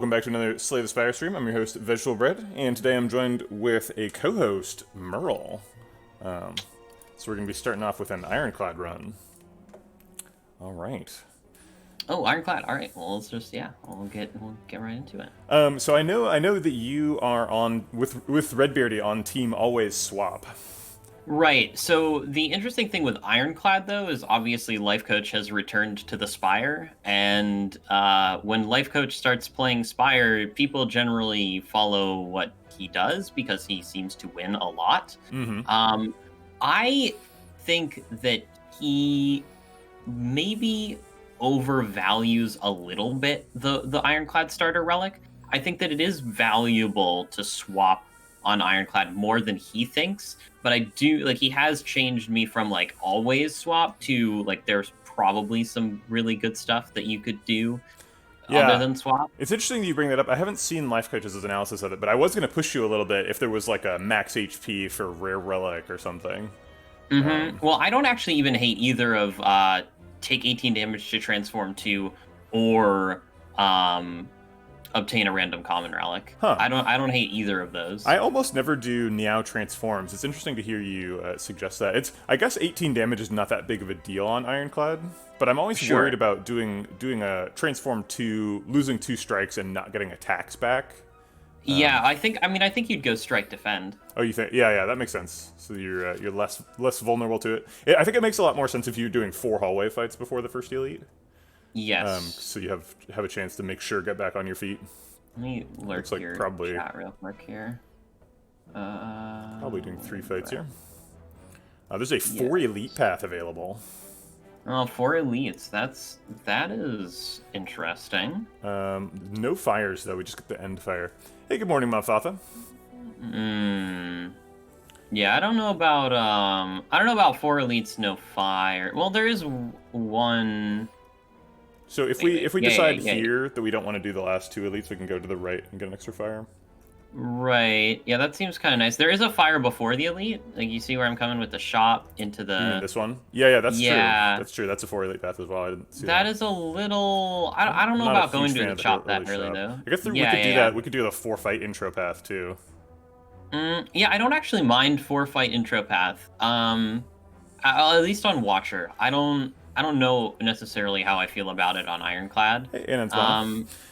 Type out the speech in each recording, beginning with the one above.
Welcome back to another Slay the Spire stream. I'm your host, Vegetablebread, and today I'm joined with a co-host, Merl. So we're going to be starting off with an Ironclad run. All right. Oh, Ironclad. All right. Well, we'll get right into it. So I know that you are on with Redbeardy on Team Always Swap. Right. So the interesting thing with Ironclad, though, is obviously Life Coach has returned to the Spire, and when Life Coach starts playing Spire, people generally follow what he does because he seems to win a lot. Mm-hmm. I think that he maybe overvalues a little bit the Ironclad starter relic. I think that it is valuable to swap on Ironclad more than he thinks, but I do he has changed me from always swap to there's probably some really good stuff that you could do other Yeah. than swap. It's interesting that you bring that up. I haven't seen Life Coach's analysis of it, but I was going to push you a little bit if there was a max HP for Rare Relic or something. Well, I don't actually even hate either of take 18 damage to transform to or obtain a random common relic. Huh. I don't hate either of those. I almost never do Niao transforms. It's interesting to hear you suggest that. I guess 18 damage is not that big of a deal on Ironclad, but I'm always worried about doing a transform 2, losing 2 strikes and not getting attacks back. Yeah, I think you'd go strike defend. Oh, you think? Yeah, that makes sense. So you're less vulnerable to it. I think it makes a lot more sense if you're doing 4 hallway fights before the first elite. Yes. So you have a chance to make sure get back on your feet. Let me lurk your probably chat real quick here. Probably doing 3 fights here. There's a 4 elite path available. Oh, 4 elites. That is interesting. No fires though. We just get the end fire. Hey, good morning, Malfatha. Yeah, I don't know about 4 elites, no fire. Well, there is one. So if we decide here that we don't want to do the last 2 elites, we can go to the right and get an extra fire. Right. Yeah, that seems kind of nice. There is a fire before the elite. You see where I'm coming with the shop into the. You mean this one? Yeah, that's true. That's true. That's a 4 elite path as well. I didn't see that. That is a little. I don't know about going to the shop that early though. I guess we could do that. We could do the 4 fight intro path too. Yeah, I don't actually mind 4 fight intro path. At least on Watcher, I don't know necessarily how I feel about it on Ironclad. Hey, and it's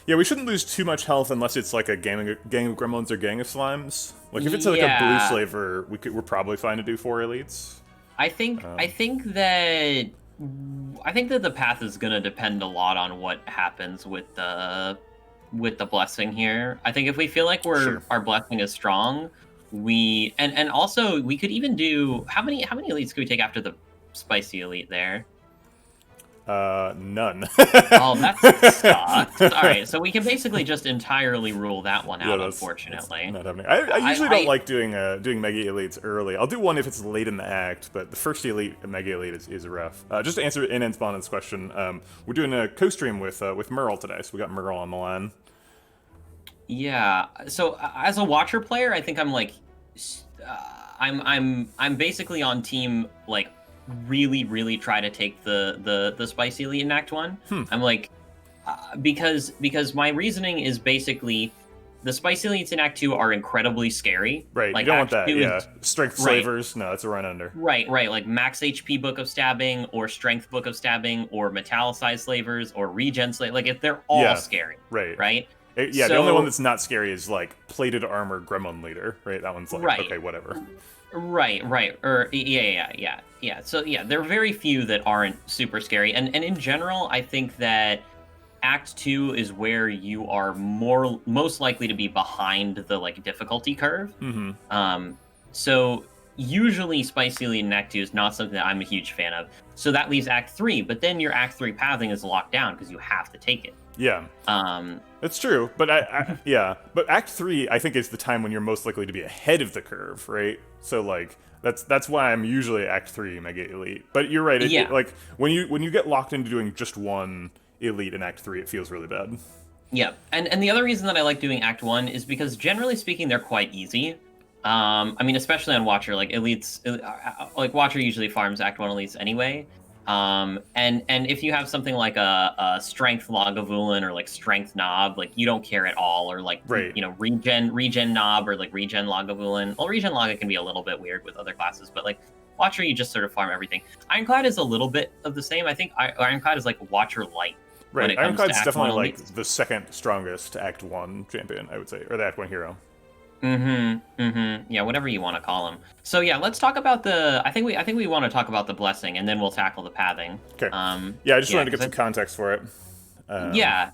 yeah, we shouldn't lose too much health unless it's like a gang of gremlins or gang of slimes. If it's like a blue slaver, we're probably fine to do 4 elites. I think that the path is gonna depend a lot on what happens with the blessing here. I think if we feel like our blessing is strong, and also we could even do how many elites could we take after the spicy elite there? None. Oh, that sucks. All right, so we can basically just entirely rule that one out, unfortunately. Not happening. I usually don't like doing mega elites early. I'll do one if it's late in the act, but the first elite mega elite is rough. Just to answer In Spawn's question, we're doing a co-stream with Merl today, so we got Merl on the line. Yeah. So as a Watcher player, I think I'm basically on team really try to take the spicy elite in Act 1. I'm because my reasoning is basically the spicy elites in Act 2 are incredibly scary. Right, you don't want that, yeah. Strength slavers, no, that's a run under. Right, like max HP Book of Stabbing, or Strength Book of Stabbing, or Metallicized Slavers, or Regen Slavers, if they're all scary. Right? The only one that's not scary is Plated Armor Gremlin Leader, right? That one's okay, whatever. Right, or yeah. So yeah, there are very few that aren't super scary, and in general, I think that Act 2 is where you are most likely to be behind the difficulty curve. So usually Spicy Elite in Act 2 is not something that I'm a huge fan of. So that leaves Act 3, but then your Act 3 pathing is locked down because you have to take it. Yeah. It's true, but but Act 3 I think is the time when you're most likely to be ahead of the curve, right? So that's why I'm usually Act 3 Mega Elite. But you're right, when you get locked into doing just one elite in Act 3, it feels really bad. Yeah. And the other reason that I like doing Act 1 is because generally speaking they're quite easy. Especially on Watcher, elites Watcher usually farms Act 1 elites anyway. And if you have something like a strength Lagavulin or like strength Knob, like you don't care at all, or like Right. you know regen Knob or like regen Lagavulin. Well, regen Laga can be a little bit weird with other classes, but like Watcher, you just sort of farm everything. Ironclad is a little bit of the same. I think Ironclad is like Watcher light. Right. Ironclad's definitely like elites. the second strongest Act 1 champion, I would say, or the Act 1 hero. Yeah, whatever you want to call them. So yeah, let's talk about the. I think we want to talk about the blessing, and then we'll tackle the pathing. Okay. Yeah, I just wanted to get some context for it. Yeah.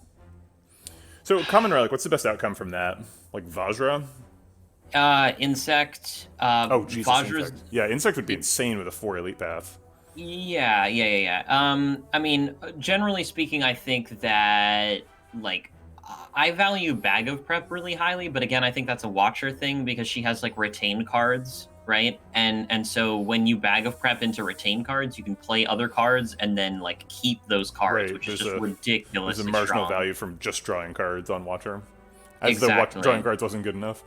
So common relic, what's the best outcome from that? Like Vajra? Insect. Oh Jesus. Vajra's... Insect. Yeah, insect would be insane with a 4 elite path. Yeah. I mean, generally speaking, I think that like. I value Bag of Prep really highly, but again, I think that's a Watcher thing because she has like retained cards, right? And so when you Bag of Prep into retained cards, you can play other cards and then like keep those cards, which is just ridiculous. There's a marginal value from just drawing cards on Watcher, as exactly. the drawing cards wasn't good enough.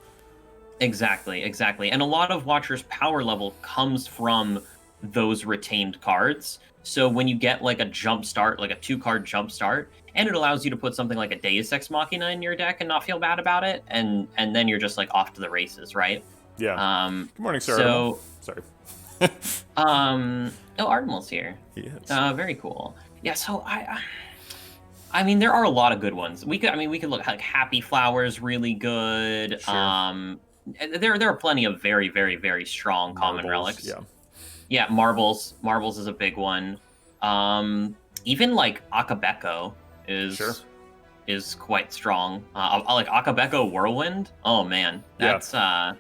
Exactly. And a lot of Watcher's power level comes from those retained cards. So when you get like a jump start, like a 2-card jump start, and it allows you to put something like a Deus Ex Machina in your deck and not feel bad about it, and then you're just like off to the races, right? Yeah. Good morning, sir. So, sorry. Artemal's here. He is. Very cool. Yeah. So I mean, there are a lot of good ones. We could look like Happy Flowers, really good. Sure. There are plenty of very, very, very strong common relics. Yeah. Yeah, Marbles. Marbles is a big one. Even like Akabeko is quite strong. Like Akabeko Whirlwind. Oh man, that's a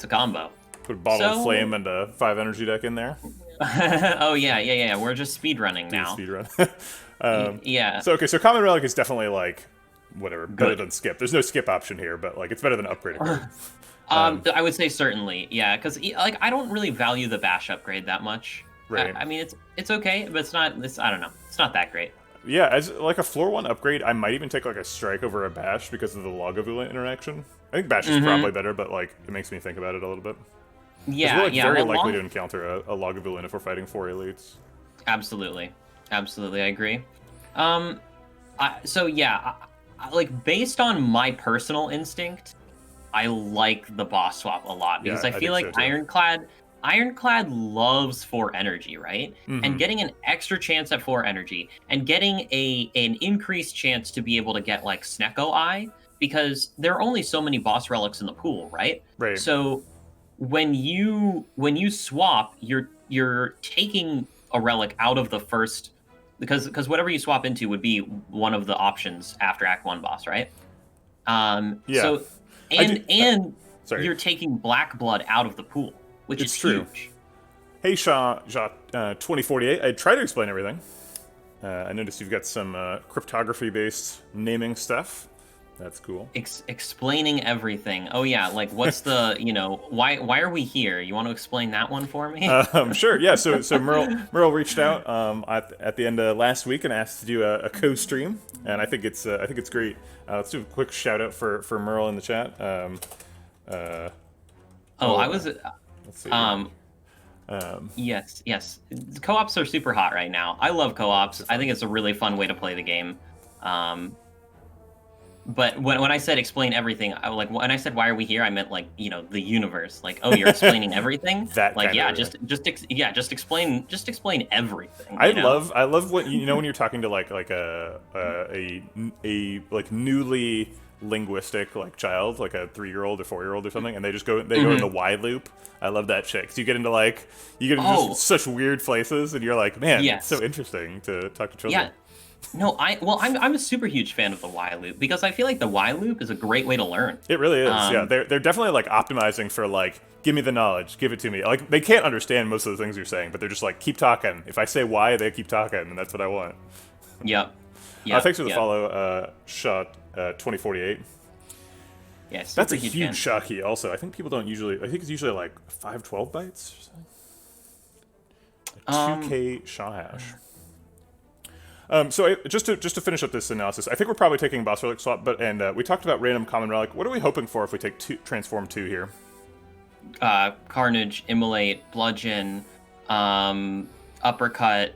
combo. Put Bottle of Flame and a 5 energy deck in there. Oh yeah. We're just speedrunning now. Speedrun. Yeah. So common relic is definitely like whatever, better than skip. There's no skip option here, but like it's better than upgrade. I would say certainly, yeah, because like I don't really value the bash upgrade that much. Right. I mean, it's okay, but it's not. I don't know. It's not that great. Yeah, as like a floor 1 upgrade, I might even take like a strike over a bash because of the Lagavulin interaction. I think bash is probably better, but like it makes me think about it a little bit. Yeah, we're, like, very likely to encounter a Lagavulin if we're fighting 4 elites. Absolutely, I agree. So yeah, like based on my personal instinct, I like the boss swap a lot because I feel like so Ironclad loves 4 energy, right? And getting an extra chance at 4 energy and getting an increased chance to be able to get like Snecko Eye, because there are only so many boss relics in the pool, right? Right. So when you swap, you're taking a relic out of the first, because whatever you swap into would be one of the options after Act 1 boss, right? Yeah. So you're taking Black Blood out of the pool, which is huge. Hey, Shaw 2048. I tried to explain everything. I noticed you've got some cryptography-based naming stuff. That's cool. Explaining everything. Oh yeah, like what's the why are we here? You want to explain that one for me? Sure. Yeah. So Merl reached out at the end of last week and asked to do a co-stream, and I think it's great. Let's do a quick shout out for Merl in the chat. Let's see. Yes. Co-ops are super hot right now. I love co-ops. I think it's a really fun way to play the game. But when I said explain everything, when I said why are we here, I meant like the universe. Like, oh, you're explaining everything. Just explain everything. I love what when you're talking to like a newly linguistic like child, like a 3-year-old or 4-year-old or something, and they go in the why loop. I love that shit. 'Cause you get into just such weird places, and you're like, man, it's so interesting to talk to children. Yeah. No, I'm a super huge fan of the why loop because I feel like the why loop is a great way to learn. It really is. Yeah, they're definitely like optimizing for like, give me the knowledge, give it to me. Like they can't understand most of the things you're saying, but they're just like, keep talking. If I say why, they keep talking, and that's what I want. Yep. Thanks for the follow, Shot 2048. Yes, that's a huge shot key. Also, I think people don't usually. I think it's usually like 512 bytes or something. 2K SHA hash. So just to finish up this analysis, I think we're probably taking boss relic swap, and we talked about random common relic. What are we hoping for if we take transform 2 here? Carnage, Immolate, Bludgeon, Uppercut,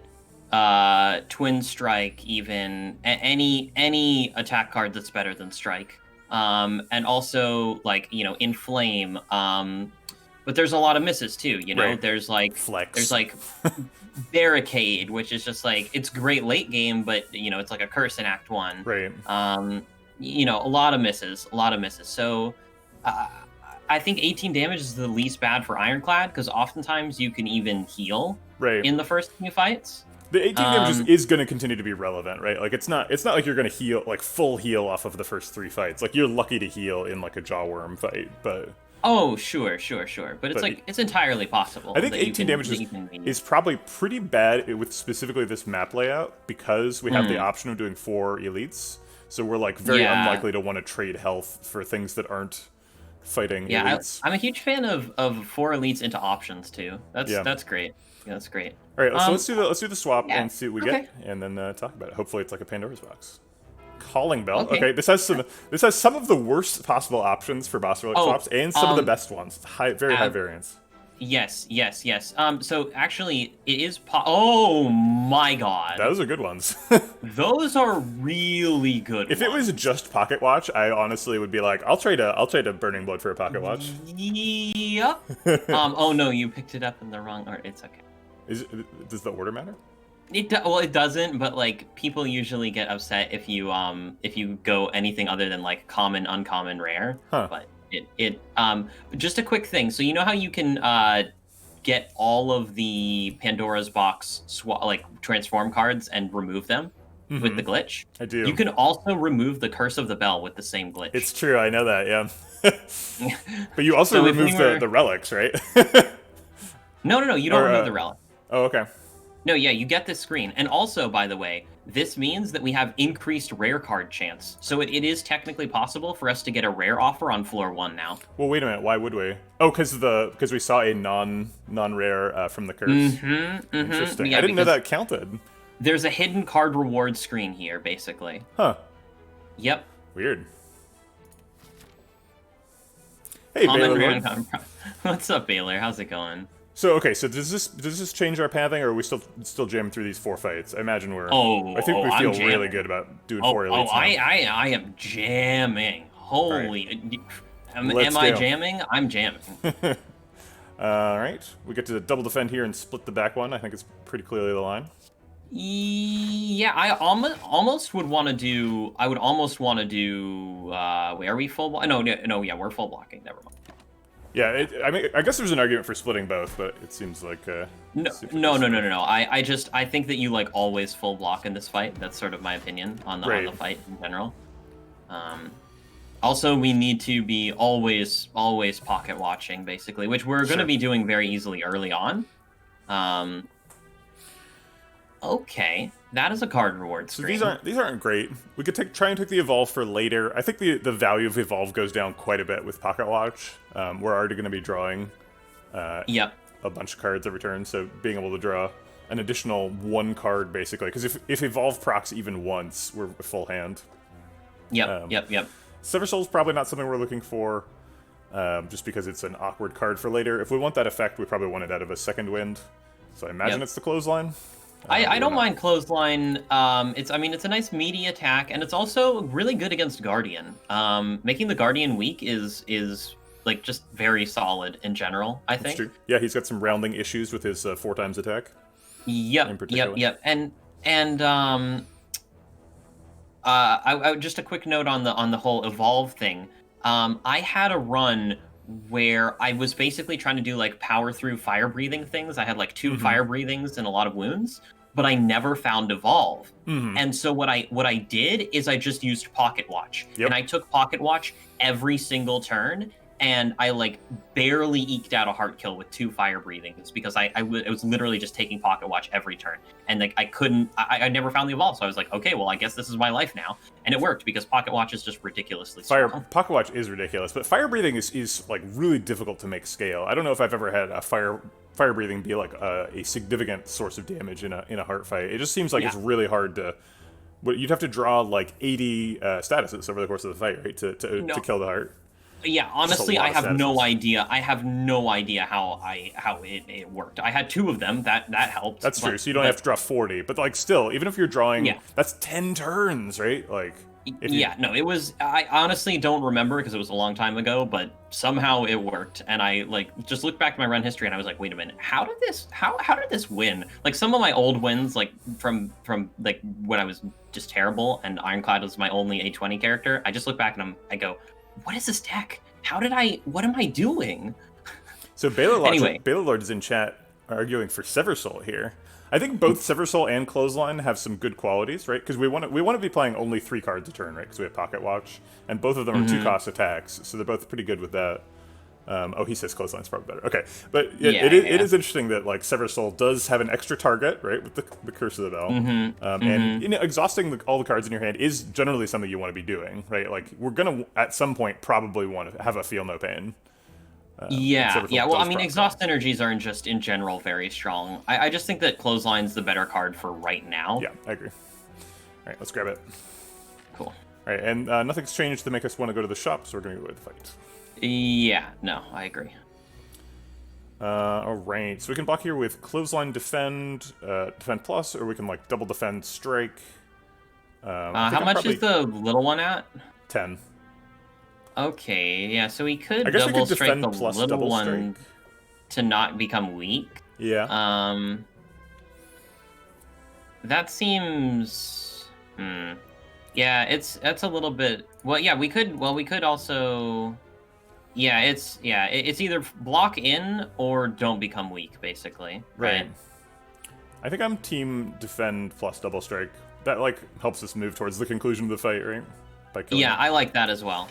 Twin Strike, even any attack card that's better than Strike, and also like Inflame. But there's a lot of misses too. Right. There's like Flex. There's like Barricade, which is just like it's great late game, but it's like a curse in Act 1. Right. A lot of misses, So I think 18 damage is the least bad for Ironclad because oftentimes you can even heal in the first few fights. The 18 damage is going to continue to be relevant, right? Like it's not like you're going to heal like full heal off of the first 3 fights. Like you're lucky to heal in like a Jawworm fight, but oh, sure. But it's entirely possible. I think 18 damage is probably pretty bad with specifically this map layout because we have the option of doing 4 elites. So we're like very unlikely to want to trade health for things that aren't fighting elites. I'm a huge fan of 4 elites into options too. That's great. Yeah, that's great. All right, so let's do the swap and see what we get, and then talk about it. Hopefully, it's like a Pandora's box. Calling Bell. Okay, this has some of the worst possible options for boss relic swaps, and some of the best ones. Very high variance. Yes. So actually, it is. Oh my god, those are good ones. Those are really good. If it was just Pocket Watch, I honestly would be like, I'll trade a Burning Blood for a Pocket Watch. Yep. Oh no, you picked it up in the wrong order. It's okay. Does the order matter? It doesn't, but like people usually get upset if you go anything other than like common, uncommon, rare. But just a quick thing. So you know how you can get all of the Pandora's box transform cards and remove them with the glitch? I do. You can also remove the Curse of the Bell with the same glitch. It's true, I know that, yeah. But you also remove the relics, right? No, you don't remove the relic. Oh, okay. No, yeah, you get this screen. And also, by the way, this means that we have increased rare card chance. So it is technically possible for us to get a rare offer on floor 1 now. Well, wait a minute. Why would we? Oh, because we saw a non-rare from the curse. Interesting. Yeah, I didn't know that counted. There's a hidden card reward screen here, basically. Huh. Yep. Weird. Hey, Baylor. What's up, Baylor? How's it going? So does this change our pathing, or are we still jamming through these 4 fights? I imagine we're. I think we feel really good about doing 4 elites. Now. I am jamming. Holy, right. Am I jamming? I'm jamming. All right, we get to double defend here and split the back one. I think it's pretty clearly the line. Yeah, I almost would want to do. I would almost want to do. Wait, are we full? No, yeah, we're full blocking. Never mind. Yeah, I guess there's an argument for splitting both, but it seems like no. I think that you like always full block in this fight. That's sort of my opinion on the fight in general. Also, we need to be always pocket watching, basically, which we're going to be doing very easily early on. Okay, that is a card reward screen. So these aren't great. We could try and take the evolve for later. I think the value of evolve goes down quite a bit with Pocket Watch. We're already going to be drawing a bunch of cards every turn, so being able to draw an additional 1 card basically, because if evolve procs even once, we're full hand. Yep. Sever Soul's probably not something we're looking for, just because it's an awkward card for later. If we want that effect, we probably want it out of a second wind. So I imagine it's the clothesline. I don't mind clothesline. It's a nice meaty attack, and it's also really good against Guardian. Making the Guardian weak is like just very solid in general, I think. That's true. Yeah, he's got some rounding issues with his 4 times attack. Yep. And I just a quick note on the whole evolve thing. I had a run where I was basically trying to do like power through fire breathing things. I had like 2 fire breathings and a lot of wounds, but I never found evolve. And so what I did is I just used Pocket Watch. And I took Pocket Watch every single turn, and I like barely eked out a heart kill with 2 fire breathings because I was literally just taking Pocket Watch every turn, and like I never found the evolve. So I was like, okay, well I guess this is my life now, and it worked because Pocket Watch is just ridiculously strong. Pocket Watch is ridiculous, but fire breathing is like really difficult to make scale. I don't know if I've ever had a fire breathing be like a significant source of damage in a heart fight. It just seems like it's really hard to. You'd have to draw like 80 statuses over the course of the fight, right, to kill the heart. Yeah, honestly, I have no idea. I have no idea how it worked. I had 2 of them. That helped. That's true. So you don't have to draw 40, but like still, even if you're drawing, yeah. that's 10 turns, right? Like, if you... Yeah, no, it was. I honestly don't remember because it was a long time ago, but somehow it worked. And I like just looked back to my run history, and I was like, wait a minute, how did this win? Like some of my old wins, like from like when I was just terrible, and Ironclad was my only A20 character. I just look back and I go, what is this deck? What am I doing? So Baylor Lord is in chat arguing for Sever Soul here. I think both Sever Soul and Clothesline have some good qualities, right? Because we want to be playing only 3 cards a turn, right? Because we have Pocket Watch, and both of them are 2-cost attacks, so they're both pretty good with that. He says Clothesline's probably better. Okay, but it is interesting that like Sever Soul does have an extra target, right, with the Curse of the Bell, and exhausting all the cards in your hand is generally something you want to be doing, right? Like we're gonna at some point probably want to have a Feel No Pain. Well, I mean, exhaust energies are just in general very strong. I just think that Clothesline's the better card for right now. Yeah, I agree. All right, let's grab it. Cool. All right, and nothing's changed to make us want to go to the shop, so we're going to go to the fight. Yeah, no, I agree. All right, so we can block here with Clothesline Defend, Defend Plus, or we can like double Defend Strike. How much is the little one at? 10. Okay, yeah, so we could I guess double we could strike the plus little double one strike. To not become weak. Yeah. That seems. Yeah, it's a little bit. Well, yeah, we could also. Yeah, it's either block in or don't become weak, basically. Right. I think I'm team Defend plus double strike. That like helps us move towards the conclusion of the fight, right? Yeah, I like that as well.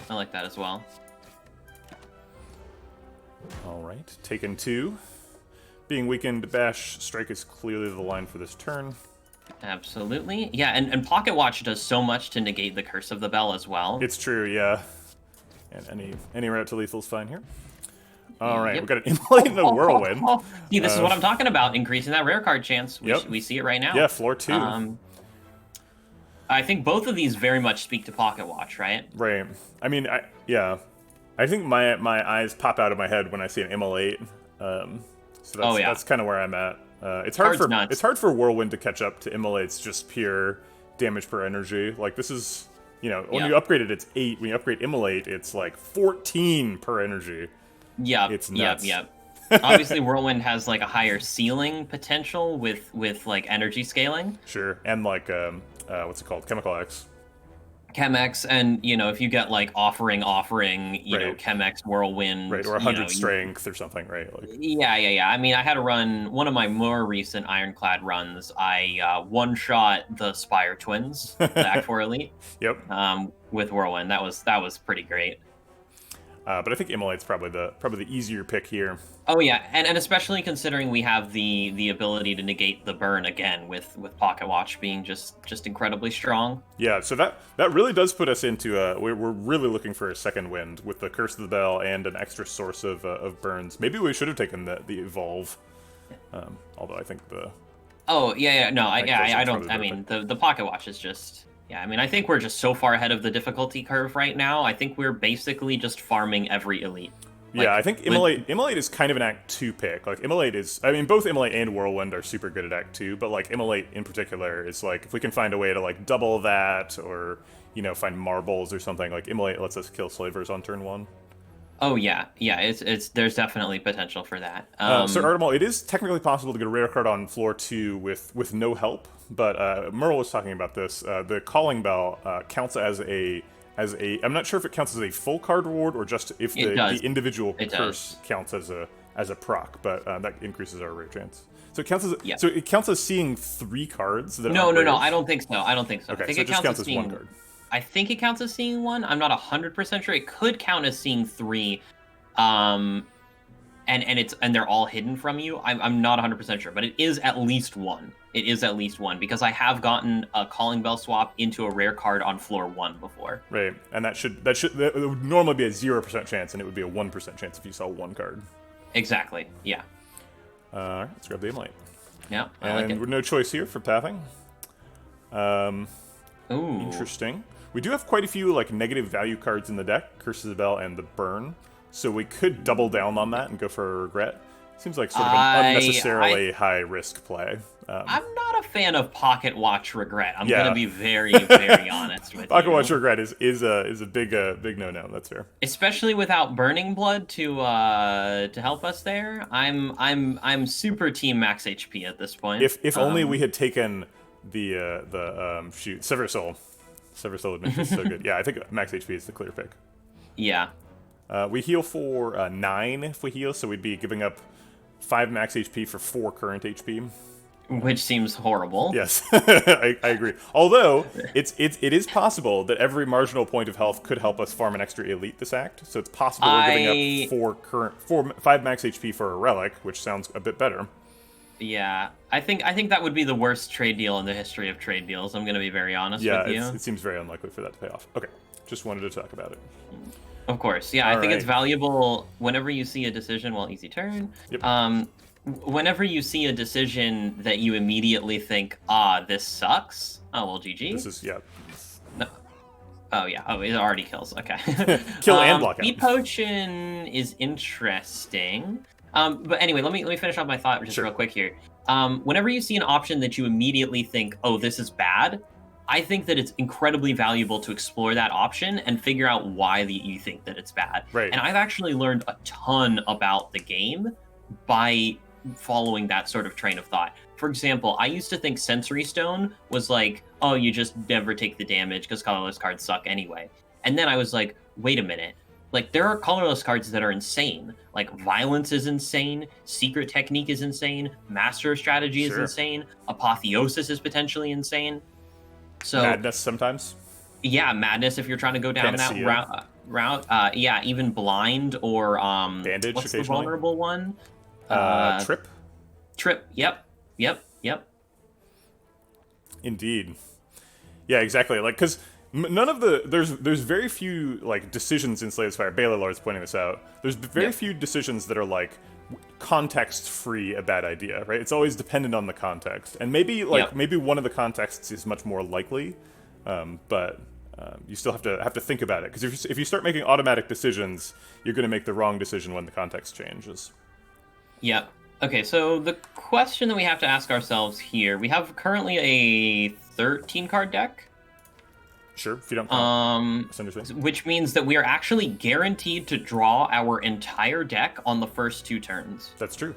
All right, taken 2. Being weakened, Bash Strike is clearly the line for this turn. Absolutely. Yeah, and Pocket Watch does so much to negate the Curse of the Bell as well. It's true, yeah. And any route to lethal is fine here. All right, we've got an Immolate and a Whirlwind. See, this is what I'm talking about, increasing that rare card chance. We see it right now. Yeah, floor 2. I think both of these very much speak to Pocket Watch, right? Right. I mean, I think my eyes pop out of my head when I see an Immolate. So that's kind of where I'm at. It's hard for Whirlwind to catch up to Immolate's just pure damage per energy. Like this is, when you upgrade it, it's 8. When you upgrade Immolate, it's like 14 per energy. Yeah. It's nuts. Yep. Obviously, Whirlwind has like a higher ceiling potential with like energy scaling. Sure, and like what's it called? Chemical X. Chemex, and if you get like offering, Chemex, Whirlwind, right, or 100 strength or something, right? Like... Yeah. I mean, I had to run one of my more recent Ironclad runs. I one-shot the Spire twins, the Act 4 Elite. Yep. With Whirlwind, that was pretty great. But I think Immolate's probably the easier pick here. Oh yeah, and especially considering we have the ability to negate the burn again with Pocket Watch being just incredibly strong. Yeah, so that really does put us into we're really looking for a second wind with the Curse of the Bell and an extra source of burns. Maybe we should have taken the Evolve, although I think the. Oh yeah, no, I don't. I mean, the Pocket Watch is just. Yeah, I mean, I think we're just so far ahead of the difficulty curve right now. I think we're basically just farming every elite. Yeah, I think Immolate is kind of an Act 2 pick. Like, Immolate is... I mean, both Immolate and Whirlwind are super good at Act 2, but, like, Immolate in particular is, like, if we can find a way to, like, double that or, find marbles or something, like, Immolate lets us kill slavers on turn 1. Oh, yeah. It's there's definitely potential for that. So, Artemal, it is technically possible to get a rare card on floor 2 with no help, but Merl was talking about this. The Calling Bell counts as a... I'm not sure if it counts as a full card reward or just if the individual curse counts as a proc, but that increases our rare chance. So it counts as seeing 3 cards. No, I don't think so. Okay, I think it just counts as 1 card. I think it counts as seeing 1. I'm not 100% sure. It could count as seeing 3, and they're all hidden from you. I'm not 100% sure, but it is at least 1. It is at least 1 because I have gotten a Calling Bell swap into a rare card on floor 1 before. Right, and that would normally be a 0% chance, and it would be a 1% chance if you saw 1 card. Exactly. Yeah. Let's grab the Immolate. Yeah, I like it. With no choice here for pathing. Ooh. Interesting. We do have quite a few like negative value cards in the deck, Curse of the Bell and the Burn, so we could double down on that and go for a Regret. Seems like sort of an unnecessarily high-risk play. I'm not a fan of Pocket Watch Regret. I'm going to be very, very honest with you. Pocket Watch Regret is a big no-no. That's fair. Especially without Burning Blood to help us there. I'm super team max HP at this point. If only we had taken the Sever Soul. Sever Soul Admission is so good. Yeah, I think max HP is the clear pick. Yeah. We heal for 9 if we heal, so we'd be giving up 5 max HP for 4 current HP. Which seems horrible. Yes, I agree. Although, it is possible that every marginal point of health could help us farm an extra elite this act, so it's possible we're giving up 5 max HP for a relic, which sounds a bit better. Yeah, I think that would be the worst trade deal in the history of trade deals, I'm going to be very honest with you. Yeah, it seems very unlikely for that to pay off. Okay, just wanted to talk about it. Of course, yeah, I think it's valuable whenever you see a decision, easy turn. Yep. Whenever you see a decision that you immediately think, this sucks. Oh, well, GG. This is, yeah. No. Oh, yeah. Oh, it already kills. Okay. Kill and block out. Speed Potion is interesting. But anyway, let me finish off my thought just real quick here. Whenever you see an option that you immediately think, oh, this is bad, I think that it's incredibly valuable to explore that option and figure out why you think that it's bad. Right. And I've actually learned a ton about the game by following that sort of train of thought. For example, I used to think Sensory Stone was like, oh, you just never take the damage because colorless cards suck anyway. And then I was like, wait a minute. Like, there are colorless cards that are insane. Like, Violence is insane, Secret Technique is insane, Master of Strategy is insane, Apotheosis is potentially insane. So Madness sometimes. Yeah, Madness if you're trying to go down that route. Yeah, even Blind or Bandage. What's the vulnerable one? Trip. Trip. Yep. Indeed. Yeah, exactly. Like, because none of there's very few like decisions in Slay the Spire. Baylor Lord's pointing this out. There's very few decisions that are like context-free a bad idea, right? It's always dependent on the context, and maybe one of the contexts is much more likely, but you still have to think about it, because if you start making automatic decisions, you're going to make the wrong decision when the context changes. Yeah. Okay, so the question that we have to ask ourselves here, we have currently a 13-card deck. Sure, if you don't count. Which means that we are actually guaranteed to draw our entire deck on the first 2 turns. That's true.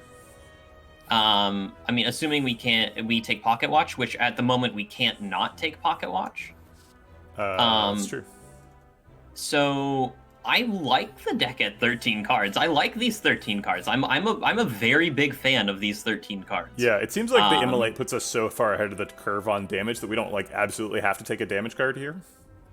I mean, assuming we take Pocket Watch, which at the moment we can't not take Pocket Watch. That's true. So I like the deck at 13 cards. I like these 13 cards. I'm a very big fan of these 13 cards. Yeah, it seems like the Immolate puts us so far ahead of the curve on damage that we don't like absolutely have to take a damage card here.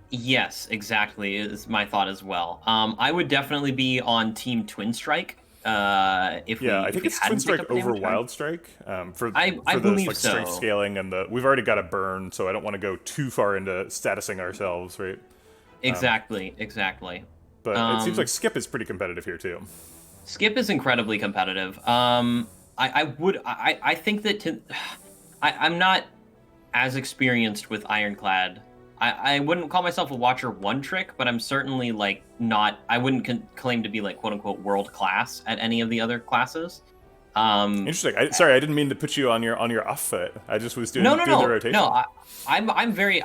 Yes, exactly, is my thought as well. I would definitely be on Team Twin Strike. I think it's Twin Strike over Wild Strike. For the strength scaling and we've already got a burn, so I don't want to go too far into statusing ourselves, right? Exactly. But it seems like Skip is pretty competitive here too. Skip is incredibly competitive. I think that I'm not as experienced with Ironclad. I wouldn't call myself a Watcher 1 trick, but I'm certainly like not. I wouldn't claim to be like quote unquote world class at any of the other classes. Interesting. Sorry, I didn't mean to put you on your off foot. I just was doing the rotation. No, I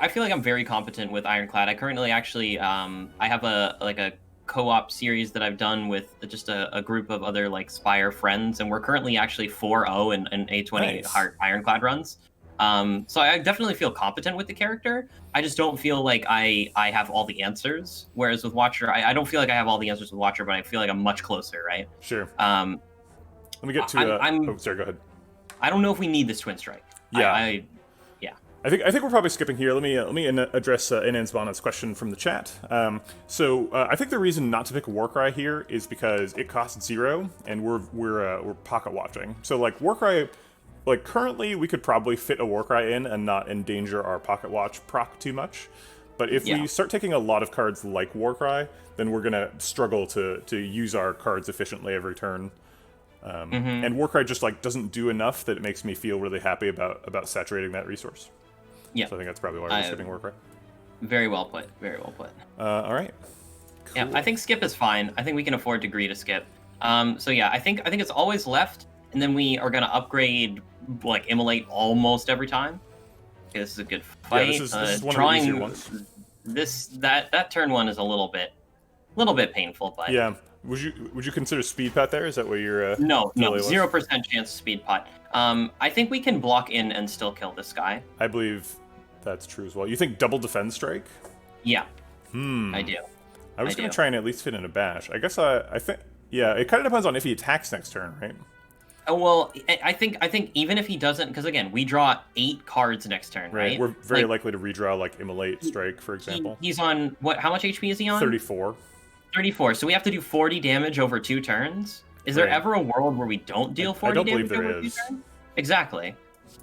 feel like I'm very competent with Ironclad. I currently actually I have a co-op series that I've done with just a group of other like Spire friends, and we're currently actually 4-0 in A20 Ironclad runs. So I definitely feel competent with the character. I just don't feel like I have all the answers. Whereas with Watcher, I don't feel like I have all the answers with Watcher, but I feel like I'm much closer, right? Sure. Let me get to. Sorry, go ahead. I don't know if we need this Twin Strike. Yeah. I think we're probably skipping here. Let me address Inan's question from the chat. So I think the reason not to pick Warcry here is because it costs 0, and we're pocket watching. So like Warcry, like currently we could probably fit a Warcry in and not endanger our pocket watch proc too much. But if we start taking a lot of cards like Warcry, then we're gonna struggle to use our cards efficiently every turn. And Warcry just like doesn't do enough that it makes me feel really happy about saturating that resource. Yeah. So I think that's probably why we're skipping Warcry. Very well put. Very well put. All right. Cool. Yeah, I think skip is fine. I think we can afford to agree to skip. So yeah, I think it's always left, and then we are gonna upgrade like immolate almost every time. Okay, this is a good fight. Yeah, this is one drawing, of the easier ones. That turn one is a little bit painful, but yeah. Would you consider speed pot there? Is that what you're no 0% chance speed pot. I think we can block in and still kill this guy. I believe that's true as well. You think double defense strike? Yeah. I do. I was going to try and at least fit in a bash. I guess I think, yeah, it kind of depends on if he attacks next turn, right? Oh, well, I think even if he doesn't, because again, we draw 8 cards next turn, right? We're very likely to redraw like Immolate Strike, for example. He's on, what, how much HP is he on? 34. 34, so we have to do 40 damage over 2 turns? Is there ever a world where we don't deal 40 damage over 2 turns? Exactly.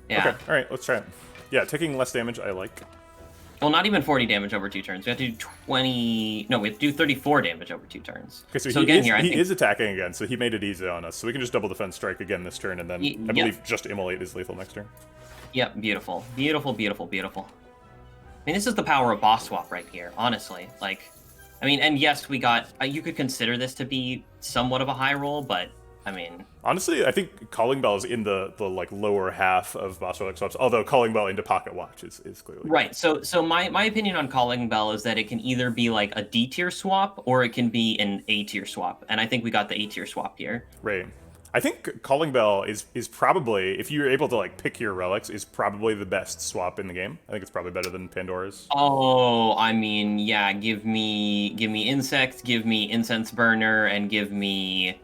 Yeah. Okay, alright, let's try it. Yeah, taking less damage, I like. Well, not even 40 damage over 2 turns. We have to do 20... No, we have to do 34 damage over 2 turns. Okay, so again, he is attacking again, so he made it easy on us. So we can just double defense strike again this turn, and then I believe just Immolate is lethal next turn. Yep, beautiful. Beautiful, beautiful, beautiful. I mean, this is the power of boss swap right here, honestly. Like, I mean, and yes, we got... you could consider this to be somewhat of a high roll, but, I mean... Honestly, I think Calling Bell is in the like lower half of boss relic swaps, although Calling Bell into Pocket Watch is clearly... Right, so my opinion on Calling Bell is that it can either be like a D tier swap, or it can be an A tier swap, and I think we got the A tier swap here. Right. I think Calling Bell is probably, if you're able to like pick your relics, is probably the best swap in the game. I think it's probably better than Pandora's. Oh, I mean, yeah, give me Insect, give me Incense Burner, and give me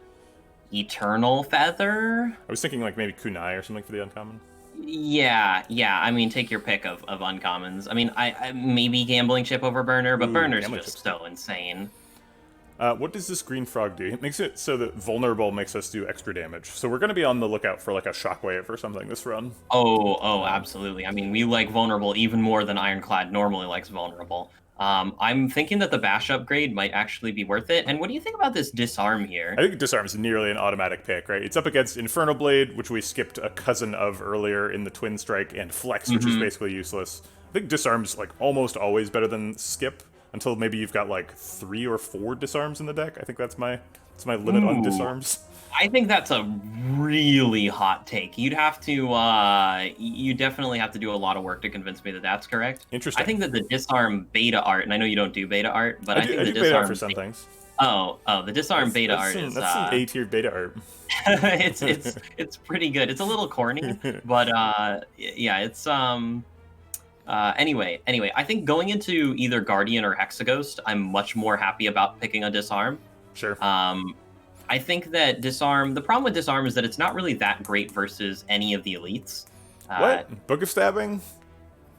Eternal Feather. I was thinking like maybe Kunai or something for the uncommon. Yeah, I mean, take your pick of uncommons. I mean, I maybe Gambling Chip over Burner, but Burner's just so insane. What does this green frog do? It makes it so that vulnerable makes us do extra damage. So we're going to be on the lookout for like a shockwave or something this run. Oh, absolutely. I mean, we like vulnerable even more than Ironclad normally likes vulnerable. I'm thinking that the bash upgrade might actually be worth it. And what do you think about this disarm here? I think disarm is nearly an automatic pick, right? It's up against Infernal Blade, which we skipped a cousin of earlier in the Twin Strike, and Flex, which is basically useless. I think disarm's like almost always better than skip. Until maybe you've got like 3 or 4 disarms in the deck. I think that's my limit on disarms. I think that's a really hot take. You'd have to you definitely have to do a lot of work to convince me that that's correct. Interesting. I think that the disarm beta art, and I know you don't do beta art, but I think the do disarm beta art for some things. Oh, the disarm beta art is that's some A-tier beta art. it's pretty good. It's a little corny, but yeah, it's Anyway, I think going into either Guardian or Hexaghost, I'm much more happy about picking a disarm. Sure. I think that disarm. The problem with disarm is that it's not really that great versus any of the elites. What? Book of Stabbing?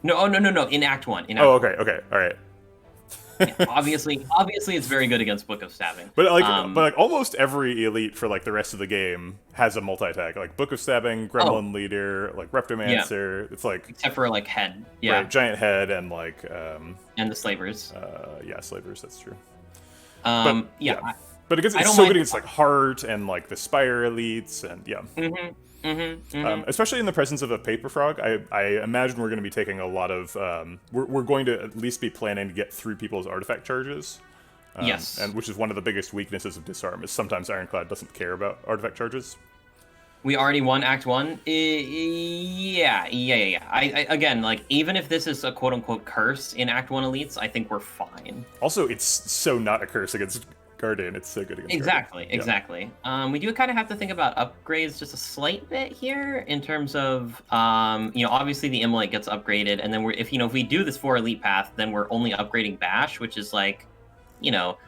No. In Act 1. Okay, all right. Yeah, obviously, it's very good against Book of Stabbing. But like almost every elite for like the rest of the game has a multi-attack. Like Book of Stabbing, Gremlin Leader, like Reptomancer. Yeah. It's like except for like head, yeah, right, giant head and like and the slavers. Yeah, slavers. That's true. Yeah. But it's so good against like Heart and like the Spire elites and yeah. Especially in the presence of a Paper Frog, I imagine we're going to be taking a lot of... we're going to at least be planning to get through people's artifact charges. Yes. And which is one of the biggest weaknesses of Disarm, is sometimes Ironclad doesn't care about artifact charges. We already won Act 1? Yeah. I again, like, even if this is a quote-unquote curse in Act 1 elites, I think we're fine. Also, it's so not a curse against Guardian. It's so good against Exactly. We do kind of have to think about upgrades just a slight bit here in terms of, obviously the Immolate gets upgraded, and then if we do this 4 elite path, then we're only upgrading Bash, which is like,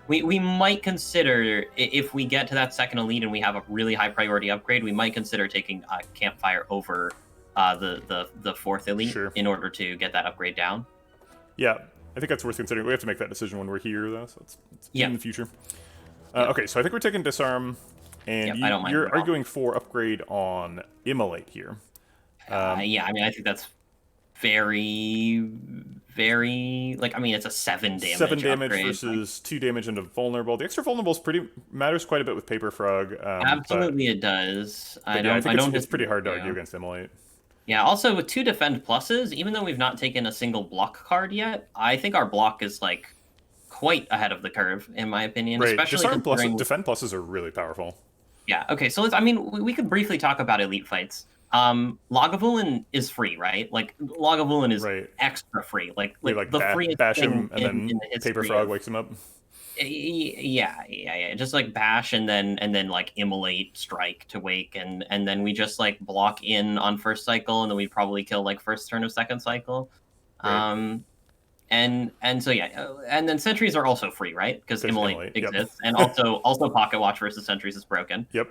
we might consider, if we get to that second elite and we have a really high priority upgrade, we might consider taking Campfire over the 4th elite in order to get that upgrade down. Yeah. I think that's worth considering. We have to make that decision when we're here, though, so it's in the future. Okay, so I think we're taking Disarm, and you're arguing for upgrade on Immolate here. Yeah, I mean, I think that's very, very... Like, I mean, it's a 7 damage 7 damage upgrade. Versus 2 damage into Vulnerable. The extra Vulnerable matters quite a bit with Paper Frog. Absolutely it does. I think it's pretty hard to argue against Immolate. Yeah, also with 2 defend pluses, even though we've not taken a single block card yet, I think our block is like quite ahead of the curve, in my opinion, Right. especially Disarm plus, considering. defend pluses are really powerful. Yeah. Okay. So I mean, we could briefly talk about elite fights. Lagavulin is free, right? Like Lagavulin is Right. extra free. Like We like the freest bash thing him, and then in the history Paper Frog of. wakes him up. Yeah. Just like bash and then like immolate strike to wake and then we just like block in on first cycle and then we probably kill like first turn of second cycle. Right. And so yeah, and then sentries are also free, right? Because immolate exists, yep. and also pocket watch versus sentries is broken. Yep.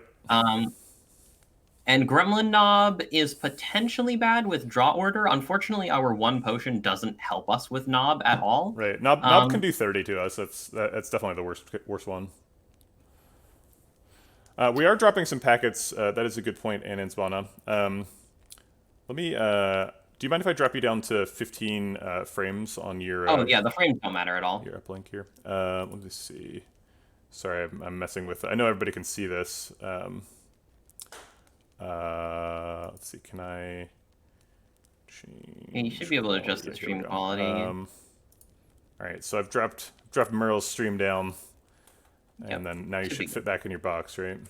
And Gremlin Knob is potentially bad with draw order. Unfortunately, our 1 potion doesn't help us with Knob at all. Right. Knob can do 30 to us. That's definitely the worst one. We are dropping some packets. That is a good point, and Insbana. Let me. Do you mind if I drop you down to 15 frames on your? Oh yeah, the frames don't matter at all. Your uplink here. Let me see. Sorry, I'm messing with. I know everybody can see this. Let's see. Can I change? Yeah, you should be able to adjust the stream quality. All right, so I've dropped Merl's stream down, and then now you should fit back in your box, right?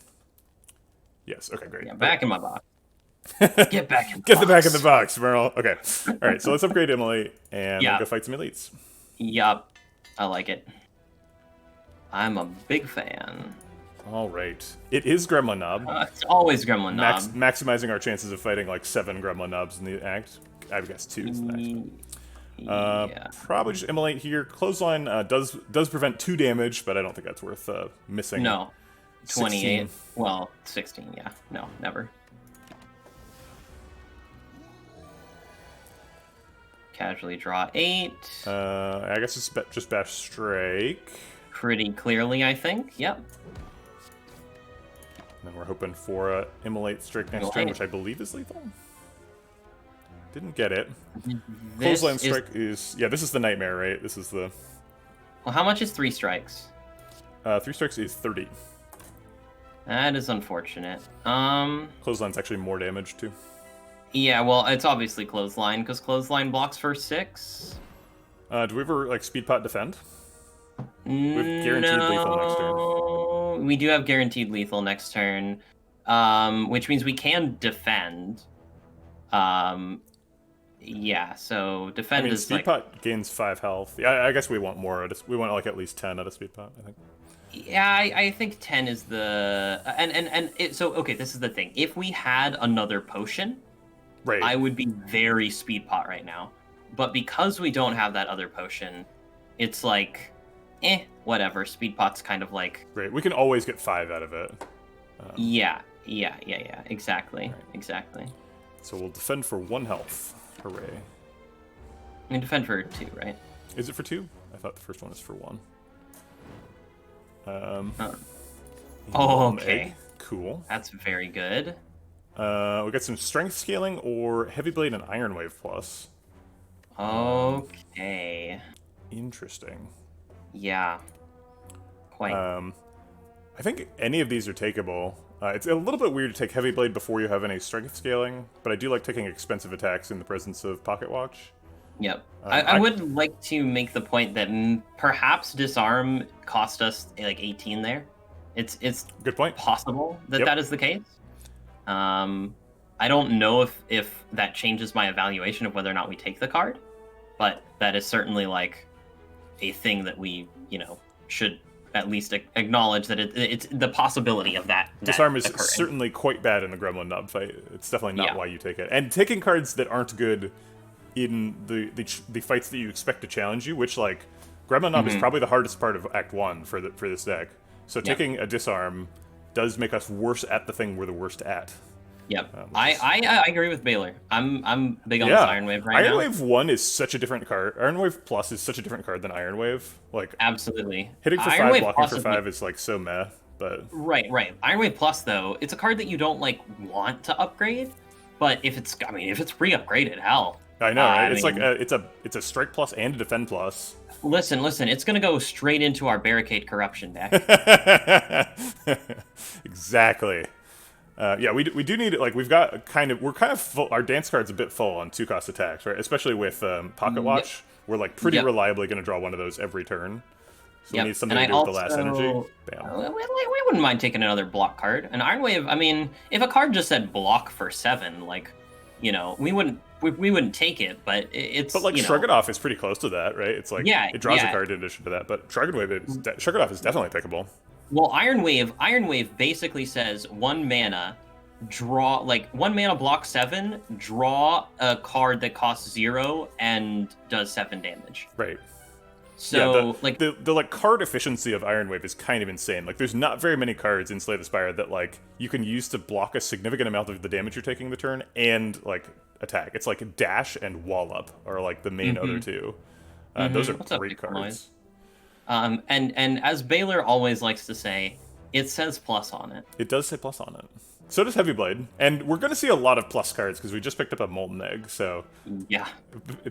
Yes. Okay, great. Yeah, back in my box. Get back in the Get the back in the box, Merl. Okay. All right, so let's upgrade Emily and go fight some elites. Yup. I like it. I'm a big fan. All right. It is Gremlin Knob. It's always Gremlin Knob. Maximizing our chances of fighting like 7 Gremlin Knobs in the act. I guess 2 is the next. Yeah. Probably just immolate here. Clothesline does prevent 2 damage, but I don't think that's worth missing. No. 28. 16. Well, 16, yeah. No, never. Casually draw 8. I guess it's just bash strike. Pretty clearly, I think. Yep. And then we're hoping for immolate strike next turn, which I believe is lethal. Didn't get it. Clothesline strike is... Yeah, this is the nightmare, right? This is the... Well, how much is 3 strikes? 3 strikes is 30. That is unfortunate. Clothesline's actually more damage, too. Yeah, well, it's obviously Clothesline, because Clothesline blocks for 6. Do we ever, like, speed pot defend? We have guaranteed lethal next turn. We do have guaranteed lethal next turn, which means we can defend. Yeah, so defend is speed pot gains 5 health. Yeah, I guess we want more. We want like at least 10 out of speed pot, I think. Yeah, I think 10 is the so okay, this is the thing. If we had another potion, right, I would be very speed pot right now. But because we don't have that other potion, it's like, whatever. Speed pot's kind of like... Right, we can always get 5 out of it. Yeah, exactly, exactly. So we'll defend for 1 health. Hooray. I mean, defend for 2, right? Is it for 2? I thought the first one was for 1. Okay. Egg. Cool. That's very good. We got some strength scaling or heavy blade and iron wave plus. Okay. Interesting. Yeah. Quite. I think any of these are takeable. It's a little bit weird to take heavy blade before you have any strength scaling, but I do like taking expensive attacks in the presence of pocket watch. Yep. I would like to make the point that perhaps disarm cost us like 18 there. It's good point. Possible that that is the case. I don't know if that changes my evaluation of whether or not we take the card, but that is certainly like a thing that we, should at least acknowledge that it's the possibility of that. Disarm is certainly quite bad in the Gremlin Knob fight. It's definitely not why you take it. And taking cards that aren't good in the fights that you expect to challenge you, which like Gremlin Knob is probably the hardest part of Act 1 for this deck. So taking a disarm does make us worse at the thing we're the worst at. Yep, I agree with Baylor. I'm big on this Iron Wave right now. Iron Wave 1 is such a different card. Iron Wave Plus is such a different card than Iron Wave. Like absolutely. Hitting for 5, blocking for 5 is like so meh. But right. Iron Wave Plus though, it's a card that you don't like want to upgrade. But if it's pre-upgraded, hell. I know, right? It's a strike plus and a defend plus. Listen, it's gonna go straight into our barricade corruption deck. Exactly. Yeah, we do need it. Like we're kind of full. Our dance card's a bit full on 2-cost attacks, right? Especially with Pocket Watch, we're like pretty reliably going to draw one of those every turn. So we need something to do with the last energy. Bam. We wouldn't mind taking another block card. An Iron Wave. I mean, if a card just said block for 7, like, we wouldn't take it. But it's. But like Shrug It Off is pretty close to that, right? It's like it draws a card in addition to that. But Shrug It Off is definitely pickable. Well, Iron Wave basically says 1 mana, draw, like 1 mana block 7, draw a card that costs 0 and does 7 damage. Right. So the like card efficiency of Iron Wave is kind of insane. Like there's not very many cards in Slay the Spire that like you can use to block a significant amount of the damage you're taking the turn and like attack. It's like Dash and Wall Up are like the main other two. Those are great cards. And as Baylor always likes to say, it says plus on it. It does say plus on it. So does Heavy Blade. And we're going to see a lot of plus cards because we just picked up a Molten Egg, so... Yeah.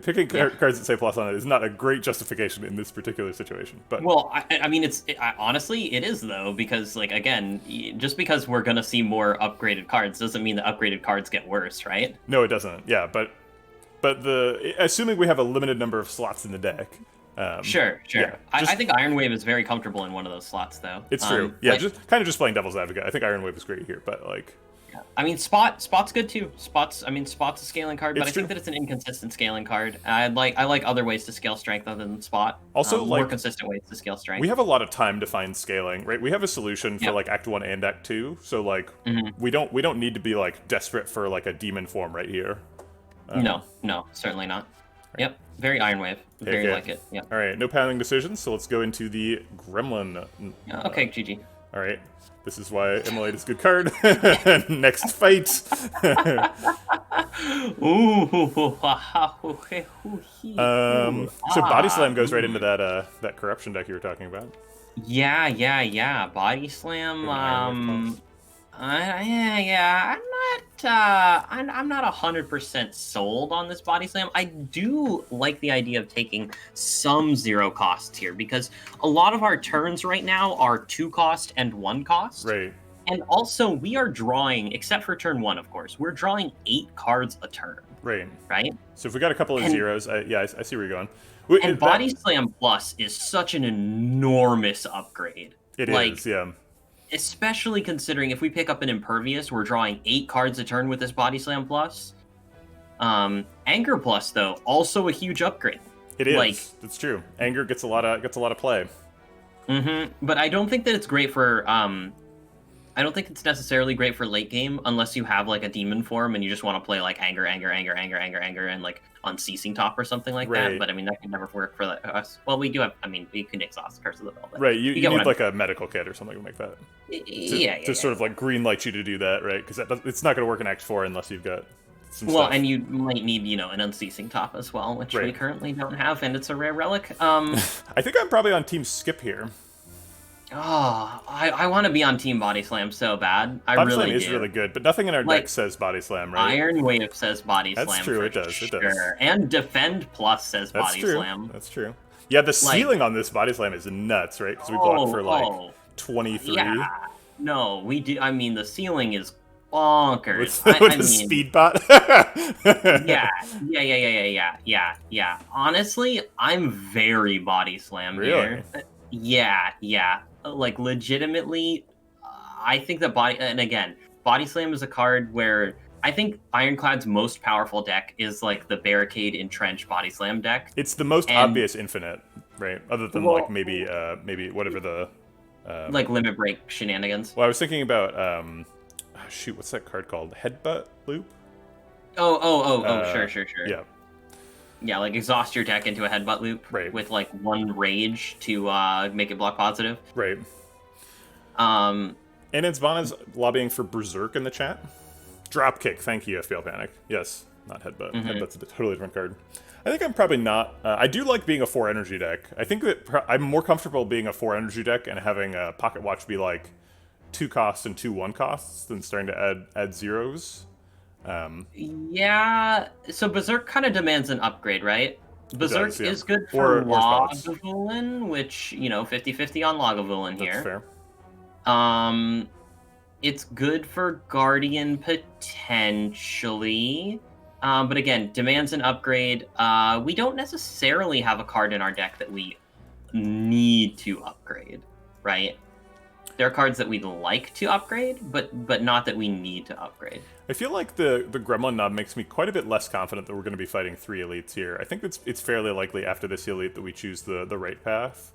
Picking cards that say plus on it is not a great justification in this particular situation, but... Well, I mean, honestly, it is, though, because, like, again, just because we're going to see more upgraded cards doesn't mean the upgraded cards get worse, right? No, it doesn't. Yeah, but assuming we have a limited number of slots in the deck... Sure. Yeah, I think Iron Wave is very comfortable in one of those slots, though. It's true. Yeah, just playing devil's advocate. I think Iron Wave is great here, but like. Yeah. I mean, Spot's good too. Spot's a scaling card, but I think that it's an inconsistent scaling card. I like other ways to scale strength other than Spot. Also, more consistent ways to scale strength. We have a lot of time to find scaling, right? We have a solution for like Act 1 and Act 2, so like we don't need to be like desperate for like a demon form right here. No, certainly not. Right. Yep, very Iron Wave. Very like it. Yeah. All right, no pounding decisions, so let's go into the Gremlin. Okay, GG. All right, this is why Immolate is a good card. Next fight. So Body Slam goes right into that corruption deck you were talking about. Yeah. Body Slam. I'm not 100% sold on this Body Slam. I do like the idea of taking some 0 costs here because a lot of our turns right now are 2 cost and 1 cost. Right. And also we are drawing, except for turn 1, of course, we're drawing 8 cards a turn. Right. Right. So if we got a couple of zeros, I see where you're going. And Body Slam Plus is such an enormous upgrade. It is, yeah. Especially considering if we pick up an Impervious, we're drawing 8 cards a turn with this Body Slam Plus. Anger Plus, though, also a huge upgrade. It is. It's true. Anger gets a lot of play. But I don't think that it's great for. I don't think it's necessarily great for late game unless you have like a demon form and you just want to play like anger, and like Unceasing Top or something like that. But I mean that can never work for us. Well, we do have. I mean, we can exhaust Curse of the Velvet. Right. You need like a medical kit or something to make that. To sort of like green light you to do that, right? Because it's not going to work in Act 4 unless you've got. And you might need, an Unceasing Top as well, which we currently don't have, and it's a rare relic. I think I'm probably on Team Skip here. Oh, I want to be on Team Body Slam so bad. Body Slam is really good, but nothing in our deck says Body Slam, right? Iron Wave says Body Slam. That's true, it does. And Defend Plus says Body Slam. That's true. Yeah, the ceiling on this Body Slam is nuts, right? Because we block for 23. Yeah. No, we do. I mean, the ceiling is bonkers. With the speed bot? Yeah. Honestly, I'm very Body Slam here. Yeah. Like, legitimately, I think that Body Slam is a card where I think Ironclad's most powerful deck is, like, the Barricade Entrench Body Slam deck. It's the most obvious infinite, right? Other than, maybe whatever the... like, Limit Break shenanigans. Well, I was thinking about, what's that card called? Headbutt Loop? Sure. Yeah. Yeah, like exhaust your deck into a Headbutt Loop with like 1 rage to make it block positive. Right. And Svana's lobbying for Berserk in the chat. Dropkick, thank you, FPL Panic. Yes, not Headbutt. Headbutt's a totally different card. I think I'm probably not... I do like being a 4 energy deck. I think that I'm more comfortable being a 4 energy deck and having a Pocket Watch be like 2 costs and 2 1 costs than starting to add zeros. Yeah, so Berserk kind of demands an upgrade, right? Berserk is good for Lagavulin, which, 50-50 on Lagavulin here. That's fair. It's good for Guardian potentially. But again, demands an upgrade. We don't necessarily have a card in our deck that we need to upgrade, right? There are cards that we'd like to upgrade, but not that we need to upgrade. I feel like the Gremlin Knob makes me quite a bit less confident that we're going to be fighting 3 elites here. I think it's fairly likely after this elite that we choose the right path.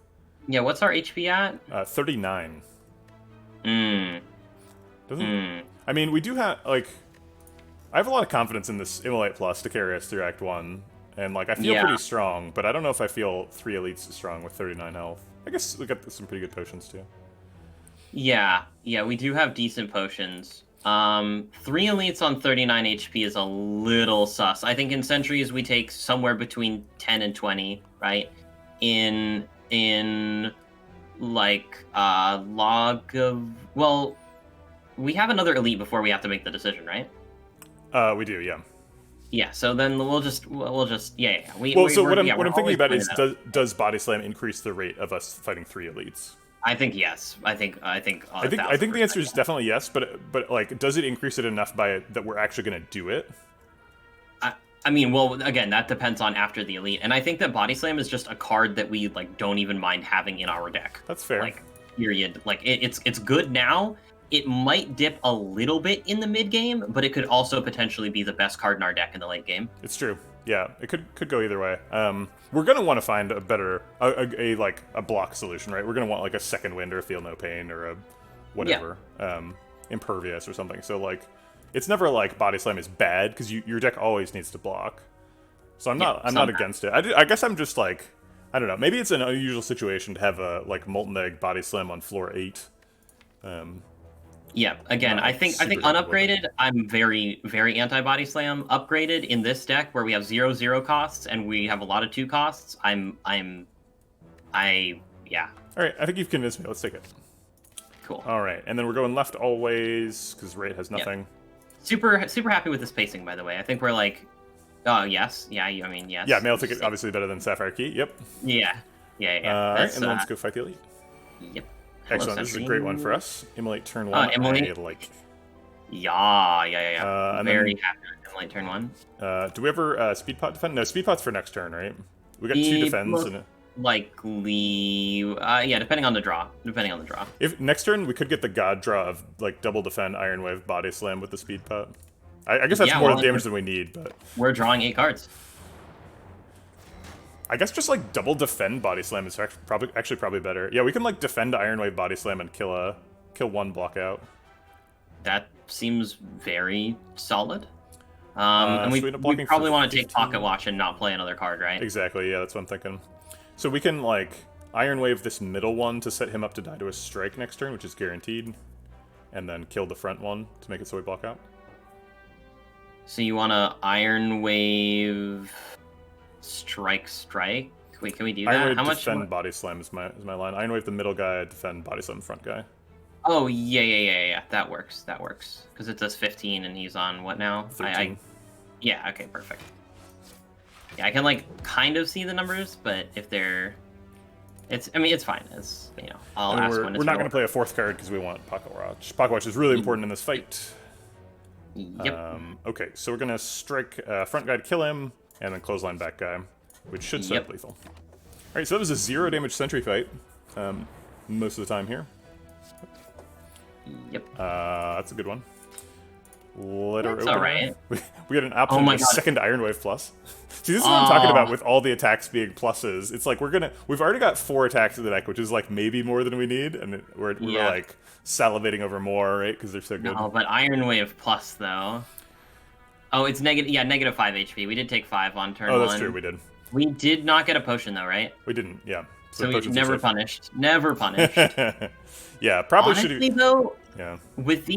Yeah, what's our HP at? 39. Hmm. I mean, we do have, like... I have a lot of confidence in this Immolate Plus to carry us through Act 1. And, like, I feel pretty strong, but I don't know if I feel 3 elites strong with 39 health. I guess we got some pretty good potions, too. Yeah, we do have decent potions. 3 elites on 39 HP is a little sus. I think in Sentries we take somewhere between 10 and 20, right? In like, log of... Well, we have another elite before we have to make the decision, right? We do, yeah. Yeah, so then we'll just yeah. What I'm thinking about is does Body Slam increase the rate of us fighting 3 elites? I think yes. I think the answer is definitely yes, but like, does it increase it enough that we're actually going to do it? I mean, well, again, that depends on after the elite, and I think that Body Slam is just a card that we like don't even mind having in our deck. That's fair. Like, period. Like it's good now. It might dip a little bit in the mid game, but it could also potentially be the best card in our deck in the late game. It's true. Yeah, it could go either way. We're gonna want to find a better a block solution, right? We're gonna want like a second wind or a feel no pain or a whatever, impervious or something. So like, it's never like Body Slam is bad because your deck always needs to block. So I'm not against it. I guess I'm just like, I don't know. Maybe it's an unusual situation to have a like Molten Egg Body Slam on floor 8. Yeah, again, I think unupgraded, I'm very, very anti-Body Slam. Upgraded in this deck where we have 0/0 costs and we have a lot of 2 costs, yeah. Alright, I think you've convinced me. Let's take it. Cool. Alright, and then we're going left always, because Rate has nothing. Yep. Super happy with the spacing, by the way. I think we're like, oh, yes. Yeah, I mean, yes. Yeah, Male Ticket obviously better than Sapphire Key, yep. Yeah. Alright, and then let's go fight the elite. Yep. Excellent, this is a great one for us. Immolate turn 1, Immolate. I like. Yeah. Very happy with Immolate turn 1. Do we ever Speed Pot defend? No, Speed Pot's for next turn, right? We got 2 defends. Likely, depending on the draw. If next turn, we could get the God draw of, like, double defend, Iron Wave, Body Slam with the Speed Pot. I guess that's more damage than we need, but... We're drawing 8 cards. I guess just like double defend Body Slam is probably better. Yeah, we can like defend Iron Wave Body Slam and kill 1 block out. That seems very solid. And we probably want to take Pocket Watch and not play another card, right? Exactly. Yeah, that's what I'm thinking. So we can like Iron Wave this middle one to set him up to die to a strike next turn, which is guaranteed, and then kill the front one to make it so we block out. So you want to Iron Wave. Strike. Wait, can we do that? Iron Wave defend Body Slam is my line. Iron Wave the middle guy, defend Body Slam front guy. Oh yeah. That works. Because it does 15 and he's on what now? 13. Yeah. Okay. Perfect. Yeah, I can like kind of see the numbers, but if they're, it's fine. It's I'll ask when it's. We're not going to play a 4th card because we want Pocket Watch. Pocket Watch is really important in this fight. Yep. Okay, so we're gonna strike front guy to kill him. And then clothesline back guy, which should set up lethal. Alright, so that was a 0 damage sentry fight. Most of the time here. Yep. That's a good one. Let her open. Alright. We got an option for a second Iron Wave plus. See, this is what I'm talking about with all the attacks being pluses. It's like we've already got 4 attacks in the deck, which is like maybe more than we need, and we're like salivating over more, right? Because they're so good. No, but Iron Wave plus though. Oh, it's negative. Yeah, -5 HP. We did take 5 on turn 1. Oh, that's true. We did. We did not get a potion though, right? We didn't. Yeah. So we never punished. Never punished. Yeah, probably should. Honestly, though. Yeah. With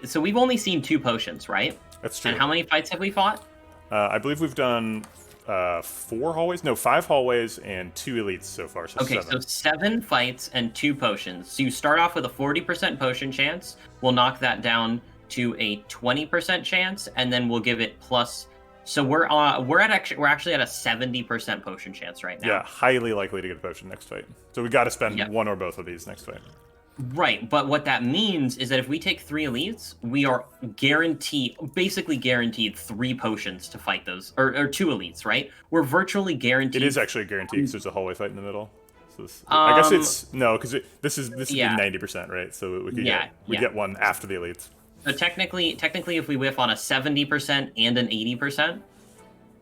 so we've only seen 2 potions, right? That's true. And how many fights have we fought? I believe we've done 4 hallways. No, 5 hallways and 2 elites so far. So okay, 7. so 7 fights and 2 potions. So you start off with a 40% potion chance. We'll knock that down to a 20% chance, and then we'll give it plus. So we're actually at a 70% potion chance right now. Yeah, highly likely to get a potion next fight. So we got to spend 1 or both of these next fight. Right, but what that means is that if we take 3 elites, we are basically guaranteed 3 potions to fight those, or 2 elites, right? We're virtually guaranteed. It is actually a guarantee because there's a hallway fight in the middle. So I guess Um, it's no, because this would be yeah, 90%, right? So we could yeah, we yeah. get one after the elites. So technically, if we whiff on a 70% and an 80%,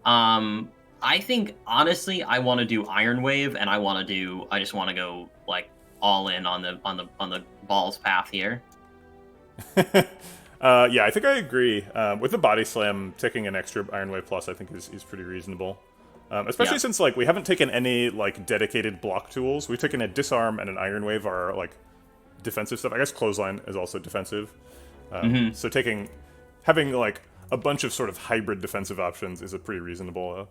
I think honestly, I want to do Iron Wave, and I just want to go like all in on the balls path here. Yeah, I think I agree. With the body slam, taking an extra Iron Wave plus, I think is pretty reasonable. Especially since like we haven't taken any like dedicated block tools. We've taken a disarm and an Iron Wave are like defensive stuff. I guess clothesline is also defensive. So having like a bunch of sort of hybrid defensive options is a pretty reasonable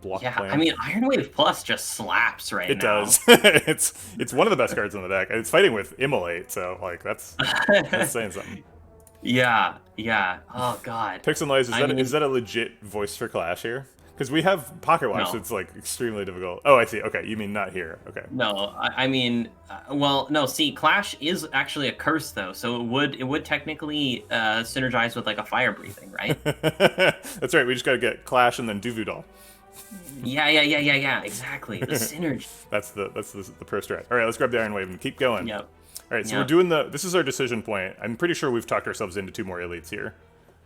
block plan. I mean, Iron Wave Plus just slaps now. It does. It's one of the best cards in the deck. It's fighting with Immolate, so like that's saying something. Yeah. Oh god. Pixelnoise, is that a legit voice for Clash here? Because we have pocketwatch, so it's like extremely difficult. Oh, I see. Okay, you mean not here? Okay. No, I mean, well, no. See, Clash is actually a curse though, so it would technically synergize with like a fire breathing, right? That's right. We just gotta get Clash and then Duvudal. Yeah. Exactly. The synergy. That's the pro strat. All right, let's grab the Iron Wave and keep going. Yep. All right, so we're doing this is our decision point. I'm pretty sure we've talked ourselves into 2 more elites here.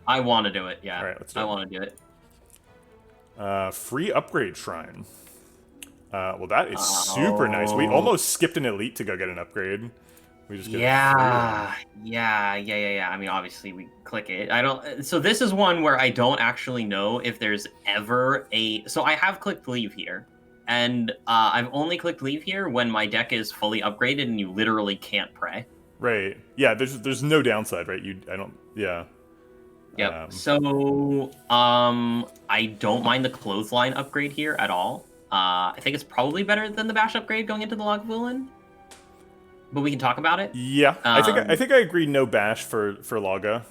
I want to do it. Yeah. All right, let's do it. I want to do it. Free upgrade shrine. Well, that is super nice. We almost skipped an elite to go get an upgrade. We just get yeah. I mean, obviously we click it. I don't. So this is one where I don't actually know if there's ever a. So I have clicked leave here, and I've only clicked leave here when my deck is fully upgraded and you literally can't pray. Right. Yeah. There's no downside, right? Yeah. Yep. So, I don't mind the clothesline upgrade here at all. I think it's probably better than the bash upgrade going into the Log of Ulin. But we can talk about it. Yeah, I think I agree. No bash for Laga.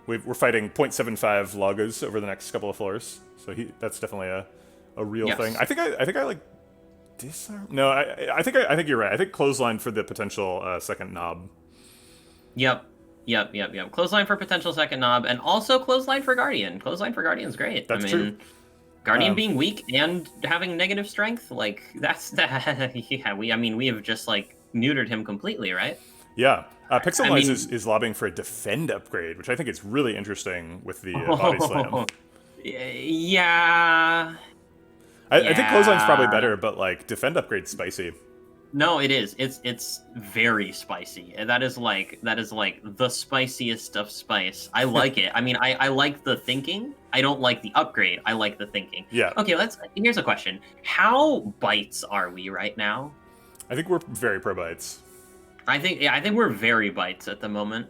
We're fighting 0.75 Lagas over the next couple of floors, so that's definitely a real thing. I think I like disarm. No, I think you're right. I think clothesline for the potential second knob. Yep. Clothesline for potential second knob, and also clothesline for Guardian. Clothesline for Guardian's great. That's true. Guardian being weak and having negative strength, like that's that. Yeah, we have just like neutered him completely, right? Yeah. Pixelnoise is lobbying for a defend upgrade, which I think is really interesting with the body slam. Yeah. I think clothesline's probably better, but like defend upgrade's spicy. No, it is. It's very spicy. And that is like the spiciest of spice. I like it. I mean, I like the thinking. I don't like the upgrade. I like the thinking. Yeah. Okay, here's a question. How bites are we right now? I think we're very pro bites. I think we're very bites at the moment.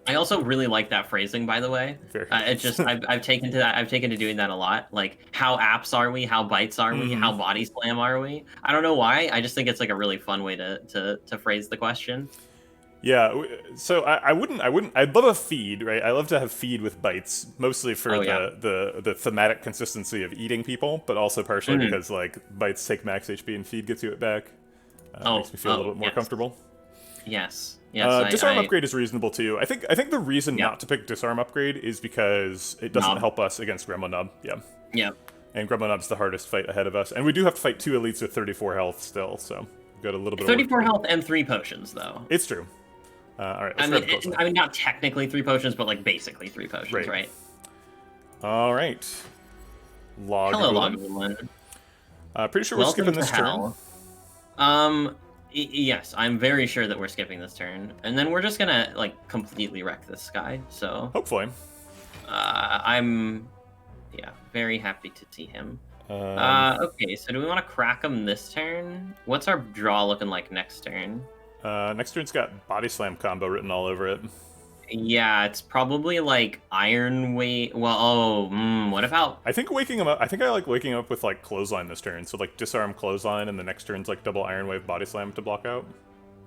I also really like that phrasing, by the way. It's just I've taken to doing that a lot. Like, how apps are we? How bites are we? How body slam are we? I don't know why. I just think it's like a really fun way to phrase the question. Yeah. So I'd love a feed, right? I love to have feed with bites, mostly for the thematic consistency of eating people, but also partially because like bites take max HP and feed gets you it back. Makes me feel a little bit more comfortable. Yes. Disarm upgrade is reasonable too. I think the reason not to pick disarm upgrade is because it doesn't help us against Gremlin Nub. Yeah. Yeah. And Gremlin Nub's the hardest fight ahead of us, and we do have to fight 2 elites with 34 health still, so we've got a little bit. 34 health and 3 potions though. It's true. All right. I mean, not technically 3 potions, but like basically 3 potions, right? All right. Hello, Logulin. Pretty sure we're skipping this turn. Yes, I'm very sure that we're skipping this turn, and then we're just gonna like completely wreck this guy. So hopefully, I'm very happy to see him. Okay, so do we want to crack him this turn? What's our draw looking like next turn? Next turn's got body slam combo written all over it. Yeah, it's probably like Iron Weight. Well, what about? I think waking him up. I think I like waking up with like clothesline this turn. So like disarm clothesline, and the next turn's like double Iron Wave body slam to block out.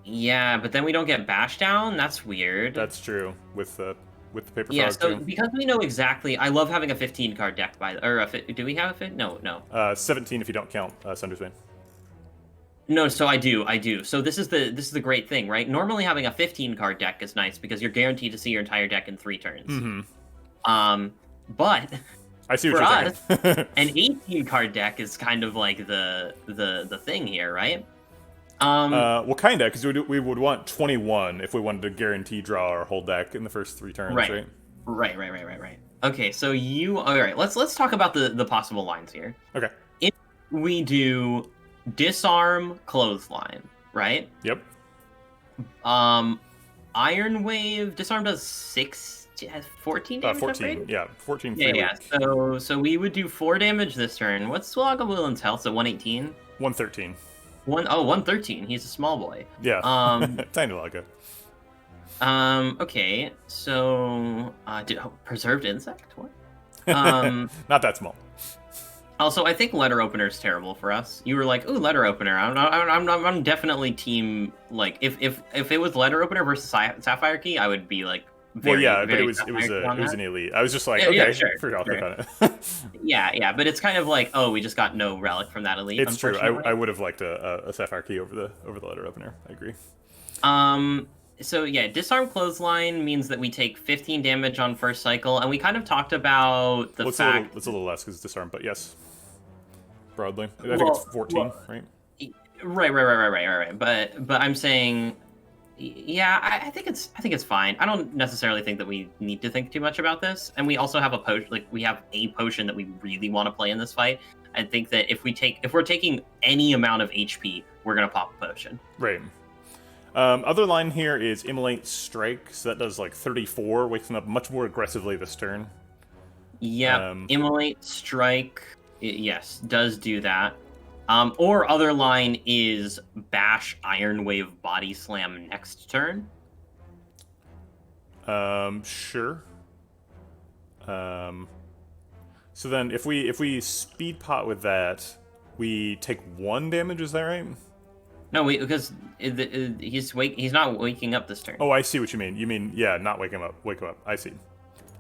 Yeah, but then we don't get bash down. That's weird. That's true with the paper. Yeah, frog so too. Because we know exactly. I love having a 15 card deck do we have a fit? No. 17 if you don't count Sunder's Bane. No, so I do. So this is the great thing, right? Normally having a 15 card deck is nice because you're guaranteed to see your entire deck in 3 turns. But I see what for you're us, saying. an 18 card deck is kind of like the thing here, right? Well, kinda, because we would want 21 if we wanted to guarantee draw our whole deck in the first 3 turns, right? Right. Okay, so all right. Let's talk about the possible lines here. Okay. If we do disarm clothesline, right? Yep. Iron Wave disarm does 14 damage. 14. Yeah, 14. Yeah. So we would do 4 damage this turn. What's Lagalulin's health? So 118. 113. 113. He's a small boy. Yeah. Tiny Laga. Okay. So preserved insect. What? Not that small. Also, I think letter opener is terrible for us. You were like, "Ooh, letter opener." I'm definitely team like if it was letter opener versus Sapphire Key, I would be like very. Well, yeah, very but it was an elite. I was just like, yeah, okay, sure, sure, I'll click sure. on it. Yeah, but it's kind of like, oh, we just got no relic from that elite. It's true. Unfortunately. I would have liked a Sapphire Key over the letter opener. I agree. So yeah, disarm clothesline means that we take 15 damage on first cycle, and we kind of talked about the fact it's a little less because it's disarm, but yes, broadly, I think it's 14, right? Right. But I'm saying, yeah, I think it's fine. I don't necessarily think that we need to think too much about this, and we also have a potion. Like we have a potion that we really want to play in this fight. I think that if we're taking any amount of HP, we're gonna pop a potion. Right. Other line here is Immolate Strike, so that does like 34, wakes him up much more aggressively this turn. Yeah, Immolate Strike, yes, does do that. Or other line is Bash Iron Wave Body Slam next turn. Sure. So then if we speed pot with that, we take 1 damage, is that right? No, because he's not waking up this turn. Oh, I see what you mean. You mean, yeah, not wake him up. Wake him up. I see.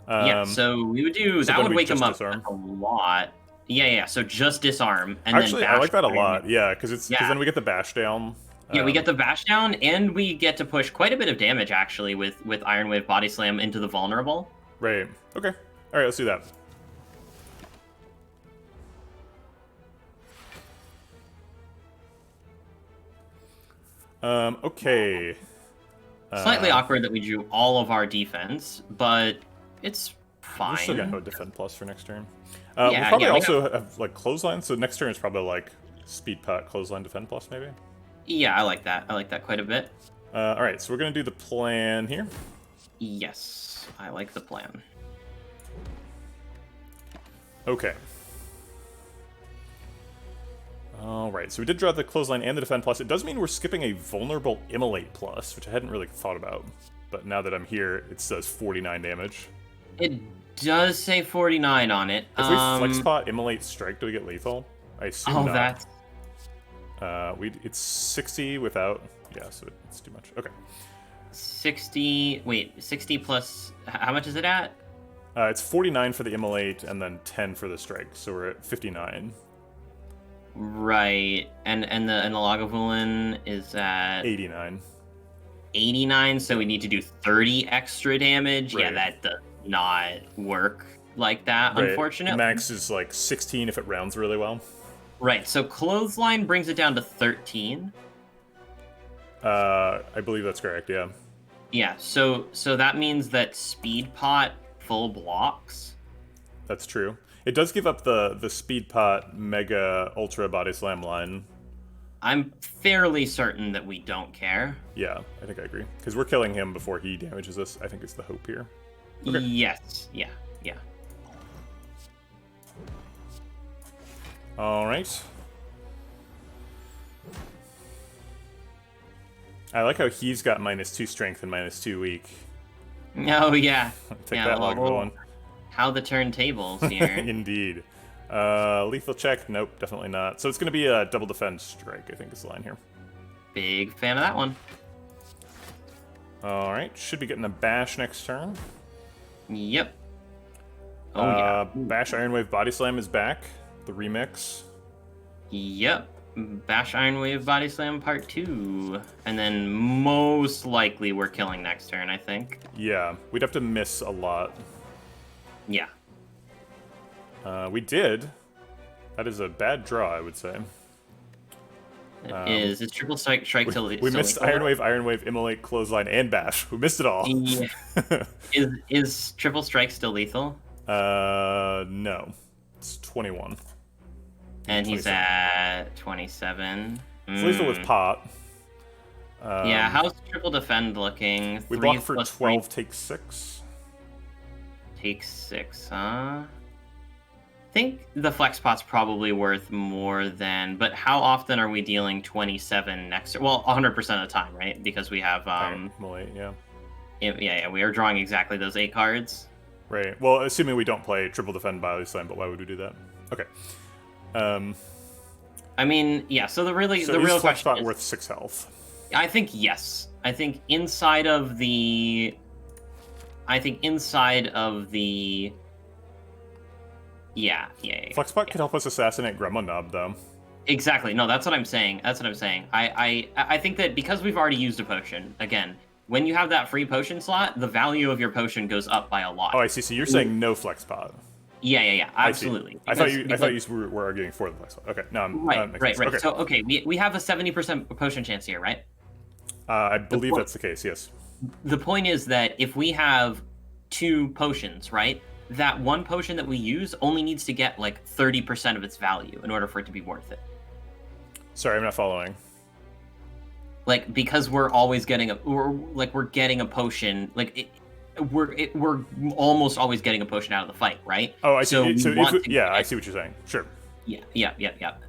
Yeah, so we would do that. Would wake him up disarm. A lot. Yeah. So just disarm and actually, then bash I like that a lot. Yeah, because then we get the bash down. Yeah, we get the bash down, and we get to push quite a bit of damage actually with Iron Wave Body Slam into the vulnerable. Right. Okay. All right. Let's do that. Okay. Slightly awkward that we drew all of our defense, but it's fine. We're still gonna go defend plus for next turn. We'll probably also have like clothesline, so next turn is probably like speed pot, clothesline, defend plus maybe. Yeah, I like that. I like that quite a bit. All right, so we're gonna do the plan here. Yes, I like the plan. Okay. Alright, so we did draw the clothesline and the defend plus. It does mean we're skipping a vulnerable immolate plus, which I hadn't really thought about. But now that I'm here, it says 49 damage. It does say 49 on it. If we flex pot immolate strike, do we get lethal? I assume not. It's 60 without... Yeah, so it's too much. Okay. 60 plus... How much is it at? It's 49 for the immolate and then 10 for the strike, so we're at 59. Right, and the Lagavulin is at 89. 89, so we need to do 30 extra damage. Right. Yeah, that does not work like that, right. Unfortunately. Max is like 16 if it rounds really well. Right, so clothesline brings it down to 13. I believe that's correct, yeah. Yeah, so that means that speed pot full blocks. That's true. It does give up the speed pot mega ultra body slam line. I'm fairly certain that we don't care. Yeah, I think I agree. Because we're killing him before he damages us. I think it's the hope here. Okay. Yes, yeah. Alright. I like how he's got -2 strength and -2 weak. Oh, yeah. Take that, Lagavulin. How the turntables here. Indeed. Lethal check? Nope, definitely not. So it's going to be a double defend strike, I think is the line here. Big fan of that one. Alright, should be getting a bash next turn. Yep. Oh, yeah. Bash Iron Wave Body Slam is back. The remix. Yep. Bash Iron Wave Body Slam Part 2. And then most likely we're killing next turn, I think. Yeah, we'd have to miss a lot. Yeah. We did. That is a bad draw, I would say. It's triple strike till we missed Iron Wave, Immolate, Clothesline, and Bash. We missed it all. Yeah. is triple strike still lethal? No. It's 21. And he's at 27. It's lethal with pot. Yeah, how's triple defend looking? We block for 12, take 6. Take 6, huh? I think the flex pot's probably worth more than, but how often are we dealing 27 next? Well, 100% of the time, right? Because we have yeah. Yeah, we are drawing exactly those 8 cards. Right. Well, assuming we don't play triple defend body slam, but why would we do that? Okay. I mean, yeah. So the real flex question pot is worth 6 health. I think yes. I think inside of the. Yeah. Flexbot could help us assassinate Gremlin Knob, though. Exactly. No, that's what I'm saying. I think that because we've already used a potion, again, when you have that free potion slot, the value of your potion goes up by a lot. Oh, I see. So you're saying no Flexbot. Yeah. Absolutely. I thought you were arguing for the Flexbot. Okay. No, right. Okay. So, we have a 70% potion chance here, right? I believe that's the case, yes. The point is that if we have 2 potions, right? That one potion that we use only needs to get like 30% of its value in order for it to be worth it. Sorry, I'm not following. Like, because we're always getting we're getting a potion, like we're almost always getting a potion out of the fight, right? Oh, I see. So I see what you're saying. Sure. Yeah.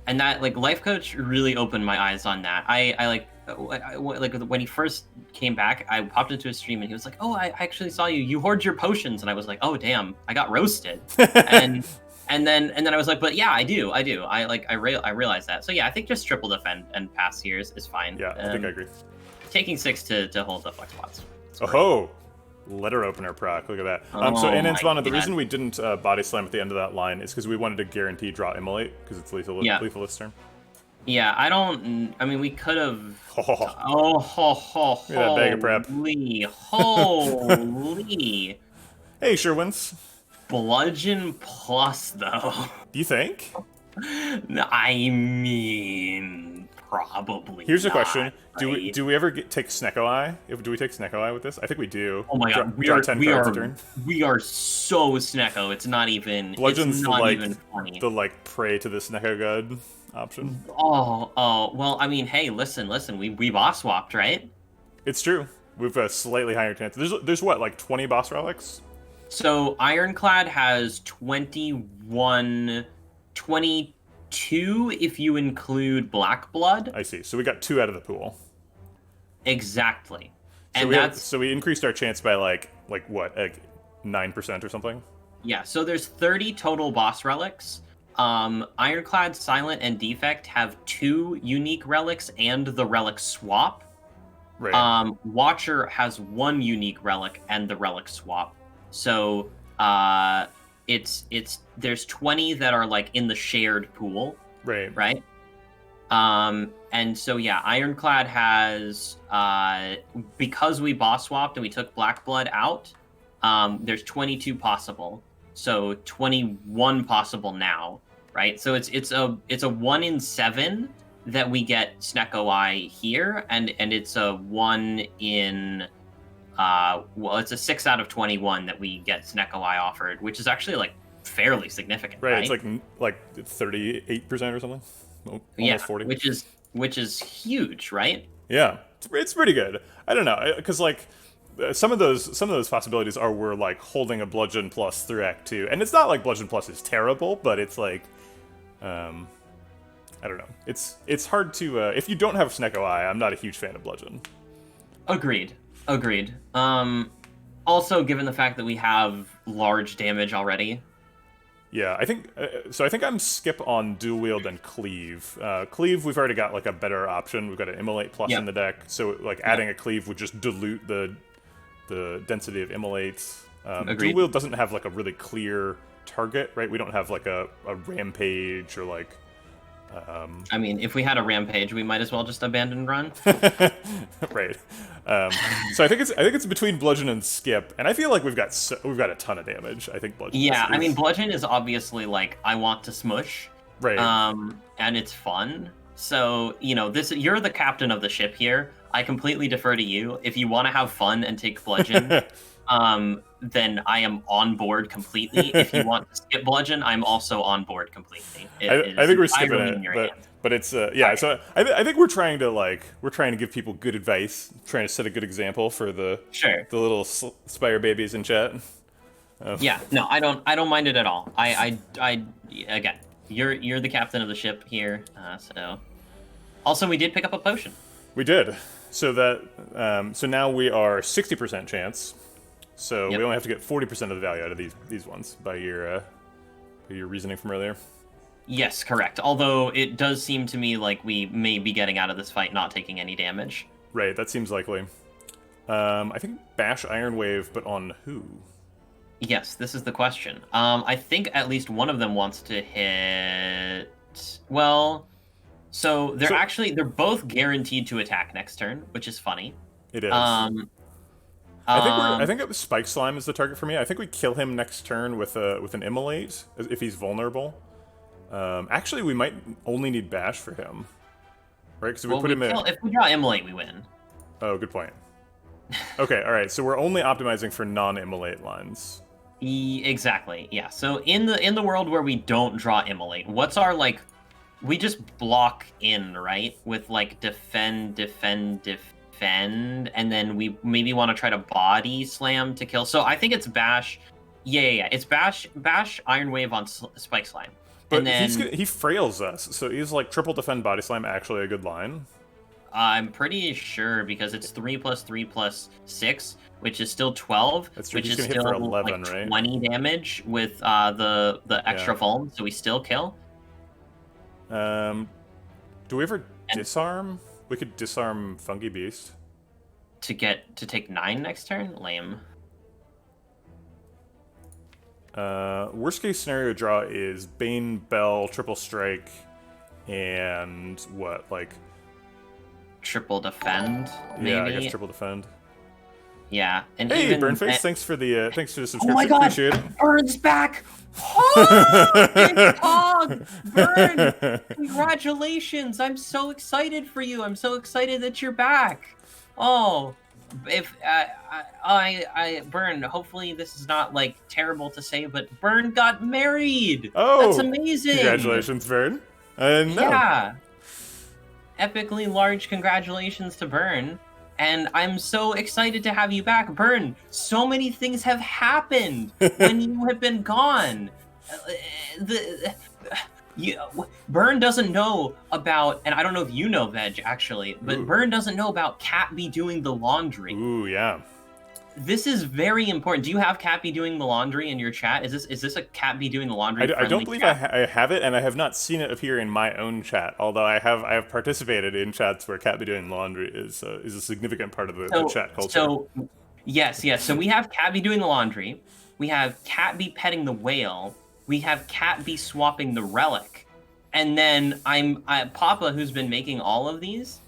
And that, like, Life Coach really opened my eyes on that. I when he first came back, I popped into his stream and he was like, "Oh, I actually saw you hoard your potions," and I was like, "Oh, damn, I got roasted." and then I was like, "But yeah, I do. I realized that." So yeah, I think just triple defend and pass here is fine. Yeah, I think I agree. Taking 6 to hold the flex pots. Oh, letter opener proc. Look at that. So Ananzvana, the reason we didn't body slam at the end of that line is because we wanted to guarantee draw Immolate because it's lethal this turn. Yeah, I mean, we could have. Look at that bag of prep. Holy. Hey, Sherwins. Bludgeon plus, though. You think? I mean, probably. Here's a question: Do we ever take Snecko Eye? Do we take Snecko Eye with this? I think we do. Oh my god, we are so Snecko. It's not even. Bludgeon's even funny. The prey to the Snecko god option. Oh, well, I mean, hey, listen, we boss swapped, right? It's true. We've a slightly higher chance. There's what, like 20 boss relics? So Ironclad has 22 if you include Black Blood. I see. So we got 2 out of the pool. Exactly. So we increased our chance by like 9% or something? Yeah, so there's 30 total boss relics. Ironclad, Silent, and Defect have 2 unique relics and the relic swap. Right. Watcher has 1 unique relic and the relic swap. So there's 20 that are like in the shared pool. Right. And so yeah, Ironclad has because we boss swapped and we took Black Blood out, there's 22 possible. So 21 possible now, right? So it's a 1 in 7 that we get Snecko Eye here, and it's a 1 in it's a 6 out of 21 that we get Snecko Eye offered, which is actually like fairly significant. Right. It's like 38% or something. Almost 40. Which is huge, right? Yeah, it's pretty good. I don't know, because like. Some of those possibilities are we're like holding a bludgeon plus through Act 2, and it's not like bludgeon plus is terrible, but it's like, I don't know. It's hard to if you don't have Snecko Eye, I'm not a huge fan of bludgeon. Agreed. Also, given the fact that we have large damage already. Yeah, I think so. I think I'm skip on dual wield and cleave. Cleave, we've already got like a better option. We've got an Immolate plus in the deck, so like adding a cleave would just dilute the density of Immolates. Dual wield doesn't have like a really clear target, right? We don't have like a rampage or like I mean, if we had a rampage, we might as well just abandon run. Right. So I think it's between bludgeon and skip, and I feel like we've got a ton of damage. I think bludgeon. Yeah, I mean, bludgeon is obviously like I want to smush. Right. And it's fun. So you're the captain of the ship here. I completely defer to you. If you want to have fun and take bludgeon, then I am on board completely. If you want to skip bludgeon, I'm also on board completely. I think we're skipping it, but it's yeah. Right. So I think we're trying to give people good advice, trying to set a good example for the little Spire babies in chat. Yeah, no, I don't mind it at all. I again, you're the captain of the ship here. So also we did pick up a potion. We did. So that so now we are 60% chance. So we only have to get 40% of the value out of these ones by your reasoning from earlier. Yes, correct. Although it does seem to me like we may be getting out of this fight not taking any damage. Right, that seems likely. I think Bash Iron Wave, but on who? Yes, this is the question. I think at least one of them wants to hit. Well, so they're both guaranteed to attack next turn, which is funny. It is. I think Spike Slime is the target for me. I think we kill him next turn with an Immolate if he's vulnerable. Actually, we might only need Bash for him, right? Because we put him in. If we draw Immolate, we win. Oh, good point. Okay, all right. So we're only optimizing for non-Immolate lines. Exactly. Yeah. So in the world where we don't draw Immolate, what's our like? We just block in, right? With like defend, and then we maybe want to try to body slam to kill. So I think it's Bash. Yeah. It's Bash, Iron Wave on Spike Slime. But and then, he frails us, so he's like triple defend body slam actually a good line? I'm pretty sure because it's 3 + 3 + 6, which is still 12, which is still for 11, like right? 20 damage with the extra foam, so we still kill. Do we ever disarm? We could disarm Fungi Beast. To take 9 next turn? Lame. Worst case scenario draw is Bane, Bell, Triple Strike, and what, like... Triple Defend, maybe? Yeah, I guess Triple Defend. Yeah, and hey, Burnface, thanks for the subscription. Oh my God, appreciate it. Burn's back! Oh, Burn! Congratulations! I'm so excited for you. I'm so excited that you're back. Oh, if I Burn. Hopefully this is not like terrible to say, but Burn got married. Oh, that's amazing! Congratulations, Burn. Yeah, epically large congratulations to Burn. And I'm so excited to have you back, Burn. So many things have happened when you have been gone. Burn doesn't know about, and I don't know if you know, Veg, actually, but Ooh. Burn doesn't know about Cat be doing the laundry. Ooh, yeah. This is very important. Do you have Cat be doing the laundry in your chat? Is this a Cat be doing the laundry? I don't believe I have it, and I have not seen it appear in my own chat. Although I have participated in chats where Cat be doing laundry is a significant part of the chat culture. So yes. So we have Cat be doing the laundry. We have Cat be petting the whale. We have Cat be swapping the relic, and then Papa, who's been making all of these.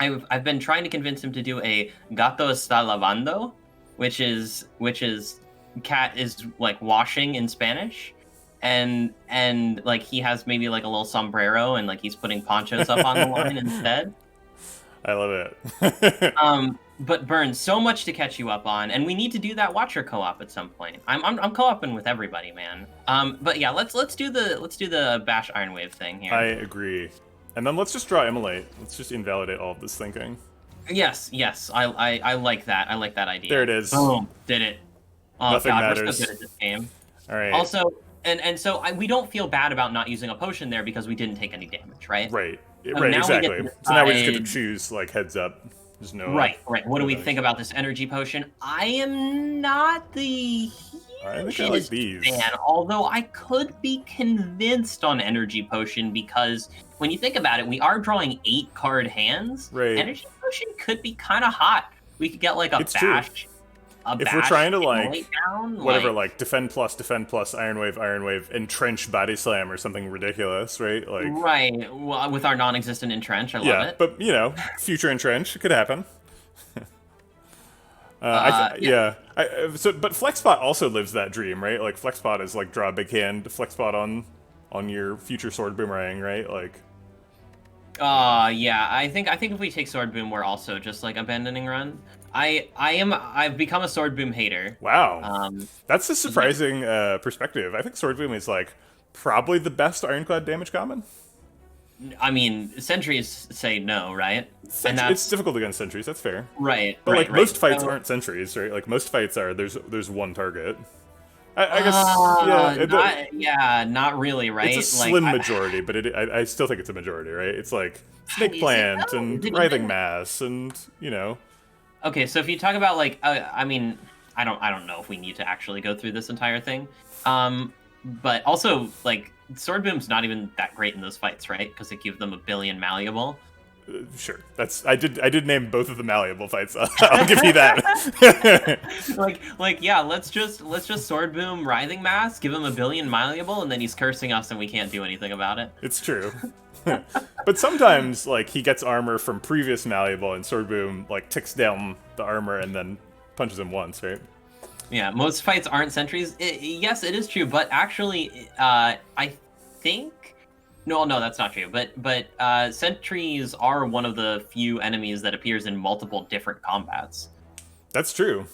I've been trying to convince him to do a gato está lavando, which is cat is like washing in Spanish, and like he has maybe like a little sombrero and like he's putting ponchos up on the line instead. I love it. But Burn, so much to catch you up on, and we need to do that Watcher co-op at some point. I'm co-oping with everybody, man. But yeah, let's do the Bash Iron Wave thing here. I agree. And then let's just draw Immolate. Let's just invalidate all of this thinking. Yes. I like that. I like that idea. There it is. Boom. Did it. Oh, Nothing God, matters. We're so good at this game. All right. Also, and so we don't feel bad about not using a potion there because we didn't take any damage, right? Right. Right, exactly. So now we just get to choose, like, heads up. There's no... Right. What do we think about this energy potion? I am not the hugest fan, although I could be convinced on energy potion because when you think about it, we are drawing 8-card hands. Right. Energy potion could be kind of hot. We could get like a Bash. if we're trying to like down, whatever, like defend plus, Iron Wave, entrench body slam or something ridiculous, right? Like right, well, with our non-existent entrench, I love it. But you know, future entrench, it could happen. But Flexbot also lives that dream, right? Like Flexbot is like draw a big hand, Flexbot on your future sword boomerang, right? Like. Yeah. I think if we take sword boom, we're also just like abandoning run. I've become a sword boom hater. Wow. That's a surprising perspective. I think sword boom is like probably the best Ironclad damage common. I mean, sentries say no, right? It's difficult against sentries. That's fair. Right. But right, most fights aren't sentries, right? Like most fights are there's one target. I guess not really, right? It's a slim majority, but I still think it's a majority, right? It's like snake plant and writhing mass, and you know. Okay, so if you talk about like, I mean, I don't know if we need to actually go through this entire thing, but also like sword boom's not even that great in those fights, right? Because they give them a billion malleable. Sure, I did name both of the malleable fights. I'll give you that. let's just sword boom writhing mass, give him a billion malleable, and then he's cursing us, and we can't do anything about it. It's true. But sometimes like he gets armor from previous malleable, and sword boom like ticks down the armor and then punches him once, right? Yeah, most fights aren't sentries. Yes, it is true, but actually, I think. No, that's not true. But sentries are one of the few enemies that appears in multiple different combats. That's true.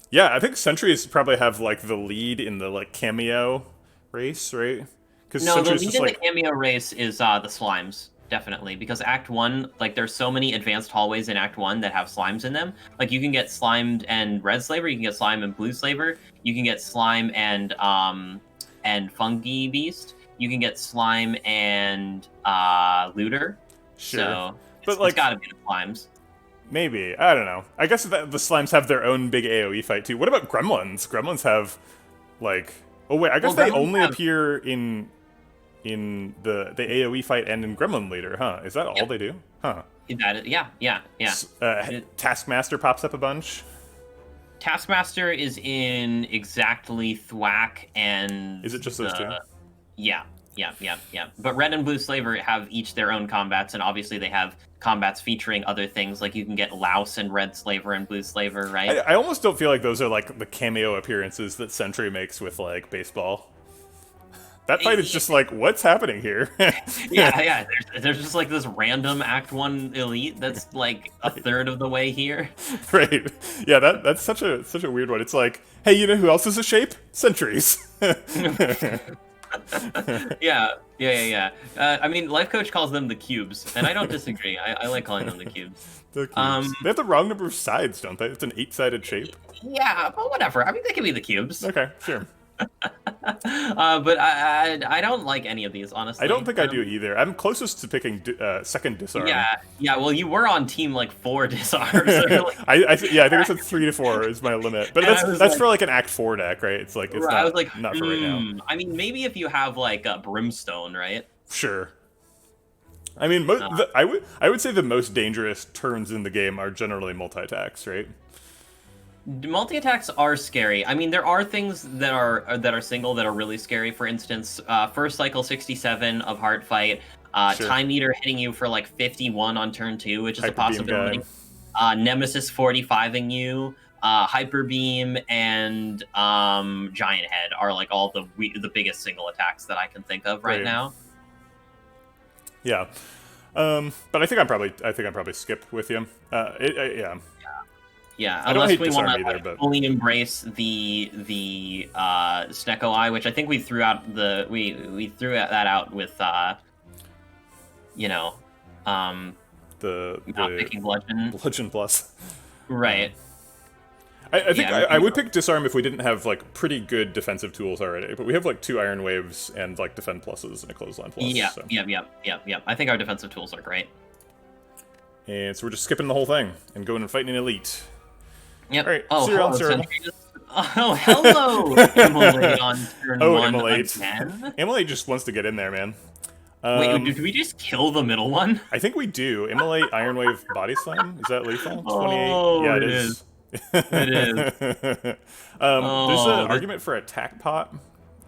Yeah, I think sentries probably have like the lead in the like cameo race, right? No, the lead in the cameo race is the slimes, definitely, because Act 1, like there's so many advanced hallways in Act 1 that have slimes in them. Like you can get slimed and red slaver, you can get slime and blue slaver, you can get slime and fungi beast. You can get slime and looter. Sure. So it's got to be the slimes. Maybe. I don't know. I guess the slimes have their own big AoE fight too. What about gremlins? Gremlins have like I guess they only appear in the AoE fight and in Gremlin Leader, huh? Is that all they do? Huh. Yeah. Taskmaster pops up a bunch. Taskmaster is in exactly Thwack and is it just those two? Yeah. But Red and Blue Slaver have each their own combats, and obviously they have combats featuring other things, like you can get Louse and Red Slaver and Blue Slaver, right? I almost don't feel like those are like the cameo appearances that Sentry makes with like baseball. That fight is just like, what's happening here? yeah. There's just like this random Act 1 elite that's like a third of the way here. Right. Yeah, that's such a weird one. It's like, hey, you know who else is a shape? Sentries. Yeah. I mean, Life Coach calls them the cubes, and I don't disagree. I like calling them the cubes. The cubes. They have the wrong number of sides, don't they? It's an 8-sided shape. Yeah, but whatever. I mean, they can be the cubes. Okay, sure. But I don't like any of these, honestly. I don't think I do either. I'm closest to picking second disarm. Yeah. Well, you were on team like 4 disarms. I think I said 3 to 4 is my limit, but that's for like an Act 4 deck, right? It's like it's not for right now. I mean, maybe if you have like a brimstone, right? Sure. I mean, I would say the most dangerous turns in the game are generally multi-attacks, right? Multi-attacks are scary. I mean, there are things that are single that are really scary. For instance, first cycle 67 of Heart Fight, sure. Time Eater hitting you for like 51 on turn 2, which is a possibility. Nemesis 45ing you, Hyper Beam, and Giant Head are like all the biggest single attacks that I can think of right now. Yeah, but I think I'm probably skip with you. Yeah. Yeah, unless we want to fully embrace the Snecko Eye, which I think we threw out we threw that out with the not picking Bludgeon Plus. Right. I think I would pick Disarm if we didn't have like pretty good defensive tools already, but we have like 2 Iron Waves and like Defend Pluses and a Clothesline Plus. Yeah, so. Yeah. I think our defensive tools are great. And so we're just skipping the whole thing and going and fighting an elite. Yep. All right. Hello, Emily on turn 1 Emily. again. Emily just wants to get in there, man. Wait, did we just kill the middle one? I think we do. Immolate, Iron Wave, Body Slam? Is that lethal? 28? Oh, yeah, it is. It is. There's Oh, an argument for attack pot.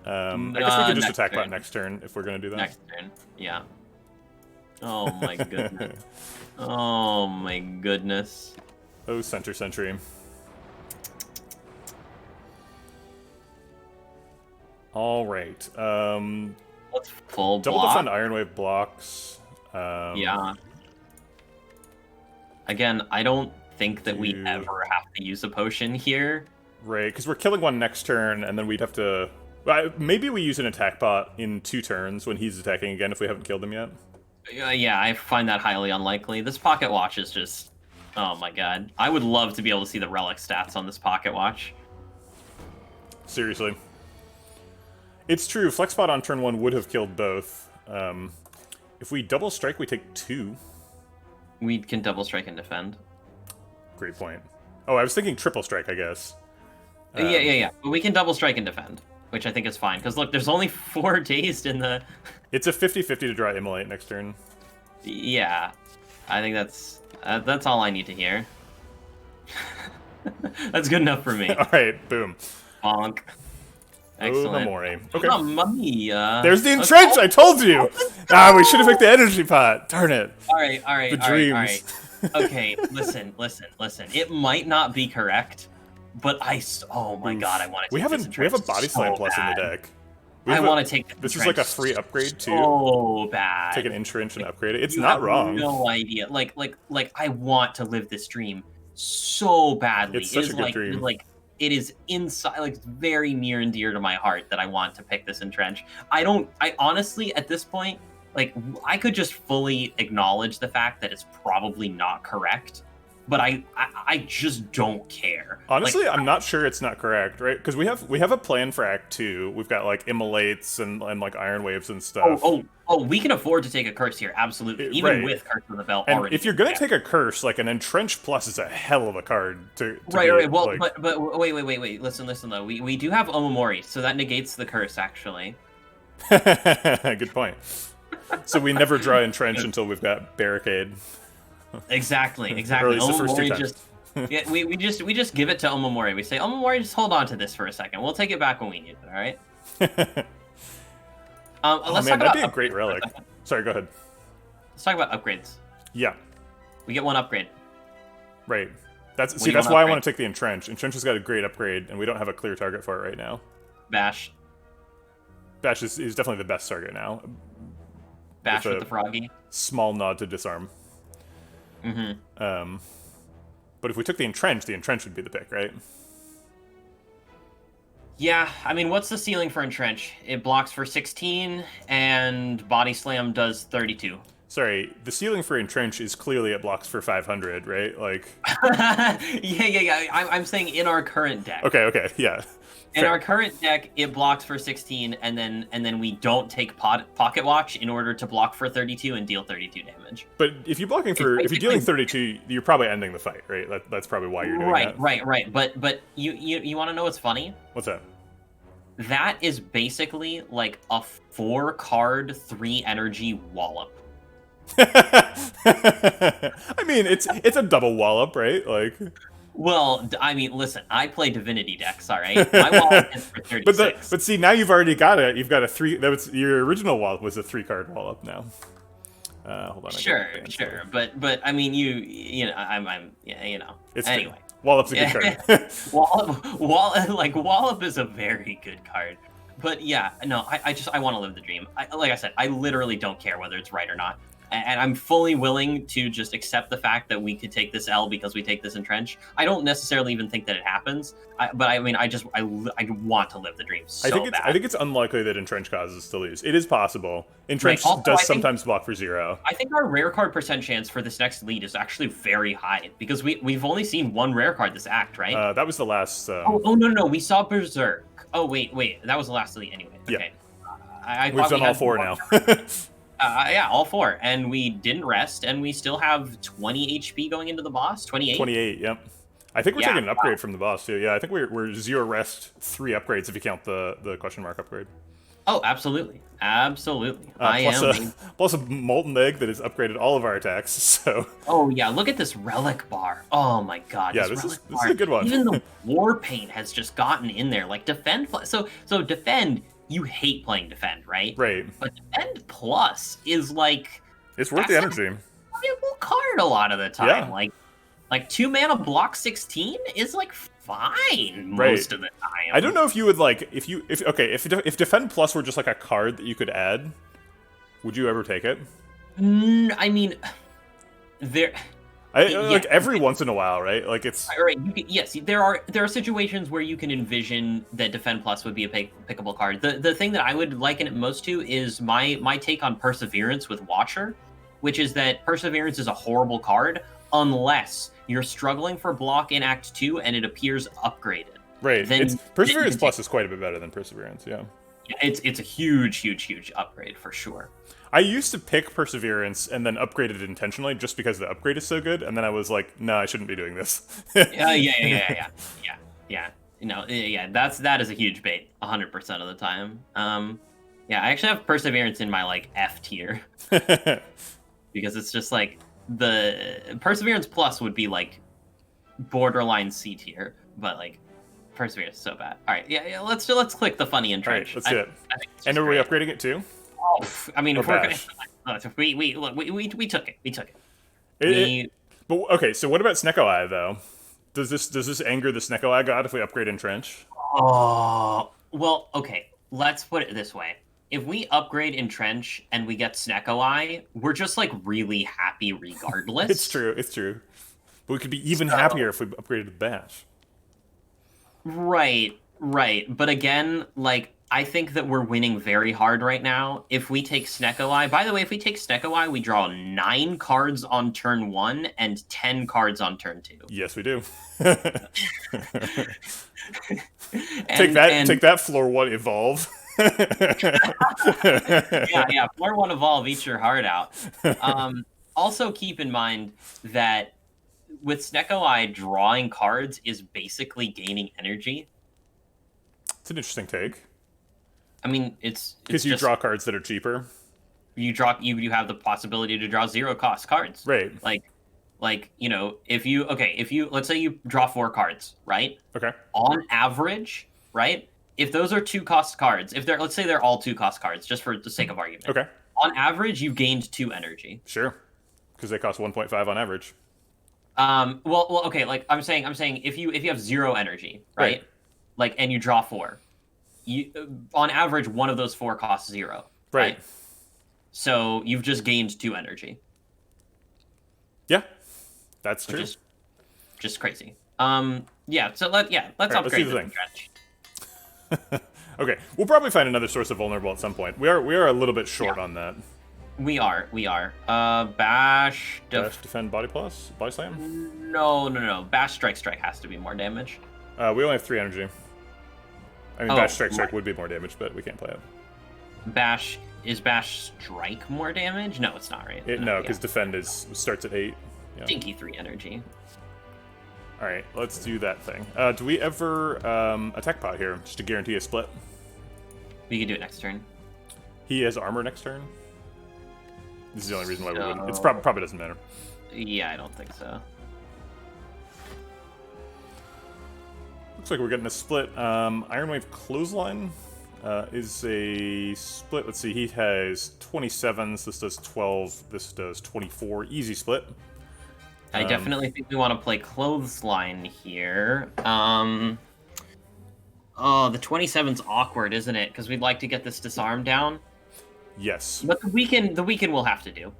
I guess we can just attack pot next turn if we're gonna do that. Next turn, yeah. Oh my goodness. Oh my goodness. Oh, Center Sentry. All right. Let's full double block. defend Iron Wave blocks. Yeah. Again, I don't think that we ever have to use a potion here. Right, because we're killing one next turn, and then we'd have to... maybe we use an attack pot in 2 turns when he's attacking again if we haven't killed him yet. Yeah, I find that highly unlikely. This pocket watch is just... Oh my god. I would love to be able to see the relic stats on this pocket watch. Seriously. It's true, Flex Pot on turn 1 would have killed both. If we double strike, we take 2. We can double strike and defend. Great point. Oh, I was thinking triple strike, I guess. Yeah. But we can double strike and defend, which I think is fine. Because look, there's only 4 dazed in the... It's a 50-50 to draw Immolate next turn. Yeah. I think that's all I need to hear. That's good enough for me. Alright, boom. Bonk. Excellent. Oh, Mamori. Okay. Oh, Mummy. There's the Entrench! I told you! We should have picked the energy pot. Darn it. Alright. The dreams. All right. Okay, listen. It might not be correct, but oh my god, I want to take this. We have a Body Slam plus in the deck. I want to take this is like a free upgrade too. So bad. Take an Entrench and upgrade it. It's not wrong. No idea. Like I want to live this dream so badly. It's such a good dream. It is inside, like, very near and dear to my heart that I want to pick this Entrench. I honestly, at this point, like, I could just fully acknowledge the fact that it's probably not correct, but I just don't care. Honestly, I'm not sure it's not correct, right? Because we have a plan for Act 2. We've got, like, Immolates and like, Iron Waves and stuff. Oh, we can afford to take a curse here, absolutely. Even with Curse on the Belt and already. If you're going to take a curse, like, an Entrench Plus is a hell of a card to Right. Well, like... but wait. Listen, though. We do have Omamori, so that negates the curse, actually. Good point. So we never draw Entrench until we've got Barricade. Exactly. Or at least the first 2 times. Yeah, we just give it to Omamori. We say, Omamori, just hold on to this for a second. We'll take it back when we need it, all right? Let's talk that'd be a great relic. Sorry, go ahead. Let's talk about upgrades. Yeah. We get 1 upgrade. Right. That's why I want to take the Entrench. Entrench has got a great upgrade, and we don't have a clear target for it right now. Bash. Bash is definitely the best target now. Bash with the Froggy. Small nod to disarm. Mm-hmm. But if we took the Entrench would be the pick, right? Yeah, I mean, what's the ceiling for Entrench? It blocks for 16, and Body Slam does 32. Sorry, the ceiling for Entrench is clearly it blocks for 500, right? Like. Yeah. I'm saying in our current deck. Okay, yeah. In our current deck, it blocks for 16, and then we don't take Pocket Watch in order to block for 32 and deal 32 damage. But if you're dealing 32, you're probably ending the fight, right? That's probably why you're doing that. Right. But you want to know what's funny? What's that? That is basically like a 4-card 3 energy wallop. I mean, it's a double wallop, right? Like. Well, I mean, listen, I play Divinity decks, all right? My wallop is for 36. But see, now you've already got it. You've got a 3. That was your original wallop was a 3-card wallop now. Hold on. Sure. But I mean, you know, I'm yeah, you know. Anyway. Wallop's a good card. Wallop is a very good card. But yeah, no, I want to live the dream. Like I said, I literally don't care whether it's right or not. And I'm fully willing to just accept the fact that we could take this L because we take this Entrench. I don't necessarily even think that it happens. But I mean, I want to live the dream so bad. I think it's unlikely that Entrench causes us to lose. It is possible. Entrench does sometimes block for 0. I think our rare card percent chance for this next lead is actually very high because we've only seen 1 rare card this act, right? That was the last. Oh no, we saw Berserk. Oh wait, that was the last lead anyway. Okay. Yeah. We've done all 4 now. Yeah, all 4. And we didn't rest, and we still have 20 HP going into the boss. 28? 28, yep. I think we're taking an upgrade from the boss, too. Yeah, I think we're 0 rest, 3 upgrades if you count the question mark upgrade. Oh, absolutely. Absolutely. I plus am. plus a molten egg that has upgraded all of our attacks. So. Oh yeah, look at this relic bar. Oh my god, Yeah, this relic this bar. is a good one. Even the war paint has just gotten in there. Like defend plus. So defend. You hate playing defend, right? Right. But defend plus is like. It's worth the energy. Like a valuable card a lot of the time. Yeah. Like 2 mana block 16 is like fine most of the time. I don't know if you would like if defend plus were just like a card that you could add, would you ever take it? I mean, like every once in a while, right? Like it's all right. Yes, there are situations where you can envision that defend plus would be a pickable card. The thing that I would liken it most to is my take on perseverance with Watcher, which is that perseverance is a horrible card unless you're struggling for block in Act 2 and it appears upgraded. Right. Perseverance Plus is quite a bit better than Perseverance, yeah. It's a huge upgrade for sure. I used to pick Perseverance and then upgrade it intentionally just because the upgrade is so good, and then I was like, no, I shouldn't be doing this. Yeah. No, yeah, that is a huge bait, 100% of the time. Yeah, I actually have Perseverance in my like F tier because it's just like the Perseverance Plus would be like borderline C tier, but like Perseverance is so bad. All right, yeah, let's click the funny entrench. All right, let's do it. And are we upgrading it too? Oh, I mean, if we're gonna, we took it. But okay, so what about Snecko Eye though? Does this anger the Snecko Eye god if we upgrade Entrench? Oh, well, okay. Let's put it this way: if we upgrade Entrench and we get Snecko Eye, we're just like really happy regardless. It's true. But we could be even happier if we upgraded Bash. Right. But again, like, I think that we're winning very hard right now. If we take Snecko Eye, by the way, if we take Snecko Eye, we draw 9 cards on turn 1 and 10 cards on turn 2. Yes, we do. Take that, floor 1 evolve. yeah, floor 1 evolve, eat your heart out. Also keep in mind that with Snecko Eye, drawing cards is basically gaining energy. It's an interesting take. I mean, it's because you draw cards that are cheaper. You have the possibility to draw 0 cost cards. Right. Like if you let's say you draw 4 cards, right? Okay. On average, right? If those are 2 cost cards, let's say they're all 2 cost cards, just for the sake of argument. Okay. On average, you've gained 2 energy. Sure. Because they cost 1.5 on average. Well, okay. Like I'm saying, if you have 0 energy, right? Like, and you draw 4. On average, one of those 4 costs 0. Right. So you've just gained 2 energy. Yeah, that's true. Just crazy. Yeah. So let's upgrade the Entrench. Okay, we'll probably find another source of vulnerable at some point. We are a little bit short on that. We are. Bash defend body slam. No. Bash strike has to be more damage. We only have 3 energy. I mean, Bash Strike would be more damage, but we can't play it. Bash Strike more damage? No, it's not, right? No, because Defend starts at 8. Yeah. Dinky 3 energy. All right, let's do that thing. Do we ever attack pot here, just to guarantee a split? We can do it next turn. He has armor next turn? This is the only reason why we wouldn't. It's probably doesn't matter. Yeah, I don't think so. Looks like we're getting a split. Ironwave Clothesline is a split. Let's see, he has 27s. This does 12. This does 24. Easy split. I definitely think we want to play Clothesline here. The 27's awkward, isn't it? Because we'd like to get this disarm down. Yes. But the weaken we'll have to do.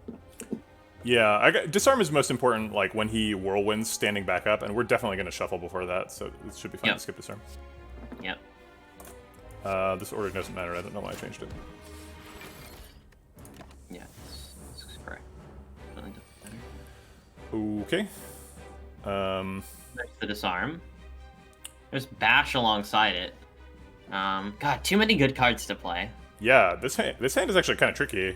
Yeah, disarm is most important, like, when he whirlwinds standing back up, and we're definitely going to shuffle before that, so it should be fine to skip disarm. Yep. This order doesn't matter. I don't know why I changed it. Yeah, this is correct. Okay. There's the disarm. There's Bash alongside it. God, too many good cards to play. Yeah, this hand is actually kind of tricky.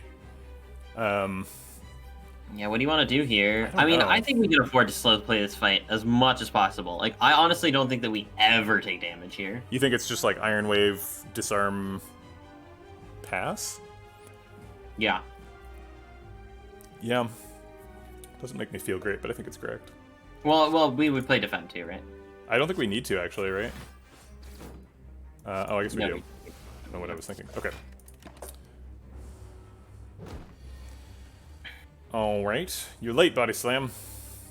Yeah, what do you want to do here? I mean, know. I think we can afford to slow play this fight as much as possible. Like, I honestly don't think that we ever take damage here. You think it's just like Iron Wave, disarm? pass. Yeah. Yeah. Doesn't make me feel great, but I think it's correct. Well, we would play defend too, right? I don't think we need to, actually, right? I guess we No, do. I don't know what I was thinking. Okay. Alright. You're late, Body Slam.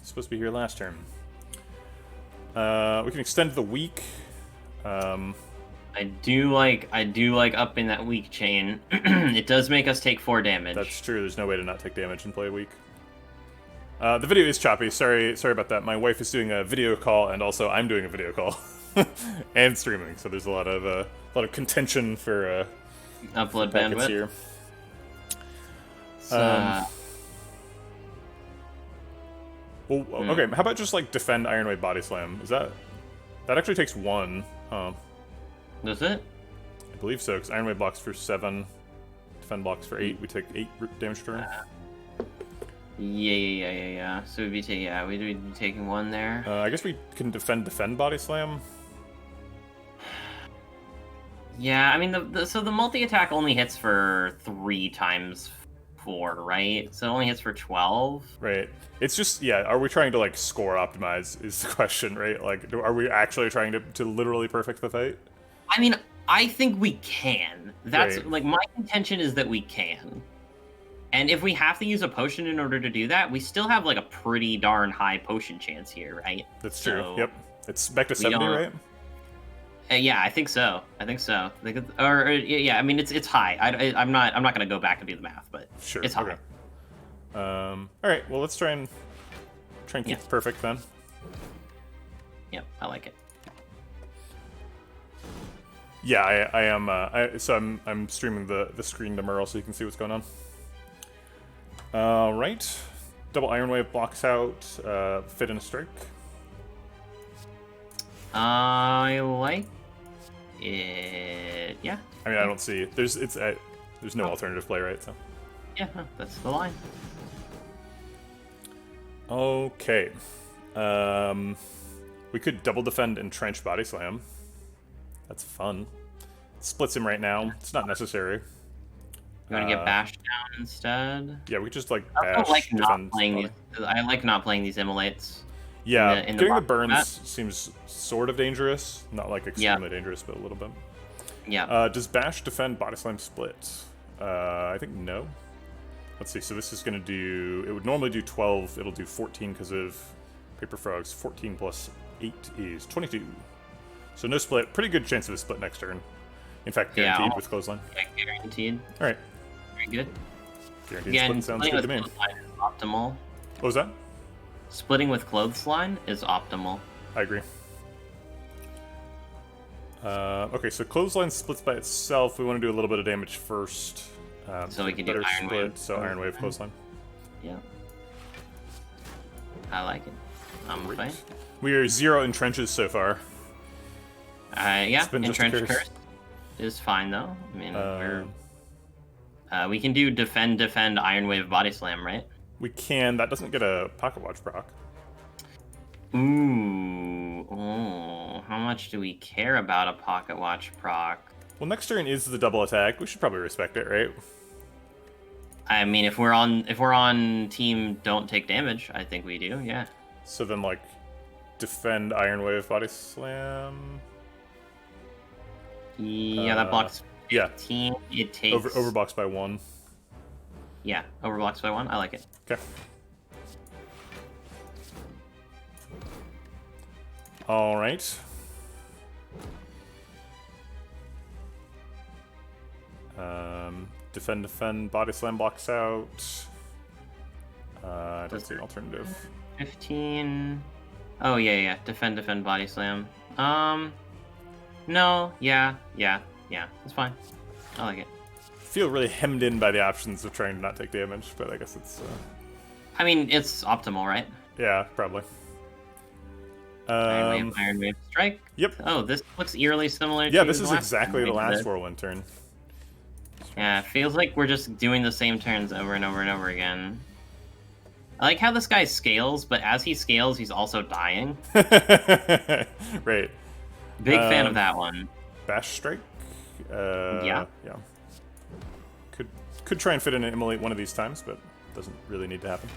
Supposed to be here last turn. We can extend the week. I do like upping that weak chain. It does make us take 4 damage. That's true. There's no way to not take damage and play a week. The video is choppy. Sorry about that. My wife is doing a video call, and also I'm doing a video call and streaming. So there's a lot of contention for upload bandwidth here. Well, okay. How about just like defend Ironwave Body Slam? Is that actually takes 1? Does it? I believe so. Because Ironwave blocks for 7, defend blocks for 8. We take 8 damage turn. Yeah. So we'd be taking 1 there. I guess we can defend Body Slam. Yeah, I mean so the multi-attack only hits for 3 times 4, right? So it only hits for 12. Right. It's just, yeah, are we trying to like score optimize is the question, right? Like, are we actually trying to literally perfect the fight? I mean, I think we can. That's Right. like my contention is that we can. And if we have to use a potion in order to do that, we still have like a pretty darn high potion chance here, right? That's true. So Yep. It's back to 70, right? Yeah, I think so. Yeah. I mean, it's high. I'm not gonna go back and do the math, but Sure. it's high. Okay. All right. Well, let's try and keep it perfect then. Yep, I like it. Yeah, I am. So I'm streaming the screen to Merl so you can see what's going on. All right. Double Iron Wave blocks out. Fit and a strike. I like it. Yeah. I mean, I don't see there's no alternative play, right? So. Yeah, that's the line. Okay. We could double defend Entrenched Body Slam. That's fun. Splits him right now. It's not necessary. You want to get bashed down instead? Yeah, we could just like I bash. like not defend playing body. these. I like not playing these immolates. Yeah, in getting the box burns format. seems sort of dangerous. Not like extremely dangerous, but a little bit. Yeah. Does bash defend Body Slam split? I think no. Let's see. So this is going to do. It would normally do 12. It'll do 14 because of Paper Frogs. 14 plus 8 is 22. So no split. Pretty good chance of a split next turn. In fact, guaranteed with Clothesline. Yeah, guaranteed. All right. Very good. Guaranteed Again, split sounds good to me. Clothesline is optimal. What was that? Splitting with Clothesline is optimal. I agree. Okay, so Clothesline splits by itself. We want to do a little bit of damage first. So we can do better Iron split. Wave. So Iron Wave Clothesline. Yeah. I like it. I'm Great. fine. We are 0 in trenches so far. Yeah, been just a Entrenched curse. Curse is fine though. I mean, we can do defend Iron Wave Body Slam, right? We can. That doesn't get a pocket watch proc. Ooh, how much do we care about a Pocket Watch proc? Well, next turn is the double attack. We should probably respect it, right? I mean, if we're on team don't take damage, I think we do. Yeah. So then, like, defend Iron Wave Body Slam. Yeah, that blocks. Yeah. 15. It takes Overblocks by 1. Yeah, overblocks by 1. I like it. Okay. All right. Defend, Body Slam blocks out. I don't see an alternative. 15. Oh yeah. Defend, Body Slam. No. Yeah. It's fine. I like it. Feel really hemmed in by the options of trying to not take damage, but I guess it's. I mean, it's optimal, right? Yeah, probably. Iron Wave Strike. Yep. Oh, this looks eerily similar. Yeah, to this is last exactly time the we did last it. whirlwind turn. Yeah, it feels like we're just doing the same turns over and over and over again. I like how this guy scales, but as he scales, he's also dying. Right. Big fan of that one. Bash strike. Yeah. Yeah. Could try and fit in an Immolate one of these times, but doesn't really need to happen.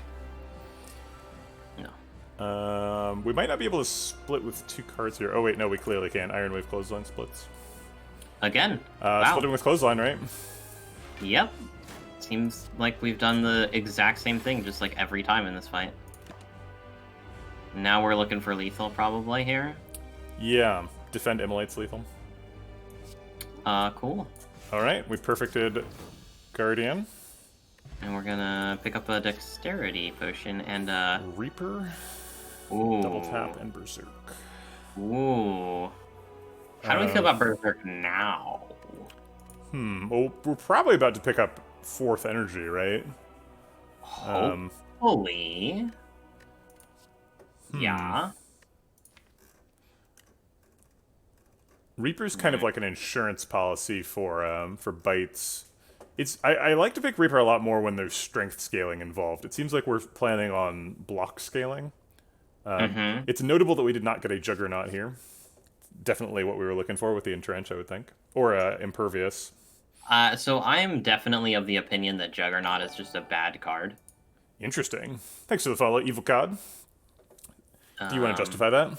No. We might not be able to split with 2 cards here. Oh wait, no, we clearly can. Iron Wave Clothesline splits. Again. Wow. Splitting with Clothesline, right? Yep. Seems like we've done the exact same thing, just like every time in this fight. Now we're looking for lethal probably here. Yeah. Defend Immolate's lethal. Cool. Alright, we perfected Guardian. And we're gonna pick up a Dexterity Potion and Reaper. Ooh. Double tap and Berserk. Ooh. How do we feel about Berserk now? Well, we're probably about to pick up 4th energy, right? Hopefully. Yeah. Reaper's kind of like an insurance policy for bites. I like to pick Reaper a lot more when there's strength scaling involved. It seems like we're planning on block scaling. It's notable that we did not get a Juggernaut here. Definitely what we were looking for with the Entrench, I would think. Or Impervious. So I'm definitely of the opinion that Juggernaut is just a bad card. Interesting. Thanks for the follow, Evil Cod. Do you want to justify that?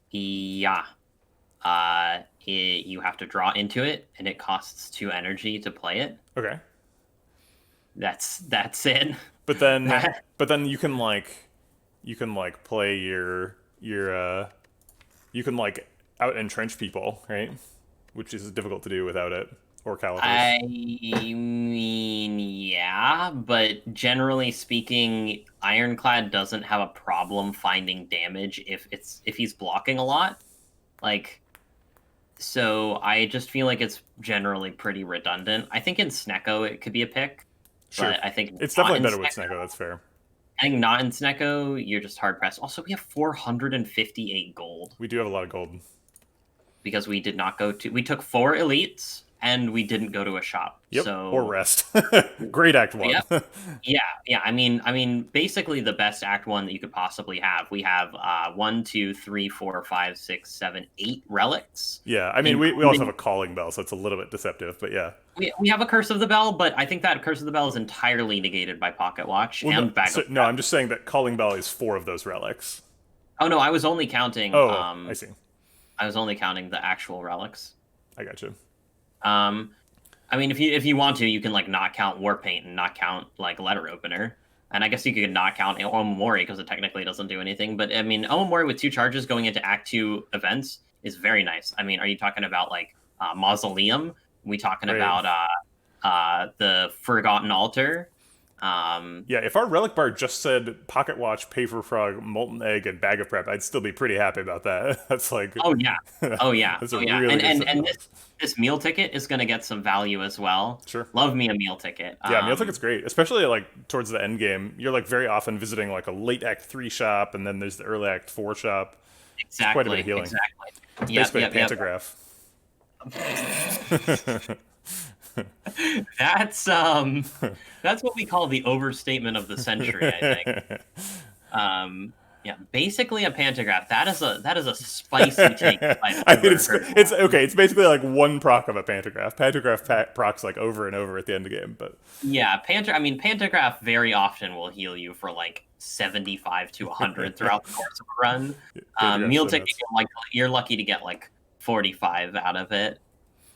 Yeah. You have to draw into it, and it costs 2 energy to play it. Okay. That's it. But then you can play your you can out entrench people, right? Which is difficult to do without it, or calibers. I mean, yeah, but generally speaking, Ironclad doesn't have a problem finding damage if he's blocking a lot. So I just feel like it's generally pretty redundant. I think in Snecko it could be a pick. Sure. But I think it's definitely better with Snecko, that's fair. I think not in Snecko, you're just hard pressed. Also, we have 458 gold. We do have a lot of gold. Because we did not we took 4 elites, and we didn't go to a shop. Yep, so, or rest. Great Act 1. Yeah. I mean, basically the best Act 1 that you could possibly have. We have 1, 2, 3, 4, 5, 6, 7, 8 relics. Yeah, I mean, we also have a Calling Bell, so it's a little bit deceptive, but yeah. We have a Curse of the Bell, but I think that Curse of the Bell is entirely negated by Pocket Watch and Bag of No, I'm just saying that Calling Bell is 4 of those relics. Oh, no, I was only counting... Oh, I see. I was only counting the actual relics. I got you. I mean, if you want to, you can not count Warpaint and not count Letter Opener, and I guess you could not count Omamori because it technically doesn't do anything. But I mean, Omamori with 2 charges going into Act 2 events is very nice. I mean, are you talking about Mausoleum? Are we talking about the Forgotten Altar? Yeah, if our relic bar just said Pocket Watch, Paper Frog, Molten Egg, and Bag of Prep, I'd still be pretty happy about that. That's oh yeah. That's really and this meal ticket is going to get some value as well. Sure. Love me a meal ticket. Yeah, meal ticket's great, especially towards the end game. You're very often visiting a late Act 3 shop, and then there's the early Act 4 shop. Exactly. It's quite a bit of healing. Exactly. It's basically a pantograph. That's what we call the overstatement of the century, I think. Yeah, basically a pantograph. That is a spicy take. I mean, it's okay. It's basically 1 proc of a pantograph. Pantograph procs over and over at the end of the game, but yeah, pantograph very often will heal you for 75 to 100 throughout the course of a run. Meal ticket, you're lucky to get 45 out of it.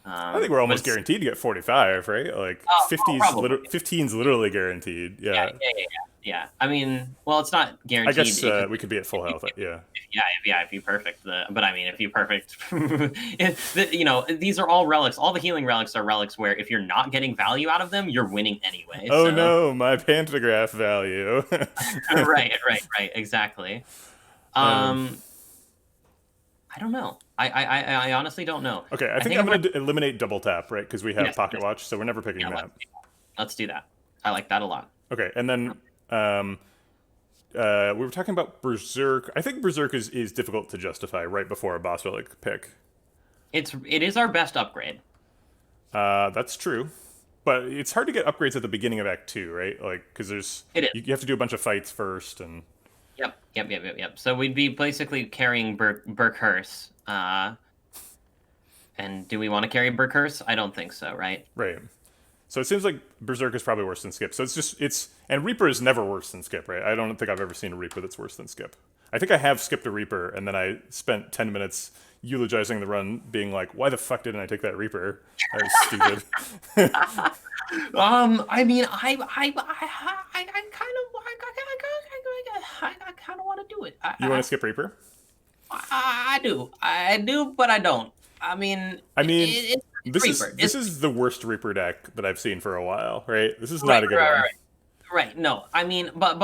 I think we're almost guaranteed to get 45, right? 15's literally guaranteed. Yeah. I mean, well, it's not guaranteed. I guess we could be at full health. Yeah. If you perfect but I mean, if you perfect, these are all relics. All the healing relics are relics where if you're not getting value out of them, you're winning anyway. Oh no, my pantograph value. Right, exactly. I don't know. I honestly don't know. Okay, I think I'm going to eliminate double tap, right? Because we have Pocket Watch, so we're never picking that. Let's do that. I like that a lot. Okay, and then we were talking about Berserk. I think Berserk is difficult to justify right before a boss relic pick. It is our best upgrade. That's true. But it's hard to get upgrades at the beginning of Act 2, right? Because you have to do a bunch of fights first, and... Yep. So we'd be basically carrying Burkhurst. And do we want to carry Burkhurst? I don't think so, right? Right. So it seems like Berserk is probably worse than Skip. So and Reaper is never worse than Skip, right? I don't think I've ever seen a Reaper that's worse than Skip. I think I have skipped a Reaper, and then I spent 10 minutes eulogizing the run, being like, "Why the fuck didn't I take that Reaper? That was stupid." I mean, I kind of want to do it. You want to skip Reaper? I do, but I don't. I mean, this is the worst Reaper deck that I've seen for a while, right? This is not a good one. Right. No, I mean, but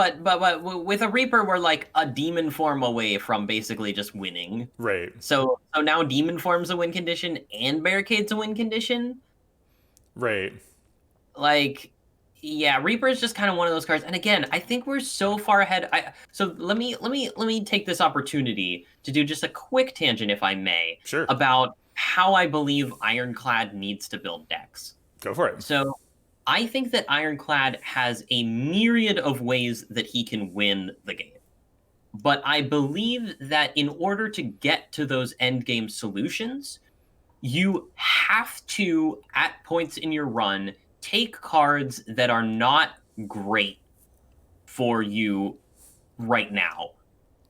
with a Reaper, we're like a demon form away from basically just winning. Right. So now demon form's a win condition and barricade's a win condition. Right. Like, yeah, Reaper is just kind of one of those cards. And again, I think we're so far ahead. So let me take this opportunity to do just a quick tangent, if I may, sure, about how I believe Ironclad needs to build decks. Go for it. So I think that Ironclad has a myriad of ways that he can win the game. But I believe that in order to get to those end game solutions, you have to, at points in your run, take cards that are not great for you right now.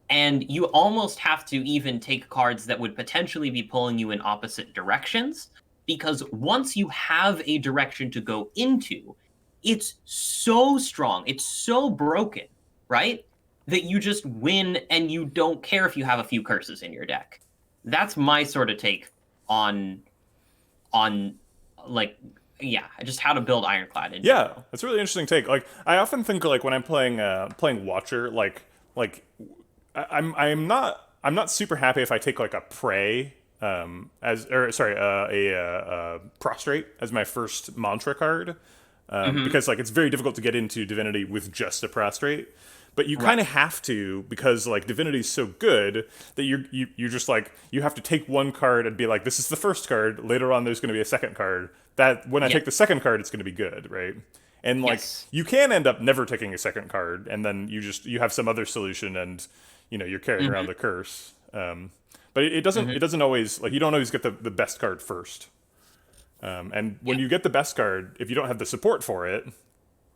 And you almost have to even take cards that would potentially be pulling you in opposite directions. Because once you have a direction to go into, it's so strong, it's so broken, right? That you just win and you don't care if you have a few curses in your deck. That's my sort of take on like, yeah, just how to build Ironclad in general. That's a really interesting take. Like, I often think, like, when I'm playing Watcher, I'm not super happy if I take like a Prey a Prostrate as my first mantra card, because like it's very difficult to get into Divinity with just a Prostrate, but you kind of have to, because like Divinity's so good that you just like, you have to take one card and be like, this is the first card, later on there's going to be a second card, that when I take the second card it's going to be good, right? And like, you can end up never taking a second card, and then you have some other solution, and you're carrying around the curse. But it doesn't always, like, you don't always get the best card first. And when you get the best card, if you don't have the support for it,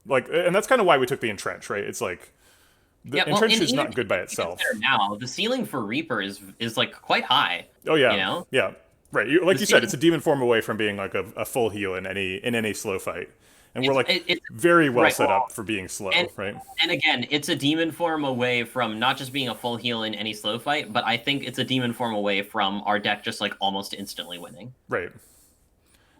like, and that's kind of why we took the Entrench, right? It's like, Entrench is not good by itself. Now, the ceiling for Reaper is like quite high. Oh yeah, yeah, right. You said, it's a demon form away from being like a full heal in any slow fight. And we're like it's very well set up for being slow, right? And again, it's a demon form away from not just being a full heal in any slow fight, but I think it's a demon form away from our deck just like almost instantly winning. Right.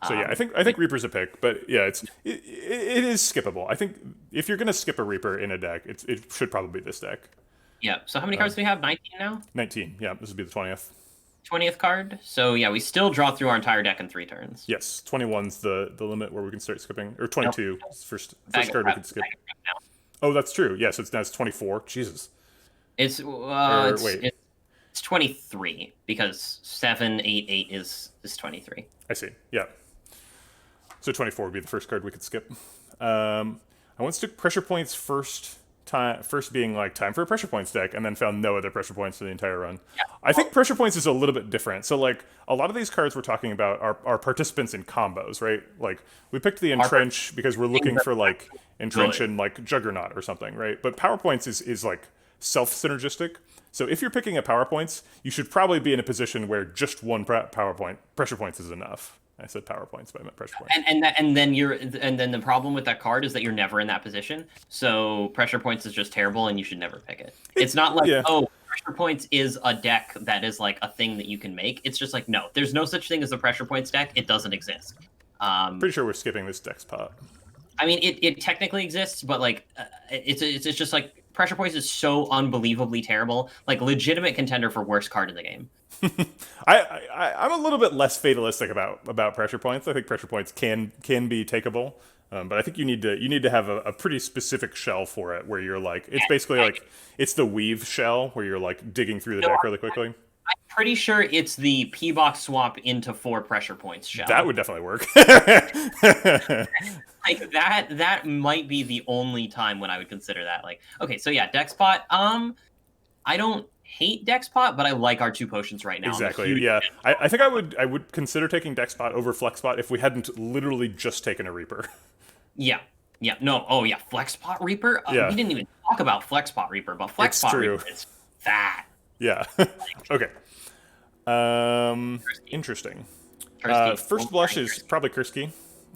So yeah, I think Reaper's a pick, but yeah, it is skippable. I think if you're gonna skip a Reaper in a deck, it should probably be this deck. Yeah. So how many cards do we have? 19 now? 19. Yeah, this would be the 20th. 20th card. So yeah, we still draw through our entire deck in 3 turns. Yes, 21's the limit where we can start skipping, or 22. Nope. First card we can skip. Oh, that's true. Yes, it's 24. Jesus. It's 23 because 7, 8, 8 is 23. I see. Yeah. So 24 would be the first card we could skip. I once took pressure points first being like time for a pressure points deck, and then found no other pressure points for the entire run. Yeah. I think pressure points is a little bit different. So like a lot of these cards we're talking about are participants in combos, right? Like we picked the Entrench because we're looking for like Entrench and like Juggernaut or something, right? But power points is like self-synergistic. So if you're picking a power points, you should probably be in a position where just one pressure points is enough. I said power points, but I meant pressure points. And then the problem with that card is that you're never in that position. So pressure points is just terrible, and you should never pick it. It's not like pressure points is a deck that is like a thing that you can make. It's just like, no, there's no such thing as a pressure points deck. It doesn't exist. Pretty sure we're skipping this deck's pot. I mean, it technically exists, but like it's just like pressure points is so unbelievably terrible. Like legitimate contender for worst card in the game. I'm a little bit less fatalistic about pressure points. I think pressure points can be takeable, but I think you need to have a pretty specific shell for it, where you're like, it's basically like it's the weave shell where you're like digging through the deck really quickly. I'm pretty sure it's the P-box swap into 4 pressure points shell. That would definitely work. Like that might be the only time when I would consider that. Like, okay, so yeah, Dexpot. I don't hate Dexpot, but I like our 2 potions right now. Exactly. Yeah, I think I would consider taking Dexpot over Flexpot if we hadn't literally just taken a Reaper. Yeah. Yeah. No. Oh yeah. Flexpot Reaper. Yeah. We didn't even talk about Flexpot Reaper, but Flexpot Reaper is fat. Yeah. Okay. Kursky. Interesting. Kursky. First blush is probably Kursky.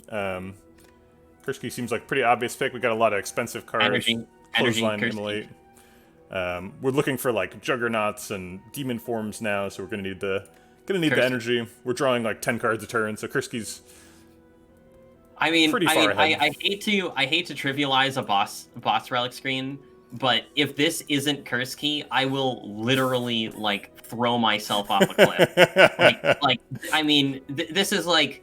Kursky seems like a pretty obvious pick. We got a lot of expensive cards. Energy, Clothesline, Kursky. Immolate. We're looking for like Juggernauts and Demon forms now, so we're gonna need the energy. We're drawing like 10 cards a turn, so Kursky's. I mean, pretty far ahead. I hate to trivialize a boss relic screen, but if this isn't Kursky, I will literally like throw myself off a cliff. I mean, this is the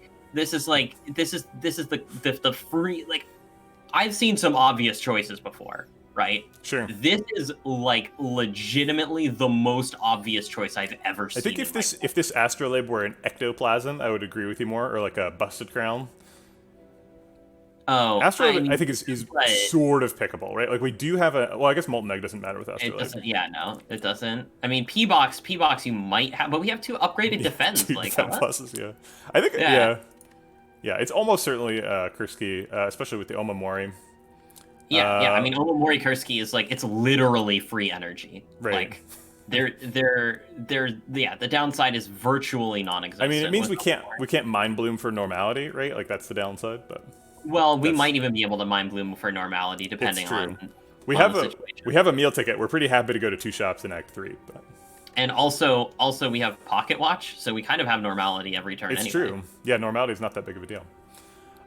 free, like, I've seen some obvious choices before, right? Sure. This is like legitimately the most obvious choice I've ever seen. I think if this Astrolabe were an ectoplasm, I would agree with you more, or like a busted crown. Oh, Astrolabe, I think is sort of pickable, right? Like we do have a. Well, I guess Molten Egg doesn't matter with Astrolabe. It doesn't. Yeah, no, it doesn't. I mean, P-Box you might have, but we have 2 upgraded defense. Like defense pluses, yeah. I think yeah. It's almost certainly Kursky, especially with the Omamori. Yeah. I mean, Omamori Kursky is like, it's literally free energy. Right. Like, the downside is virtually non-existent. I mean, it means we can't Mind Bloom for normality, right? Like that's the downside, but. Well, we might even be able to Mind Bloom for normality, depending on we have a meal ticket. We're pretty happy to go to 2 shops in Act 3, but. And also we have Pocket Watch, so we kind of have normality every turn. It's true. Yeah, normality is not that big of a deal.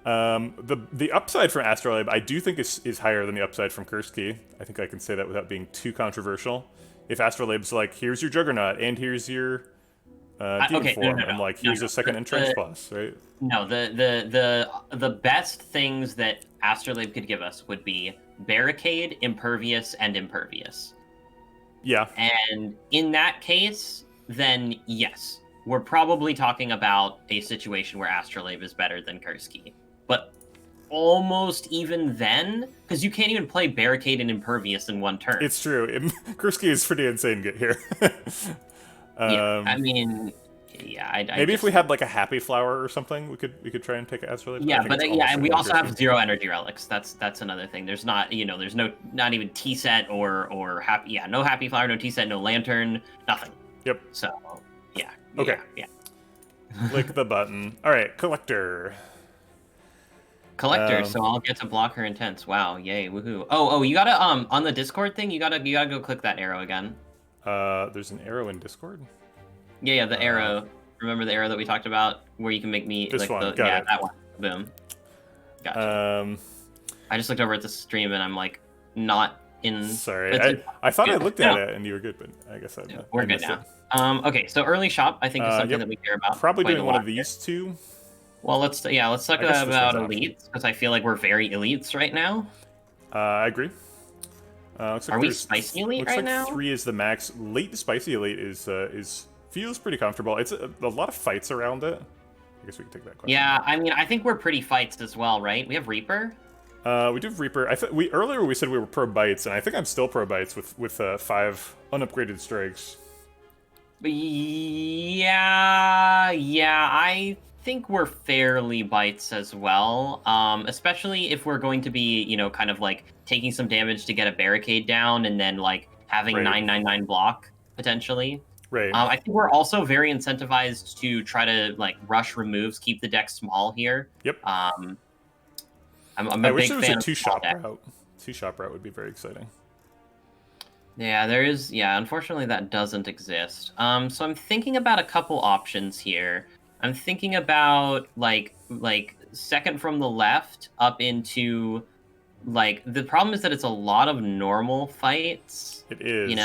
The upside from Astrolabe, I do think is higher than the upside from Kursky. I think I can say that without being too controversial. If Astrolabe's like, here's your Juggernaut, and here's your Demon form, and like, here's a second Entrench plus, right? No, the best things that Astrolabe could give us would be Barricade, Impervious, and Impervious. Yeah. And in that case, then yes, we're probably talking about a situation where Astrolabe is better than Kursky. But almost even then, because you can't even play Barricade and Impervious in one turn. It's true. Kursky is pretty insane get here. Yeah, I mean, yeah. Maybe if we had like a Happy Flower or something, we could try and take Astrolabe. Yeah, but and we also have 0 energy relics. That's another thing. There's not, there's not even Tea Set or Happy. Yeah, no Happy Flower, no Tea Set, no Lantern, nothing. Yep. So yeah. Okay. Yeah. Click the button. All right, Collector. So I'll get to block her intense. Wow, yay, woohoo. Oh, you gotta on the Discord thing, you gotta go click that arrow again. There's an arrow in Discord? Yeah, the arrow. Remember the arrow that we talked about where you can make me this like one. the Got it. that one. Boom. Gotcha. I just looked over at the stream and I'm like not in. Sorry, I thought I looked at it and you were good, but I guess we're good now. Okay, so early shop I think is something that we care about. Probably doing one of these 2. Well, let's talk about elites because I feel like we're very elites right now. I agree. Are we spicy elite right now? 3 is the max. Late spicy elite is feels pretty comfortable. It's a lot of fights around it. I guess we can take that question. Yeah, I mean, I think we're pretty fights as well, right? We have Reaper. We do have Reaper. Earlier we said we were pro bites, and I think I'm still pro bites with 5 unupgraded strikes. Yeah, I think we're fairly bites as well, especially if we're going to be, kind of like taking some damage to get a barricade down and then like having 999 block potentially. Right. I think we're also very incentivized to try to like rush removes, keep the deck small here. Yep. I'm a I big wish there was fan a of 2-shop route. 2-shop route would be very exciting. Yeah, there is. Yeah, unfortunately that doesn't exist. So I'm thinking about a couple options here. I'm thinking about like second from the left up into like the problem is that it's a lot of normal fights. It is.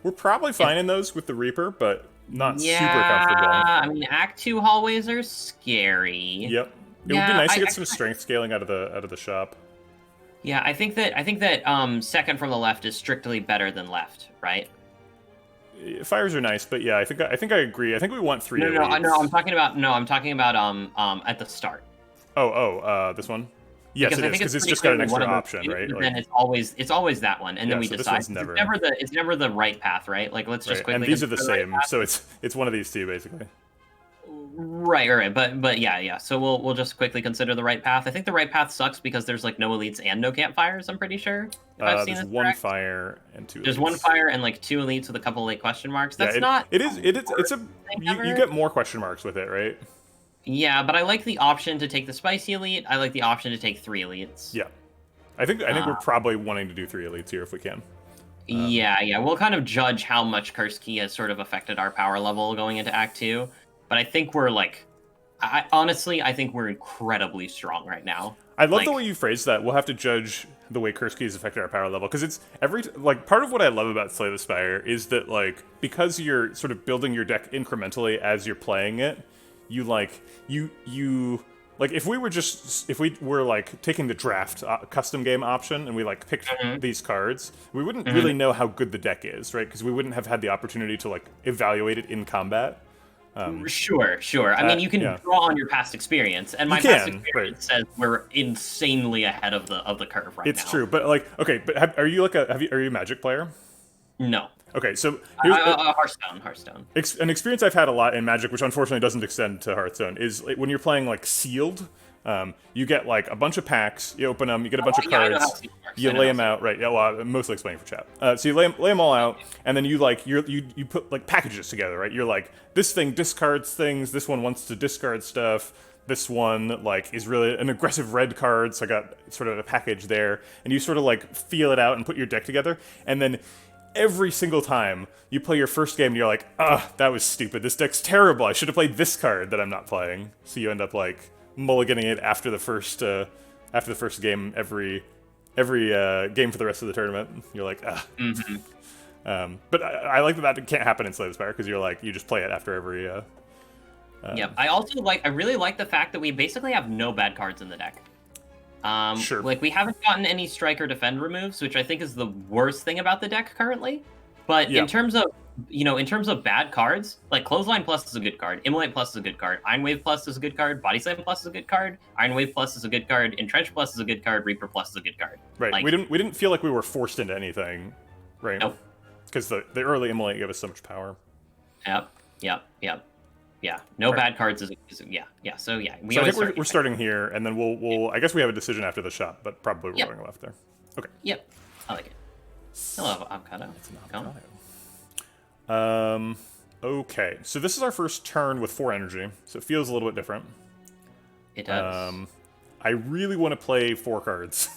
We're probably fine in those with the Reaper, but not super comfortable. Yeah, I mean Act 2 hallways are scary. Yep. It would be nice to get some strength scaling out of the shop. Yeah, I think that second from the left is strictly better than left, right? Fires are nice, but yeah, I think I agree. I think we want 3. No, I'm talking about at the start. This one. Yes, it is because it's just got an extra option, right? Then it's always that one, and then we decide. It's never the right path, right? Like let's just quickly. And these are the same, so it's one of these 2 basically. Right. But yeah. So we'll just quickly consider the right path. I think the right path sucks because there's like no elites and no campfires. I'm pretty sure if I've seen There's this one correct. fire and 2 There's one elites. fire and like 2 elites with a couple late question marks. Yeah, That's not it's a thing you ever. get more question marks with it, right? Yeah, but I like the option to take the spicy elite. I like the option to take 3 elites. Yeah, I think we're probably wanting to do 3 elites here if we can. Yeah. We'll kind of judge how much Curse Key has sort of affected our power level going into Act 2. But I think we're like, honestly, I think we're incredibly strong right now. I love the way you phrased that. We'll have to judge the way Curse Key has affected our power level, because it's part of what I love about Slay the Spire is that like because you're sort of building your deck incrementally as you're playing it, you if we were like taking the draft custom game option and we like picked these cards, we wouldn't really know how good the deck is, right? Because we wouldn't have had the opportunity to like evaluate it in combat. Sure. I mean, you can draw on your past experience, and my past experience says we're insanely ahead of the curve right now. It's true, but like, okay, but are you a Magic player? No. Okay, so here's Hearthstone. An experience I've had a lot in Magic, which unfortunately doesn't extend to Hearthstone, is like, when you're playing like sealed. You get like a bunch of packs, you open them, you get a bunch of cards, you lay them out, right? Yeah, well, I'm mostly explaining for chat. So you lay them all out, and then you put like packages together, right? You're like, this thing discards things, this one wants to discard stuff, this one like is really an aggressive red card, so I got sort of a package there, and you sort of like feel it out and put your deck together, and then every single time you play your first game, and you're like, that was stupid. This deck's terrible. I should have played this card that I'm not playing. So you end up like mulliganing it after the first game every game for the rest of the tournament. You're like, but I like that can't happen in Slay the Spire because you're like you just play it after every. Yeah, I really like the fact that we basically have no bad cards in the deck. Sure. Like we haven't gotten any strike or defend removes, which I think is the worst thing about the deck currently. But in terms of bad cards, like Clothesline Plus is a good card, Immolate Plus is a good card, Iron Wave Plus is a good card, Body Slam Plus is a good card, Iron Wave Plus is a good card, Entrench Plus is a good card, Reaper Plus is a good card. Right. Like, we didn't feel like we were forced into anything, right? Nope. Because the early Immolate gave us so much power. Yep. Yeah. No bad cards is yeah. So yeah, I think we're starting here, and then we'll I guess we have a decision after the shop, but probably we're going left there. Okay. Yep. I like it. Hello, avocado. It's an avocado. Okay, so this is our first turn with 4 energy, so it feels a little bit different. It does. I really want to play 4 cards.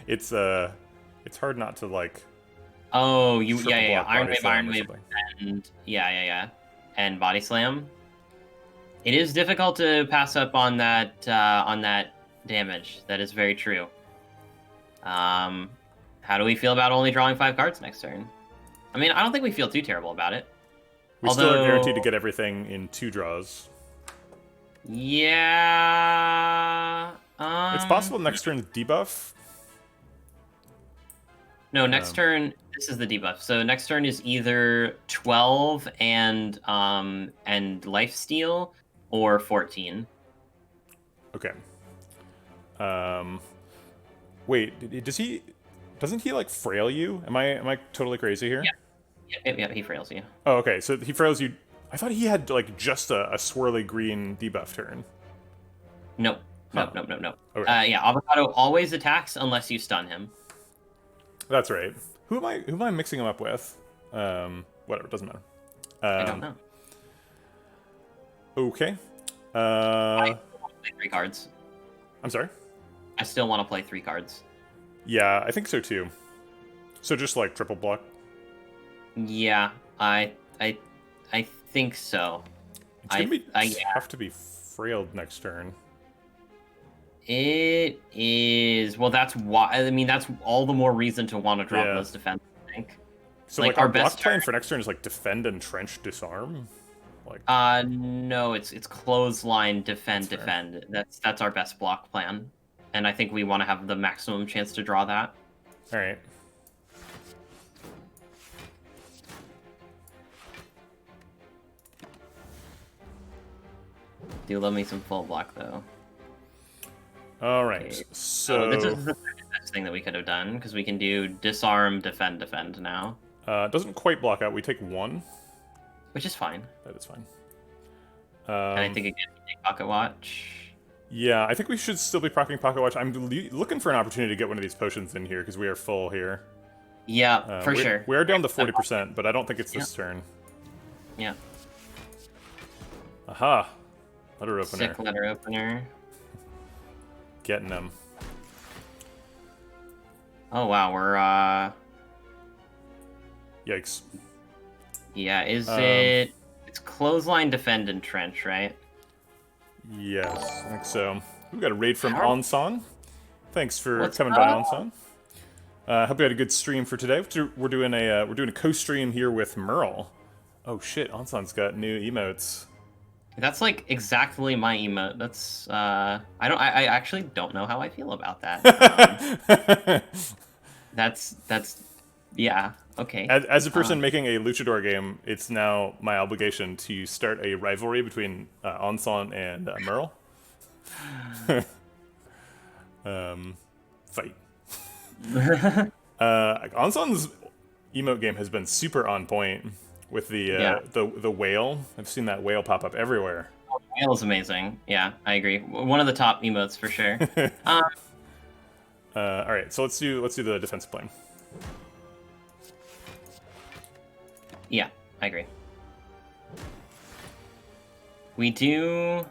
It's hard not to like. Oh, Iron Wave, and and Body Slam. It is difficult to pass up on that damage. That is very true. How do we feel about only drawing 5 cards next turn? I mean, I don't think we feel too terrible about it. We still are guaranteed to get everything in 2 draws. Yeah. It's possible next turn debuff. No, next turn. This is the debuff. So next turn is either 12 and lifesteal or 14. Okay. Wait, doesn't he like frail you? Am I totally crazy here? Yeah, he frails you. Oh, okay. So he frails you. I thought he had like just a swirly green debuff turn. Nope. Huh. Nope. Okay. Avocado always attacks unless you stun him. That's right. Who am I mixing him up with? Whatever, doesn't matter. I don't know. Okay. I still want to play 3 cards. I'm sorry? I still want to play 3 cards. Yeah, I think so too. So just like triple block. Yeah, I think so. It's gonna have to be frailed next turn. It is. Well, that's why. I mean, that's all the more reason to want to drop those defense, I think. So like our block plan for next turn is like defend, entrench, disarm. Like. No, it's clothesline, defend. That's our best block plan, and I think we want to have the maximum chance to draw that. All right. Do love me some full block though. All right, okay. so this is the best thing that we could have done because we can do disarm, defend now. Doesn't quite block out. We take 1, which is fine. That is fine. And I think again, you take Pocket Watch. Yeah, I think we should still be proccing Pocket Watch. I'm looking for an opportunity to get one of these potions in here because we are full here. Yeah, for sure. We are down to 40%, but I don't think it's this turn. Yeah. Aha! Letter opener. Sick letter opener. Getting them. Oh wow, we're Yikes. Yeah, is it? It's clothesline, defend, and trench, right? Yes, I think so. We got a raid from How? Onsan. Thanks for What's coming by, Onsan. Hope you had a good stream for today. We're doing a co-stream here with Merl. Oh shit, Onsan's got new emotes. That's like exactly my emote. That's I actually don't know how I feel about that. That's yeah. Okay. As a person making a luchador game, it's now my obligation to start a rivalry between Onsan and Merl. Fight. Onsan's emote game has been super on point with the whale. I've seen that whale pop up everywhere. Oh, the whale is amazing. Yeah, I agree. One of the top emotes for sure. All right, so let's do the defensive plan. Yeah, I agree. We do.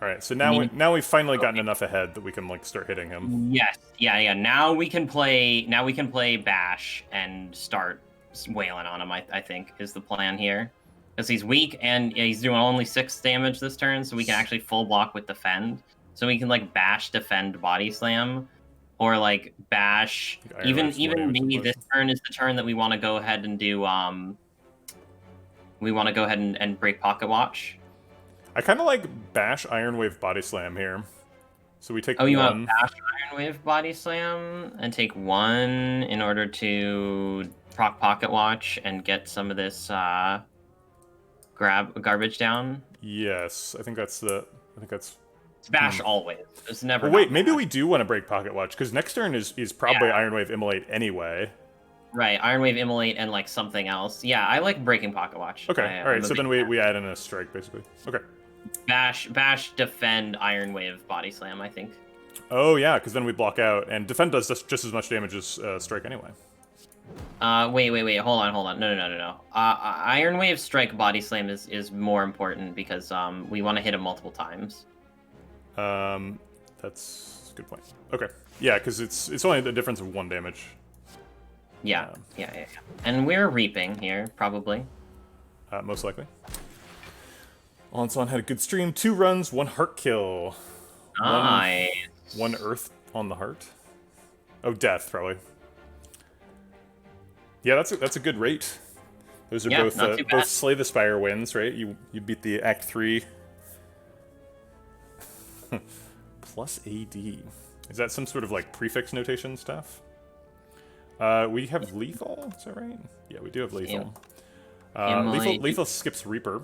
All right, so now we've finally gotten enough ahead that we can like start hitting him. Yes, yeah. Now we can play Bash and start wailing on him. I think is the plan here, because he's weak and he's doing only 6 damage this turn, so we can actually full block with defend. So we can like Bash, defend, body slam, or like Bash. Even maybe this turn is the turn that we want to go ahead and do. We want to go ahead and break Pocket Watch. I kind of like Bash, Iron Wave, Body Slam here. So we take one. You want Bash, Iron Wave, Body Slam, and take 1 in order to proc Pocket Watch and get some of this garbage down? Yes, I think that's... It's Bash always. It's never... Well, wait, maybe we do want to break Pocket Watch, because next turn is probably Iron Wave, Immolate anyway. Right, Iron Wave, Immolate, and like something else. Yeah, I like breaking Pocket Watch. Okay, alright, so then we add in a strike, basically. Okay. Bash, defend, Iron Wave, Body Slam, I think. Oh yeah, because then we block out, and defend does just as much damage as strike anyway. Wait, hold on. No. Iron Wave, strike, Body Slam is more important because we want to hit him multiple times. That's a good point. Okay. Yeah, because it's only the difference of 1 damage. Yeah. And we're reaping here, probably. Most likely. Onsan had a good stream. 2 runs, 1 heart kill. Nice. 1 earth on the heart. Oh, death, probably. Yeah, that's a good rate. Those are both Slay the Spire wins, right? You beat the Act 3. Plus AD. Is that some sort of like prefix notation stuff? We have lethal, is that right? Yeah, we do have lethal. Lethal skips Reaper.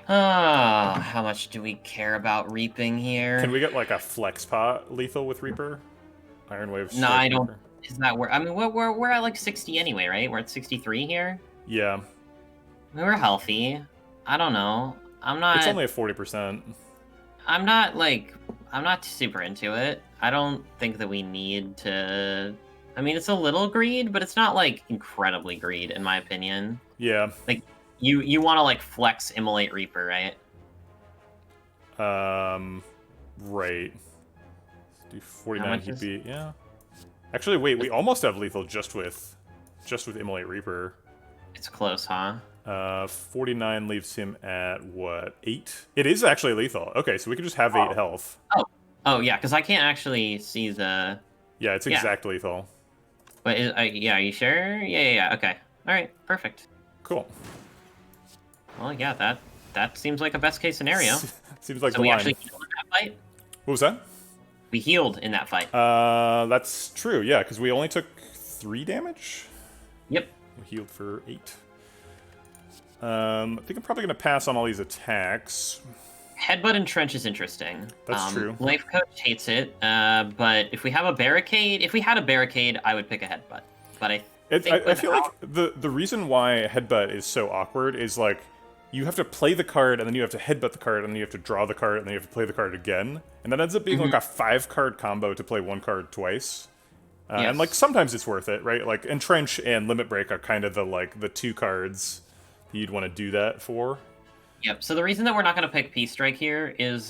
How much do we care about reaping here? Can we get like a flex pot lethal with Reaper? Iron Wave. No, I don't. Is that where? I mean, we're at like 60 anyway, right? We're at 63 here. Yeah. I mean, we're healthy. I don't know. I'm not. It's only a 40%. I'm not super into it. I don't think that we need to. I mean, it's a little greed, but it's not like incredibly greed, in my opinion. Yeah. Like, you want to like flex Immolate Reaper, right? Right. Let's do 49 HP. Yeah. Actually, wait. We almost have lethal just with Immolate Reaper. It's close, huh? 49 leaves him at what? 8? It is actually lethal. Okay, so we can just have 8 health. Oh yeah, because I can't actually see the. Yeah, it's exact lethal. But are you sure? Yeah. Okay. All right. Perfect. Cool. Well, yeah, that seems like a best case scenario. Seems like so the we line. actually healed in that fight. What was that? We healed in that fight. That's true. Yeah, because we only took 3 damage. Yep. We healed for 8. I think I'm probably gonna pass on all these attacks. Headbutt and trench is interesting. That's true. Life Coach hates it, but if we had a barricade, I would pick a headbutt. But I feel like the reason why headbutt is so awkward is like you have to play the card, and then you have to headbutt the card, and then you have to draw the card, and then you have to play the card again. And that ends up being like a 5-card combo to play one card twice. Yes. And like sometimes it's worth it, right? Like Entrench and Limit Break are kind of the 2 cards you'd want to do that for. Yep. So the reason that we're not going to pick Peace Strike here is,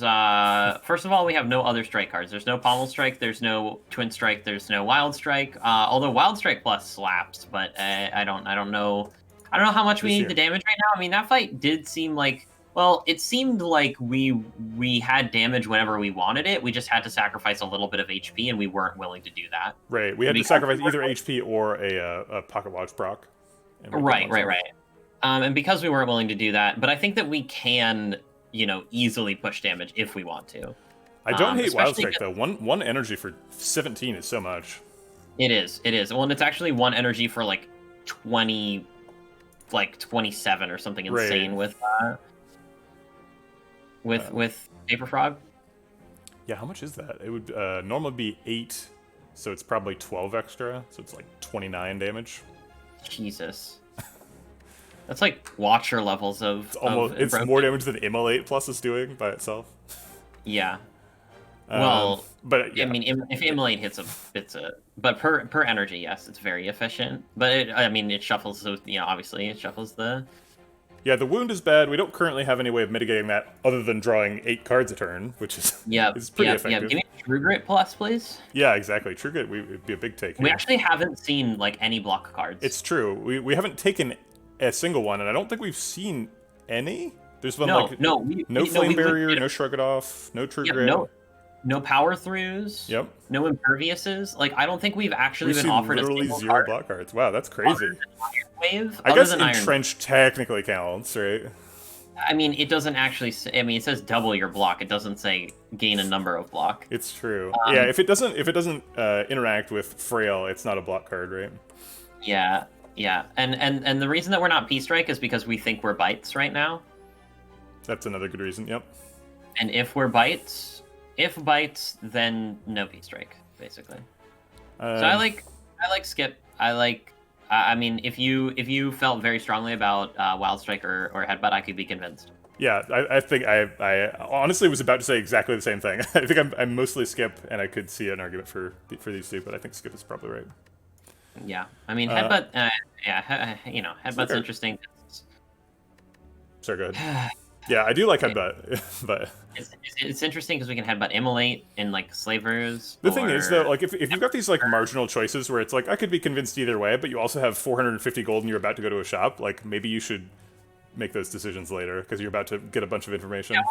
first of all, we have no other strike cards. There's no Pommel Strike, there's no Twin Strike, there's no Wild Strike. Although Wild Strike Plus slaps, but I don't know. I don't know how much we need the damage right now. I mean, that fight did seem like, well, it seemed like we had damage whenever we wanted it. We just had to sacrifice a little bit of HP, and we weren't willing to do that. Right. We had to sacrifice either HP or a pocket watch proc. Right. And because we weren't willing to do that, but I think that we can, easily push damage if we want to. I don't hate Wild Strike, though. One energy for 17 is so much. It is. Well, and it's actually 1 energy for, 20... 27 or something insane with Paper Frog. Yeah, how much is that? It would normally be 8, so it's probably 12 extra, so it's 29 damage. Jesus. That's Watcher levels of... It's more damage than Immolate Plus is doing by itself. Yeah. Well, but yeah. I mean, if Immolate hits but per energy, yes, it's very efficient. But it shuffles. So obviously, it shuffles the. Yeah, the wound is bad. We don't currently have any way of mitigating that other than drawing 8 cards a turn, which is pretty effective. Yeah, give me True Grit Plus, please. Yeah, exactly. True Grit would be a big take. We actually haven't seen any block cards. It's true. We haven't taken a single one, and I don't think we've seen any. There's been no Flame Barrier, no Shrug It Off, no True Grit. No power throughs. Yep. No imperviouses. I don't think we've actually been offered literally a single 0 card. block cards. Wow, that's crazy. Wave. I guess Entrench technically counts, right? I mean, it doesn't actually. It says double your block. It doesn't say gain a number of block. It's true. Yeah, if it doesn't interact with Frail, it's not a block card, right? Yeah. And the reason that we're not Peace Strike is because we think we're Bites right now. That's another good reason. Yep. And if we're Bites. If Bites, then no Peace Strike, basically. So I like Skip. I mean, if you felt very strongly about Wild Strike or Headbutt, I could be convinced. Yeah, I think I honestly was about to say exactly the same thing. I think I'm mostly Skip, and I could see an argument for these two, but I think Skip is probably right. Yeah, I mean, Headbutt. Headbutt's interesting. Sorry, go ahead. Yeah, I do like Headbutt, but it's interesting because we can Headbutt Immolate in Slavers. The thing is though, if you've got these marginal choices where it's I could be convinced either way, but you also have 450 gold and you're about to go to a shop, maybe you should make those decisions later because you're about to get a bunch of information. Yeah,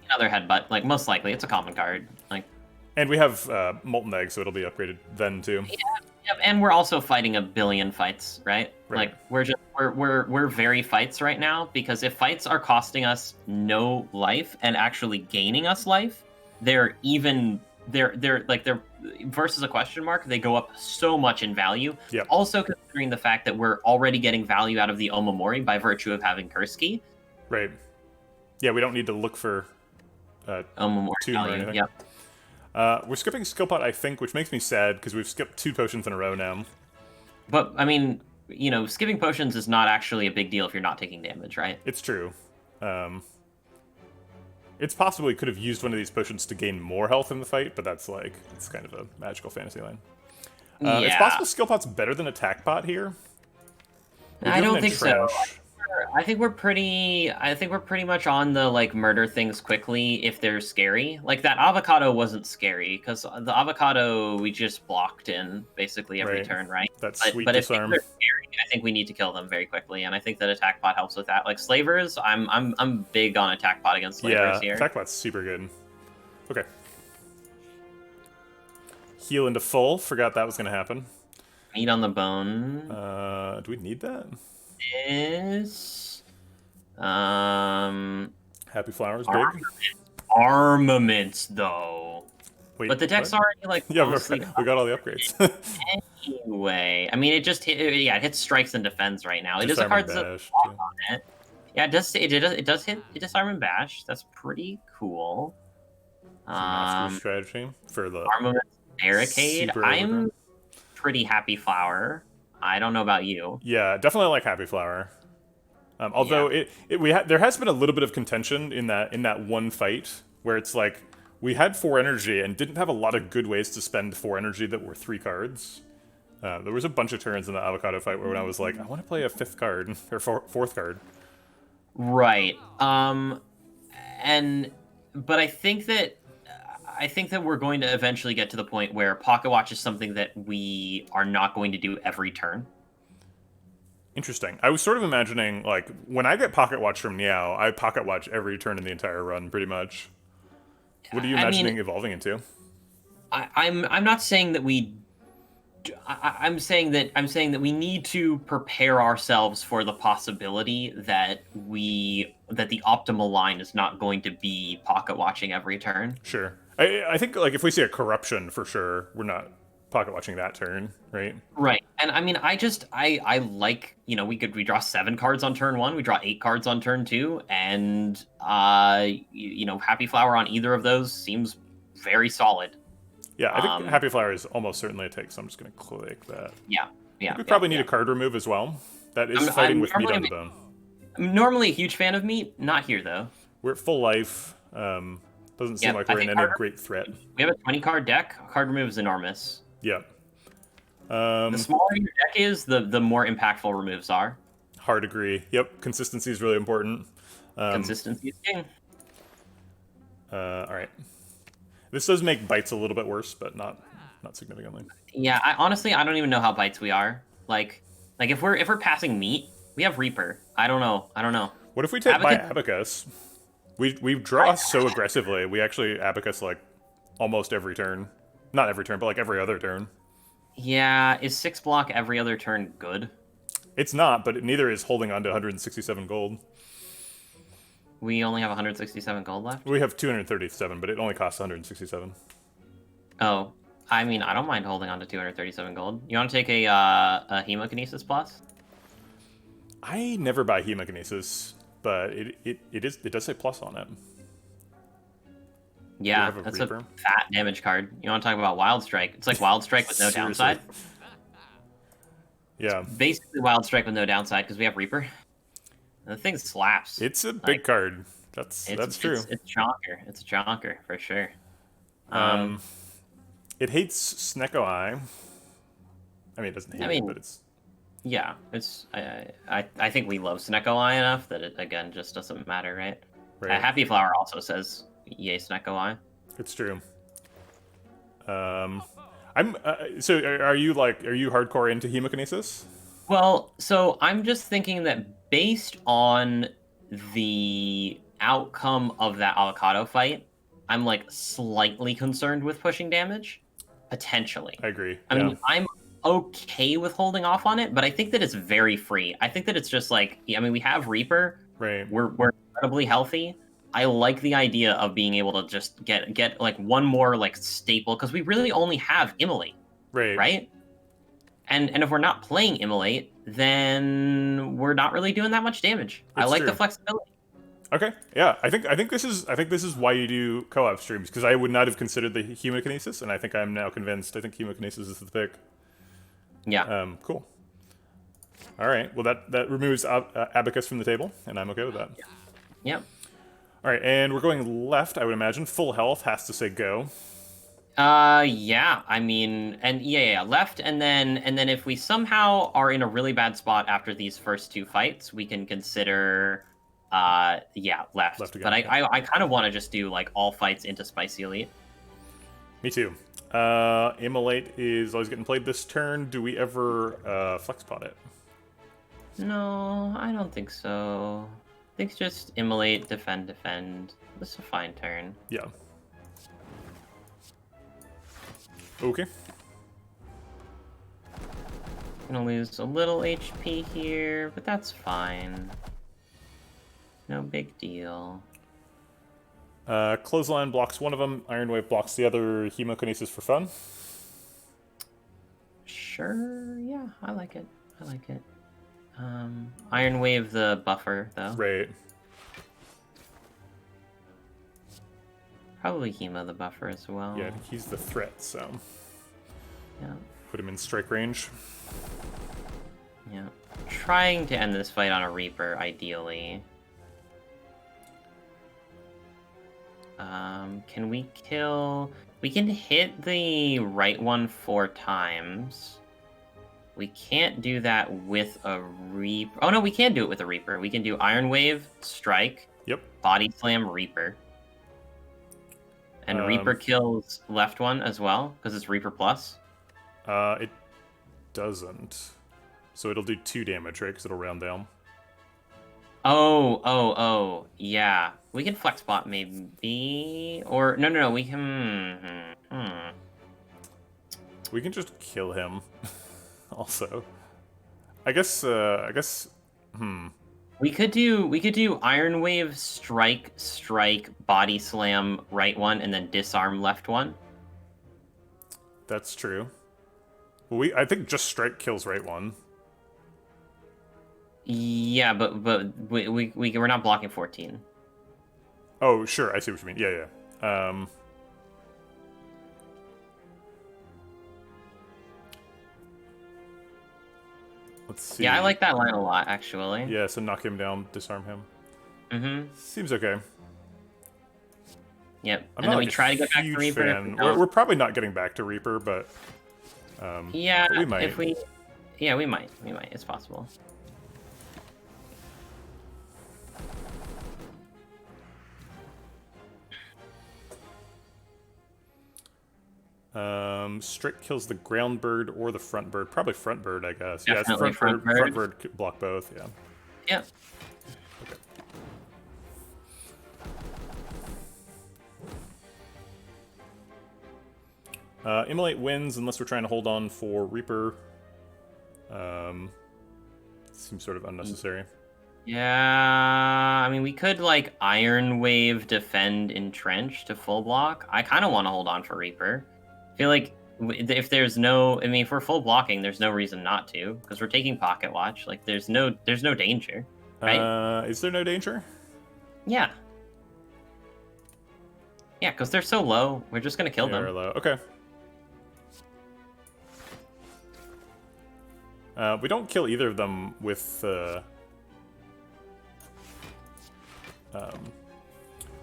another Headbutt, most likely it's a common card, And we have Molten Egg, so it'll be upgraded then too. Yeah, and we're also fighting a billion fights, right? We're very fights right now because if fights are costing us no life and actually gaining us life, they're versus a question mark, they go up so much in value. Yep. Also considering the fact that we're already getting value out of the Omamori by virtue of having Curse Key. Right. Yeah, we don't need to look for Omamori value. Yep. We're skipping Skill Pot, I think, which makes me sad because we've skipped 2 potions in a row now. But I mean, skipping potions is not actually a big deal if you're not taking damage, right? It's true. It's possible we could have used one of these potions to gain more health in the fight, but that's it's kind of a magical fantasy line. It's possible Skill Pot's better than Attack Pot here. I don't think so. I think we're pretty much on the murder things quickly if they're scary. That avocado wasn't scary because the avocado we just blocked in basically every turn, right? That's sweet but if disarm. they're scary, I think we need to kill them very quickly, and I think that Attack Pot helps with that. Slavers, I'm big on Attack Pot against Slavers here. Attack Pot's super good. Okay. Heal into full. Forgot that was gonna happen. Meat on the bone. Do we need that? Is Happy Flowers big? Armaments though. Wait, but the deck's already we got all the upgrades. Anyway, I mean it just hit, it hits strikes and defends right now. It is a card that's on it. Yeah, it does hit disarm and bash. That's pretty cool. Strategy for the Armaments Barricade. I'm pretty Happy Flower. I don't know about you. Yeah, definitely like Happy Flower. Although there has been a little bit of contention in that one fight where it's like we had 4 energy and didn't have a lot of good ways to spend 4 energy that were 3 cards. There was a bunch of turns in the avocado fight where when I was like, I want to play a 5th card or 4th card. Right. But I think that we're going to eventually get to the point where Pocket Watch is something that we are not going to do every turn. Interesting. I was sort of imagining, like, when I get Pocket Watch from Niao, I Pocket Watch every turn in the entire run, pretty much. What are you imagining evolving into? I'm not saying that we. I'm saying that we need to prepare ourselves for the possibility that the optimal line is not going to be Pocket Watching every turn. Sure. I think, like, if we see a corruption, for sure, we're not Pocket Watching that turn, right? Right. And I mean, I like, we draw 7 cards on turn 1, we draw 8 cards on turn 2, and, Happy Flower on either of those seems very solid. Yeah, I think Happy Flower is almost certainly a take, so I'm just going to click that. Yeah. We probably need a card remove as well. That is fighting with meat on the bone. I'm normally a huge fan of meat, not here, though. We're at full life. Doesn't seem like we're in any great threat. We have a 20-card deck. Card remove is enormous. Yeah. The smaller your deck is, the more impactful removes are. Hard agree. Yep, consistency is really important. Consistency is king. All right. This does make bites a little bit worse, but not significantly. Yeah, I don't even know how bites we are. Like if we're passing meat, we have Reaper. I don't know. What if we take by Abacus? We draw so aggressively. We actually Abacus like almost every turn. Not every turn, but like every other turn. Yeah, is 6 block every other turn good? It's not, but neither is holding on to 167 gold. We only have 167 gold left? We have 237, but it only costs 167. Oh, I mean, I don't mind holding on to 237 gold. You want to take a Hemokinesis plus? I never buy Hemokinesis, but it does say plus on it. Yeah, that's a fat damage card. You want to talk about Wild Strike? It's like Wild Strike with no downside. Yeah. It's basically Wild Strike with no downside because we have Reaper. And the thing slaps. It's a big card. That's true. It's chonker. It's a chonker for sure. It hates Snecko Eye. I mean, it doesn't hate it, but it's... Yeah, it's. I think we love Snecko Eye enough that it, again, just doesn't matter, right? Happy Flower also says, yay, Snecko Eye. It's true. So are you hardcore into Hemokinesis? Well, so I'm just thinking that based on the outcome of that avocado fight, I'm like slightly concerned with pushing damage. Potentially. I agree. I mean, I'm okay with holding off on it, but I think that it's very free. I think that it's just like, I mean, we have Reaper. Right. We're incredibly healthy. I like the idea of being able to just get like one more like staple, because we really only have Immolate. Right? And if we're not playing Immolate, then we're not really doing that much damage. I like the flexibility. Okay, yeah, I think this is why you do co-op streams, because I would not have considered the Hemokinesis, and I think I'm now convinced. I think Hemokinesis is the pick. Yeah. Cool. All right. Well, that removes Abacus from the table, and I'm okay with that. Yep. All right, and we're going left. I would imagine full health has to say go. Yeah. I mean, and yeah, left, and then if we somehow are in a really bad spot after these first 2 fights, we can consider. Left again. But I kind of want to just do like all fights into Spicy Elite. Me too. Immolate is always getting played this turn. Do we ever flex pot it? No, I don't think so. I think it's just Immolate, defend. This is a fine turn. Yeah. Okay. Gonna lose a little HP here, but that's fine. No big deal. Clothesline blocks one of them. Iron Wave blocks the other. Hemokinesis for fun. Sure, yeah, I like it. Iron Wave the buffer, though. Right. Probably Hema the buffer as well. Yeah, I think he's the threat, so... Yeah. Put him in strike range. Yeah. Trying to end this fight on a Reaper, ideally. Can we kill... We can hit the right one 4 times. We can't do that with a Reaper. Oh, no, we can do it with a Reaper. We can do Iron Wave, Strike, Yep. Body Slam, Reaper. And Reaper kills left one as well, because it's Reaper plus. It doesn't. So it'll do 2 damage, right? Because it'll round down. Oh, yeah. We can flex bot maybe, or no. We can. We can just kill him. Also, I guess. We could do Iron Wave, strike, body slam, right one, and then disarm left one. That's true. Well, I think just strike kills right one. Yeah, but we're not blocking 14. Oh, sure. I see what you mean. Yeah. Let's see. Yeah, I like that line a lot, actually. Yeah, so knock him down, disarm him. Mm-hmm. Seems okay. Yep. And then we try to get back to Reaper. We're probably not getting back to Reaper, but yeah, we might. We might. It's possible. Strike kills the ground bird or the front bird. Probably front bird, I guess. Definitely yeah, it's front bird. Front bird could block both. Yeah. Yep. Okay. Immolate wins unless we're trying to hold on for Reaper. Seems sort of unnecessary. Yeah, I mean, we could, like, Iron Wave, defend, entrench to full block. I kind of want to hold on for Reaper. I feel like if there's no... I mean, if we're full blocking, there's no reason not to, because we're taking Pocket Watch. Like, there's no danger, right? Is there no danger? Yeah. Yeah, because they're so low. We're just going to kill them. They're low. Okay. We don't kill either of them with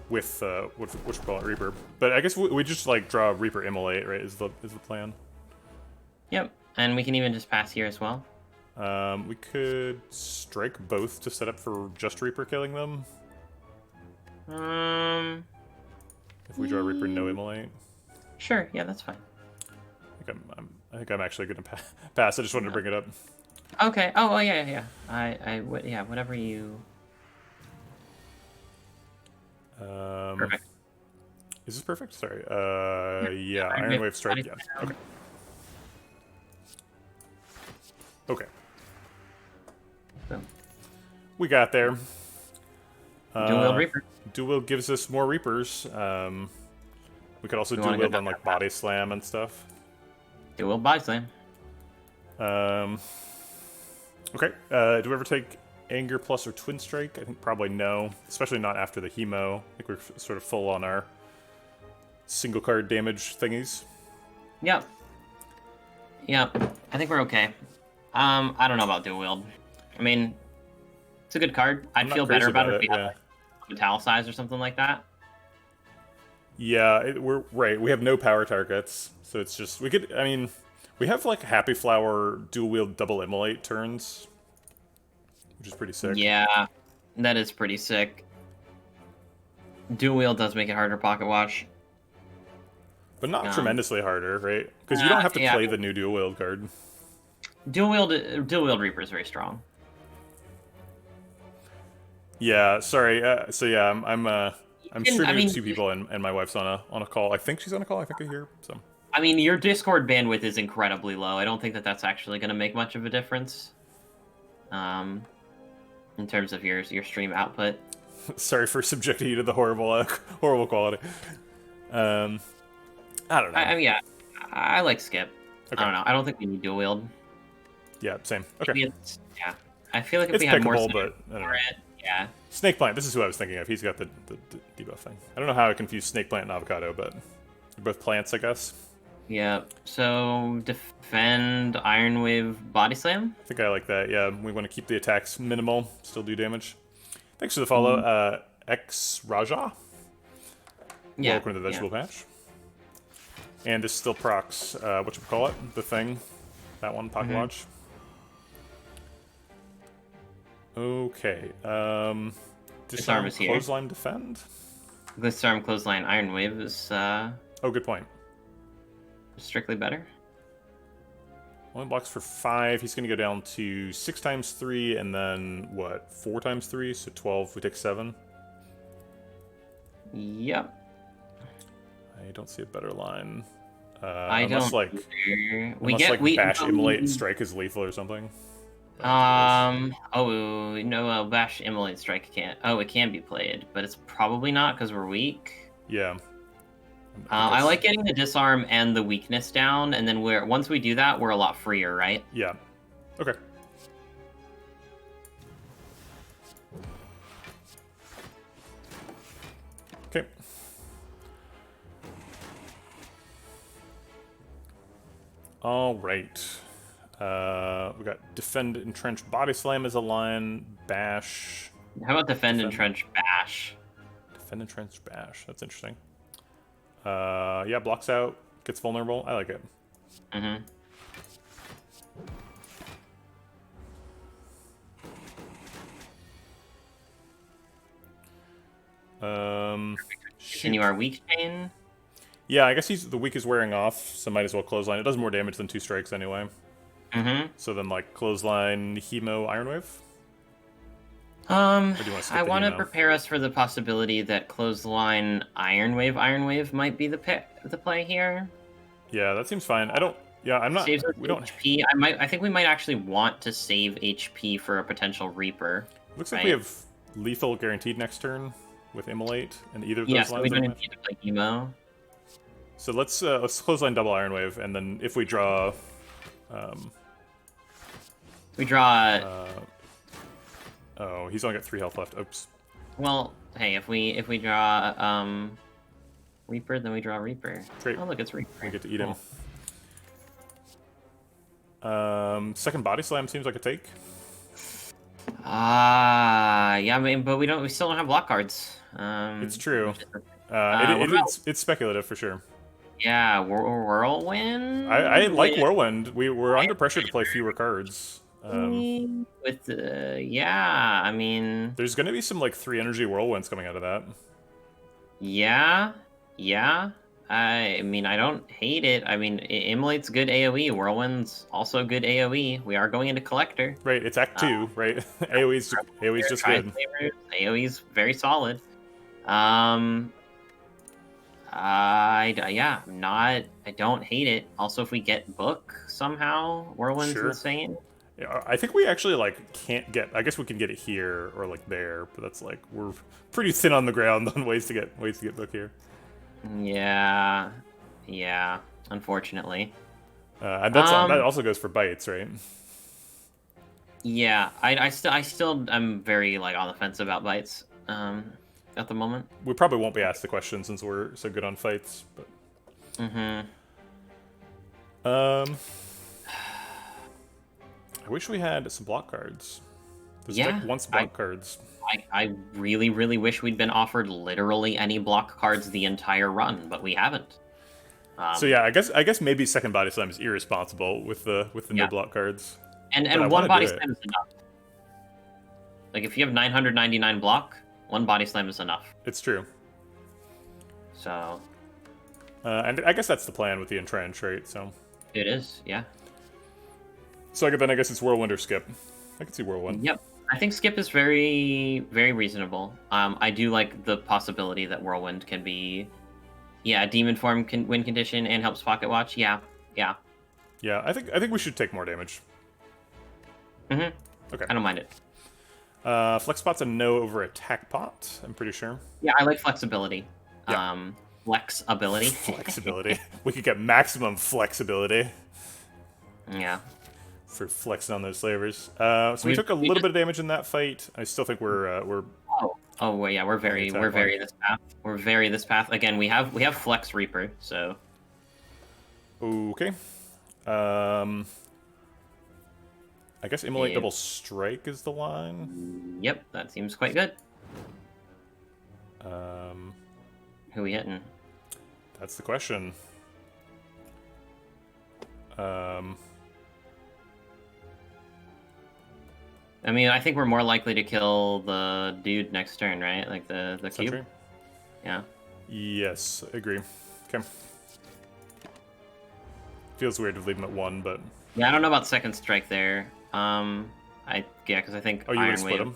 what you call it, Reaper. But I guess we just like draw Reaper Immolate, right? Is the plan? Yep, and we can even just pass here as well. We could strike both to set up for just Reaper killing them. If we draw Reaper no Immolate. Sure, yeah, that's fine. I think I'm actually gonna pass. I just wanted to bring it up. Okay. Oh yeah. Yeah, whatever you. Perfect. Is this perfect? Sorry. Yeah. Iron Wave Strike. Yeah. Okay. Okay. Boom. We got there. Dual Wield Reaper. Dual Wield gives us more Reapers. We could also Dual Wield on like Body Slam and stuff. Dual Wield Body Slam. Okay. Do we ever take Anger Plus or Twin Strike? I think probably no, especially not after the Hemo. I think we're sort of full on our single card damage thingies. Yep. I think we're okay. I don't know about Dual Wield. I mean, it's a good card. I'd feel better about it if we had like Metalicize or something like that. Yeah, we're right. We have no power targets, so it's just we could. I mean, we have like Happy Flower Dual Wield double Immolate turns, which is pretty sick. Yeah, that is pretty sick. Dual Wield does make it harder to Pocket Watch. But not tremendously harder, right? Because you don't have to play the new Dual Wield card. Dual Wield Reaper is very strong. Yeah, sorry. So yeah, I'm streaming with 2 people and my wife's on a call. I think she's on a call. I think I hear. So. I mean, your Discord bandwidth is incredibly low. I don't think that that's actually going to make much of a difference. In terms of your stream output. Sorry for subjecting you to the horrible quality. I don't know. I mean, yeah, I like Skip. Okay. I don't know. I don't think we need Dual Wield. Yeah, same. Okay. Yeah, I feel like if it's we had more but I don't know. Yeah. Snake Plant. This is who I was thinking of. He's got the debuff thing. I don't know how I confused Snake Plant and Avocado, but they're both plants, I guess. Yeah. So defend Iron Wave Body Slam. I think I like that. Yeah, we want to keep the attacks minimal, still do damage. Thanks for the follow, X Raja. Yeah. Welcome to the Vegetable Patch. And this still procs, whatchamacallit, the thing. That one, pocketwatch. Okay, Disarm is here. Clothesline, defend? Disarm, Clothesline, Iron Wave is, Oh, good point. strictly better. One blocks for 5. He's going to go down to 6 times 3, and then, what, 4 times 3? So 12, we take 7. Yep. I don't see a better line. I unless, don't like, either. Bash, Immolate, and Strike is lethal or something. Oh, no, Bash, Immolate, Strike can't. Oh, it can be played, but it's probably not because we're weak. Yeah. I like getting the disarm and the weakness down, and then once we do that, we're a lot freer, right? Yeah. Okay. Okay. All right. We got defend, entrench, body slam as a line. Bash. How about defend, entrench, bash? Defend, entrench, bash. That's interesting. Yeah, blocks out, gets vulnerable. I like it. Continue our weak chain. Yeah, I guess the weak is wearing off, so might as well clothesline. It does more damage than 2 strikes anyway. So then, like, clothesline, hemo, iron wave. I want to prepare us for the possibility that clothesline, iron wave might be the play here. Yeah, that seems fine. I don't. Yeah, I'm not. Saves we don't. HP. I think we might actually want to save HP for a potential Reaper. Looks like we have lethal guaranteed next turn with Immolate and either of those lines. Yeah, so we don't need to play emo. So let's clothesline double iron wave, and then if we draw. Oh, he's only got 3 health left. Oops. Well, hey, if we draw Reaper, then we draw Reaper. Great. Oh, look, it's Reaper. We get to eat him. Second body slam seems like a take. Yeah, I mean, but we still don't have block cards. It's true. It's speculative for sure. Yeah, Whirlwind. I like Whirlwind. We're under pressure to play fewer cards. Yeah, I mean, there's gonna be some like 3 energy whirlwinds coming out of that. Yeah. I mean, I don't hate it. I mean, Immolate's good AoE. Whirlwind's also good AoE. We are going into Collector. Right, it's Act 2, right? AoE's just good. AoE's very solid. I don't hate it. Also, if we get Book somehow, Whirlwind's insane. Yeah, I think we actually like can't get. I guess we can get it here or like there, but that's like we're pretty thin on the ground on ways to get Book here. Yeah. Unfortunately. And that also goes for bites, right? Yeah, I still am very like on the fence about bites. At the moment. We probably won't be asked the question since we're so good on fights, but. I wish we had some block cards. This deck wants block cards. I really, really wish we'd been offered literally any block cards the entire run, but we haven't. So yeah, I guess maybe second body slam is irresponsible with the no block cards. And one body slam is enough. Like if you have 999 block, one body slam is enough. It's true. So. And I guess that's the plan with the entrench, right? So. It is, yeah. So I guess it's Whirlwind or Skip. I can see Whirlwind. Yep. I think Skip is very, very reasonable. I do like the possibility that Whirlwind can be, Demon Form win condition and helps Pocket Watch. Yeah. Yeah, I think we should take more damage. Okay. I don't mind it. Flex Pot's a no over Attack Pot, I'm pretty sure. Yeah, I like flexibility. Yeah. Flexibility. Flexibility. We could get maximum flexibility. Yeah. For flexing on those slavers. So we took a little bit of damage in that fight. I still think we're well, yeah, we're very this path. We're very this path. Again, we have Flex Reaper, so Okay. I guess Immolate Yeah. double strike is the line. Yep, that seems quite good. Um, Who we hitting? that's the question. I mean, I think we're more likely to kill the dude next turn, right? Like the cube. Sentry? Yeah. Yes, agree. Okay. Feels weird to leave him at 1, but... Yeah, I don't know about second strike there. Because I think Oh, you would split him?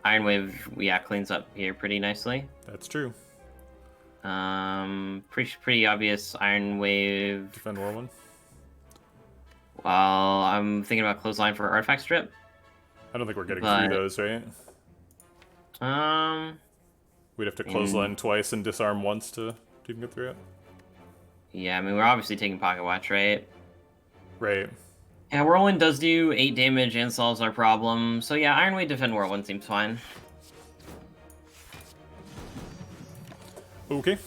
Iron Wave, yeah, cleans up here pretty nicely. That's true. Pretty obvious Iron Wave. Defend Whirlwind? Well, I'm thinking about Clothesline for Artifact Strip. I don't think we're getting through those, right? We'd have to Clothesline twice and disarm once to even get through it. Yeah, I mean, we're obviously taking Pocket Watch, right? Right. Yeah, Whirlwind does do 8 damage and solves our problem. So yeah, Iron Wave defend Whirlwind seems fine. Okay.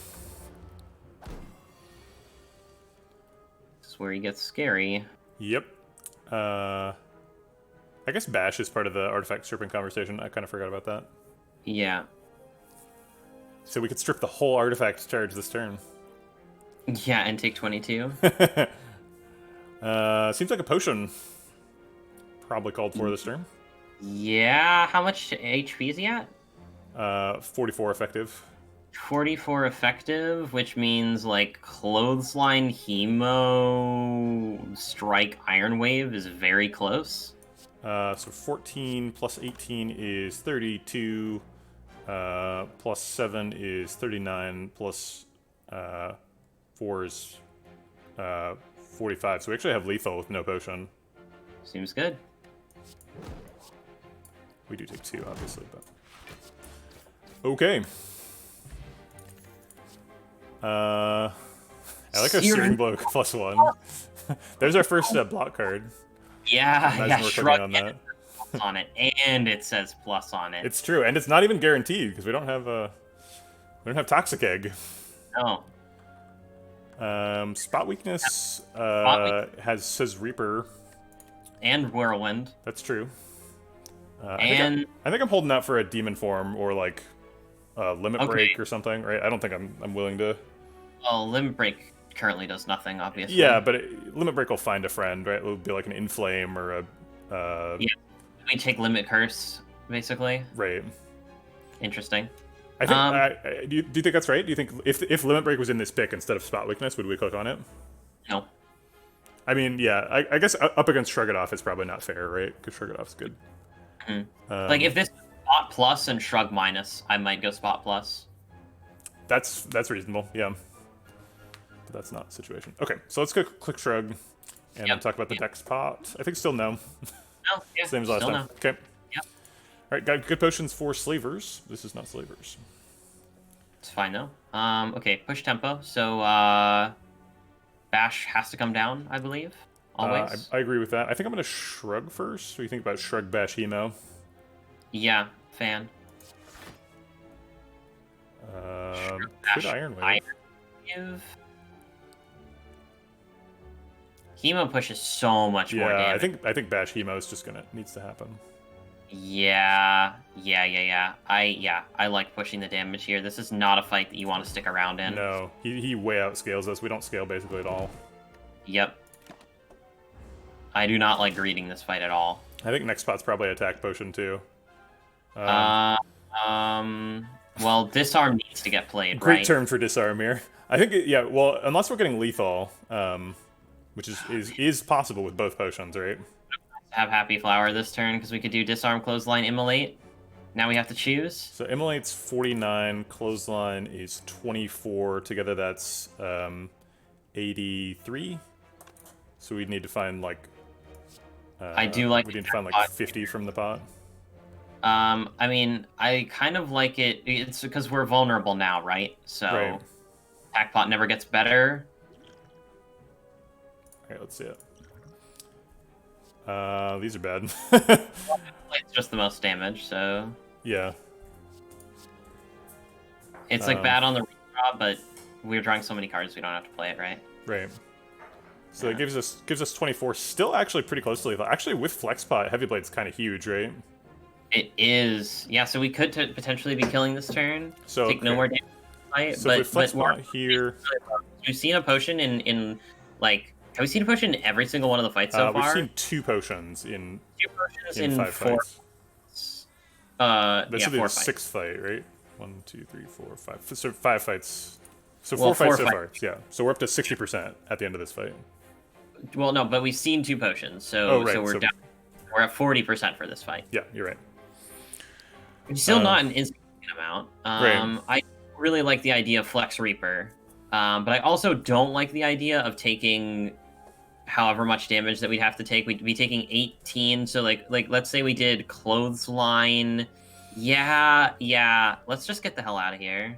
This is where he gets scary. Yep. I guess Bash is part of the artifact stripping conversation. I kind of forgot about that. Yeah. So we could strip the whole artifact charge this turn. Yeah, and take 22. Seems like a potion probably called for this turn. Yeah, how much HP is he at? 44 effective. 44 effective, which means like Clothesline, Hemo, Strike, Iron Wave is very close. So 14 plus 18 is 32. Plus 7 is 39. Plus 4 is 45. So we actually have lethal with no potion. Seems good. We do take 2, obviously, but... Okay. I like our Searing Blow plus 1. There's our first block card. Yeah, Shrug on that. On it, and it says plus on it. It's true, and it's not even guaranteed because we don't have Toxic Egg. No. Spot weakness says Reaper. And Whirlwind. That's true. I think I'm holding out for a Demon Form or like Limit Break or something, right? I don't think I'm willing to. Well, Limit Break currently does nothing, obviously. Yeah, but Limit Break will find a friend, right? It will be like an Inflame or a. Yeah, we take Limit Curse, basically. Right. Interesting. I think. Do you think that's right? Do you think if Limit Break was in this pick instead of Spot Weakness, would we click on it? No. I mean, yeah. I guess up against Shrug It Off is probably not fair, right? Because Shrug It Off's good. Mm-hmm. Like if this Spot Plus and Shrug Minus, I might go Spot Plus. That's reasonable, yeah. But that's not the situation. Okay, so let's go click Shrug and talk about the Dex pot. I think still no. No, yeah, same as last time. No. Okay. Yep. All right, got good potions for Slavers. This is not Slavers. It's fine though. Okay, push tempo. So Bash has to come down, I believe. Always. I agree with that. I think I'm gonna Shrug first. What do you think about Shrug Bash Hemo? Yeah, fan. Good Iron Wave. Hemo pushes so much more damage. I think Bash Hemo is just needs to happen. Yeah. I like pushing the damage here. This is not a fight that you want to stick around in. No, he way outscales us. We don't scale basically at all. Yep. I do not like reading this fight at all. I think next spot's probably attack potion too. Well, disarm needs to get played, Great right? term for disarm here. I think, well, unless we're getting lethal, which is possible with both potions, right? Have Happy Flower this turn, because we could do disarm, clothesline, immolate. Now we have to choose. So immolate's 49, clothesline is 24. Together that's 83. So we'd need to find like... I do like... We need to find like 50 from the pot. I mean, I kind of like it. It's because we're vulnerable now, right? So, attack pot never gets better. Okay, let's see it. These are bad. It's just the most damage, so... Yeah. It's like bad on the redraw, but we're drawing so many cards we don't have to play it, right? Right. So it gives us 24. Still actually pretty close to lethal. Actually, with flex pot, heavy blade's kind of huge, right? It is. Yeah, so we could potentially be killing this turn. So take no more damage. Fight, so if we flex pot here, we've seen a potion in like. Have we seen a potion in every single one of the fights so far? We've seen 2 potions in 5 fights. This is the 6th fight, right? 1, 2, 3, 4, 5. So 5 fights. So 4 fights so far. Yeah. So we're up to 60% at the end of this fight. Well, no, but we've seen 2 potions, so we're down. We're at 40% for this fight. Yeah, you're right. It's still not an insignificant amount. Right. I really like the idea of Flex Reaper, but I also don't like the idea of taking however much damage that we'd have to take. We'd be taking 18, so like let's say we did Clothesline. Yeah. Let's just get the hell out of here.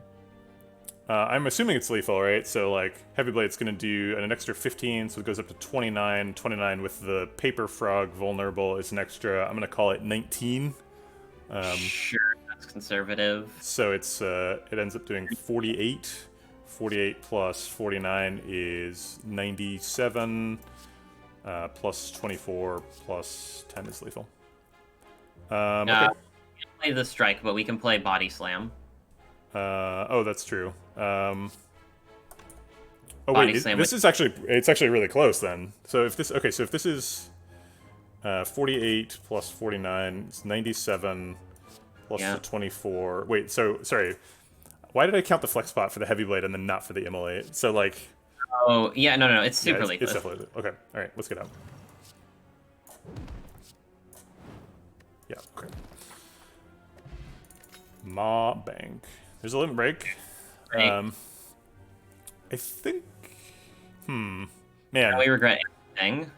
I'm assuming it's lethal, right? So, like, Heavy Blade's going to do an extra 15, so it goes up to 29. 29 with the Paper Frog vulnerable is an extra, I'm going to call it 19. Sure, that's conservative. So it ends up doing 48. 48 plus 49 is 97. Plus 24 plus 10 is lethal. Okay. We can play the strike, but we can play Body Slam. Oh, that's true. Oh Body wait, Slam it's actually really close then. So if this is 48 plus 49, it's 97 plus the 24. Wait, so sorry. Why did I count the flex spot for the heavy blade and then not for the immolate? So like. Oh yeah, no, it's super lethal. It's definitely okay. All right, let's get out. Yeah. Okay. Maw Bank. There's a limit break. Right. I think. Man. Can we regret anything?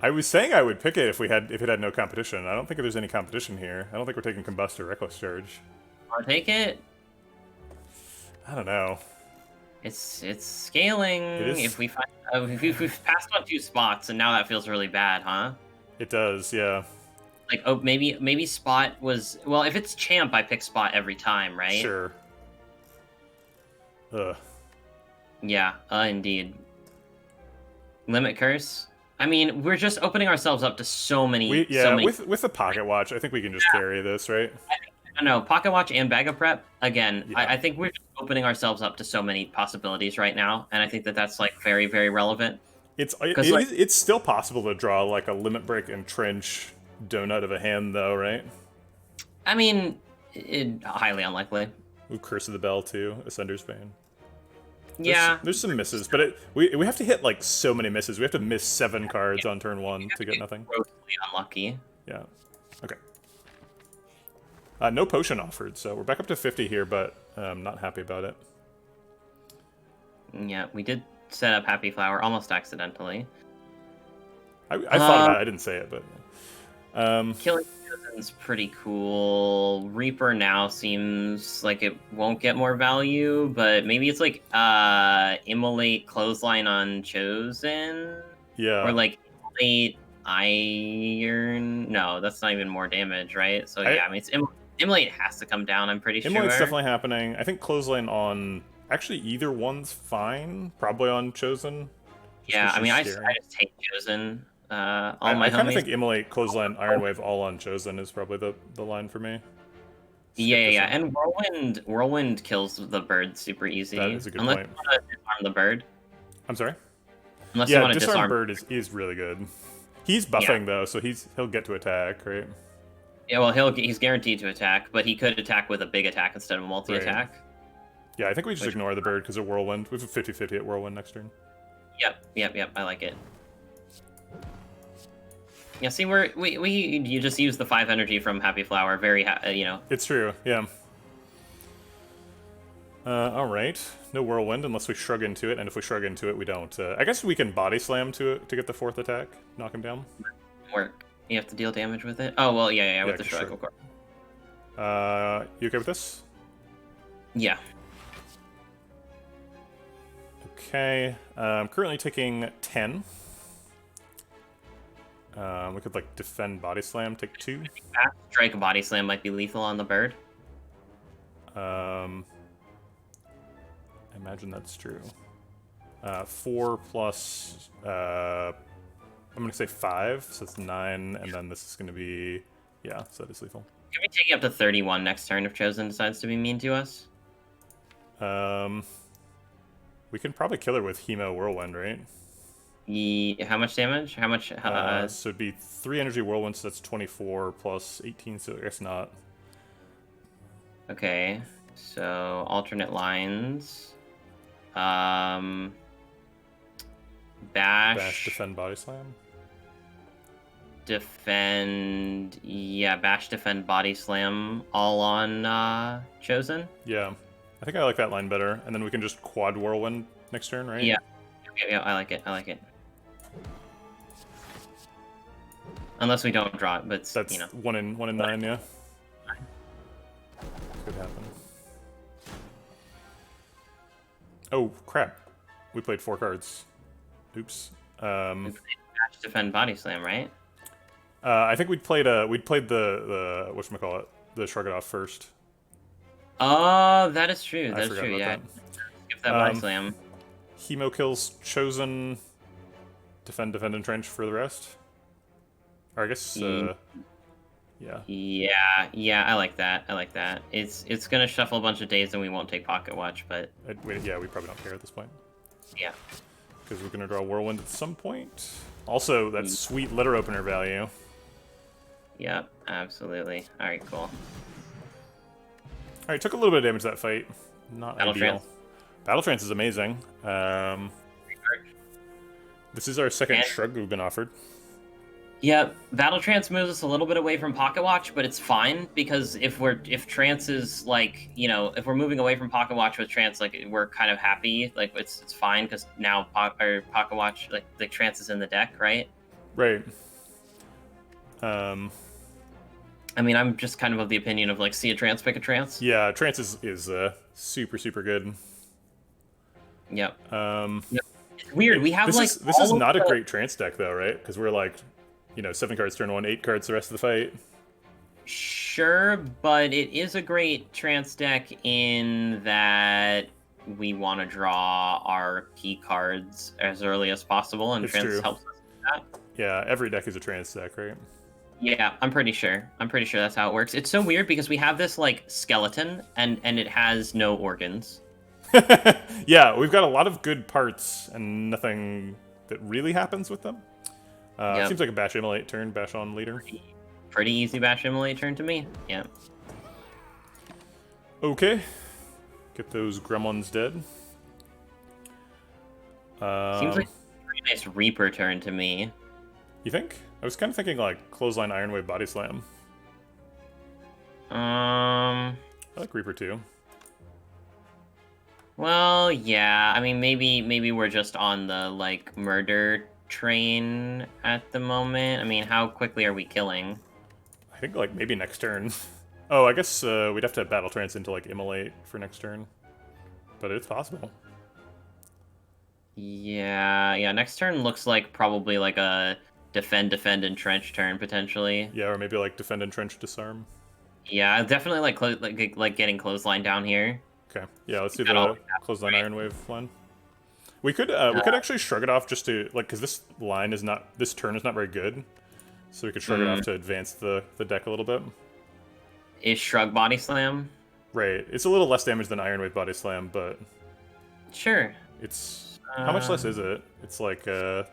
I was saying I would pick it if it had no competition. I don't think there's any competition here. I don't think we're taking Combust or Reckless Charge. I'll take it. I don't know. It's scaling. It is. If we've passed on 2 spots, and now that feels really bad, huh? It does, yeah. Like, oh, maybe Spot was... Well, if it's Champ, I pick Spot every time, right? Sure. Ugh. Yeah, indeed. Limit Curse? I mean, we're just opening ourselves up to so many... With the Pocket Watch, I think we can just carry this, right? I don't know, Pocket Watch and Bag of Prep, again, I think we're just opening ourselves up to so many possibilities right now, and I think that's, like, very, very relevant. It's still possible to draw, like, a Limit Break and Trench donut of a hand, though, right? I mean, highly unlikely. Ooh, Curse of the Bell, too. Ascender's Bane. Yeah. There's some misses, but we have to hit, like, so many misses. We have to miss 7 cards on turn 1 to get nothing. Grossly unlucky. Yeah. Okay. No potion offered, so we're back up to 50 here, but I'm not happy about it. Yeah, we did set up Happy Flower almost accidentally. I thought about it. I didn't say it, but... Killing Chosen's pretty cool. Reaper now seems like it won't get more value, but maybe it's like Immolate Clothesline on Chosen? Yeah. Or like Immolate Iron... No, that's not even more damage, right? So yeah, I mean, it's Immolate has to come down, I'm pretty sure. Immolate's definitely happening. I think Clothesline on... Actually, either one's fine. Probably on Chosen. Yeah, I mean, I just take Chosen. I kind of think Immolate, Clothesline, Iron Wave all on Chosen is probably the line for me. Yeah. And Whirlwind kills the bird super easy. That is a good point. point. You want to disarm the bird. I'm sorry? Unless you want to disarm bird is really good. He's buffing, though, so he'll get to attack, right? Yeah, well, he's guaranteed to attack, but he could attack with a big attack instead of a multi-attack. Right. Yeah, I think we just ignore the bird because of Whirlwind. We have a 50-50 at Whirlwind next turn. Yep, I like it. Yeah, see, you just use the 5 energy from Happy Flower, It's true, yeah. Alright. No Whirlwind unless we shrug into it, and if we shrug into it, we don't. I guess we can Body Slam to it to get the 4th attack, knock him down. Work. You have to deal damage with it? Oh, well, yeah, with the shrug, of course. You okay with this? Yeah. Okay, I'm currently taking 10. We could, like, defend Body Slam, take 2. Strike Body Slam might be lethal on the bird. I imagine that's true. 4 plus, I'm going to say 5, so it's 9, and then this is going to be, yeah, so that is lethal. Can we take it up to 31 next turn if Chosen decides to be mean to us? We can probably kill her with Hemo Whirlwind, right? How much damage? How much? So it'd be 3 energy whirlwind, so that's 24 plus 18, so I guess not. Okay, so alternate lines. Bash. Bash, defend, body slam. Defend. Yeah, bash, defend, body slam, all on Chosen. Yeah, I think I like that line better, and then we can just quad whirlwind next turn, right? Yeah, I like it. I like it. Unless we don't draw it, but That's, you know, 1 in 9, yeah. Could happen. Oh crap! We played 4 cards. Oops. we played bash, defend, body slam, right? I think we'd played the whatchamacallit, the Shrug It Off first. Oh, that is true. I That is forgot true. about Yeah. that. Skip that body slam. Hemo kills Chosen. Defend, entrench for the rest. Or I guess, yeah. Yeah, I like that. I like that. It's gonna shuffle a bunch of days and we won't take pocket watch, but Yeah, we probably don't care at this point. yeah. Because we're gonna draw Whirlwind at some point. Also, that's sweet letter opener value. Yep, absolutely. All right, cool. Alright, took a little bit of damage that fight. Not Battle ideal. Trance. Battle Trance is amazing. This is our second And- Shrug we've been offered. Yep, Battle Trance moves us a little bit away from Pocket Watch, but it's fine because if Trance is like, you know, if we're moving away from Pocket Watch with Trance, like we're kind of happy, like it's fine because now Pocket Watch, like the Trance is in the deck, right? Right. I mean, I'm just kind of the opinion of like see a Trance, pick a Trance. Yeah, Trance is super good. Yep. Yep. It's weird. We have this is not a great Trance deck though, right? Because we're like, you know, 7 cards turn 1, 8 cards the rest of the fight. Sure, but it is a great Trance deck in that we want to draw our key cards as early as possible, and Trance helps us with that. Yeah, every deck is a Trance deck, right? Yeah, I'm pretty sure. I'm pretty sure that's how it works. It's so weird because we have this like skeleton, and it has no organs. Yeah, we've got a lot of good parts and nothing that really happens with them. Yep. Seems like a Bash Immolate turn, Bash on leader. Pretty easy Bash Immolate turn to me. Yeah. Okay. Get those gremlins dead. Seems like a pretty nice Reaper turn to me. You think? I was kind of thinking like Clothesline, Ironwave, Body Slam. I like Reaper too. Well, yeah. I mean, maybe we're just on the like murder train at the moment. I mean, how quickly are we killing? I think like maybe next turn. Oh, I guess we'd have to Battle Trance into like Immolate for next turn, but it's possible. Yeah. Next turn looks like probably like a defend, entrench turn potentially. Yeah, or maybe like defend, entrench, disarm. Yeah, definitely like getting clothesline down here. Okay. Yeah, let's do the Clothesline Ironwave one. We could actually Shrug It Off just to like, because this turn is not very good, so we could Shrug It Off to advance the deck a little bit. Is Shrug Body Slam? Right. It's a little less damage than Ironwave Body Slam, but sure. It's how much less is it? It's like it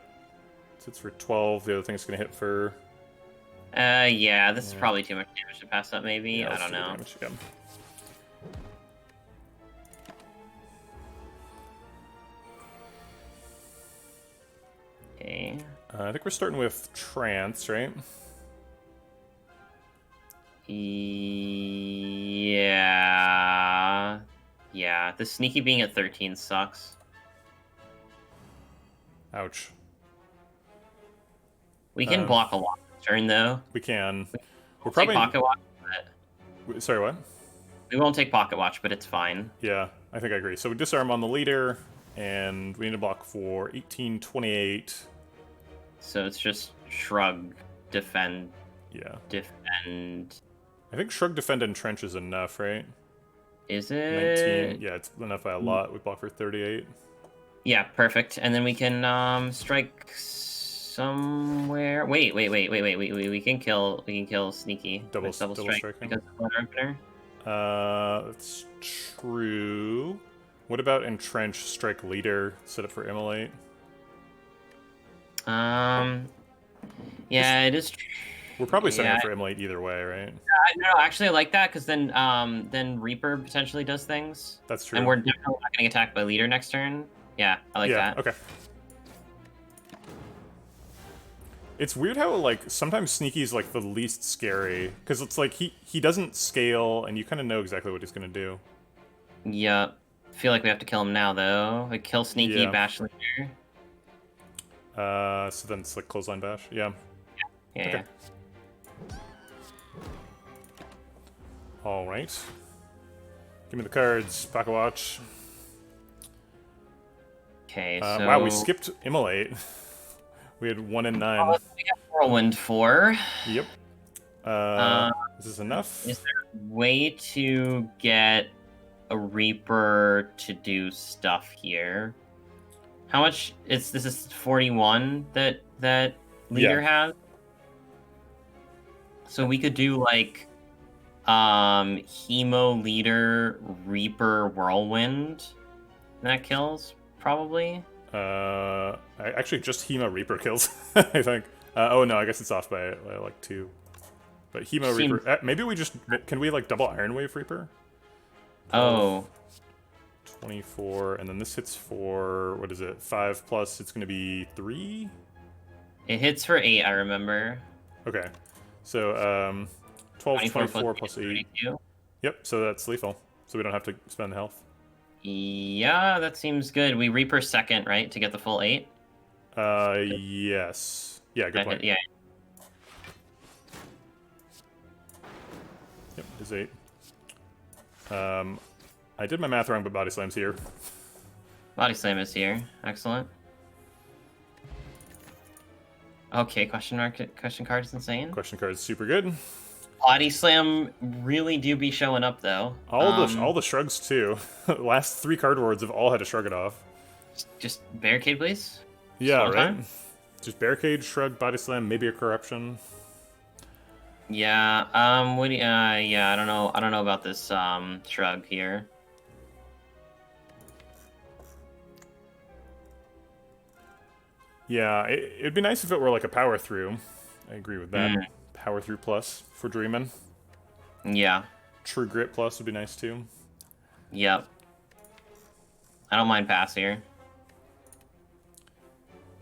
hits for 12. The other thing's gonna hit for. Yeah. This is probably too much damage to pass up. Maybe Yeah, I don't know. Okay. I think we're starting with Trance, right? Yeah. Yeah. The sneaky being at 13 sucks. Ouch. We can block a lot this turn, though. We can. We'll probably take Pocket Watch. Sorry, what? We won't take Pocket Watch, but it's fine. Yeah, I think I agree. So we disarm on the leader, and we need to block for 18, 28. So it's just Shrug, defend. Yeah. Defend. I think Shrug, defend, and trench is enough, right? Is it? 19. Yeah, it's enough by a lot. We block for 38. Yeah, perfect. And then we can strike somewhere. Wait. We can kill Sneaky Double with double striking. strike because of letter opener. That's true. What about entrench, strike leader, set up for immolate? Yeah, it is. We're probably setting up for immolate either way, right? No, actually, I like that because then Reaper potentially does things. That's true. And we're definitely not getting attacked by leader next turn. Yeah, I like that. Okay. It's weird how, like, sometimes Sneaky's, like, the least scary, because it's like he doesn't scale, and you kind of know exactly what he's going to do. Yep. I feel like we have to kill him now, though. We kill Sneaky, bash leader. So then it's, like, clothesline bash? Yeah. Yeah. Alright. Give me the cards, pocket watch. Okay, so... Wow, we skipped immolate. We had 1 and 9. We got Whirlwind 4. Yep. Is this enough? Is there a way to get a Reaper to do stuff here? How much? This is 41 that leader has. So we could do like Hemo leader Reaper Whirlwind. That kills probably. Actually, just Hema Reaper kills, I think. Oh no, I guess it's off by like 2. But Hema Reaper, maybe we just can we like double Iron Wave Reaper? 24, and then this hits for what is it? 5 plus. It's going to be 3. It hits for 8. I remember. Okay, so 12, 24 plus 8. 32. Yep, so that's lethal. So we don't have to spend the health. Yeah, that seems good. We Reaper second, right, to get the full 8? Yes. Yeah, good point. Yeah. Yep, is 8. I did my math wrong, but Body Slam's here. Body Slam is here. Excellent. Okay, question card is insane. Question card is super good. Body Slam really do be showing up though. All the shrugs too. Last 3 card words have all had to shrug it off. Just barricade, please. Yeah, right. Time. Just barricade, shrug, body slam, maybe a corruption. Yeah. What do you, yeah. I don't know. I don't know about this shrug here. Yeah, it'd be nice if it were like a power through. I agree with that. Power through plus for dreaming. Yeah. True grit plus would be nice too. Yep. I don't mind pass here.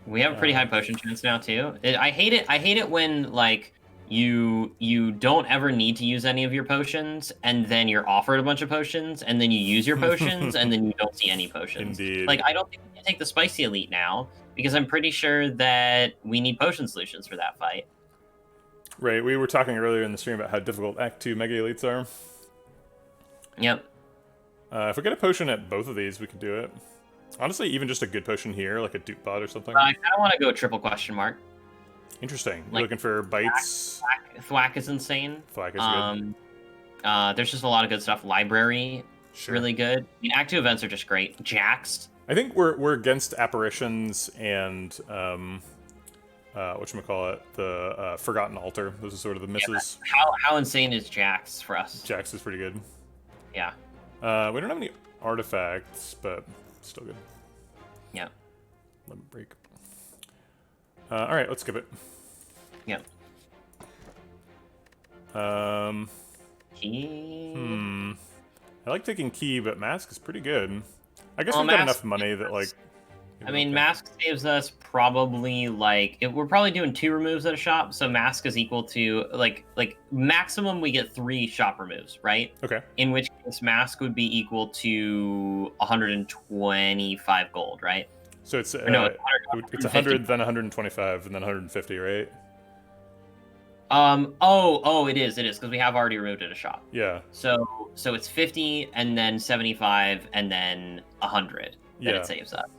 We have a pretty high potion chance now too. I hate it. I hate it when like you don't ever need to use any of your potions, and then you're offered a bunch of potions, and then you use your potions, and then you don't see any potions. Indeed. Like I don't think we can take the spicy elite now because I'm pretty sure that we need potion solutions for that fight. Right. We were talking earlier in the stream about how difficult Act 2 Mega Elites are. Yep. If we get a potion at both of these, we could do it. Honestly, even just a good potion here, like a dupe bot or something. I kind of want to go triple question mark. Interesting. You're looking for bites. Thwack is insane. Thwack is good. There's just a lot of good stuff. Library, sure. Really good. I mean, Act 2 events are just great. Jaxed. I think we're against apparitions and whatchamacallit, the Forgotten Altar. Those are sort of the misses. Yeah, how insane is Jax for us? Jax is pretty good. Yeah. We don't have any artifacts, but still good. Yeah. Let me break. Alright, let's skip it. Yep. Key. I like taking key, but mask is pretty good. I guess we've got enough money that, like... I mean, mask saves us probably, like... we're probably doing 2 removes at a shop, so mask is equal to, like maximum we get 3 shop removes, right? Okay. In which case, mask would be equal to 125 gold, right? So it's, no, it's 100, then 125, and then 150, right? It is, because we have already removed at a shop. Yeah. So it's 50, and then 75, and then 100 that it saves us.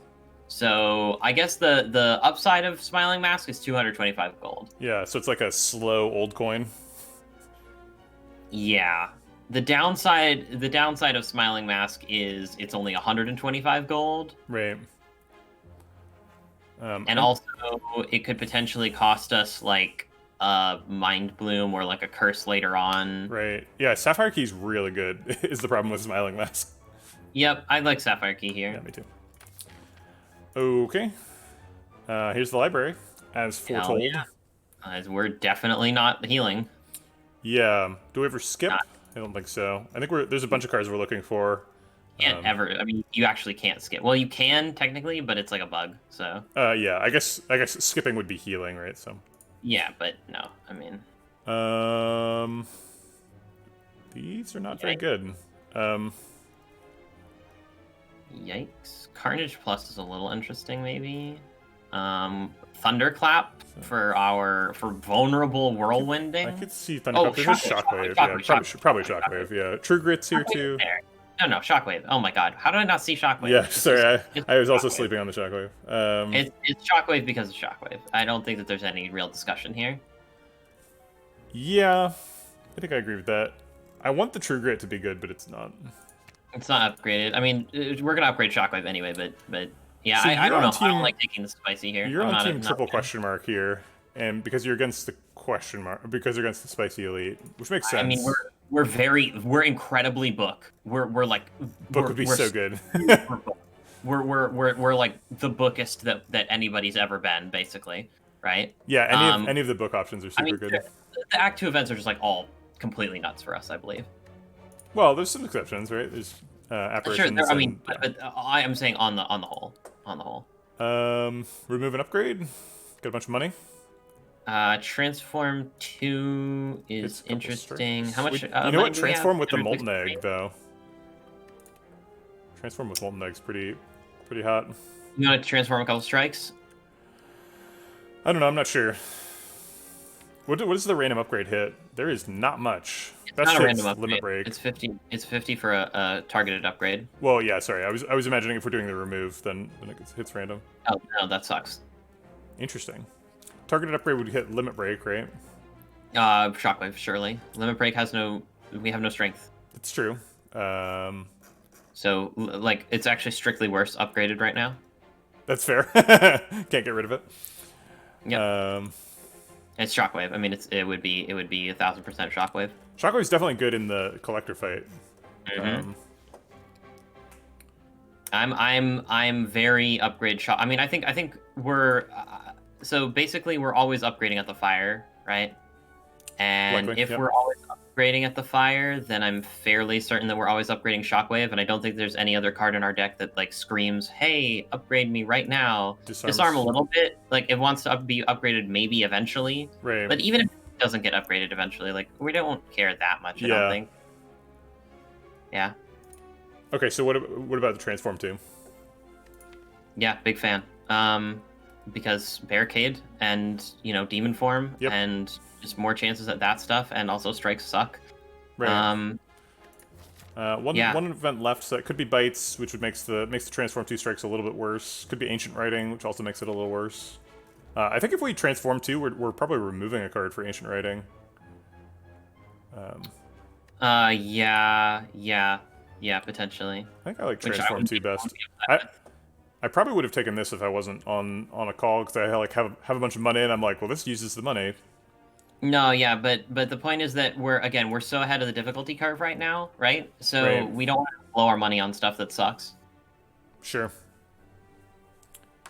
So I guess the upside of Smiling Mask is 225 gold. Yeah, so it's like a slow old coin. Yeah. The downside of Smiling Mask is it's only 125 gold. Right. And also, it could potentially cost us like a Mind Bloom or like a curse later on. Right. Yeah, Sapphire Key's really good. Is the problem with Smiling Mask? Yep, I like Sapphire Key here. Yeah, me too. Okay. Here's the library, as foretold. Yeah. As we're definitely not healing. Yeah. Do we ever skip? I don't think so. I think there's a bunch of cards we're looking for. Can't ever. I mean, you actually can't skip. Well, you can technically, but it's like a bug. So. Yeah. I guess skipping would be healing, right? So. Yeah, but no. I mean. These are not very good. Yikes. Carnage Plus is a little interesting, maybe. Thunderclap for vulnerable whirlwinding. I could see Thunderclap. There's Shockwave. Yeah, probably Shockwave. Yeah, True Grit's here too. No, Shockwave. Oh my god, how did I not see Shockwave? Yeah, sorry, I was also sleeping on the Shockwave. It's Shockwave because of Shockwave. I don't think that there's any real discussion here. Yeah, I think I agree with that. I want the True Grit to be good, but it's not. It's not upgraded. I mean, we're gonna upgrade Shockwave anyway, but yeah, so I don't know. I don't like taking the spicy here. You're on team triple question mark here, and because you're against the question mark, because you're against the spicy elite, which makes sense. I mean, we're incredibly book. We're like book would be so good. we're like the bookest that anybody's ever been, basically, right? Yeah, any of the book options are super good. The Act 2 events are just like all completely nuts for us, I believe. Well, there's some exceptions, right? There's apparitions. Sure, I mean, but I am saying on the whole. Remove an upgrade. Get a bunch of money. Transform 2 is interesting. How much? You know what? Transform with the Molten Egg, though. Transform with Molten Egg's pretty hot. You want to transform a couple strikes? I don't know. I'm not sure. What does the random upgrade hit? There is not much. That's not a random upgrade. Limit break. It's 50. It's 50 for a targeted upgrade. Well, yeah. Sorry, I was imagining if we're doing the remove, then it hits random. Oh no, that sucks. Interesting. Targeted upgrade would hit limit break, right? Shockwave, surely. Limit break has no. We have no strength. It's true. So like, it's actually strictly worse upgraded right now. That's fair. Can't get rid of it. Yep. It's Shockwave. I mean, it would be 1000% Shockwave. Shockwave's definitely good in the collector fight. Mm-hmm. I'm very upgrade shock. I mean, I think we're so basically we're always upgrading at the fire, right? And Likely, if we're always upgrading at the fire, then I'm fairly certain that we're always upgrading Shockwave, and I don't think there's any other card in our deck that like screams, "Hey, upgrade me right now." Disarm a little bit. Like it wants to be upgraded maybe eventually. Right. But even if it doesn't get upgraded eventually, like we don't care that much. I don't think. Yeah. Okay, so what about the Transform 2? Yeah, big fan. Because Barricade and Demon Form and just more chances at that stuff, and also strikes suck. Right. One event left, so it could be Bites, which makes the Transform 2 strikes a little bit worse. Could be Ancient Writing, which also makes it a little worse. I think if we Transform 2, we're probably removing a card for Ancient Writing. Yeah, potentially. I think I like Transform 2 best. I probably would have taken this if I wasn't on a call, because I like have a bunch of money, and I'm like, well, this uses the money. No, yeah, but the point is that we're so ahead of the difficulty curve right now, right? So we don't want to blow our money on stuff that sucks. Sure.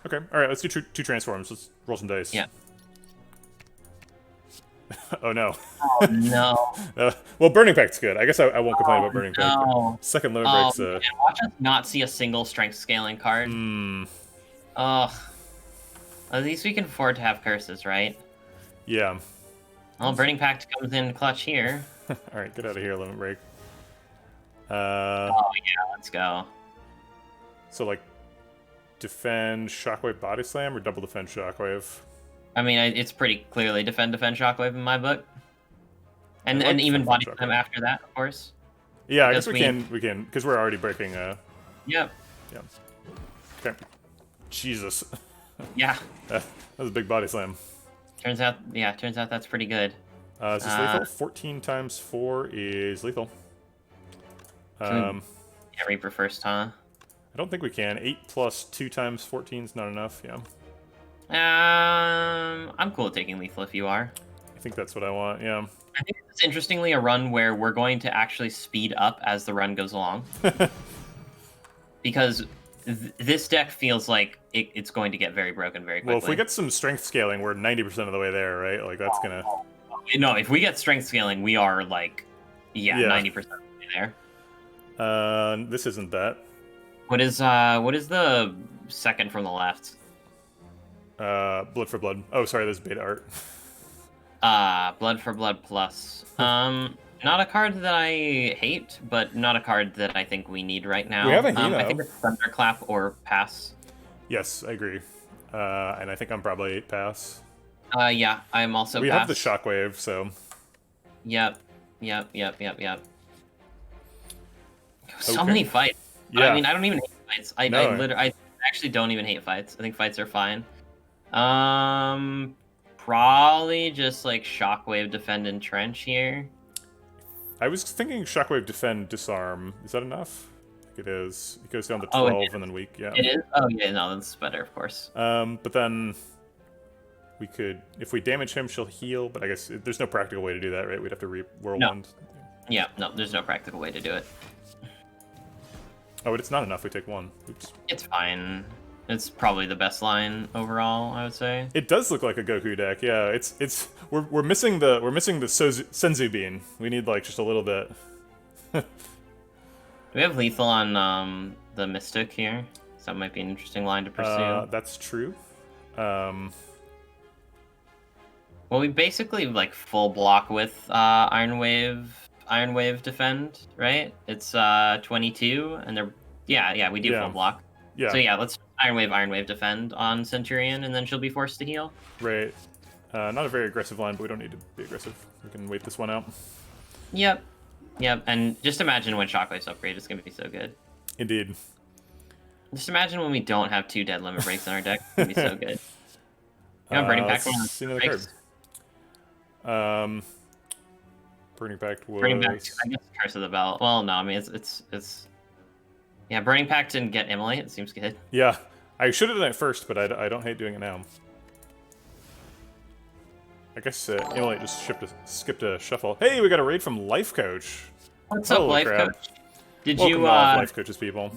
Okay, all right, let's do two transforms. Let's roll some dice. Yeah. Oh no. Oh no. Well, Burning Pact's good. I guess I won't complain about Burning Pact. No. Second limit breaks. Man, watch us not see a single strength scaling card. Ugh. At least we can afford to have curses, right? Yeah. Well, Burning Pact comes in clutch here. All right, get out of here, limit break. Oh yeah, let's go. So like, defend Shockwave Body Slam or double defend Shockwave? I mean, it's pretty clearly defend Shockwave in my book, and like even Body Shockwave. Slam after that, of course. Yeah, I guess we can because we're already breaking. Yep. Yeah. Okay. Jesus. Yeah. That was a big Body Slam. Turns out that's pretty good. Is this lethal? 14 times 4 is lethal. Yeah, Reaper first, huh? I don't think we can. 8 plus 2 times 14 is not enough. Yeah. I'm cool with taking lethal if you are. I think that's what I want, yeah. I think it's interestingly a run where we're going to actually speed up as the run goes along. Because this deck feels like it's going to get very broken very quickly. Well, if we get some strength scaling, we're 90% of the way there, right? Like, that's gonna... No, if we get strength scaling, we are, like, 90% of the way there. This isn't that. What is the second from the left? Blood for Blood. Oh, sorry, there's beta art. Blood for Blood Plus. Not a card that I hate, but not a card that I think we need right now. We have a Hemo. I think it's Thunderclap or pass. Yes, I agree. And I think I'm probably pass. Yeah, I'm also we pass. have the Shockwave, so... Yep. So many fights. Yeah. I mean, I don't even hate fights. I actually don't even hate fights. I think fights are fine. Probably just, like, Shockwave, Defend, Entrench here. I was thinking Shockwave, Defend, Disarm. Is that enough? It is. It goes down to 12 and then weak, yeah. It is? Oh, yeah, no, that's better, of course. But then we could... If we damage him, she'll heal, but I guess there's no practical way to do that, right? We'd have to whirlwind. Yeah, no, there's no practical way to do it. Oh, but it's not enough. We take one. Oops. It's fine. It's probably the best line overall, I would say. It does look like a Goku deck. Yeah, we're missing the Senzu Bean. We need like just a little bit. Do we have lethal on the Mystic here? So that might be an interesting line to pursue. That's true. Well, we basically like full block with Iron Wave Defend, right? It's 22, and they're we do full block. Yeah. So yeah, let's Iron Wave Defend on Centurion, and then she'll be forced to heal. Right. Not a very aggressive line, but we don't need to be aggressive. We can wait this one out. Yep. And just imagine when Shockwave's upgrade, it's gonna be so good. Indeed. Just imagine when we don't have 2 dead limit breaks in our deck. It's gonna be so good. You know, Burning Pact see another card. Burning Pact was... Burning Pact, I guess Curse of the Bell. Well, no, I mean, it's... Yeah, Burning Pact and get Immolate, it seems good. Yeah, I should have done it first, but I don't hate doing it now. I guess Immolate just skipped a shuffle. Hey, we got a raid from Life Coach. What's up, Life Coach? Welcome to all Life Coach's people.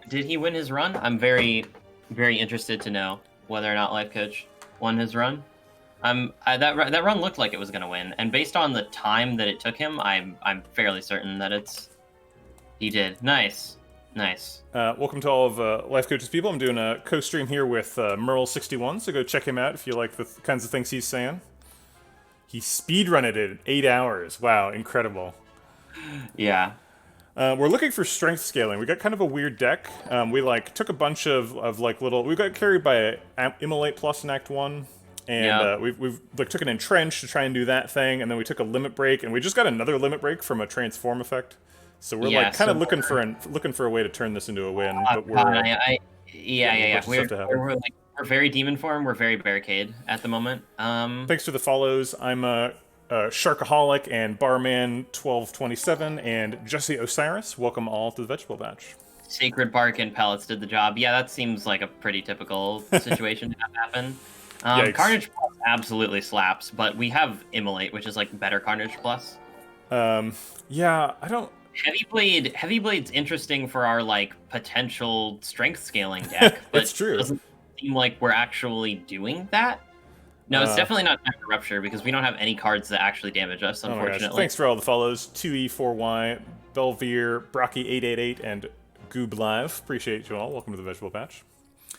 Did he win his run? I'm very, very interested to know whether or not Life Coach won his run. That run looked like it was gonna win, and based on the time that it took him, I'm fairly certain that he did. Nice. Welcome to all of Life Coach's people. I'm doing a co-stream here with Merl61, so go check him out if you like the kinds of things he's saying. He speedrun it in 8 hours. Wow, incredible. Yeah. We're looking for strength scaling. We got kind of a weird deck. We like took a bunch of like little... We got carried by Immolate Plus in Act 1. And we've like took an Entrench to try and do that thing, and then we took a Limit Break, and we just got another Limit Break from a Transform effect. So we're like kind of looking for a way to turn this into a win. But we're we're very Demon Form. We're very Barricade at the moment. Thanks for the follows. I'm Sharkaholic and Barman 1227 and Jesse Osiris. Welcome all to the Vegetable Batch. Sacred Bark and Pellets did the job. Yeah, that seems like a pretty typical situation to have happen. Carnage Plus absolutely slaps, but we have Immolate, which is like better Carnage Plus. Yeah, I don't... Heavy Blade's interesting for our like potential strength scaling deck, but it's true. It doesn't seem like we're actually doing that. No, it's definitely not Nectar Rupture because we don't have any cards that actually damage us, unfortunately. Oh, thanks for all the follows. 2E4Y, Belvier, Brocky888, and Goob Live. Appreciate you all. Welcome to the Vegetable Patch.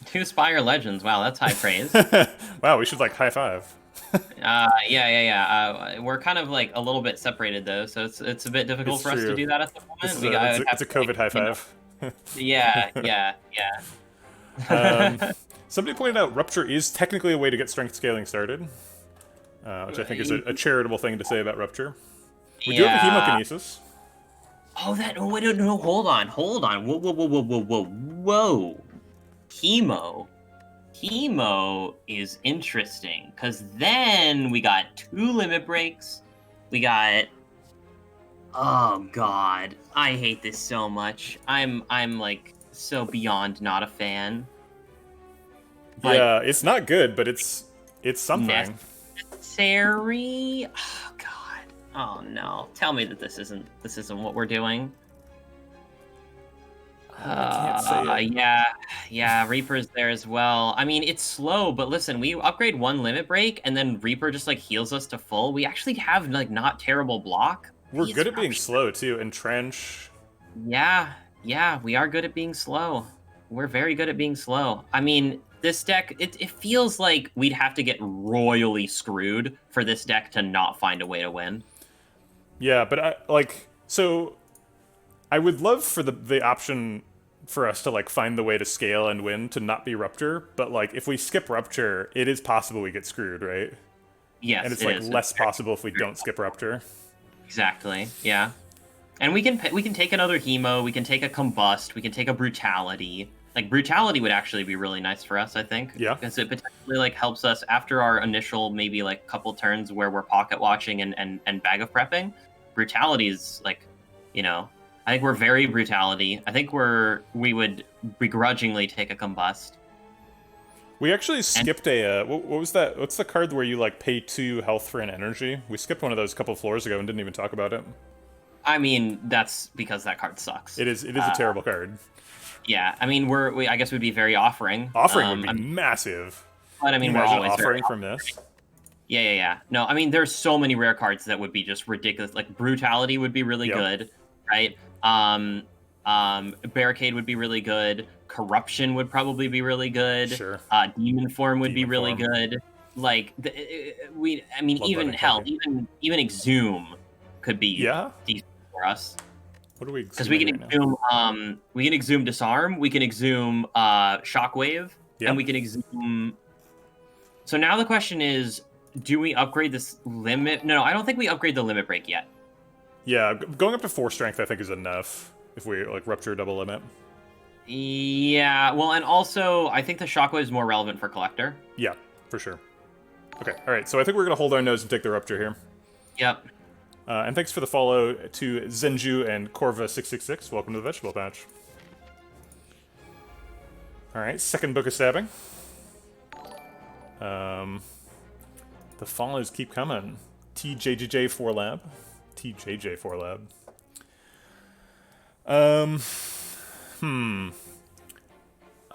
2 Spire Legends. Wow, that's high praise. Wow, we should like high five. We're kind of like a little bit separated though, so it's a bit difficult for us to do that at the moment. It's a COVID high five. Yeah. Somebody pointed out Rupture is technically a way to get strength scaling started, which I think is a charitable thing to say about Rupture. We do have a Hemokinesis. Oh, no, hold on. Whoa. Chemo is interesting, because then we got 2 limit breaks. We got... Oh, God. I hate this so much. I'm like, so beyond not a fan. but Yeah, it's not good, but it's something. necessary. Oh God. Oh no. Tell me that this isn't what we're doing. I can't say it. Yeah, Reaper's there as well. I mean, it's slow, but listen, we upgrade one limit break, and then Reaper just like heals us to full. We actually have like not terrible block. We're It's good at being rupture. slow too. Entrench. Yeah, we are good at being slow. We're very good at being slow. I mean, this deck, it feels like we'd have to get royally screwed for this deck to not find a way to win. Yeah, but so I would love for the option for us to like find the way to scale and win to not be rupture, but like if we skip rupture, it is possible we get screwed, right? Yes, And it's it like is. less possible if we don't skip rupture. Exactly. Yeah. And we can take another hemo, we can take a combust, we can take a brutality. Like brutality would actually be really nice for us, I think. Yeah. Because it potentially like helps us after our initial maybe like couple turns where we're pocket watching and bag of prepping. Brutality is like, I think we're very brutality. I think we would begrudgingly take a combust. We actually skipped what was that? What's the card where you like pay 2 health for an energy? We skipped one of those a couple floors ago and didn't even talk about it. I mean, that's because that card sucks. It is a terrible card. Yeah, I mean, I guess we'd be very offering. Offering would be massive. But I mean, Can you we're imagine always offering from this. Yeah. No, I mean, there's so many rare cards that would be just ridiculous. Like brutality would be really good, right? Barricade would be really good. Corruption would probably be really good. Sure. Demon form would be really good. Like even exhume could be decent for us. What do we? Because we can exhume. We can exhume disarm. We can exhume shockwave, and we can exhume. So now the question is, do we upgrade this limit? No, I don't think we upgrade the limit break yet. Yeah, going up to 4 strength I think is enough if we like rupture double limit. Yeah, well, and also I think the shockwave is more relevant for collector. Yeah, for sure. Okay, all right. So I think we're gonna hold our nose and take the rupture here. Yep. And thanks for the follow to Zenju and Corva666. Welcome to the Vegetable Patch. All right, second book of stabbing. The follows keep coming. TJJ4 Lab.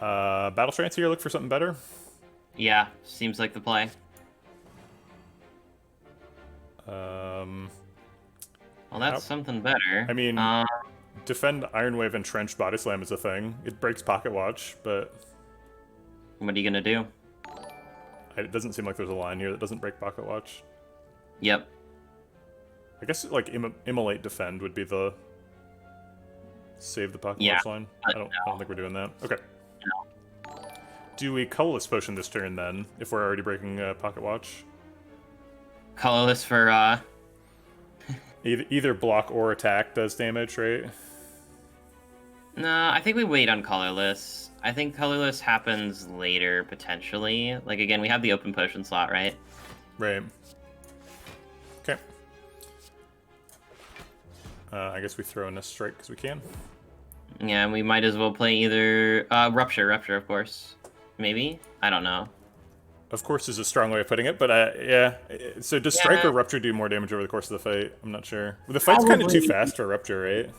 Battle Trance here, look for something better? Yeah, seems like the play. Well, that's something better. I mean, defend Ironwave and Trench Body Slam is a thing. It breaks Pocket Watch, but... What are you gonna do? It doesn't seem like there's a line here that doesn't break Pocket Watch. Yep. I guess, like, Immolate Defend would be the... Save the Pocket Watch line? I don't think we're doing that. Okay. No. Do we Colorless Potion this turn, then, if we're already breaking Pocket Watch? Colorless for, Either block or attack does damage, right? No, I think we wait on colorless. I think colorless happens later, potentially. Like, again, we have the open potion slot, right? Right. Okay. I guess we throw in a strike because we can. Yeah, and we might as well play either... Rupture, of course. Maybe? I don't know. Of course is a strong way of putting it, but yeah. So does Strike or Rupture do more damage over the course of the fight? I'm not sure. The fight's kind of too fast for Rupture, right?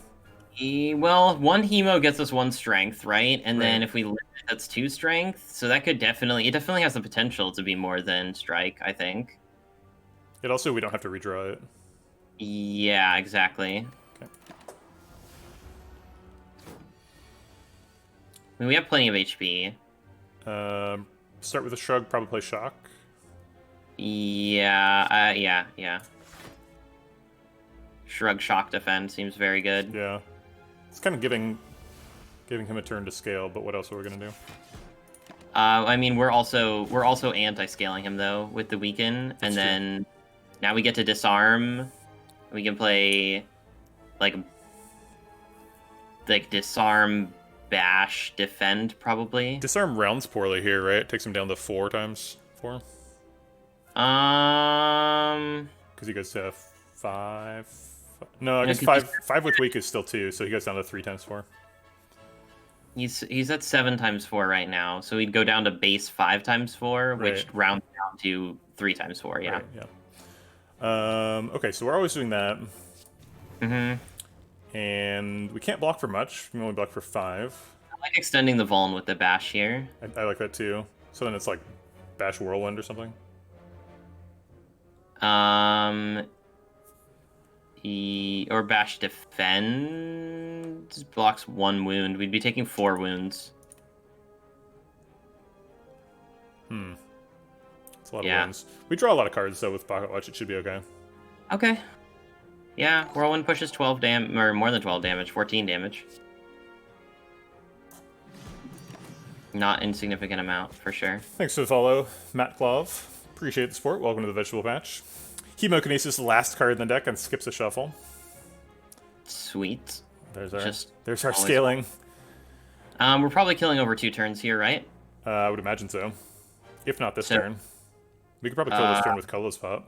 Well, one hemo gets us 1 strength, right? And then if we limit, that's 2 strength. So that could definitely... It definitely has the potential to be more than Strike, I think. It also, we don't have to redraw it. Yeah, exactly. Okay. I mean, we have plenty of HP. Start with a Shrug, probably play Shock. Yeah. Shrug, Shock, Defend seems very good. Yeah. It's kind of giving him a turn to scale, but what else are we gonna do? I mean, we're also anti-scaling him though with the weaken, and then now we get to disarm. We can play like disarm, bash, defend probably. Disarm rounds poorly here, right? It takes him down to 4 times 4. Because he goes to 5. No, I guess 5 with weak is still 2, so he goes down to 3 times 4. He's at 7 x 4 right now, so he'd go down to base 5 x 4, which Right. rounds down to 3 x 4. Yeah. Right, yeah. Okay, so we're always doing that. And we can't block for much. We can only block for 5. I like extending the Vuln with the bash here. I like that too. So then it's like Bash Whirlwind or something. Or bash defend blocks 1 wound. We'd be taking 4 wounds. It's a lot of wounds. We draw a lot of cards though with Pocket Watch. It should be okay. Okay. Yeah, Whirlwind pushes 12 damage, or more than 12 damage, 14 damage. Not insignificant amount, for sure. Thanks for the follow, Matt Clove. Appreciate the support. Welcome to the Vegetable Patch. Chemokinesis, last card in the deck, and skips a shuffle. Sweet. There's our Just scaling. We're probably killing over 2 turns here, right? I would imagine so. If not this turn. We could probably kill this turn with Colorless Pop,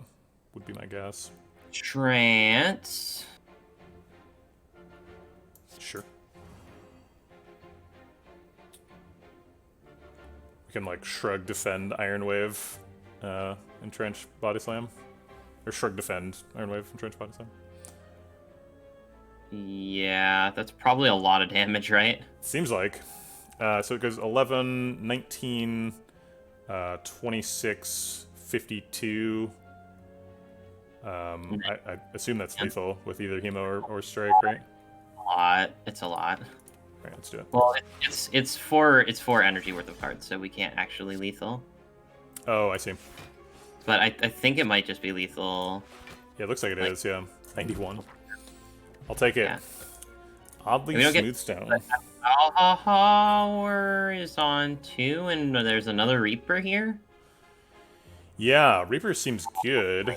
would be my guess. Trance. Sure. We can like Shrug, Defend, Iron Wave, Entrench, Body Slam. Or Shrug, Defend, Iron Wave, Entrench, Body Slam. Yeah, that's probably a lot of damage, right? Seems like. So it goes 11, 19, 26, 52. I assume that's lethal with either Hemo or Strike, right? A lot. It's a lot. Alright, let's do it. Well, it's 4 energy worth of cards, so we can't actually lethal. Oh, I see. But I think it might just be lethal. Yeah, it looks like it is, yeah. 91. I'll take it. Yeah. Oddly smooth stone. Power is on 2, and there's another Reaper here. Yeah, Reaper seems good.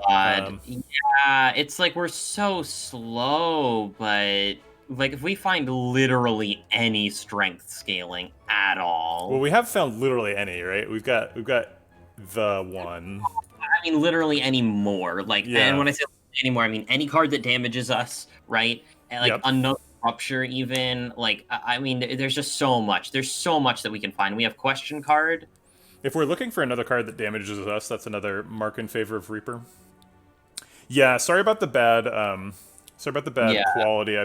Yeah, it's like we're so slow, but like if we find literally any strength scaling at all. Well, we have found literally any, right? We've got the one. I mean, literally any more. Like, yeah. And when I say any more, I mean any card that damages us, right? And like another Rupture, even. Like, I mean, there's just so much. There's so much that we can find. We have Question Card. If we're looking for another card that damages us, that's another mark in favor of Reaper. Yeah, sorry about the bad. Quality.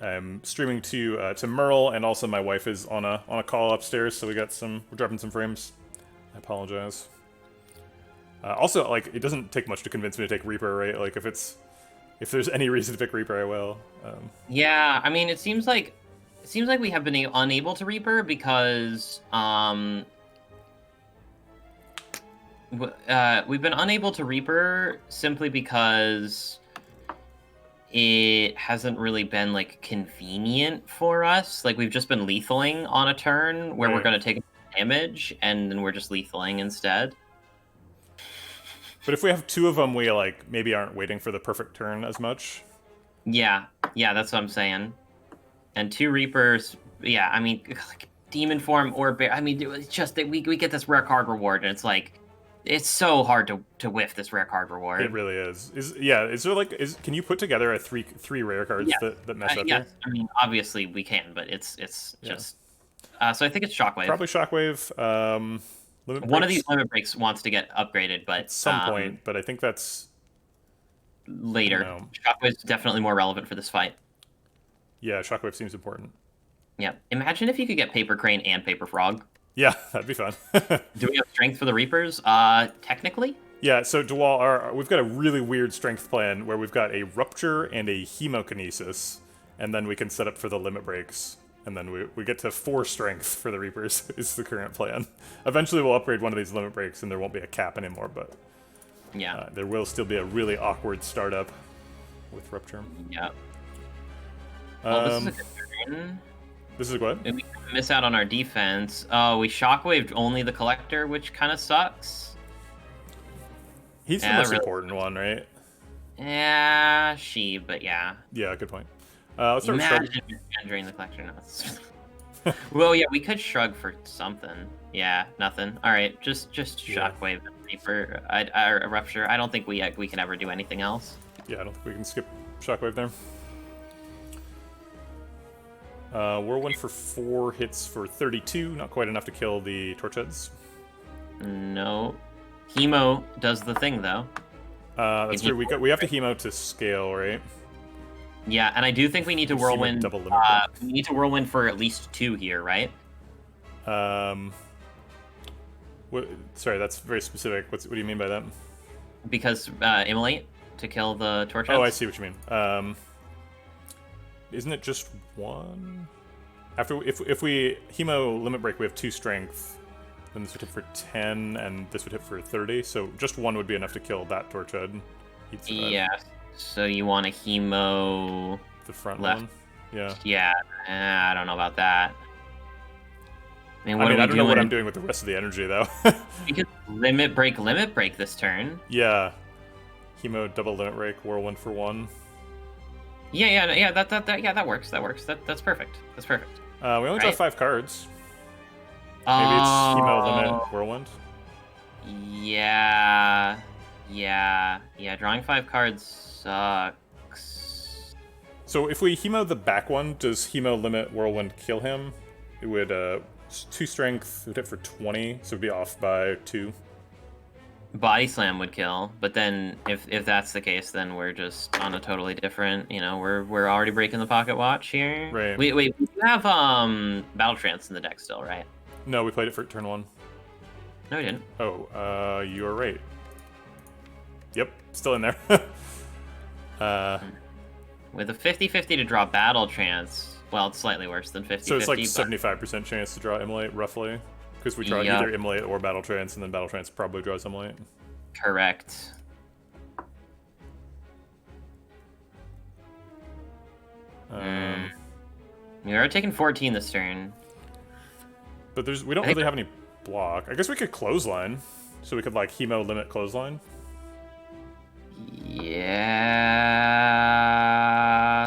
I'm streaming to Merl, and also my wife is on a call upstairs, so we're dropping some frames. I apologize. Also, like, it doesn't take much to convince me to take Reaper, right? Like, if there's any reason to pick Reaper, I will. Yeah, I mean, it seems like we have been unable to Reaper because we've been unable to Reaper simply because it hasn't really been like convenient for us. Like we've just been lethaling on a turn where we're going to take damage, and then we're just lethaling instead. But if we have 2 of them, we like maybe aren't waiting for the perfect turn as much. Yeah, that's what I'm saying. And 2 Reapers, yeah, I mean, like, Demon Form or Bear, I mean, it's just that we get this rare card reward, and it's like, it's so hard to whiff this rare card reward. It really is. Can you put together three rare cards that mess up here? I mean, obviously we can, but it's just... so I think it's Shockwave. Probably Shockwave. One of these Limit Breaks wants to get upgraded, but... At some point, but I think that's... Later. Shockwave's definitely more relevant for this fight. Yeah, Shockwave seems important. Yeah. Imagine if you could get Paper Crane and Paper Frog. Yeah, that'd be fun. Do we have strength for the Reapers? Technically? Yeah, so Dwal, we've got a really weird strength plan where we've got a Rupture and a Hemokinesis, and then we can set up for the Limit Breaks. And then we get to 4 strength for the Reapers, is the current plan. Eventually we'll upgrade one of these Limit Breaks and there won't be a cap anymore, but there will still be a really awkward startup with Rupture. Yeah. Well, this is a good turn. This is what? We miss out on our defense. Oh, we Shockwaved only the Collector, which kind of sucks. He's the most important one, right? Yeah, but yeah. Yeah, good point. Let's start with Shrug. During the Collector notes. Well, yeah, we could Shrug for something. Yeah, nothing. All right, just Shockwave and Reaper. A Rupture. I don't think we can ever do anything else. Yeah, I don't think we can skip Shockwave there. Whirlwind for 4 hits for 32, not quite enough to kill the Torchheads. No. Hemo does the thing, though. That's true. We have to Hemo to scale, right? Yeah, and I do think we need to Whirlwind. Double limit we need to Whirlwind for at least 2 here, right? Sorry, that's very specific. What do you mean by that? Because Immolate to kill the Torchheads. Oh, I see what you mean. Isn't it just 1? If we Hemo limit break, we have 2 strength. Then this would hit for 10, and this would hit for 30. So just 1 would be enough to kill that Torchhead. Yeah. So you want to Hemo the front left. one? Yeah. Yeah. I don't know about that. I don't know what I'm doing with the rest of the energy, though. We could limit break this turn. Yeah. Hemo double limit break, Whirlwind for 1. Yeah. That works. That's perfect. That's perfect. We only draw 5 cards. Maybe it's Hemo limit Whirlwind. Yeah. Drawing 5 cards sucks. So if we Hemo the back one, does Hemo limit Whirlwind kill him? It would 2 strength, it would hit for 20, so it'd be off by 2. Body slam would kill, but then if that's the case, then we're just on a totally different. We're already breaking the pocket watch here. Right. Wait, we have Battle Trance in the deck still, right? No, we played it for turn 1. No, we didn't. Oh, you're right. Yep, still in there. With a 50-50 to draw Battle Trance, well, it's slightly worse than 50-50. So it's like 75% chance to draw Immolate, roughly. Because we draw either Immolate or Battle Trance, and then Battle Trance probably draws Immolate. Correct. We are taking 14 this turn. But we don't really have any block. I guess we could Clothesline. So we could, like, Hemo limit Clothesline. Yeah.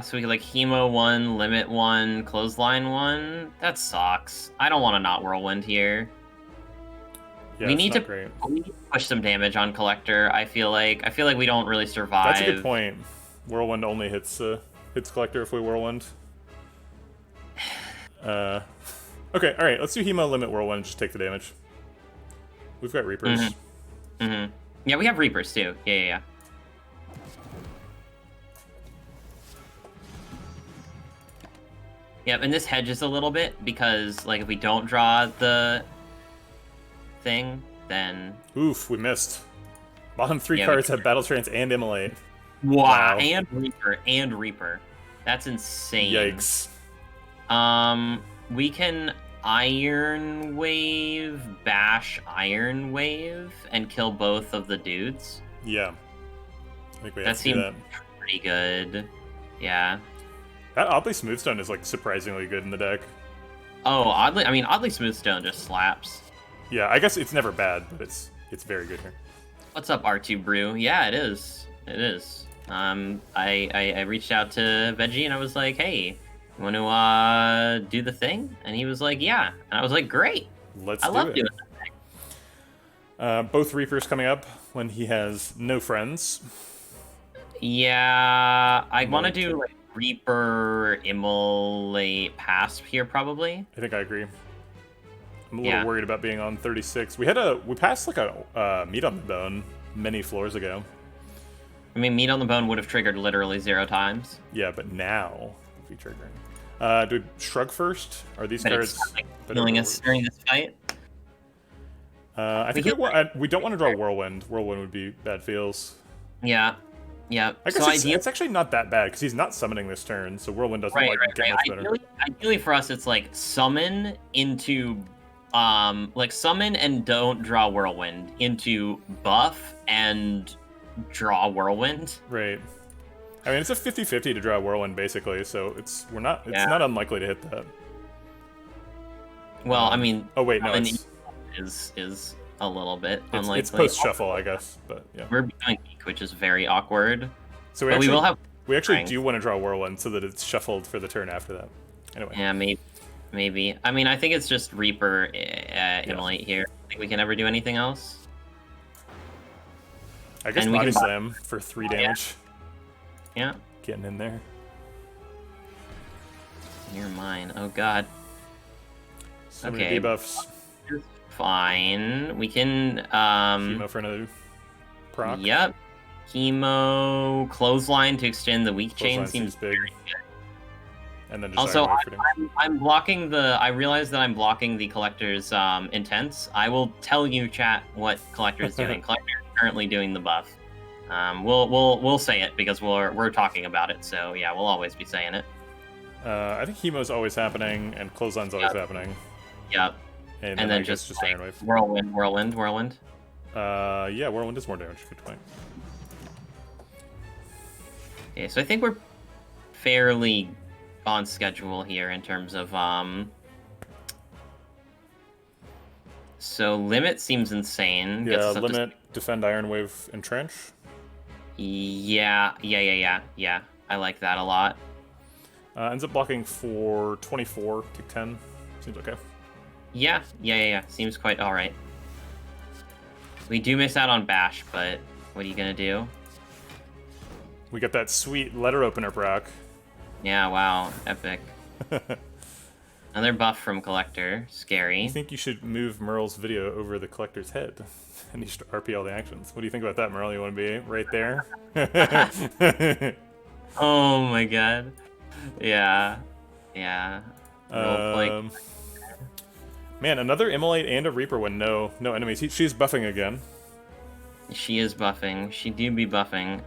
So we could, like, Hemo 1, limit 1, Clothesline 1. That sucks. I don't want to not Whirlwind here. Yeah, we need to push some damage on Collector. I feel like we don't really survive. That's a good point. Whirlwind only hits Collector if we Whirlwind. Okay, alright, let's do Hemo limit Whirlwind and just take the damage. We've got Reapers. Yeah, we have Reapers too. Yeah. Yep, and this hedges a little bit because, like, if we don't draw the thing, then... Oof, we missed. Bottom 3 cards have Battle Trance and Immolate. Wow. And Reaper. That's insane. Yikes. We can Iron Wave, bash Iron Wave, and kill both of the dudes. Yeah. I think we have to do that. Pretty good. Yeah. That Oddly Smoothstone is, like, surprisingly good in the deck. Oh, Oddly Smoothstone just slaps. Yeah, I guess it's never bad, but it's very good here. What's up, R2 Brew? Yeah, it is. It is. I reached out to Veggie and I was like, hey, you want to do the thing? And he was like, yeah. And I was like, great. I love doing that thing. Both Reapers coming up when he has no friends. Yeah, I want to do, like, Reaper, Immolate, Pass here, probably. I think I agree. I'm a little worried about being on 36. We passed, like, a Meat on the Bone many floors ago. I mean, Meat on the Bone would have triggered literally 0 times. Yeah, but now it'll be triggering. Do we Shrug first? Are these cards killing us during this fight? I think we don't want to draw Whirlwind. Whirlwind would be bad feels. Yeah. I guess it's actually not that bad because he's not summoning this turn, so Whirlwind doesn't get much better. Ideally for us, it's like summon into, summon and don't draw Whirlwind into buff and draw Whirlwind. Right. I mean, it's a 50-50 to draw Whirlwind basically, so it's not unlikely to hit that. Well, I mean, oh wait, no, is a little bit unlikely. It's post shuffle, I guess, but yeah. We're doing Geek, which is very awkward. So we actually do want to draw Whirlwind so that it's shuffled for the turn after that. Anyway. Yeah, maybe. I mean, I think it's just Reaper Immolate here. I think we can ever do anything else. I guess Body Slam for 3 damage. Yeah. Getting in there. You're mine. Oh god. So many Okay. debuffs. Fine. We can Chemo for another proc. Yep. Chemo, clothesline to extend the weak chain Clothesline seems big. And then just also, Iron Wave I'm blocking the. I realize that I'm blocking the collector's intents. I will tell you, chat, what collector is doing. Collector is currently doing the buff. We'll say it because we're talking about it. So yeah, we'll always be saying it. I think Chemo's always happening and Clothesline's always happening. Yep. And then just like, Iron Wave. Whirlwind. Yeah, Whirlwind is more damage. Good point. Okay, so I think we're fairly on schedule here in terms of so limit seems insane. Yeah, limit, defend, Iron Wave, entrench. Yeah. I like that a lot. Ends up blocking for 24, take 10. Seems okay. Yeah. Seems quite alright. We do miss out on Bash, but what are you gonna do? We got that sweet letter opener proc. Yeah, wow, epic. Another buff from Collector, scary. I think you should move Merl's video over the Collector's head, and you should RP all the actions. What do you think about that, Merl? You want to be right there? Oh my god. Yeah. Man, another Immolate and a Reaper when no enemies. She's buffing again. She is buffing. She do be buffing.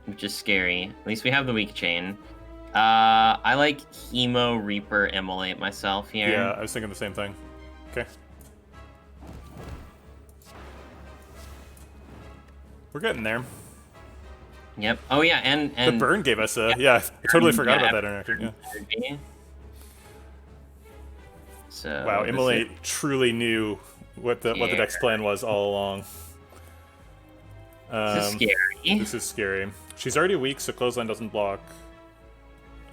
Which is scary. At least we have the weak chain. I like Hemo, Reaper, Immolate myself here. Yeah, I was thinking the same thing. Okay. We're getting there. Yep. Oh yeah, and the burn gave us a I totally forgot about that interaction. Yeah. So wow, Immolate truly knew what the deck's plan was all along. This is scary. This is scary. She's already weak, so Clothesline doesn't block.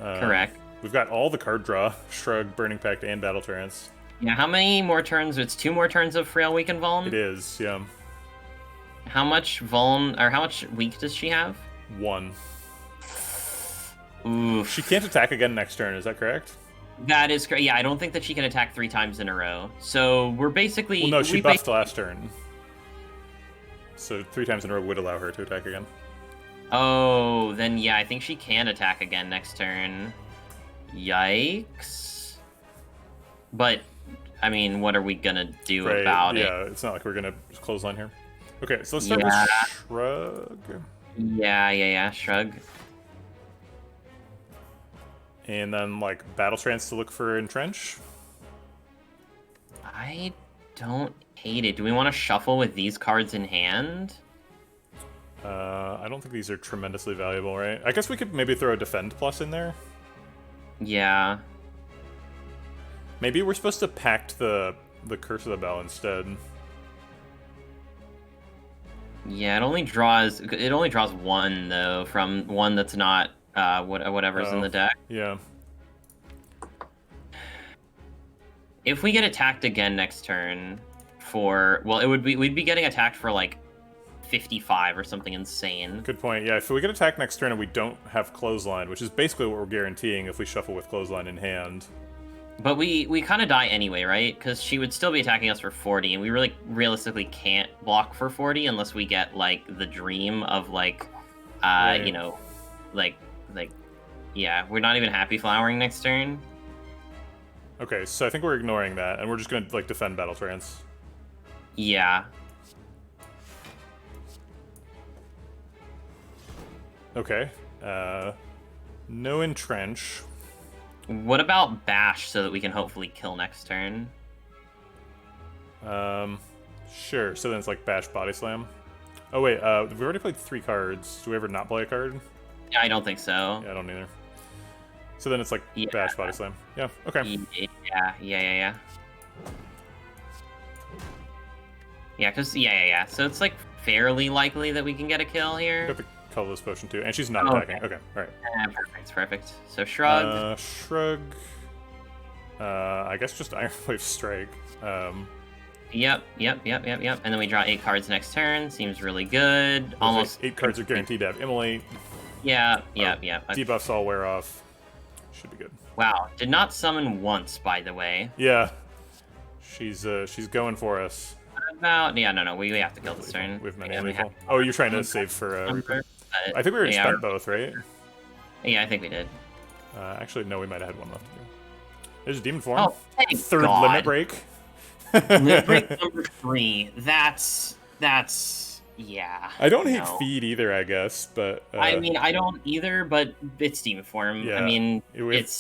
Correct. We've got all the card draw: Shrug, Burning Pact, and Battle Trance. Yeah. How many more turns? It's 2 more turns of Frail, Weak, and Vuln. It is. Yeah. How much Vuln or how much weak does she have? 1. Oof. She can't attack again next turn. Is that correct? That is correct. Yeah, I don't think that she can attack 3 times in a row. So we're basically. Well, no, she buffed last turn. So 3 times in a row would allow her to attack again. Oh, then yeah, I think she can attack again next turn. Yikes. But, I mean, what are we gonna do about it? Yeah, it's not like we're gonna Clothesline here. Okay, so let's start with Shrug. Yeah, Shrug. And then, like, Battle Trance to look for Entrench. I don't hate it. Do we want to shuffle with these cards in hand? I don't think these are tremendously valuable, right? I guess we could maybe throw a Defend Plus in there. Yeah. Maybe we're supposed to pact the Curse of the Bell instead. Yeah, it only draws 1 though from one that's not whatever's in the deck. Yeah. If we get attacked again next turn we'd be getting attacked for like 55 or something insane. Good point. Yeah, if we get attacked next turn and we don't have Clothesline, which is basically what we're guaranteeing if we shuffle with Clothesline in hand. But we kind of die anyway, right? Because she would still be attacking us for 40, and we really realistically can't block for 40 unless we get like the dream of like, right. you know, like yeah, we're not even Happy Flowering next turn. Okay, so I think we're ignoring that, and we're just gonna like defend Battle Trance. Yeah. Okay. No Entrench. What about Bash so that we can hopefully kill next turn? Sure. So then it's like Bash, Body Slam. Oh wait, we already played 3 cards. Do we ever not play a card? Yeah, I don't think so. Yeah, I don't either. So then it's like Bash, Body Slam. Yeah, okay. Yeah. Yeah, because, yeah. So it's like fairly likely that we can get a kill here. Got the colorless potion too, and she's not attacking. Okay, alright. Perfect. So Shrug. Shrug. I guess just Iron Wave Strike. Yep. And then we draw 8 cards next turn. Seems really good. Almost 8 cards are guaranteed to have Immolate. Yeah. Debuffs all wear off. Should be good. Wow, did not summon once, by the way. Yeah. She's going for us. About no, we have to kill this turn. We have many lethal. Oh, you're trying to save for Reaper. I think we already spent both, right? Yeah, I think we did. Actually, no, we might have had one left to go. There's a demon form. Oh, thank Third God. limit break. Limit break number 3. That's yeah. I don't hate feed either, I guess, but I mean, I don't either, but it's demon form. Yeah. I mean, we have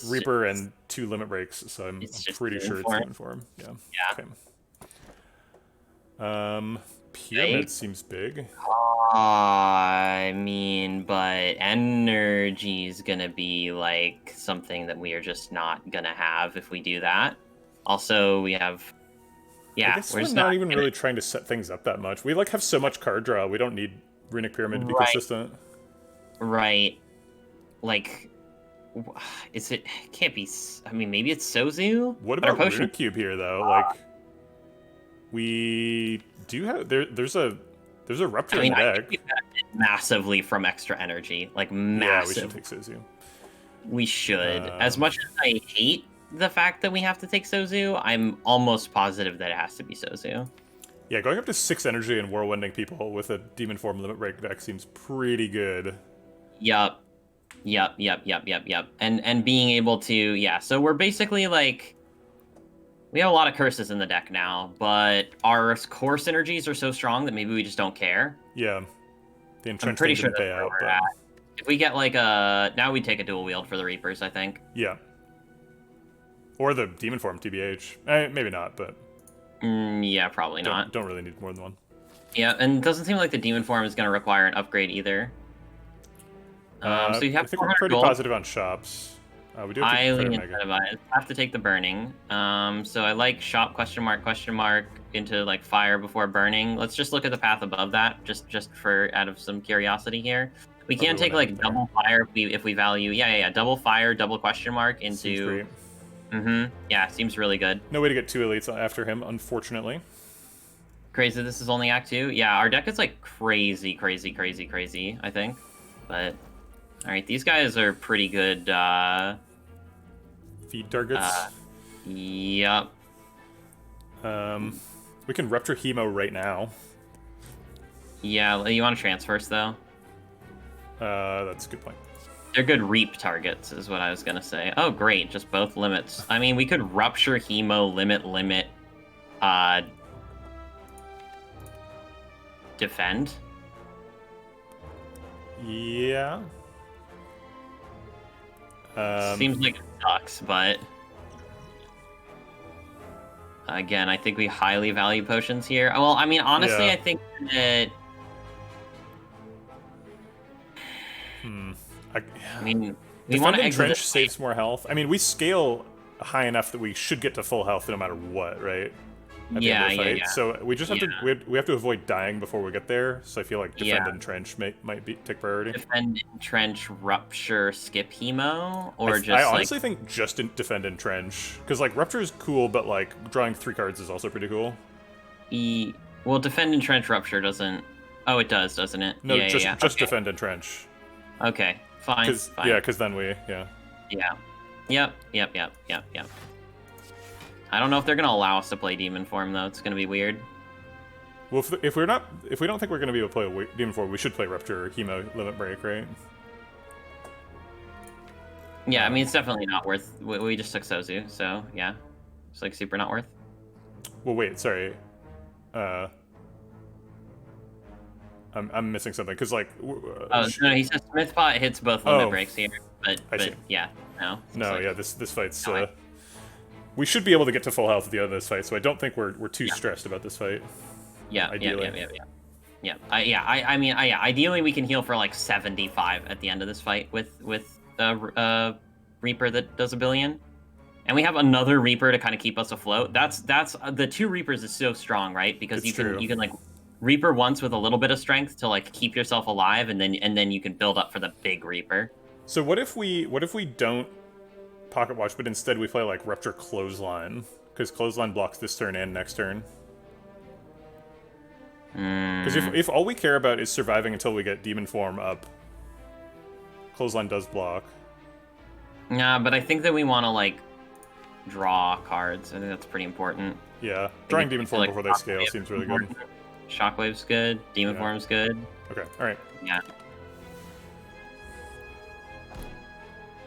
Reaper and 2 limit breaks, so I'm pretty sure it's demon form. Yeah. Yeah. Okay. Pyramid seems big. I mean, but energy is gonna be like something that we are just not gonna have if we do that. Also, we have. Yeah, I guess we're not even really trying to set things up that much. We like have so much card draw. We don't need Runic Pyramid to be consistent. Right. Like, is it? Can't be. I mean, maybe it's Sozu. What about Runic Cube here, though? Like, we do have there's a Rupture in the deck. I think we benefit massively from extra energy, like massive. Yeah, we should take Sozu. We should. As much as I hate the fact that we have to take Sozu, I'm almost positive that it has to be Sozu. Yeah, going up to 6 energy and whirlwinding people with a demon form limit break deck seems pretty good. Yup. And being able to, yeah, so we're basically like, we have a lot of curses in the deck now, but our core synergies are so strong that maybe we just don't care. Yeah. The I'm pretty sure that's where we're at. If we get like now we take a dual wield for the Reapers, I think. Yeah. Or the demon form, TBH. Maybe not, but... yeah, probably not. Don't really need more than one. Yeah, and it doesn't seem like the demon form is going to require an upgrade either. So you have I think we're pretty positive on shops. We do have to highly incentivized. Have to take the burning. So I like shop ? Into like fire before burning. Let's just look at the path above that, just for out of some curiosity here. We can take like double fire if we value. Yeah. Double fire, double ? into. Yeah, seems really good. No way to get 2 elites after him, unfortunately. Crazy. This is only Act 2. Yeah, our deck is like crazy. I think, but all right, these guys are pretty good. Feed targets. Yep. We can Rupture Hemo right now. Yeah, you want to transfer first though? That's a good point. They're good reap targets, is what I was gonna say. Oh, great, just both limits. I mean, we could Rupture Hemo, limit, defend. Yeah. Seems like it sucks, but again, I think we highly value potions here. Well, I mean, honestly, yeah. I think that. I mean, we want to Trench saves more health. I mean, we scale high enough that we should get to full health no matter what, right? Yeah. So we just have to we have to avoid dying before we get there. So I feel like defend and trench might take priority. Defend and trench, rupture, skip hemo, or I honestly think just defend and trench, because like rupture is cool, but like drawing 3 cards is also pretty cool. Well, defend and trench rupture doesn't. Oh, it does, doesn't it? No, just defend and trench. Okay, fine. Yeah, because then we Yep. I don't know if they're gonna allow us to play demon form though. It's gonna be weird. Well, if we don't think we're gonna be able to play demon form, we should play rupture, hemo, limit break, right? Yeah, I mean it's definitely not worth. We just took Sozu, so yeah, it's like super not worth. Well, wait, sorry. I'm missing something because like. No, he says Smithpot hits both limit breaks here, but yeah, no. No, yeah, this fight's. We should be able to get to full health at the end of this fight, so I don't think we're too stressed about this fight. Yeah, ideally. Ideally we can heal for like 75 at the end of this fight with Reaper that does 1 billion, and we have another Reaper to kind of keep us afloat. That's the 2 Reapers is so strong, right? Because you can like Reaper once with a little bit of strength to like keep yourself alive, and then you can build up for the big Reaper. So what if we don't pocket watch, but instead we play like rupture clothesline, because clothesline blocks this turn and next turn. Because if all we care about is surviving until we get demon form up, clothesline does block. Nah, but I think that we want to like draw cards. I think that's pretty important. Yeah, drawing Demon Form like, before they scale seems really good. Shockwave's good. Demon Form's good. Okay, alright. Yeah.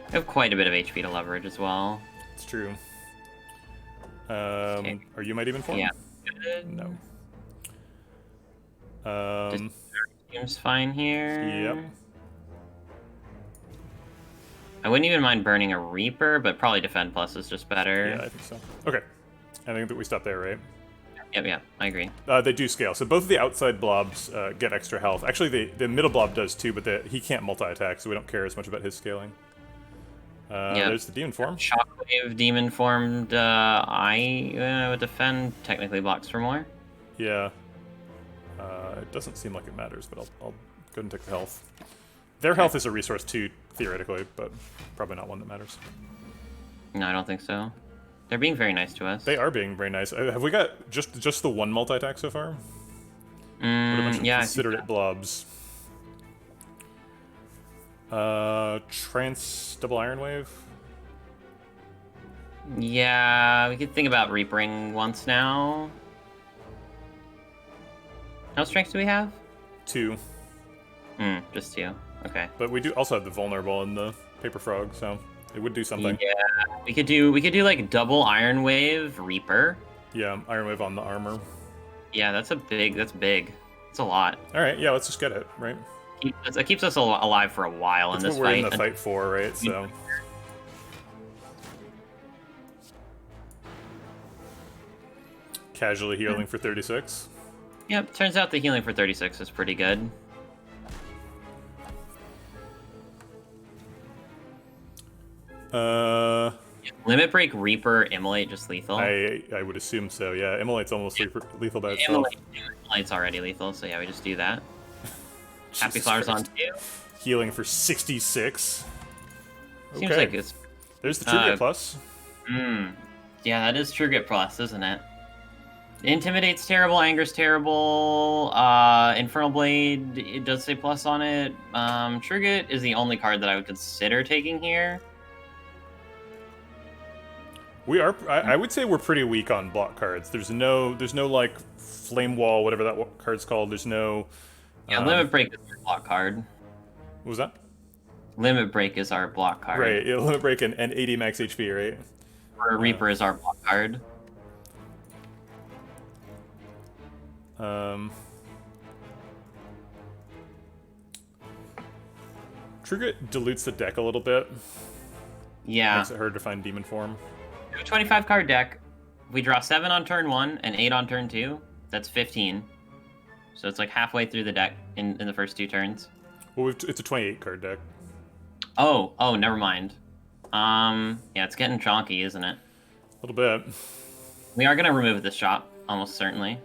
I have quite a bit of HP to leverage as well. It's true. Are you my Demon Form? Yeah. No. Seems fine here. Yep. I wouldn't even mind burning a Reaper, but probably Defend Plus is just better. Yeah, I think so. Okay. I think that we stop there, right? Yep, I agree. They do scale. So both of the outside blobs get extra health. Actually, the middle blob does too, but he can't multi-attack, so we don't care as much about his scaling. There's the Demon Form. Shockwave Demon Formed, I would defend, technically blocks for more. Yeah. It doesn't seem like it matters, but I'll go ahead and take the health. Their health is a resource too, theoretically, but probably not one that matters. No, I don't think so. They're being very nice to us. They are being very nice. Have we got just the one multi-attack so far? Yeah. Considered it blobs. Trance double Iron Wave. Yeah, we could think about Reapering once now. How much strength do we have? 2. Just 2. Okay. But we do also have the vulnerable in the Paper Frog, so it would do something. Yeah, we could do like double Iron Wave Reaper. Yeah, Iron Wave on the armor. Yeah, that's big. It's a lot. All right, yeah, let's just get it, right? It keeps us alive for a while in this what we're fight. in the fight for, right? So. Casually healing for 36. Yep, turns out the healing for 36 is pretty good. Limit Break, Reaper, Immolate, just lethal. I would assume so, yeah. Immolate's almost lethal by itself. Immolate's already lethal, so yeah, we just do that. Happy Flower's on 2. Healing for 66. Seems like it's... There's the True Grit Plus. Yeah, that is True Grit Plus, isn't it? Intimidate's terrible, Anger's terrible, Infernal Blade, it does say plus on it. True Grit is the only card that I would consider taking here. We are. I would say we're pretty weak on block cards. There's no like Flame Wall, whatever that card's called. There's no. Yeah, Limit Break is our block card. What was that? Limit Break is our block card. Right, yeah, Limit Break and 80 max HP, right? Or Reaper is our block card. True Grit dilutes the deck a little bit. Yeah. Makes it hard to find Demon Form. We have a 25 card deck. We draw 7 on turn 1 and 8 on turn 2. That's 15. So it's like halfway through the deck in the first 2 turns. Well, it's a 28 card deck. Oh, never mind. Yeah, it's getting chonky, isn't it? A little bit. We are gonna remove this shop, almost certainly.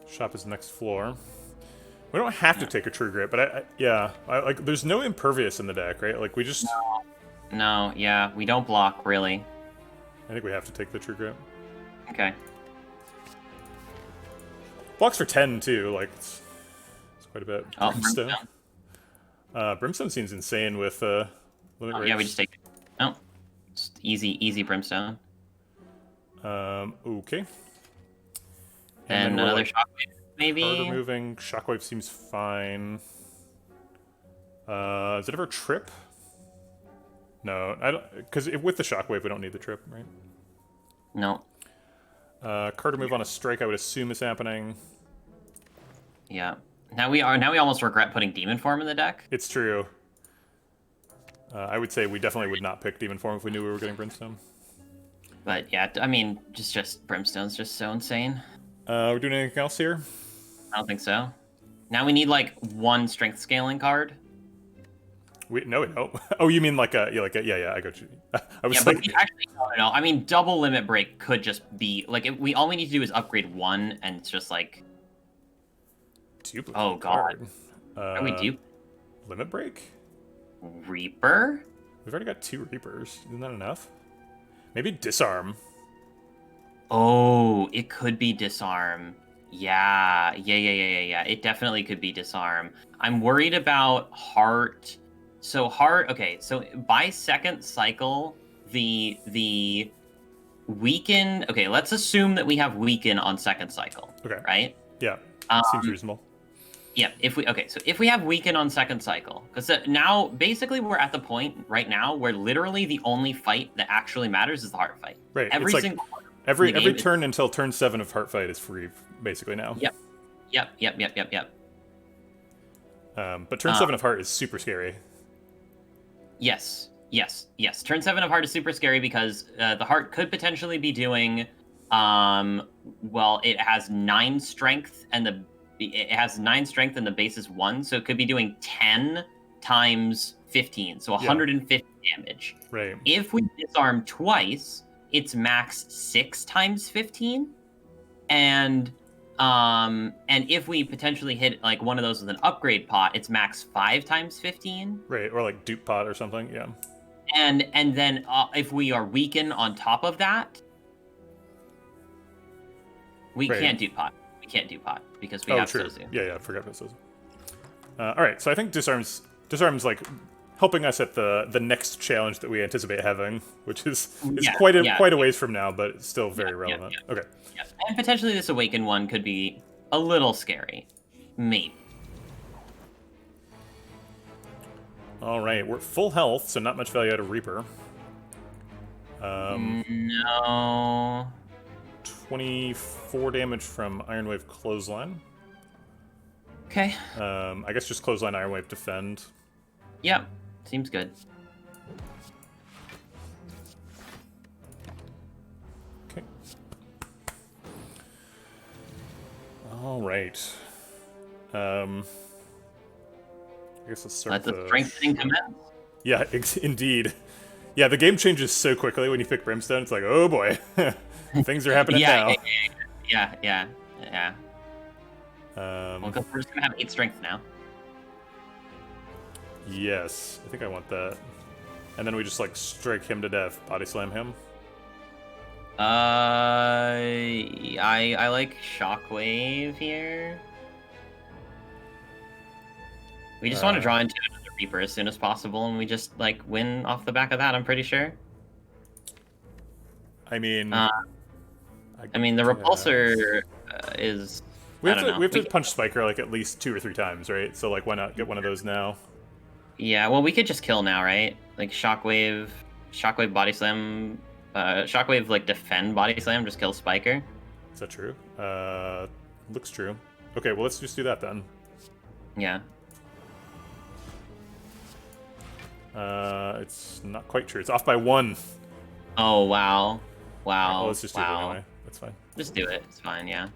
Shop is next floor. We don't have to take a True Grit, but like there's no Impervious in the deck, right? Like we just. No, yeah, we don't block really. I think we have to take the True Grit. Okay. Blocks for 10 too, like it's quite a bit. Oh, Brimstone. Brimstone seems insane with limit breaks. Yeah, we just take it. Oh, just easy Brimstone. Okay. And another like, Shockwave, maybe? Harder moving. Shockwave seems fine. Is it ever Trip? No, I don't, because with the Shockwave we don't need the Trip, right? No. Card to move on a strike, I would assume is happening. Yeah. Now we almost regret putting Demon Form in the deck. It's true. I would say we definitely would not pick Demon Form if we knew we were getting Brimstone. But yeah, I mean, just Brimstone's just so insane. We're doing anything else here? I don't think so. Now we need like 1 strength scaling card. No, we don't. Oh, you mean like a yeah, I got you. I was like, but actually, no. I mean, double Limit Break could just be like all we need to do is upgrade 1, and it's just like. Oh god. What do we do? Limit Break? Reaper? We've already got 2 Reapers. Isn't that enough? Maybe Disarm. Oh, it could be Disarm. Yeah. It definitely could be Disarm. I'm worried about Heart So hard. Okay, so by second cycle, the weaken. Okay, let's assume that we have weaken on second cycle. Okay. Right. Yeah. Seems reasonable. Yeah. If we have weaken on second cycle, because now basically we're at the point right now where literally the only fight that actually matters is the heart fight. Right. Every it's single every turn until turn 7 of heart fight is free basically now. Yep. But turn 7 of heart is super scary. Yes. Turn 7 of heart is super scary because the heart could potentially be doing, well, it has 9 strength and the base is 1, so it could be doing 10 times 15, so 150 damage. Right. If we disarm twice, it's max 6 times 15, and if we potentially hit like one of those with an upgrade pot, it's max 5 times 15. Right, or like dupe pot or something. Yeah. And then if we are weakened on top of that, we can't do pot. We can't do pot because we have true. Sozu. Yeah, I forgot about Sozu. All right, so I think disarm's like helping us at the next challenge that we anticipate having, which is quite a ways from now, but it's still very relevant. Okay. Yeah. And potentially this awakened one could be a little scary, maybe. All right, we're at full health, so not much value out of Reaper. No. 24 damage from Iron Wave Clothesline. Okay. I guess just Clothesline, Iron Wave, defend. Yep, seems good. Okay. All right. I guess let's start Let the strengthening commence. Yeah, indeed. Yeah, the game changes so quickly when you pick Brimstone. It's like, oh boy, things are happening now. Yeah. Well, because we're just gonna have 8 strength now. Yes, I think I want that. And then we just like strike him to death, body slam him. I like Shockwave here. We just want to draw into another Reaper as soon as possible, and we just like win off the back of that. I'm pretty sure. I mean, the repulsor is. We have to punch Spiker like at least 2 or 3 times, right? So like, why not get one of those now? Yeah, well, we could just kill now, right? Like Shockwave body slam, Shockwave like defend body slam, just kill Spiker. Is that true? Looks true. Okay, well let's just do that then. Yeah. It's not quite true. It's off by 1. Oh wow. Right, well, let's just do it anyway. That's fine. Just do it. It's fine. Yeah.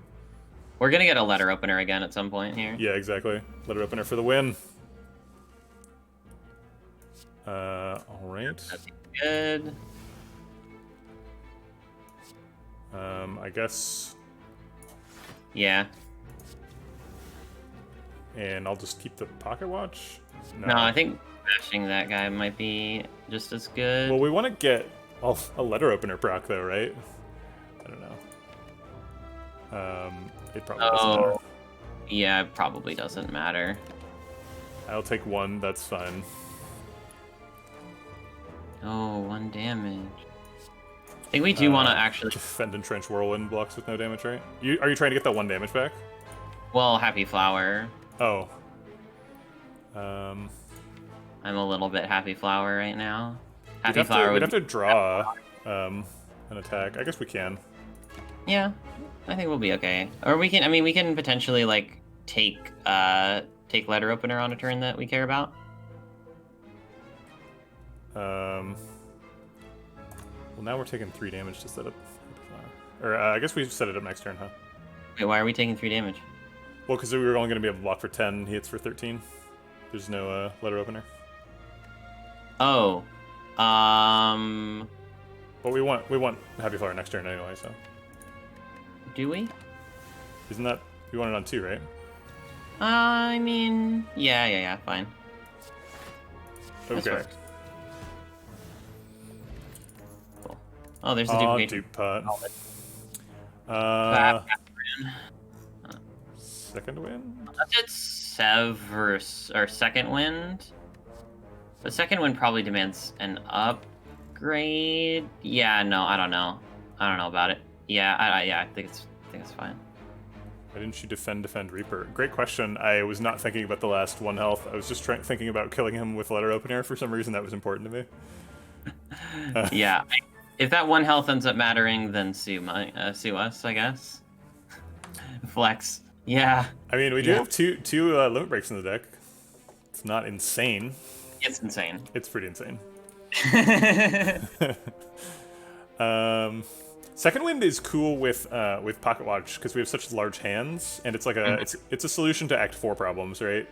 We're gonna get a letter opener again at some point here. Yeah, exactly. Letter opener for the win. All right. That's good. I guess. Yeah. And I'll just keep the pocket watch. No, I think smashing that guy might be just as good. Well, we want to get a letter opener proc though, right? I don't know. It probably doesn't matter. Yeah, it probably doesn't matter. I'll take 1. That's fine. Oh, 1 damage. I think we do want to actually defend and trench whirlwind blocks with no damage, right? Are you trying to get that 1 damage back? Well, Happy Flower. Oh. I'm a little bit Happy Flower right now. Happy Flower. We'd have to draw an attack. I guess we can. Yeah, I think we'll be okay. Or we can. I mean, we can potentially like take letter opener on a turn that we care about. Well, now we're taking 3 damage to set up. Or I guess we set it up next turn, huh? Wait, why are we taking 3 damage? Well, because we were only going to be able to block for 10. He hits for 13. There's no letter opener. Oh. But we want Happy Flower next turn anyway, so. Do we? Isn't that... You want it on 2, right? I mean... Yeah, fine. Okay. Cool. Oh, there's a dupe pot. Second wind? Unless it's Sever or Second Wind. The second one probably demands an upgrade. Yeah, no, I don't know. I don't know about it. Yeah, I think it's fine. Why didn't you defend Reaper? Great question. I was not thinking about the last 1 health. I was just thinking about killing him with letter opener. For some reason, that was important to me. Yeah, if that 1 health ends up mattering, then sue us, I guess. Flex. Yeah. I mean, we do have two limit breaks in the deck. It's not insane. It's insane. It's pretty insane. Second Wind is cool with Pocket Watch because we have such large hands, and it's like a it's a solution to Act 4 problems, right?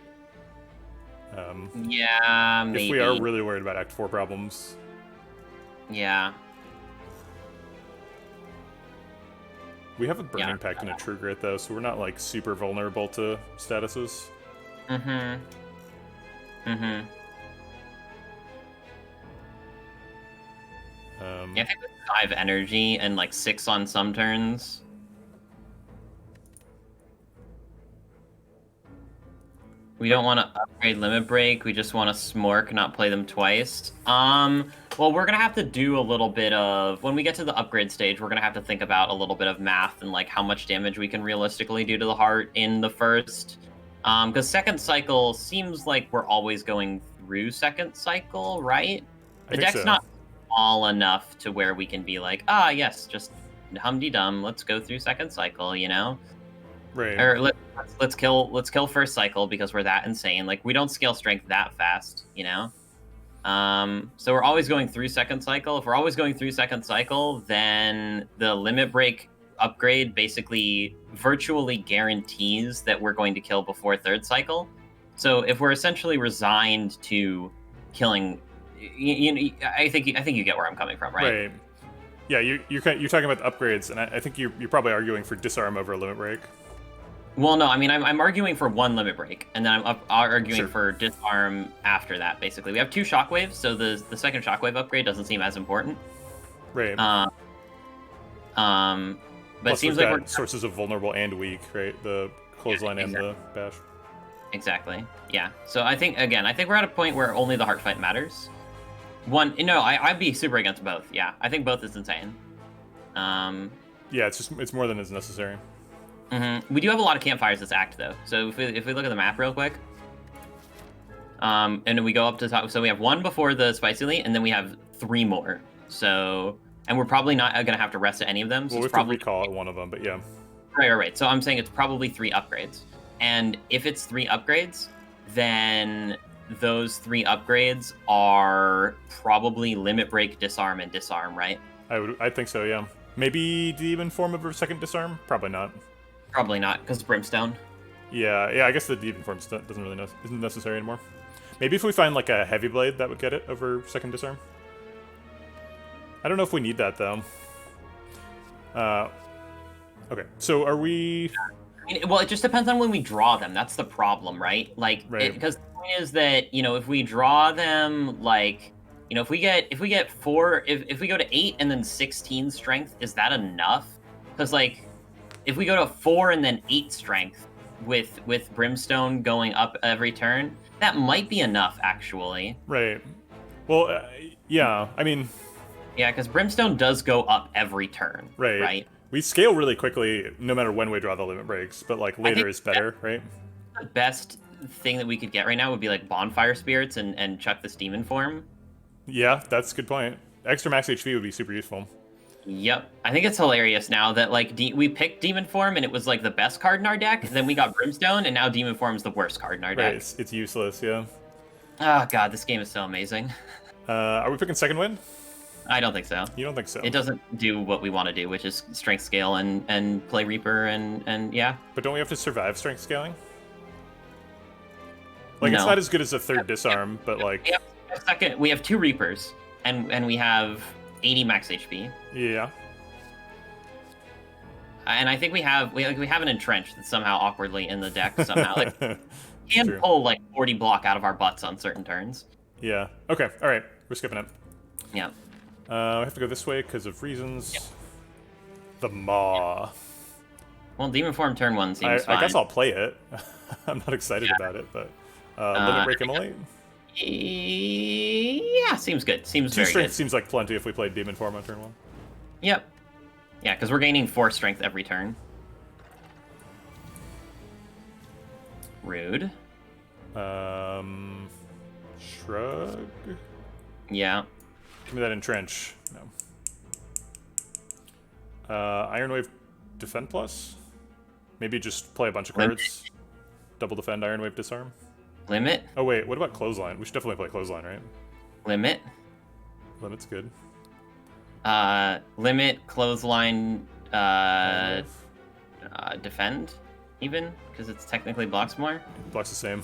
Yeah, maybe. If we are really worried about Act 4 problems. Yeah. We have a Burning Pact and a True Grit though, so we're not like super vulnerable to statuses. Mm-hmm. Yeah, I think with 5 energy and like 6 on some turns. We don't want to upgrade Limit Break. We just want to Smork, not play them twice. Well, we're gonna have to do a little bit of when we get to the upgrade stage. We're gonna have to think about a little bit of math and like how much damage we can realistically do to the heart in the first. Because second cycle seems like we're always going through second cycle, right? The deck's not all enough to where we can be like, yes, just hum-de-dum, let's go through second cycle, you know? Right. Or let's kill first cycle because we're that insane. Like we don't scale strength that fast, you know? So we're always going through second cycle. If we're always going through second cycle, then the limit break upgrade basically virtually guarantees that we're going to kill before third cycle. So if we're essentially resigned to killing, I think you get where I'm coming from, right? Right. Yeah, you're talking about the upgrades, and I think you're probably arguing for disarm over limit break. Well, no, I mean I'm arguing for 1 limit break, and then I'm arguing for disarm after that. Basically, we have 2 shockwaves, so the second shockwave upgrade doesn't seem as important. Right. But it seems like we're sources of vulnerable and weak, right? The clothesline and the bash. Exactly. Yeah. So I think we're at a point where only the heart fight matters. I'd be super against both. Yeah, I think both is insane. Yeah, it's more than is necessary. Mm-hmm. We do have a lot of campfires this act though. So if we look at the map real quick, and then we go up to the top. So we have 1 before the Spicy Elite, and then we have 3 more. So and we're probably not gonna have to rest at any of them. So well, we have probably to recall at one of them, but yeah. Right. So I'm saying it's probably 3 upgrades, and if it's 3 upgrades, then those 3 upgrades are probably limit break, disarm, and disarm, right? I think so, yeah. Maybe demon form of a second disarm? Probably not. Probably not, because brimstone. Yeah. I guess the demon form isn't necessary anymore. Maybe if we find like a heavy blade, that would get it over second disarm. I don't know if we need that though. Okay, so are we? Well, it just depends on when we draw them. That's the problem, right? Like, because the point is that if we draw them, like, if we get 4, if we go to 8 and then 16 strength, is that enough? Because like, if we go to 4 and then 8 strength with brimstone going up every turn, that might be enough actually. Right. Well, yeah. I mean. Yeah, because brimstone does go up every turn. Right. We scale really quickly no matter when we draw the limit breaks, but like later is better, right? The best thing that we could get right now would be like bonfire spirits and chuck this demon form. Yeah, that's a good point. Extra max HP would be super useful. Yep. I think it's hilarious now that like we picked demon form and it was like the best card in our deck, then we got brimstone and now demon form is the worst card in our deck. Right, it's useless, yeah. Oh god, this game is so amazing. Are we picking second wind? I don't think so. You don't think so? It doesn't do what we want to do, which is strength scale and play Reaper and yeah. But don't we have to survive strength scaling? Like, no. It's not as good as a third disarm, but like... We have 2 Reapers, and we have 80 max HP. Yeah. And I think we have an entrench that's somehow awkwardly in the deck somehow. Like, can pull like 40 block out of our butts on certain turns. Yeah. Okay. All right. We're skipping it. Yeah. We have to go this way because of reasons. Yep. The Maw. Well, Demon Form turn 1 seems fine. I guess I'll play it. I'm not excited about it, but limit break immolate. Yeah, seems good. Seems Two very strength good. seems like plenty if we played demon form on turn 1. Yep. Yeah, because we're gaining 4 strength every turn. Rude. Shrug. Yeah. Give me that entrench. No. Iron Wave defend plus. Maybe just play a bunch of cards. Double defend, Iron Wave disarm. Limit. Oh wait, what about clothesline? We should definitely play clothesline, right? Limit. Limit's good. Limit, clothesline, defend, even because it's technically blocks more. Blocks the same.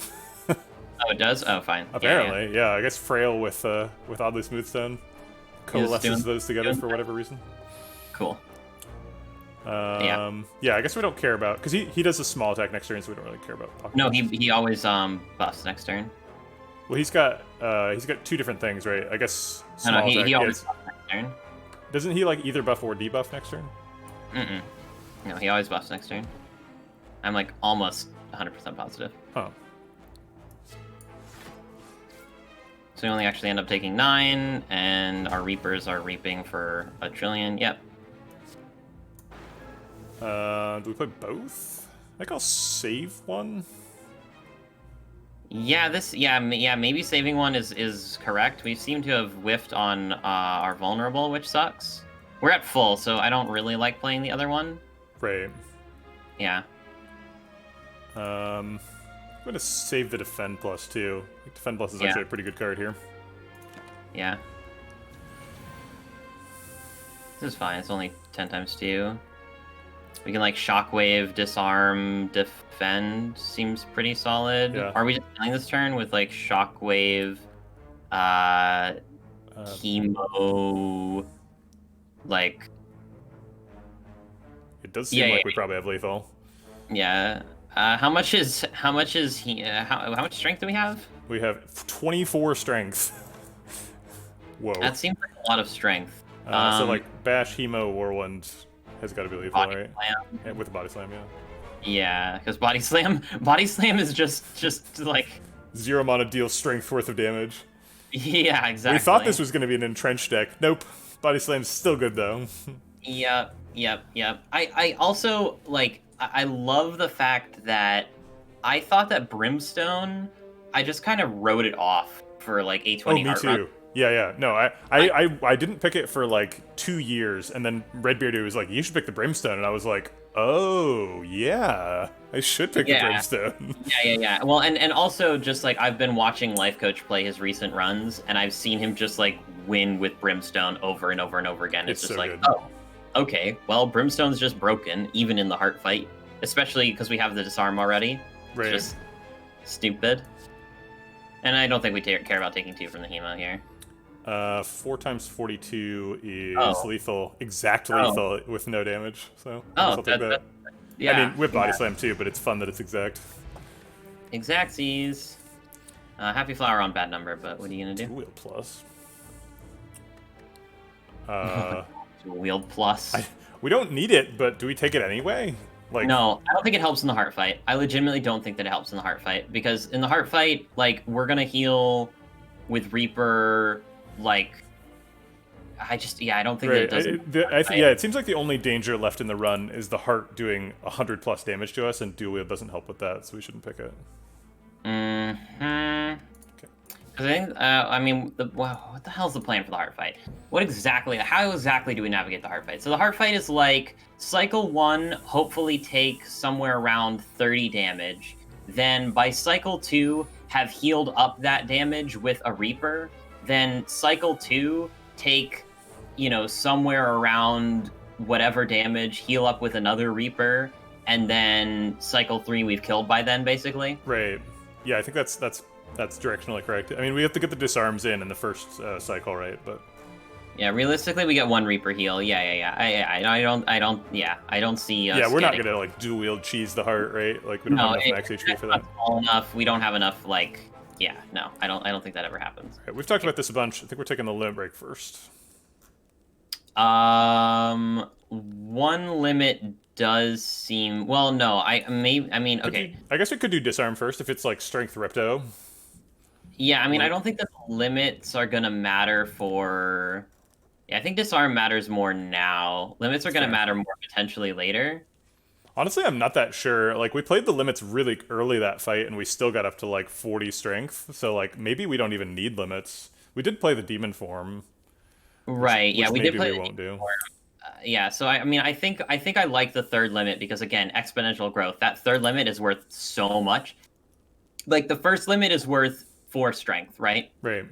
Oh, it does. Oh, fine. Apparently, yeah. I guess Frail with oddly smooth stone coalesces those together for whatever reason. Cool. Yeah, I guess we don't care about because he does a small attack next turn, so we don't really care about pocket. No, he always buffs next turn. Well, he's got 2 different things, right? I guess small attack. He always buffs next turn. Doesn't he like either buff or debuff next turn? No, he always buffs next turn. I'm like almost 100% positive. Huh. So we only actually end up taking 9, and our Reapers are reaping for 1 trillion. Yep. Do we play both? I think I'll save one. Yeah, maybe saving one is correct. We seem to have whiffed on our vulnerable, which sucks. We're at full, so I don't really like playing the other one. Right. Yeah. I'm gonna save the defend plus too. I think defend plus is actually a pretty good card here. Yeah. This is fine. It's only 10 times 2. We can like shockwave, disarm, defend. Seems pretty solid. Yeah. Are we just playing this turn with like shockwave, chemo, like? It does seem like we probably have lethal. Yeah. How much strength do we have? We have 24 strength. Whoa. That seems like a lot of strength. So like Bash, Hemo, Whirlwind has got to be lethal, right? Slam. Yeah, with the body slam, yeah. Yeah, because body slam is just like 0 mana deals strength worth of damage. Yeah, exactly. We thought this was going to be an entrenched deck. Nope. Body slam's still good though. Yep. I also like. I love the fact that I thought that Brimstone, I just kind of wrote it off for like A20 Oh, me art too. run. Yeah. No, I didn't pick it for like 2 years, and then Redbeard was like, "You should pick the Brimstone," and I was like, "Oh yeah, I should pick the Brimstone." Yeah. Well, and also just like I've been watching Life Coach play his recent runs, and I've seen him just like win with Brimstone over and over and over again. It's just so like, good. oh, okay. Well, Brimstone's just broken, even in the heart fight, especially because we have the disarm already. Right. It's just stupid. And I don't think we care about taking 2 from the Hemo here. 4 times 42 is lethal, lethal with no damage. So I'll take that. Yeah. I mean, with body slam too, but it's fun that it's exact. Exactsies. Happy Flower on bad number, but what are you gonna do? Wheel plus. Wield plus. We don't need it, but do we take it anyway? Like, no, I don't think it helps in the heart fight. I legitimately don't think that it helps in the heart fight, because in the heart fight, like, we're gonna heal with Reaper, like, I don't think that it does. It seems like the only danger left in the run is the heart doing 100+ damage to us, and dual wield doesn't help with that, so we shouldn't pick it. Okay. Because I think, I mean, what the hell's the plan for the heart fight? How exactly do we navigate the heart fight? So the heart fight is like, cycle 1, hopefully take somewhere around 30 damage. Then by cycle 2, have healed up that damage with a Reaper. Then cycle 2, take, somewhere around whatever damage, heal up with another Reaper. And then cycle 3, we've killed by then, basically. Right. Yeah, I think that's directionally correct. I mean, we have to get the disarms in the first cycle, right? But yeah, realistically, we get 1 Reaper heal. Yeah. I don't see. We're not gonna like dual wield cheese the heart, right? Like we don't have enough max HP for that. Small enough. We don't have enough. Like, yeah, no, I don't think that ever happens. Right, we've talked about this a bunch. I think we're taking the limit break first. 1 limit does seem okay. I guess we could do disarm first if it's like strength Repto. Yeah, I mean, I don't think that the limits are gonna matter for. Yeah, I think disarm matters more now. Limits are gonna Fair. matter more potentially later. Honestly, I'm not that sure. Like, we played the limits really early that fight, and we still got up to, like, 40 strength. So, like, maybe we don't even need limits. We did play the demon form, Right. Yeah, which we did maybe play we the won't do. yeah, so I mean, I think I like the third limit because again, exponential growth. That third limit is worth so much. Like the first limit is worth 4 strength, right? Right.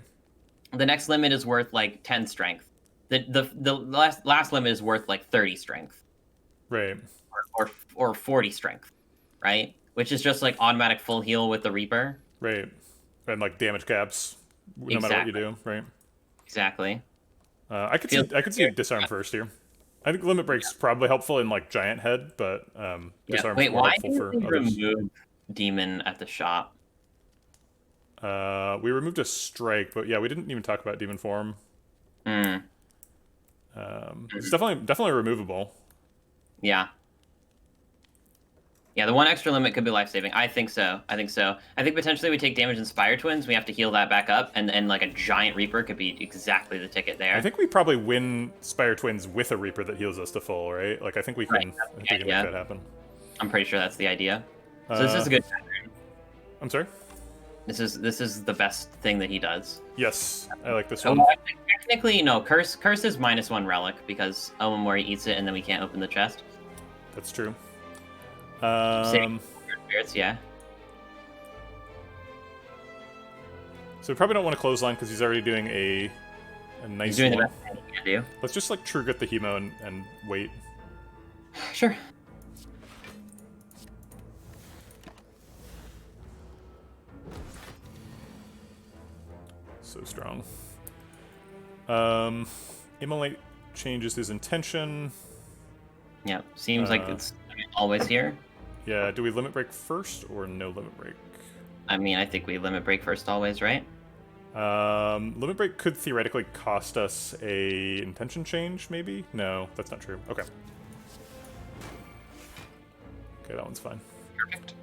The next limit is worth like 10 strength. The last limit is worth like 30 strength Right. or 40 strength, right? Which is just like automatic full heal with the Reaper. Right. And, like, damage caps, no matter what you Exactly. do, right? Exactly. I could Feels see disarm first here. I think limit break's probably helpful in, like, giant head, but yeah. disarm's Wait, more why helpful did for we others. remove demon at the shop? We removed a strike, but yeah, we didn't even talk about demon form. Hmm. It's definitely removable. Yeah. Yeah, the one extra limit could be life-saving. I think so. I think potentially we take damage in Spire Twins, we have to heal that back up, and like a giant Reaper could be exactly the ticket there. I think we probably win Spire Twins with a Reaper that heals us to full, right? Like, I think we can, Right, I think we can make that happen. I'm pretty sure that's the idea. So this is a good pattern. I'm sorry? This is the best thing that he does. Yes, I like this Oh, one. technically, no. Curse is -1 relic because Omamori eats it and then we can't open the chest. That's true. Spirits, yeah. So we probably don't want to clothesline because he's already doing a nice He's doing one. the best thing he can do. Let's just, like, true grit the Hemo and wait. Sure. So strong. Immolate changes his intention. Yeah, seems like it's always here. Yeah, do we limit break first or no limit break? I mean, I think we limit break first always, right? Limit break could theoretically cost us a intention change, maybe? No, that's not true. Okay. Okay, that one's fine. Perfect.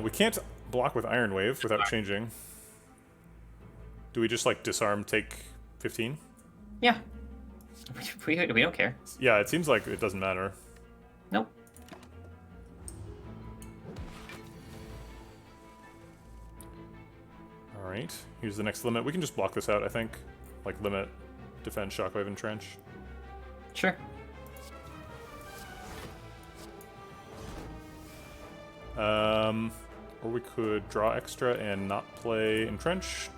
We can't block with Iron Wave without changing. Do we just, like, disarm, take 15? Yeah. We don't care. Yeah, it seems like it doesn't matter. Nope. Alright, here's the next limit. We can just block this out, I think. Like, limit, defend, shockwave, and trench. Sure. Or we could draw extra and not play entrench.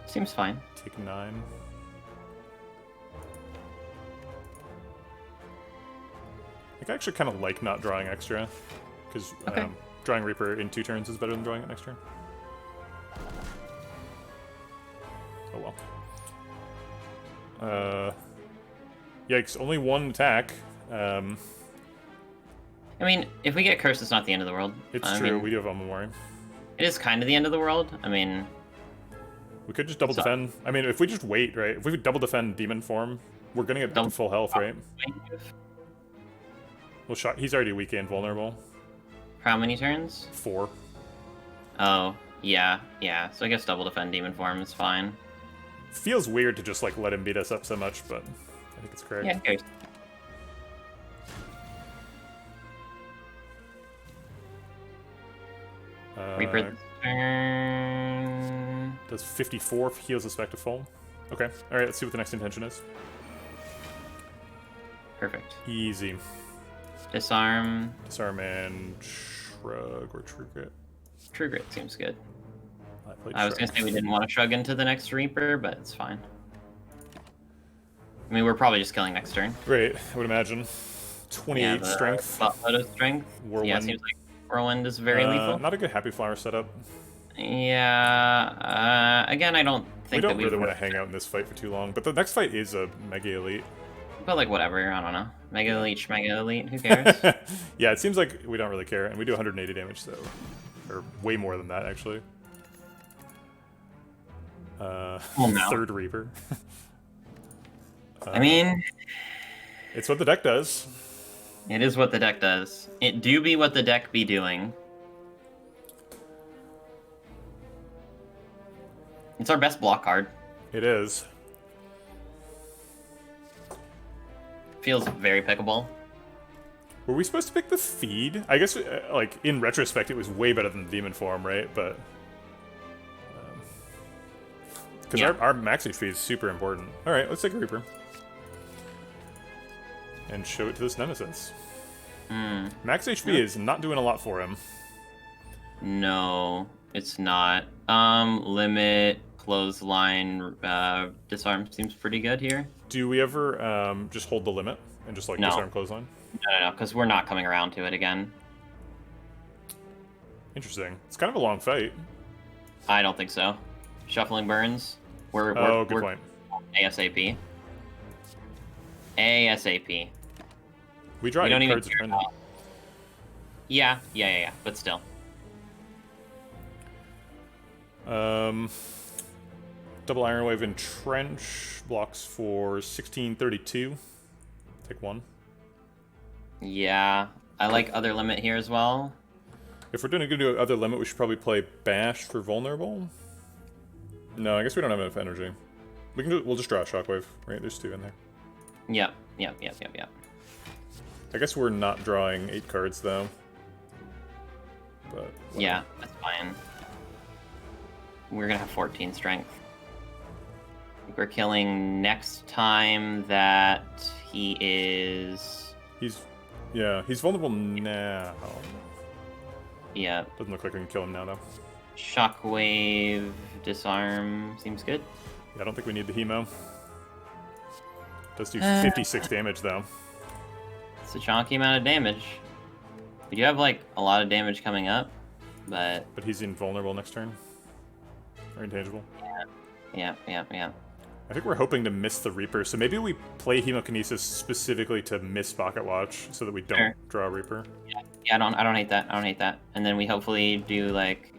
Seems fine. Take 9. I actually kind of like not drawing extra, because Okay. drawing Reaper in 2 turns is better than drawing it next turn. Oh well. Yikes, only 1 attack. I mean, if we get cursed, it's not the end of the world. It's I true, mean, we do have Omamori. it is kind of the end of the world. I mean, We could just double defend. I mean, if we just wait, right? If we would double defend demon form, we're gonna get double full health, right? Well, he's already weak and vulnerable. How many turns? 4. Oh, yeah. So I guess double defend demon form is fine. Feels weird to just, like, let him beat us up so much, but I think it's correct. Yeah, okay. Reaper this turn. Does 54 heals us back to full. Okay, alright, let's see what the next intention is. Perfect. Easy. Disarm. Disarm and shrug or true grit. True Grit seems good. played I was Shrug. gonna say we didn't want to shrug into the next Reaper, but it's fine. I mean, we're probably just killing next turn. Right, I would imagine. 28 the strength. Buttload of strength. Whirlwind. Yeah, it seems like Whirlwind is very lethal. Not a good Happy Flower setup. Yeah. Again, I don't think We don't that really want to hang out in this fight for too long, but the next fight is a Mega Elite. But like whatever, I don't know. Mega Elite, Mega Elite, who cares? Yeah, it seems like we don't really care, and we do 180 damage, so... Or way more than that, actually. Well, no. Third Reaper. I mean... It's what the deck does. It is what the deck does. It do be what the deck be doing. It's our best block card. It is. Feels very pickable. Were we supposed to pick the feed? I guess, like, in retrospect, it was way better than the demon form, right? But... Because our max HP is super important. Alright, let's take a Reaper. And show it to this Nemesis. Max HP is not doing a lot for him. No, it's not. Limit, clothesline, disarm seems pretty good here. Do we ever just hold the limit and just, like, disarm clothesline? No, because we're not coming around to it again. Interesting. It's kind of a long fight. I don't think so. Shuffling burns. We're good point. ASAP. ASAP. We draw 8 cards of turn. Yeah, but still. Double Iron Wave Entrench blocks for 1632. Take 1. Yeah, I like other limit here as well. If we're going to do other limit, we should probably play Bash for vulnerable. No, I guess we don't have enough energy. We'll just draw a Shockwave, right? There's 2 in there. Yep. I guess we're not drawing 8 cards though. But whatever. Yeah, that's fine. We're gonna have 14 strength. I think we're killing next time that he is. He's vulnerable now. Yeah. Doesn't look like we can kill him now though. Shockwave, disarm seems good. Yeah, I don't think we need the hemo. Does do 56 damage though. It's a chunky amount of damage. We do have like a lot of damage coming up, but he's invulnerable next turn. Or intangible. Yeah. I think we're hoping to miss the Reaper, so maybe we play Hemokinesis specifically to miss Pocketwatch so that we don't draw a Reaper. Yeah, I don't hate that. And then we hopefully do like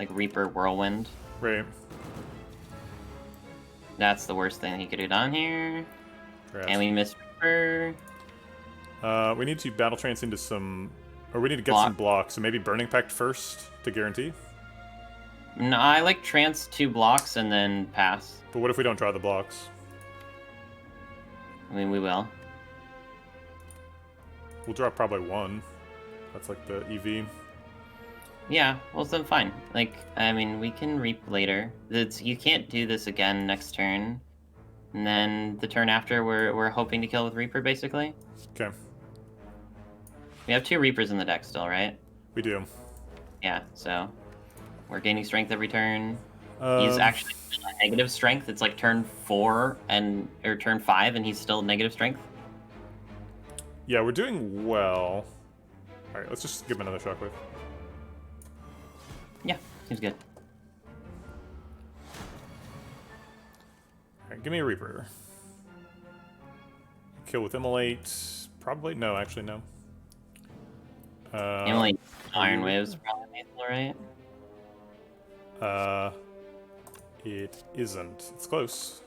Reaper Whirlwind. Right. That's the worst thing he could have done here. Perhaps. And we missed Reaper. We need to battle trance into some, or we need to get some blocks. So maybe Burning Pact first to guarantee. No, I like trance 2 blocks and then pass. But what if we don't draw the blocks? I mean, we will. We'll draw probably 1. That's like the EV. Yeah, well, then fine. Like, I mean, we can reap later. You can't do this again next turn. And then the turn after, we're hoping to kill with Reaper, basically. Okay. We have 2 Reapers in the deck still, right? We do. Yeah, so we're gaining strength every turn. He's actually still at negative strength. It's like turn 4 or turn 5, and he's still negative strength. Yeah, we're doing well. All right, let's just give him another Shockwave. Yeah, seems good. All right, give me a Reaper. Kill with Immolate. Probably no, actually no. Immolate Iron Waves probably lethal, right? It isn't. It's close.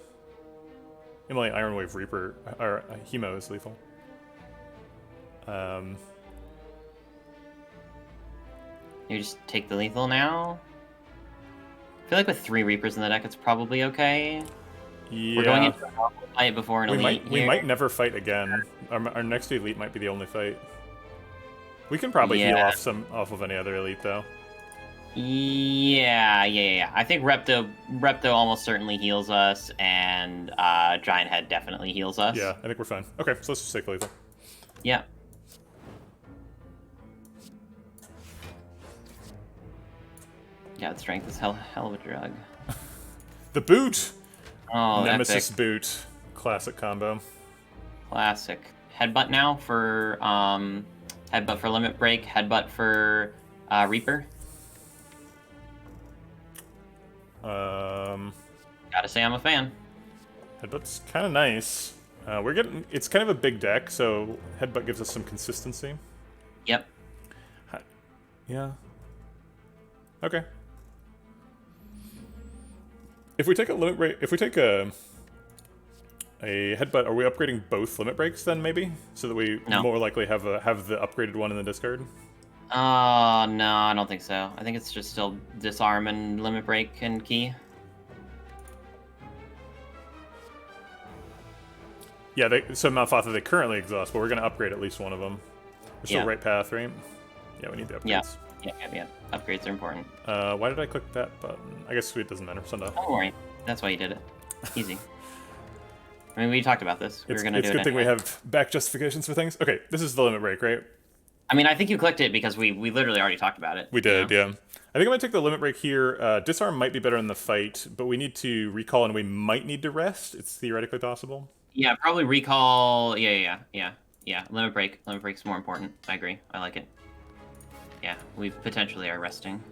Immolate Iron Wave Reaper or Hemo is lethal. You just take the lethal now. I feel like with 3 Reapers in the deck, it's probably okay. Yeah. We're going into a fight before an elite. We might never fight again. Our next elite might be the only fight. We can probably heal off of any other elite though. Yeah. I think Repto almost certainly heals us, and Giant Head definitely heals us. Yeah, I think we're fine. Okay, so let's just take lethal. Yeah. Yeah, the strength is hell of a drug. The boot! Oh, Nemesis epic. boot. Classic combo. Classic. Headbutt now for headbutt for limit break, headbutt for Reaper. Gotta say I'm a fan. Headbutt's kind of nice. It's kind of a big deck, so headbutt gives us some consistency. Yep. Yeah. Okay. If we take a limit break, if we take a headbutt, are we upgrading both limit breaks then maybe, so that we more likely have the upgraded one in the discard? No, I don't think so. I think it's just still disarm and limit break and key. Yeah, so Mount Fatha, they currently exhaust, but we're going to upgrade at least one of them. We're still right path, right? Yeah, we need the upgrades. Yeah. Upgrades are important. Why did I click that button? I guess it doesn't matter. Sunday. Don't worry. That's why you did it. Easy. I mean, we talked about this. We were going to do it. It's a good thing we have back justifications for things. Okay, this is the limit break, right? I mean, I think you clicked it because we literally already talked about it. We did, yeah. I think I'm going to take the limit break here. Disarm might be better in the fight, but we need to recall and we might need to rest. It's theoretically possible. Yeah, probably recall. Yeah. Limit break. Limit break's more important. I agree. I like it. Yeah, we potentially are resting.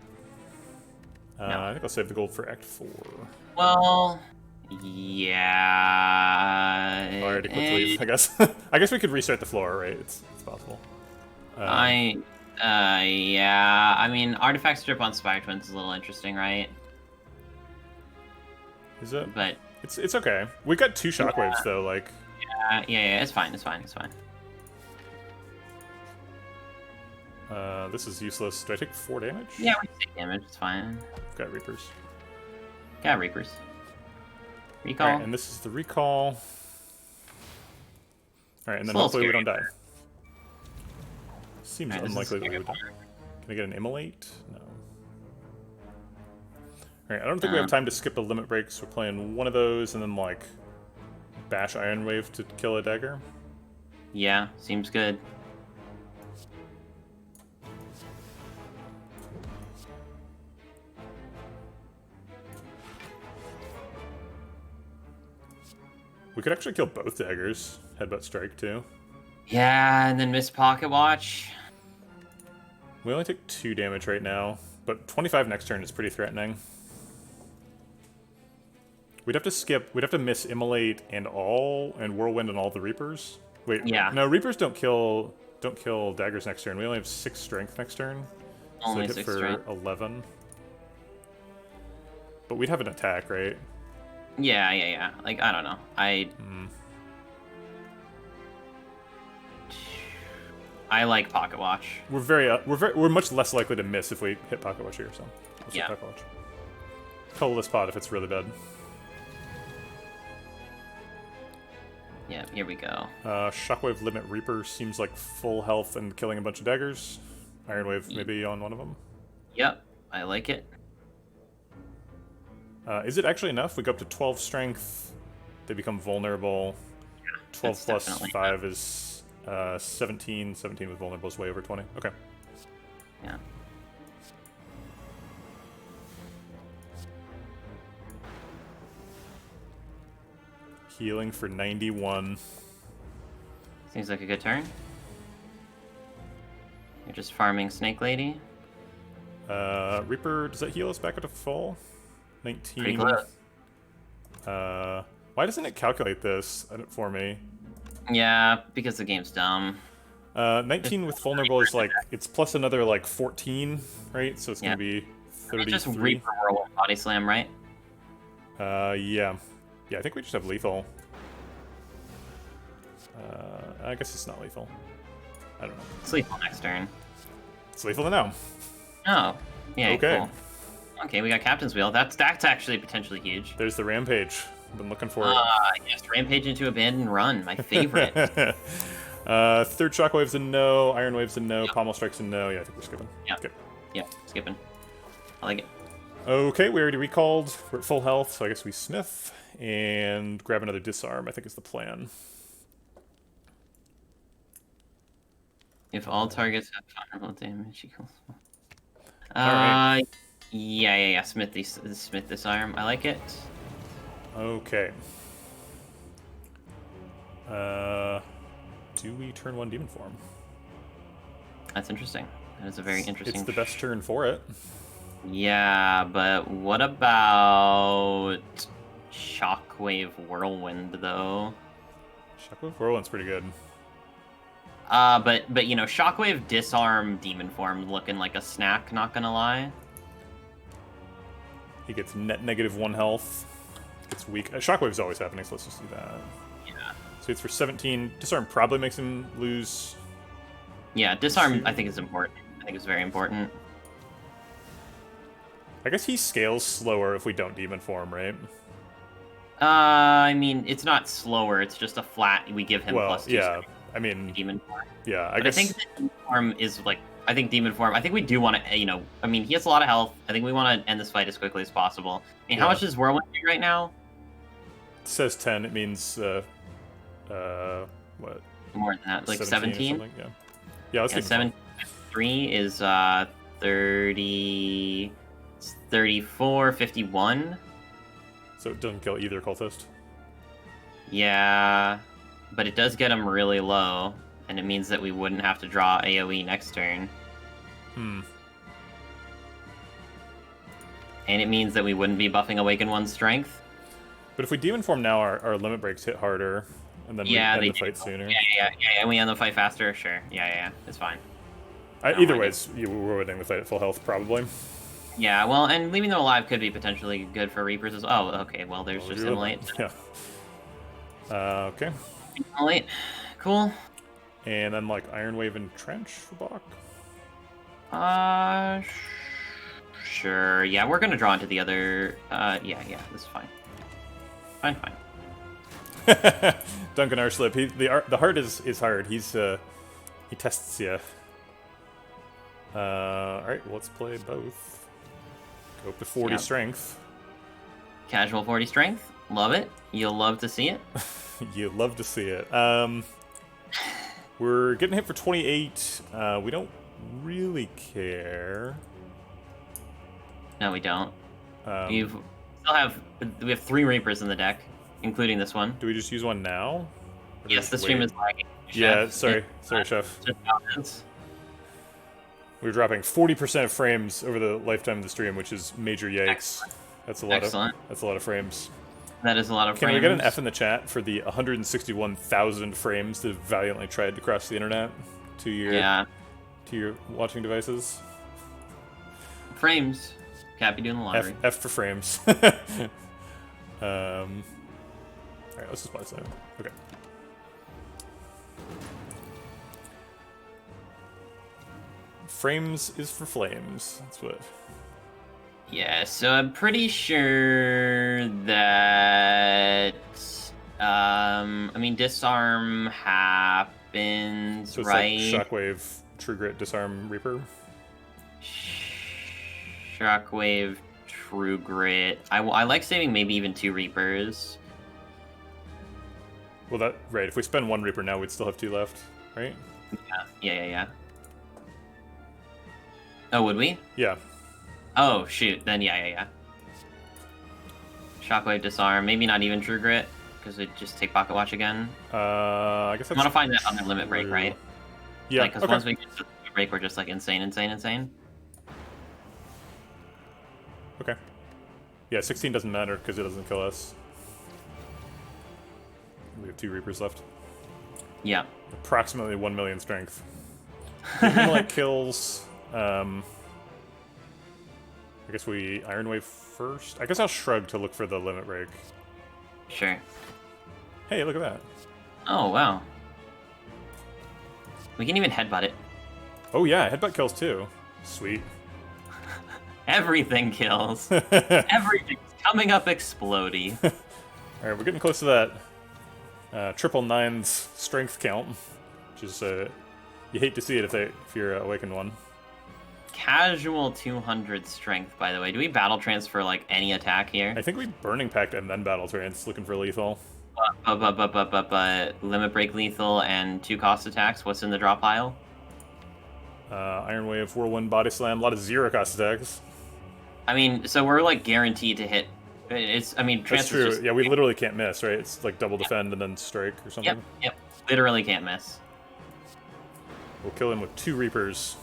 No. I think I'll save the gold for Act 4. Well, yeah. I already clicked leave, I guess. I guess we could restart the floor, right? It's possible. Yeah. I mean, artifact strip on Spire Twins is a little interesting, right? Is it? But it's okay. We got 2 shockwaves though, like. Yeah. It's fine. This is useless. Do I take 4 damage? Yeah, we take damage. It's fine. Got Reapers. Recall. Alright, and this is the recall. Alright, and then hopefully we don't die. Seems unlikely that we would die. Can I get an immolate? No. Alright, I don't think we have time to skip a limit break, so we're playing one of those and then, like, bash Iron Wave to kill a dagger. Yeah, seems good. We could actually kill both daggers. Headbutt Strike, too. Yeah, and then miss Pocket Watch. We only take 2 damage right now, but 25 next turn is pretty threatening. We'd have to skip. We'd have to miss Immolate and Whirlwind and all the Reapers. Wait, no, Reapers don't kill daggers next turn. We only have 6 strength next turn. Only so they hit 6 for strength. 11. But we'd have an attack, right? Yeah. Like, I don't know. I like Pocket Watch. We're much less likely to miss if we hit Pocket Watch here, so let's hit Pocket Watch. Colorless pot if it's really bad. Yeah, here we go. Shockwave limit Reaper seems like full health and killing a bunch of daggers. Iron Wave maybe on one of them. Yep, I like it. Is it actually enough? We go up to 12 strength. They become vulnerable. 12 plus 5 enough. Is 17. 17 with vulnerable is way over 20. Okay. Yeah. Healing for 91. Seems like a good turn. You're just farming Snake Lady. Reaper, does that heal us back up to full? 19. Pretty close. Why doesn't it calculate this for me? Yeah, because the game's dumb. 19 with vulnerable is like, it's plus another like 14, right? So it's going to be 33. Just Reaper Whirlwind Body Slam, right? Yeah. Yeah, I think we just have lethal. I guess it's not lethal. I don't know. It's lethal next turn. It's lethal now. Oh. Yeah, okay. Cool. Okay, we got Captain's Wheel. That's actually potentially huge. There's the Rampage. I've been looking for it. Yes, Rampage into Abandoned Run, my favorite. Third Shockwave's a no, Iron Wave's a no, Pommel Strike's a no. Yeah, I think we're skipping. Yeah. Okay. Yeah, skipping. I like it. Okay, we already recalled. We're at full health, so I guess we sniff and grab another disarm, I think is the plan. If all targets have vulnerable damage equals. Alright. Yeah. Smith disarm. I like it. Okay. Do we turn 1 demon form? That's interesting. That is a very interesting. It's the best turn for it. Yeah, but what about Shockwave Whirlwind though? Shockwave Whirlwind's pretty good. But you know, Shockwave disarm demon form looking like a snack, not gonna lie. He gets net -1 health. Gets weak. Shockwave's always happening, so let's just do that. Yeah. So it's for 17. Disarm probably makes him lose. Yeah, disarm I think is important. I think it's very important. I guess he scales slower if we don't demon form, right? I mean, it's not slower. It's just a flat. We give him plus 2 yeah. strength. I mean, demon form. Yeah, I think demon form is like. I think demon form. I think we do want to. I mean, he has a lot of health. I think we want to end this fight as quickly as possible. I mean, how much does Whirlwind do right now? It says 10. It means what? More than that, like 17. Yeah. Yeah. Let's get 73 is 30, 34, 51. So it doesn't kill either cultist. Yeah, but it does get him really low, and it means that we wouldn't have to draw AoE next turn. And it means that we wouldn't be buffing Awaken 1's strength. But if we demon form now, our limit breaks hit harder, and then we end the fight sooner. Yeah, and we end the fight faster. Sure. Yeah. It's fine. Either way, we're winning the fight at full health, probably. Yeah, well, and leaving them alive could be potentially good for Reapers as well. Oh, okay, well, there's just Immolate. Yeah. Okay. Immolate. Cool. And then, like, Iron Wave and Trench for block? Sure. Yeah, we're gonna draw into the other... yeah, this is fine. Fine. Duncan Arslip, the heart is hard. He tests you. Alright, well, let's play both. Go up to 40 strength. Casual 40 strength. Love it. You'll love to see it. You love to see it. We're getting hit for 28. We don't really care. No, we don't. We have 3 Reapers in the deck, including this one. Do we just use one now? Yes, the stream is lagging. Yeah, sorry, Chef. We're dropping 40% of frames over the lifetime of the stream, which is major yikes. Excellent. That's a lot of frames. That is a lot of frames. Can we get an F in the chat for the 161,000 frames that have valiantly tried to cross the internet to your watching devices? Frames. Cappy doing the lottery. F for frames. Alright, let's just play something. Okay. Frames is for flames. That's what. Yeah, so I'm pretty sure that I mean disarm happens, so it's right? Like Shockwave, True Grit, Disarm, Reaper. Shockwave, True Grit. I like saving maybe even 2 Reapers. Well, right. If we spend 1 Reaper now, we'd still have 2 left, right? Yeah. Oh, would we? Yeah. Oh, shoot. Then, yeah. Shockwave, Disarm. Maybe not even True Grit, because we'd just take Pocket Watch again. I guess that's... I want to find that on the limit break, right? Yeah, because once we get to the limit break, we're just, like, insane. Okay. Yeah, 16 doesn't matter, because it doesn't kill us. We have 2 Reapers left. Yeah. Approximately 1 million strength. Like kills... I guess we Iron Wave first. I guess I'll shrug to look for the limit break. Sure. Hey, look at that. Oh, wow. We can even headbutt it. Oh yeah, headbutt kills too. Sweet. Everything kills. Everything's coming up explodey. Alright, we're getting close to that triple nines strength count. Which is you hate to see it if you're awakened one. Casual 200 strength, by the way. Do we battle transfer like any attack here? I think we Burning Pact and then battle trans, looking for lethal. But limit break lethal and 2 cost attacks. What's in the drop pile? Iron Wave, Whirlwind, Body Slam, a lot of 0 cost attacks. I mean, so we're like guaranteed to hit. That's true. Yeah, we literally can't miss, right? It's like double defend and then strike or something. Yep. Literally can't miss. We'll kill him with 2 Reapers.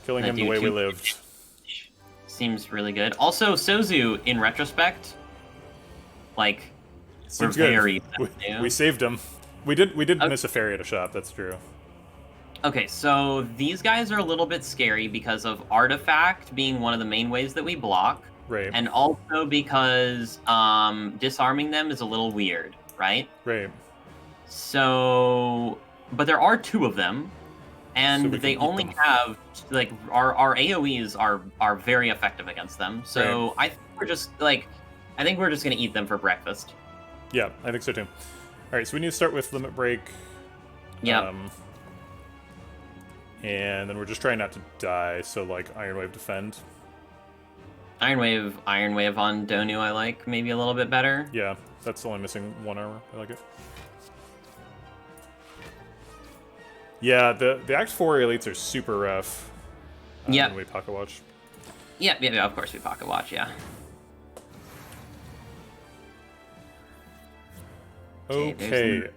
Killing him the way we lived. Seems really good. Also, Sozu, in retrospect, like, seems we're very we saved him. We did miss a fairy at a shop, that's true. Okay, so these guys are a little bit scary because of Artifact being one of the main ways that we block. Right. And also because disarming them is a little weird, right? Right. So, but there are 2 of them. And they only have, like, our AoEs are very effective against them. So right. I think we're just going to eat them for breakfast. Yeah, I think so too. All right, so we need to start with Limit Break. Yeah. And then we're just trying not to die, so like Iron Wave defend. Iron Wave on Donu I like maybe a little bit better. Yeah, that's only missing 1 armor. I like it. Yeah, the Act 4 elites are super rough. Yeah. When we pocket watch. Yeah, of course we pocket watch, yeah. Okay,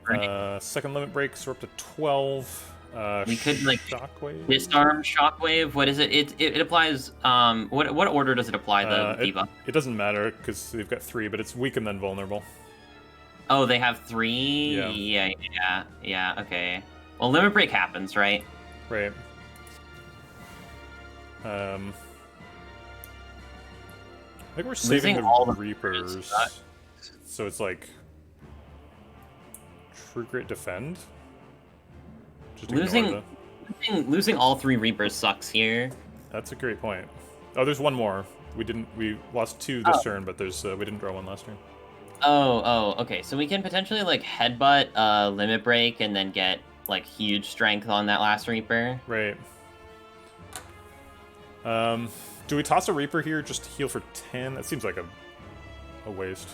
second limit break, so we're up to 12. We could like Shockwave? Disarm Shockwave. What is it? It applies. What order does it apply the debuff? It doesn't matter because they've got 3, but it's weak and then vulnerable. Oh, they have 3. Yeah. Okay. Well, limit break happens, right? Right. I think we're saving all the Reapers, so it's like True Grit defend. Just losing all 3 Reapers sucks here. That's a great point. Oh, there's one more. We lost 2 this turn, but there's we didn't draw 1 last turn. Oh, okay. So we can potentially like headbutt limit break and then get like huge strength on that last Reaper. Right. Do we toss a Reaper here just to heal for 10? That seems like a waste.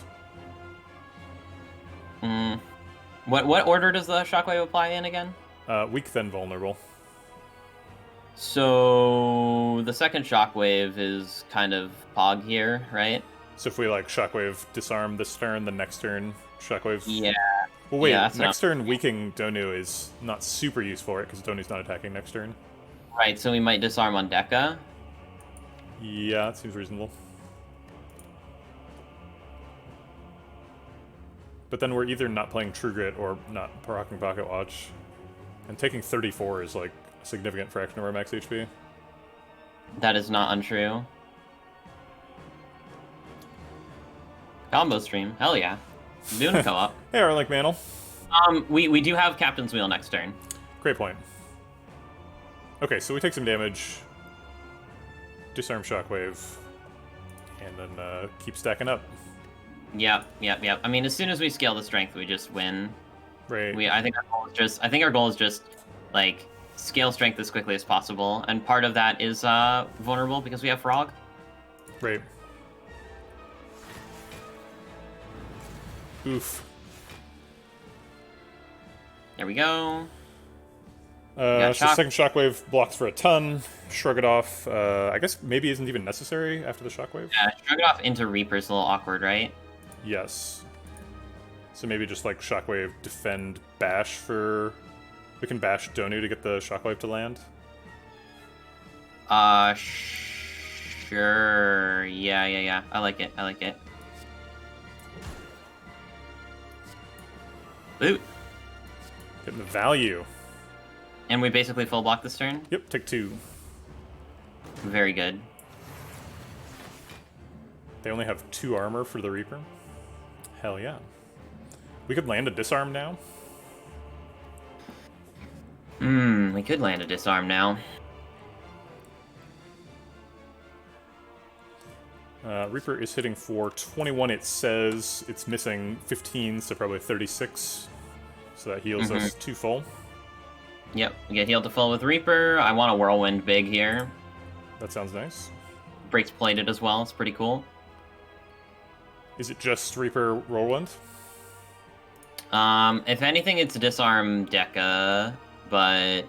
What order does the Shockwave apply in again? Weak then vulnerable. So the second Shockwave is kind of pog here, right? So if we like Shockwave disarm this turn, the next turn Shockwave. Yeah. Well, wait. Yeah, next turn weakening Donu is not super useful, right? Because Donu's not attacking next turn. Right. So we might disarm on Deca. Yeah, that seems reasonable. But then we're either not playing True Grit or not rocking Pocket Watch. And taking 34 is like a significant fraction of our max HP. That is not untrue. Combo stream, hell yeah. Doing a co-op. Hey, Arlink Mantle. We do have Captain's Wheel next turn. Great point. Okay, so we take some damage. Disarm Shockwave. And then keep stacking up. Yep. I mean, as soon as we scale the strength, we just win. Right. I think our goal is just like scale strength as quickly as possible, and part of that is vulnerable because we have Frog. Right. Oof. There we go. So second Shockwave blocks for a ton. Shrug it off. I guess maybe isn't even necessary after the Shockwave. Yeah, shrug it off into Reaper's a little awkward, right? Yes. So maybe just like Shockwave, defend, bash for... We can bash Donu to get the Shockwave to land? Sure. Yeah. I like it. Ooh. Getting the value. And we basically full block this turn? Yep, take 2. Very good. They only have 2 armor for the Reaper. Hell yeah. We could land a disarm now. We could land a disarm now. Reaper is hitting for 21, it says. It's missing 15, so probably 36. So that heals us 2 full. Yep, we get healed to full with Reaper. I want a Whirlwind big here. That sounds nice. Breaks plated as well, it's pretty cool. Is it just Reaper Whirlwind? If anything, it's disarm Deca, but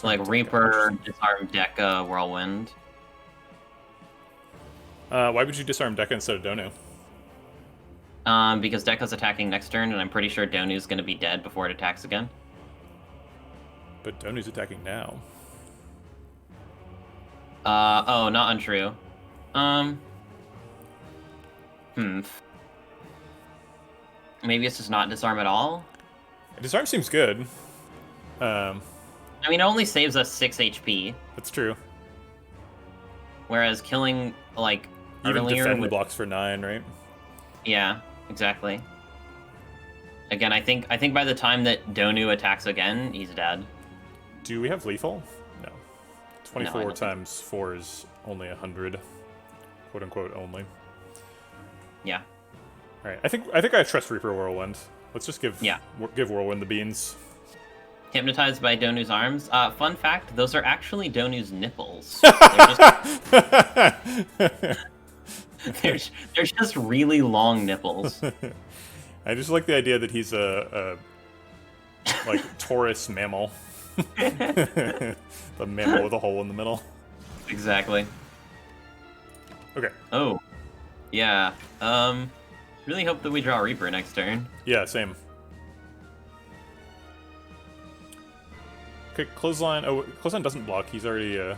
like Reaper, disarm Deca, Whirlwind. Why would you disarm Deca instead of Donu? Because Deca's attacking next turn, and I'm pretty sure Donu's gonna be dead before it attacks again. But Donu's attacking now. Oh, not untrue. Maybe it's just not disarm at all? Disarm seems good. I mean, it only saves us 6 HP. That's true. Whereas killing, like, even earlier defend with... blocks for 9, right? Yeah, exactly. Again, I think by the time that Donu attacks again, he's dead. Do we have lethal? No. 24 No, times 4 is only 100. Quote unquote only. Yeah. All right, I think I trust Reaper Whirlwind. Let's just give Yeah. give Whirlwind the beans. Hypnotized by Donu's arms. Fun fact: those are actually Donu's nipples. They're just really long nipples. I just like the idea that he's a like Taurus mammal. The mammal with a hole in the middle. Exactly. Okay. Oh. Yeah. Really hope that we draw Reaper next turn. Yeah, same. Okay, Clothesline. Oh, Clothesline doesn't block. He's already, I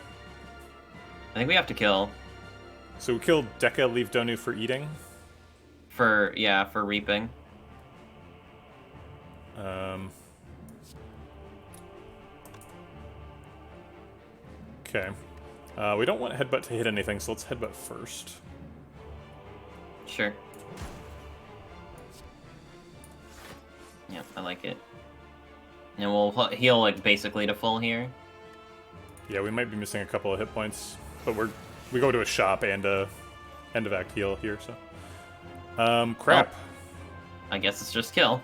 think we have to kill. So we kill Deca, leave Donu for eating? For reaping. Okay. We don't want Headbutt to hit anything, so let's Headbutt first. Sure. Yeah, I like it. And we'll heal, like, basically to full here. Yeah, we might be missing a couple of hit points, but we go to a shop and a end of act heal here, so. Crap. Oh. I guess it's just kill.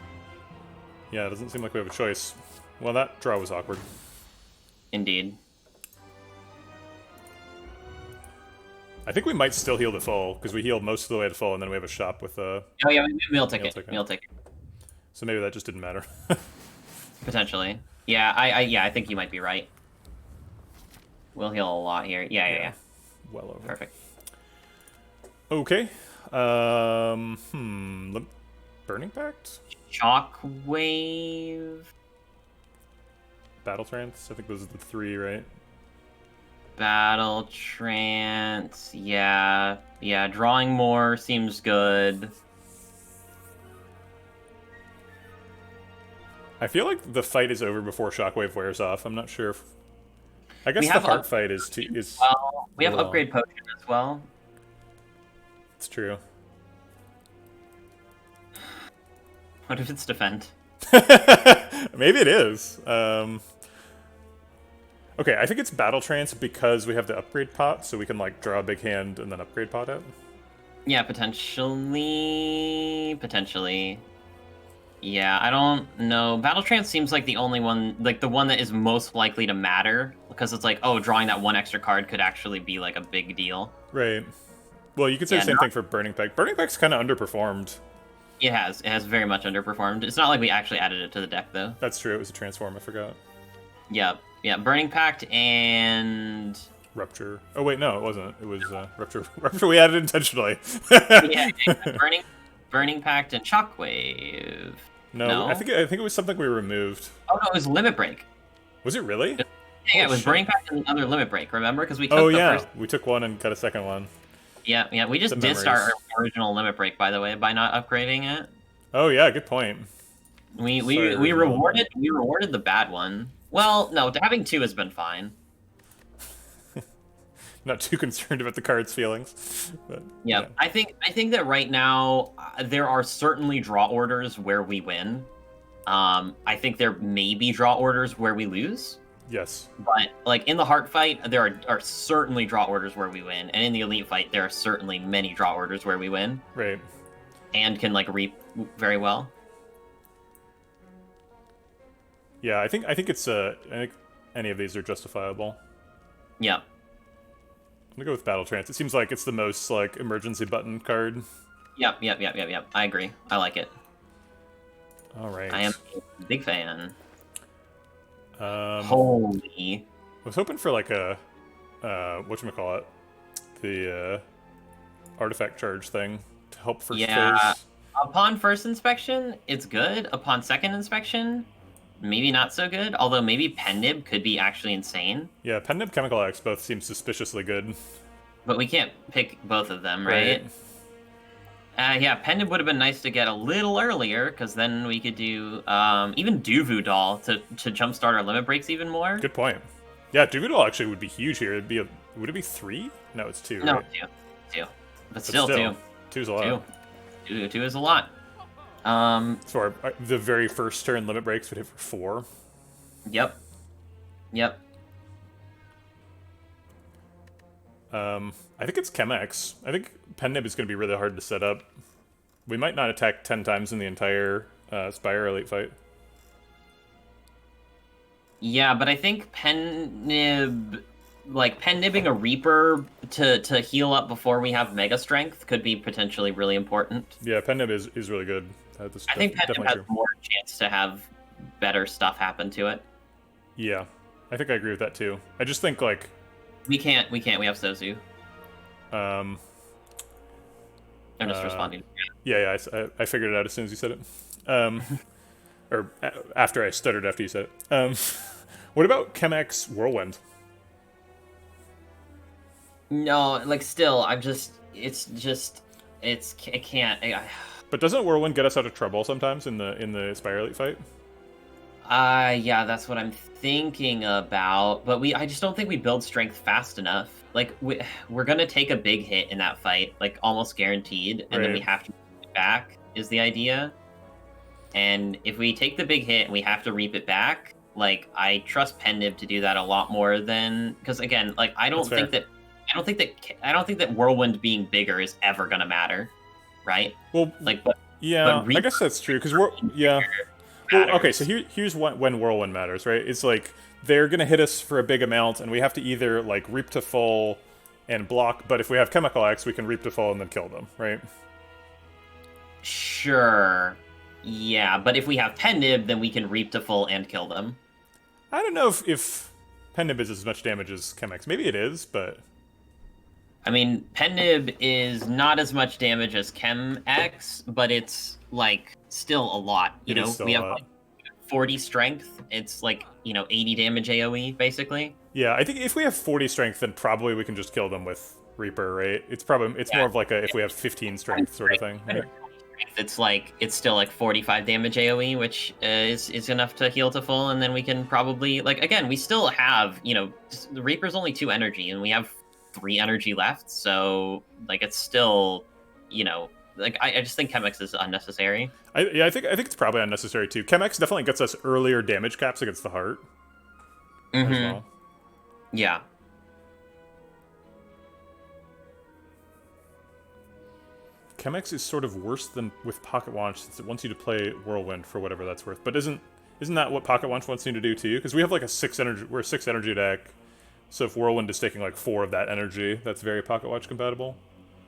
Yeah, it doesn't seem like we have a choice. Well, that draw was awkward. Indeed. I think we might still heal to full, because we healed most of the way to full, and then we have a shop with a... Oh yeah, meal ticket. Meal ticket. So maybe that just didn't matter. Potentially. Yeah, I think you might be right. We'll heal a lot here. Yeah. Well over. Perfect. Okay. Burning Pact? Shockwave. Battle Trance? I think those are the three, right? Battle Trance. Yeah. Drawing more seems good. I feel like the fight is over before Shockwave wears off. I'm not sure if... I guess We the heart fight is... Well, we have Upgrade Potion as well. It's true. What if it's Defend? Maybe it is. Okay, I think it's Battle Trance because we have the upgrade pot, so we can like draw a big hand and then upgrade pot it. Yeah, potentially. Yeah, I don't know. Battle Trance seems like the only one, like the one that is most likely to matter, because it's like, oh, drawing that one extra card could actually be like a big deal. Right. Well, you could say the same thing for Burning Pact. Burning Pact's kind of underperformed. It has very much underperformed. It's not like we actually added it to the deck, though. That's true. It was a transform. I forgot. Yeah. Burning Pact and... Rupture. Oh, wait, no, it wasn't. It was Rupture. Rupture we added intentionally. yeah, Burning Pact and Shockwave. No, I think it was something we removed. Oh, no, it was Limit Break. Was it really? Yeah, it was Burning Pact and another Limit Break, remember? Because we took the first... we took one and got a second one. Yeah, we just dissed our original Limit Break, by the way, by not upgrading it. Oh yeah, good point. We rewarded the bad one. Well, no, having two has been fine. Not too concerned about the card's feelings. But, yeah, I think that right now there are certainly draw orders where we win. I think there may be draw orders where we lose. Yes. But like in the heart fight, there are certainly draw orders where we win, and in the elite fight, there are certainly many draw orders where we win. Right. And can like reap very well. Yeah, I think it's I think any of these are justifiable. Yeah. I'm gonna go with Battle Trance. It seems like it's the most like emergency button card. Yep. I agree. I like it. All right. I am a big fan. I Holy. was hoping for like a whatchamacallit, the artifact charge thing to help first phase. Upon first inspection, it's good. Upon second inspection, maybe not so good. Although maybe Pen-Nib could be actually insane. Yeah, Pen-Nib, Chemical X both seem suspiciously good. But we can't pick both of them, right? Yeah, Pen-Nib would have been nice to get a little earlier, because then we could do even Duvu Doll to jumpstart our limit breaks even more. Good point. Yeah, Duvu Doll actually would be huge here. Would it be 3? No, it's 2. No, right? two. But still 2. 2's a lot. 2 is a lot. So the very first turn limit breaks would hit for 4. Yep. I think it's Chemex. I think Pen-Nib is going to be really hard to set up. We might not attack 10 times in the entire Spire Elite fight. Yeah, but I think pen nibbing a Reaper to heal up before we have Mega Strength could be potentially really important. Yeah, pen nib is really good. I think pen nib has true. more chance to have better stuff happen to it. Yeah, I think I agree with that too. I just think like we can't. We have Sozu. I'm just responding. Yeah, I figured it out as soon as you said it. Or after I stuttered after you said it. What about Chemex Whirlwind? No, like still, it can't. But doesn't Whirlwind get us out of trouble sometimes in the Spire Elite fight? Yeah, that's what I'm thinking about. But I just don't think we build strength fast enough. Like we're gonna take a big hit in that fight, like almost guaranteed, and then we have to reap it back is the idea. And if we take the big hit and we have to reap it back, like I trust Pendib to do that a lot more than because again, like I don't think that Whirlwind being bigger is ever gonna matter, right? Well, like but I guess that's true because Well, okay, so here's when Whirlwind matters, right? It's like they're gonna hit us for a big amount, and we have to either like reap to full and block. But if we have Chemical Axe, we can reap to full and then kill them, right? Sure. Yeah, but if we have Pendib, then we can reap to full and kill them. I don't know if Pendib is as much damage as Chemex. Maybe it is, but I mean, Pendib is not as much damage as Chemex, but it's like still a lot. You know, we have like 40 strength. It's like 80 damage AOE basically. Yeah, I think if we have 40 strength, then probably we can just kill them with Reaper, right? It's more of like if we have 15 strength sort of thing. Right? It's still like 45 damage AOE, which is enough to heal to full, and then we can probably again we still have the Reaper's only 2 energy, and we have 3 energy left, so it's still I just think Chemex is unnecessary. I think it's probably unnecessary too. Chemex definitely gets us earlier damage caps against the heart as well. Yeah. Chemex is sort of worse than with Pocket Watch since it wants you to play Whirlwind for whatever that's worth. But isn't that what Pocket Watch wants you to do too? Because we have like we're a 6 energy deck. So if Whirlwind is taking like 4 of that energy, that's very Pocket Watch compatible.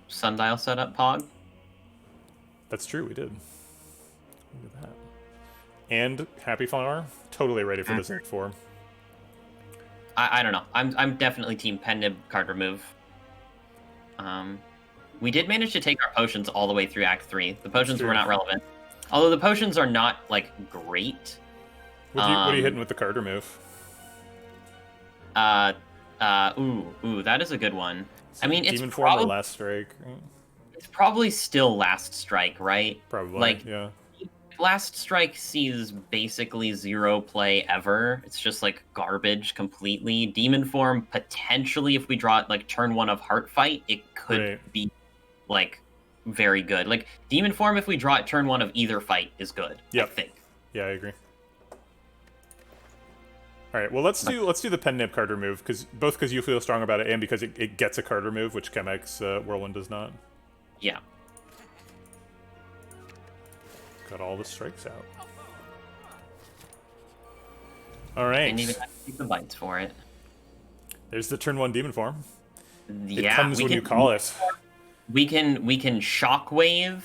Sundial setup, Pog. That's true, we did. Look at that. And Happy Flower, totally ready for this Act 4. I don't know. I'm definitely team Pendib card remove. We did manage to take our potions all the way through Act 3. The potions were not relevant. Although the potions are not, great. What are you hitting with the card remove? Ooh, that is a good one. I mean, Demon Form or Last Strike? It's probably still Last Strike, right? Probably, yeah. Last Strike sees basically 0 play ever. It's just, garbage completely. Demon Form, potentially, if we draw it, turn 1 of Heart Fight, it could be very good. Demon Form, if we draw it turn 1 of either fight, is good. I think. Yeah, I agree. All right, well let's do the Pen Nib card remove because you feel strong about it and because it gets a card remove, which Chemex Whirlwind does not. Yeah. Got all the strikes out. All right. And even have to take the bites for it. There's the turn 1 Demon Form. Yeah, it comes when you call it. We can Shockwave,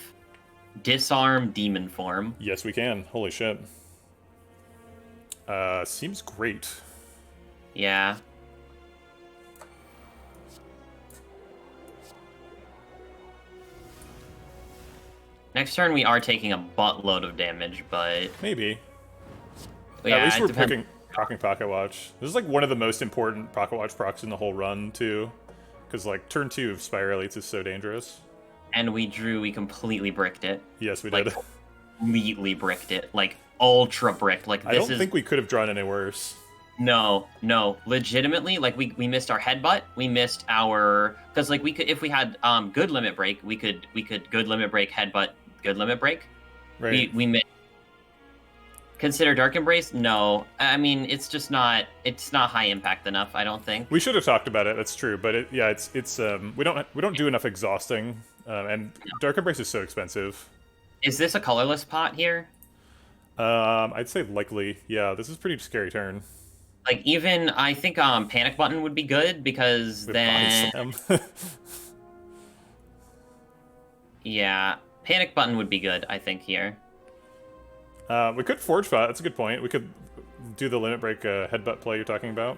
disarm Demon Form. Yes, we can. Holy shit. Seems great. Yeah. Next turn we are taking a buttload of damage, but maybe. Yeah, at least we're proccing Pocket Watch. This is one of the most important Pocket Watch procs in the whole run too, because turn 2 of Spire Elites is so dangerous. And we completely bricked it. Yes, we did. Completely bricked it, ultra bricked. I don't think we could have drawn any worse. No, legitimately, we missed our headbutt. We missed our because we could if we had good limit break, we could good limit break, headbutt, good limit break. Right. We missed. Consider Dark Embrace? No, I mean it's not high impact enough. I don't think we should have talked about it. That's true, but it's we don't do enough exhausting, and Dark Embrace is so expensive. Is this a colorless pot here? I'd say likely. Yeah, this is a pretty scary turn. Like even I think panic button would be good because We have body then slam. yeah, panic button would be good I think here. We could forge pot. That's a good point. We could do the limit break headbutt play you're talking about.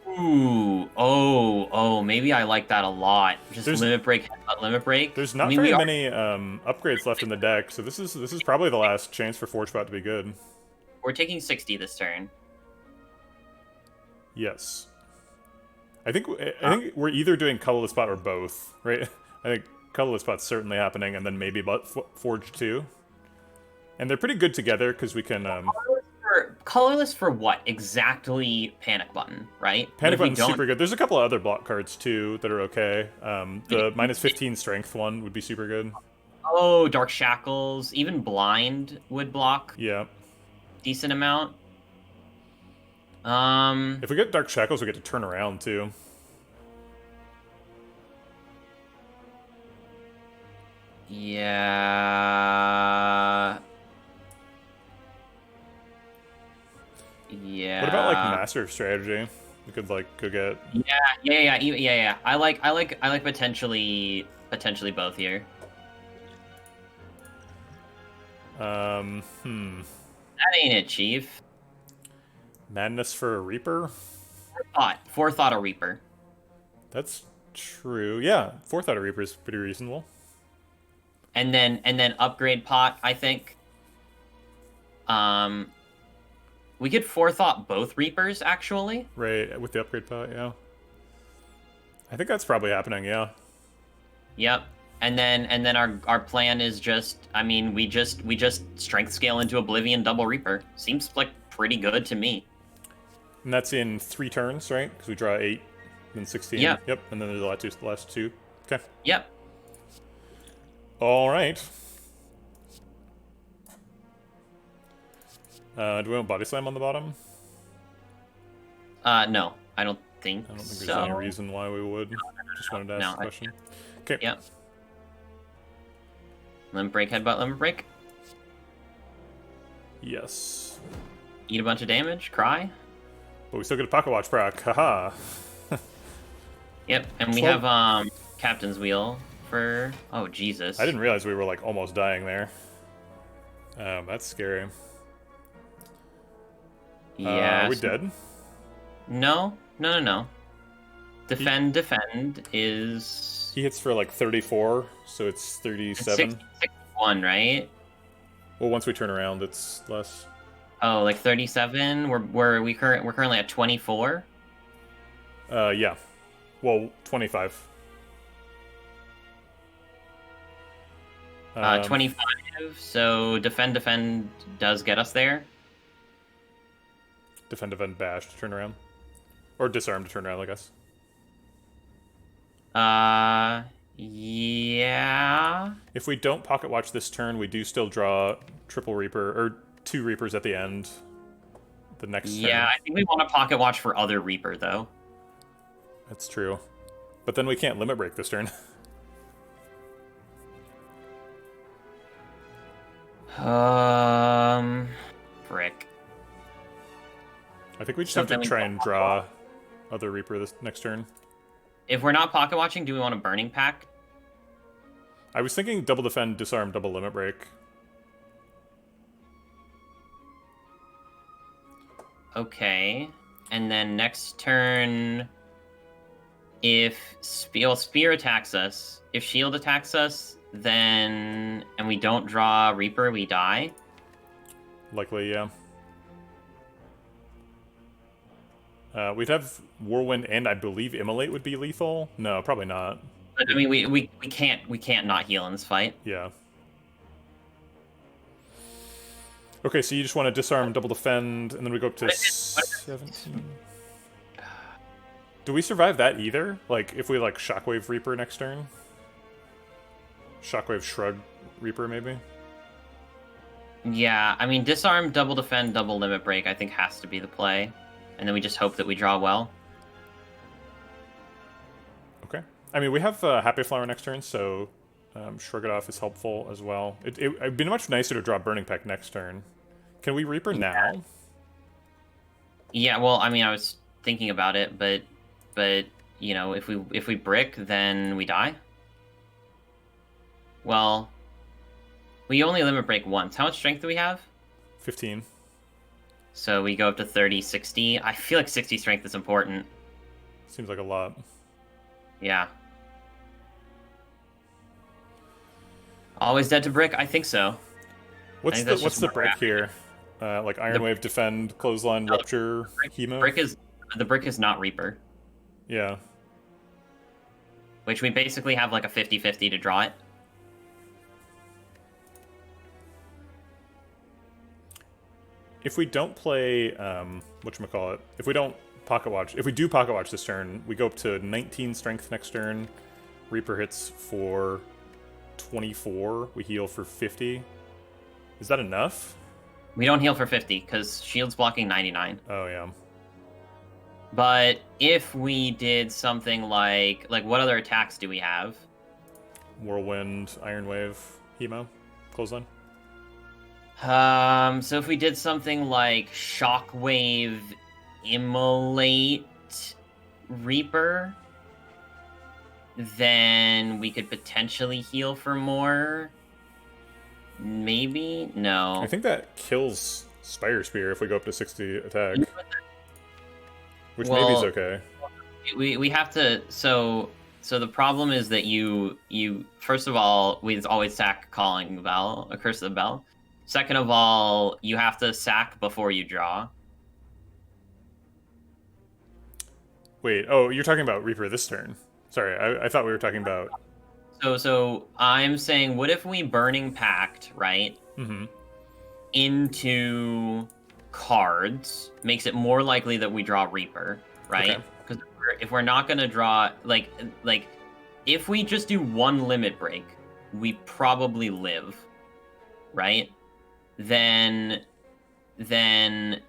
Ooh, oh, maybe I like that a lot. Just limit break, headbutt, limit break. There's I not mean, very many upgrades left in the deck, so this is probably the last chance for forge pot to be good. we're taking 60 this turn. Yes. I think we're either doing colorless pot or both, right? I think colorless pot's certainly happening, and then maybe forge too. And they're pretty good together because we can. Colorless for what exactly? Panic button, right? Panic button's super good. There's a couple of other block cards too that are okay. The minus 15 strength one would be super good. Oh, Dark Shackles, even blind would block. Yeah. Decent amount. If we get Dark Shackles, we get to turn around too. Yeah. Yeah. What about like Master Strategy? We could like go get. Yeah. I like potentially both here. That ain't it, Chief. Madness for a Reaper? Forethought a Reaper. That's true. Yeah, Forethought a Reaper is pretty reasonable. And then upgrade pot, I think. We could forethought both Reapers, actually. Right, with the upgrade pot, yeah. I think that's probably happening, yeah. Yep. And then our plan is just, I mean, we just strength scale into Oblivion double Reaper. Seems like pretty good to me. And that's in 3 turns, right? Because we draw 8, then 16. Yep. Yep, and then there's the last two. Okay. Yep. All right. Do we want Body Slam on the bottom? No, I don't think so. I don't think there's any reason why we would. Just wanted to ask the question. Okay. Yep. Limit break, headbutt, limit break. Yes. Eat a bunch of damage, cry. But we still get a pocket watch proc. Haha. Yep, and we have Captain's Wheel for. Oh Jesus! I didn't realize we were like almost dying there. That's scary. Yeah. Are we dead? No. Defend is. He hits for like 34, so it's 37. 61, right? Well, once we turn around, it's less. Oh, like 37. We're currently at 24. Yeah. Well, 25. 25. So defend does get us there. Defend, bash to turn around, or disarm to turn around, I guess. Yeah. If we don't pocket watch this turn, we do still draw triple Reaper or 2 Reapers at the end. The next turn. Yeah, I think we want to pocket watch for other Reaper though. That's true, but then we can't limit break this turn. Frick. I think we just have to try and draw other Reaper this next turn. If we're not pocket watching, do we want a Burning Pact? I was thinking double defend, disarm, double limit break. Okay. And then next turn, if Spear attacks us, if Shield attacks us, then and we don't draw Reaper, we die. Likely, yeah. We'd have Whirlwind and I believe Immolate would be lethal. No, probably not. But I mean, we can't not heal in this fight. Yeah. Okay, so you just want to disarm, double defend, and then we go up to 17. Do we survive that either? Like, if we like Shockwave Reaper next turn? Shockwave Shrug Reaper, maybe? Yeah, I mean, disarm, double defend, double limit break, I think has to be the play. And then we just hope that we draw well. Okay. I mean, we have Happy Flower next turn, so Shrug it off is helpful as well. It'd be much nicer to draw Burning Peck next turn. Can we Reaper now? Yeah, well, I mean, I was thinking about it, but you know, if we brick, then we die. Well, we only limit break once. How much strength do we have? 15. So we go up to 30, 60. I feel like 60 strength is important. Seems like a lot. Yeah. Always dead to brick? I think so. What's the break here? Like Iron Wave, defend, clothesline, rupture, hemo. The brick is not Reaper. Yeah. Which we basically have like a 50-50 to draw it. If we don't play whatchamacallit, if we don't pocket watch, if we do pocket watch this turn, we go up to 19 strength next turn. Reaper hits for 24. We heal for 50. Is that enough? We don't heal for 50 because shield's blocking 99. Oh yeah. But if we did something like what other attacks do we have? Whirlwind, Iron Wave, hemo, clothesline. So if we did something like Shockwave, Immolate, Reaper, then we could potentially heal for more. Maybe? No. I think that kills Spire Spear if we go up to 60 attack. Which maybe is okay. We have to... So the problem is that you first of all, we always sack Calling Bell, a Curse of the Bell. Second of all, you have to sack before you draw. Wait, oh, you're talking about Reaper this turn. Sorry, I thought we were talking about... So I'm saying, what if we Burning Pact, right? Mm-hmm. Into cards, makes it more likely that we draw Reaper, right? Because if we're not going to draw... Like, if we just do one limit break, we probably live, right? Then I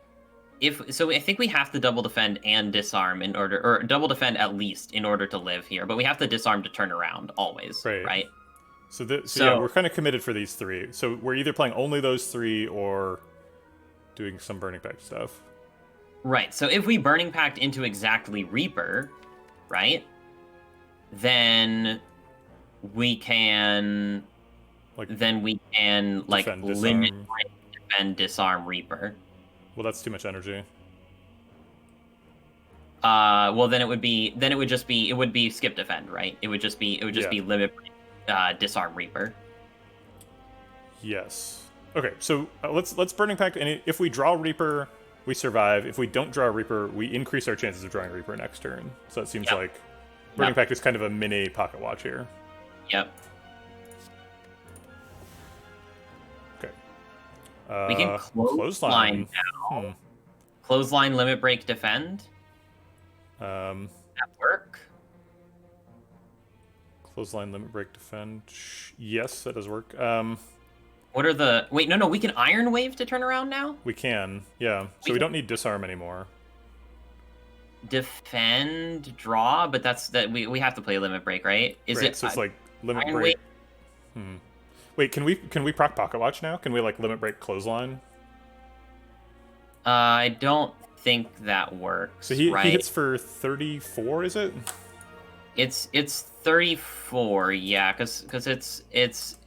think we have to double defend and disarm in order, or double defend at least in order to live here. But we have to disarm to turn around always, right? So yeah, we're kind of committed for these three. So we're either playing only those three or doing some Burning Pact stuff. Right. So if we Burning Pact into exactly Reaper, right? Then we can limit, defend, disarm Reaper. Well, that's too much energy. Well, then it would just be skip defend, right? It would just be limit, disarm Reaper. Yes. Okay, so let's Burning Pact, and if we draw Reaper, we survive. If we don't draw Reaper, we increase our chances of drawing Reaper next turn. So it seems like Burning Pact is kind of a mini pocket watch here. Yep. Okay. We can clothesline now. Clothesline, limit break, defend. That work? Clothesline, limit break, defend. Yes, that does work. What are the... Wait, no, we can Iron Wave to turn around now? We can, yeah. So we don't need disarm anymore. Defend, draw, but we have to play limit break, right? So it's like limit break. Wait, can we proc pocket watch now? Can we like limit break clothesline? I don't think that works. So he hits for 34, is it? It's 34, yeah, because it's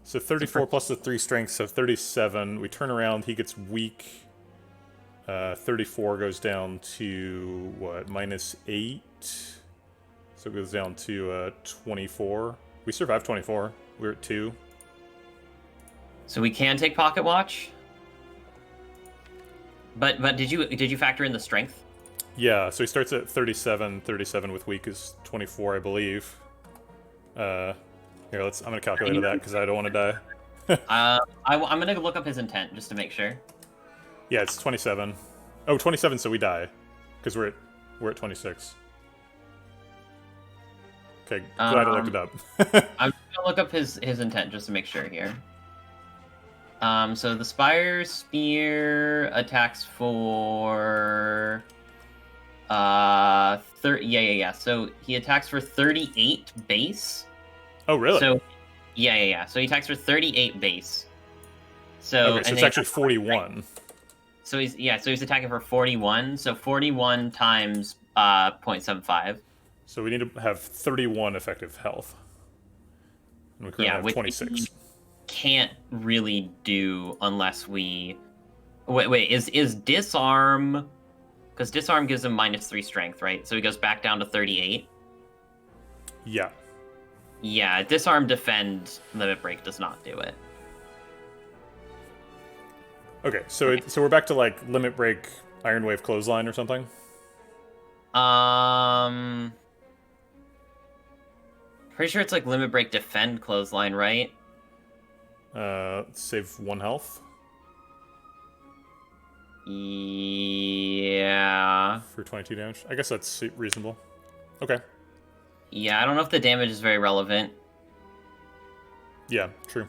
so 34 plus the 3 strength, so 37. We turn around, he gets weak. 34 goes down to what, -8? So it goes down to 24. We survived 24. We're at 2. So we can take pocket watch. But did you factor in the strength? Yeah, so he starts at 37. 37 with weak is 24, I believe. Here, I'm gonna calculate that because I don't want to die. I'm gonna look up his intent just to make sure. Yeah, it's 27. Oh, 27, so we die because we're at 26. Okay, glad I looked it up. I'm gonna look up his intent just to make sure here. So the Spire Spear attacks for yeah. So he attacks for 38 base Oh, really? So, yeah. So he attacks for 38 base. So okay, so it's actually 41. So he's attacking for 41. So 41 times 0.75. So we need to have 31 effective health. And we currently have 26. We can't really do unless we wait. Is disarm, because disarm gives him -3 strength, right? So he goes back down to 38. Yeah. Yeah, disarm, defend, limit break does not do it. Okay, so we're back to like limit break, Iron Wave, clothesline or something. Pretty sure it's like limit break, defend, clothesline, right? Save 1 health. Yeah. For 22 damage. I guess that's reasonable. Okay. Yeah, I don't know if the damage is very relevant. Yeah, true.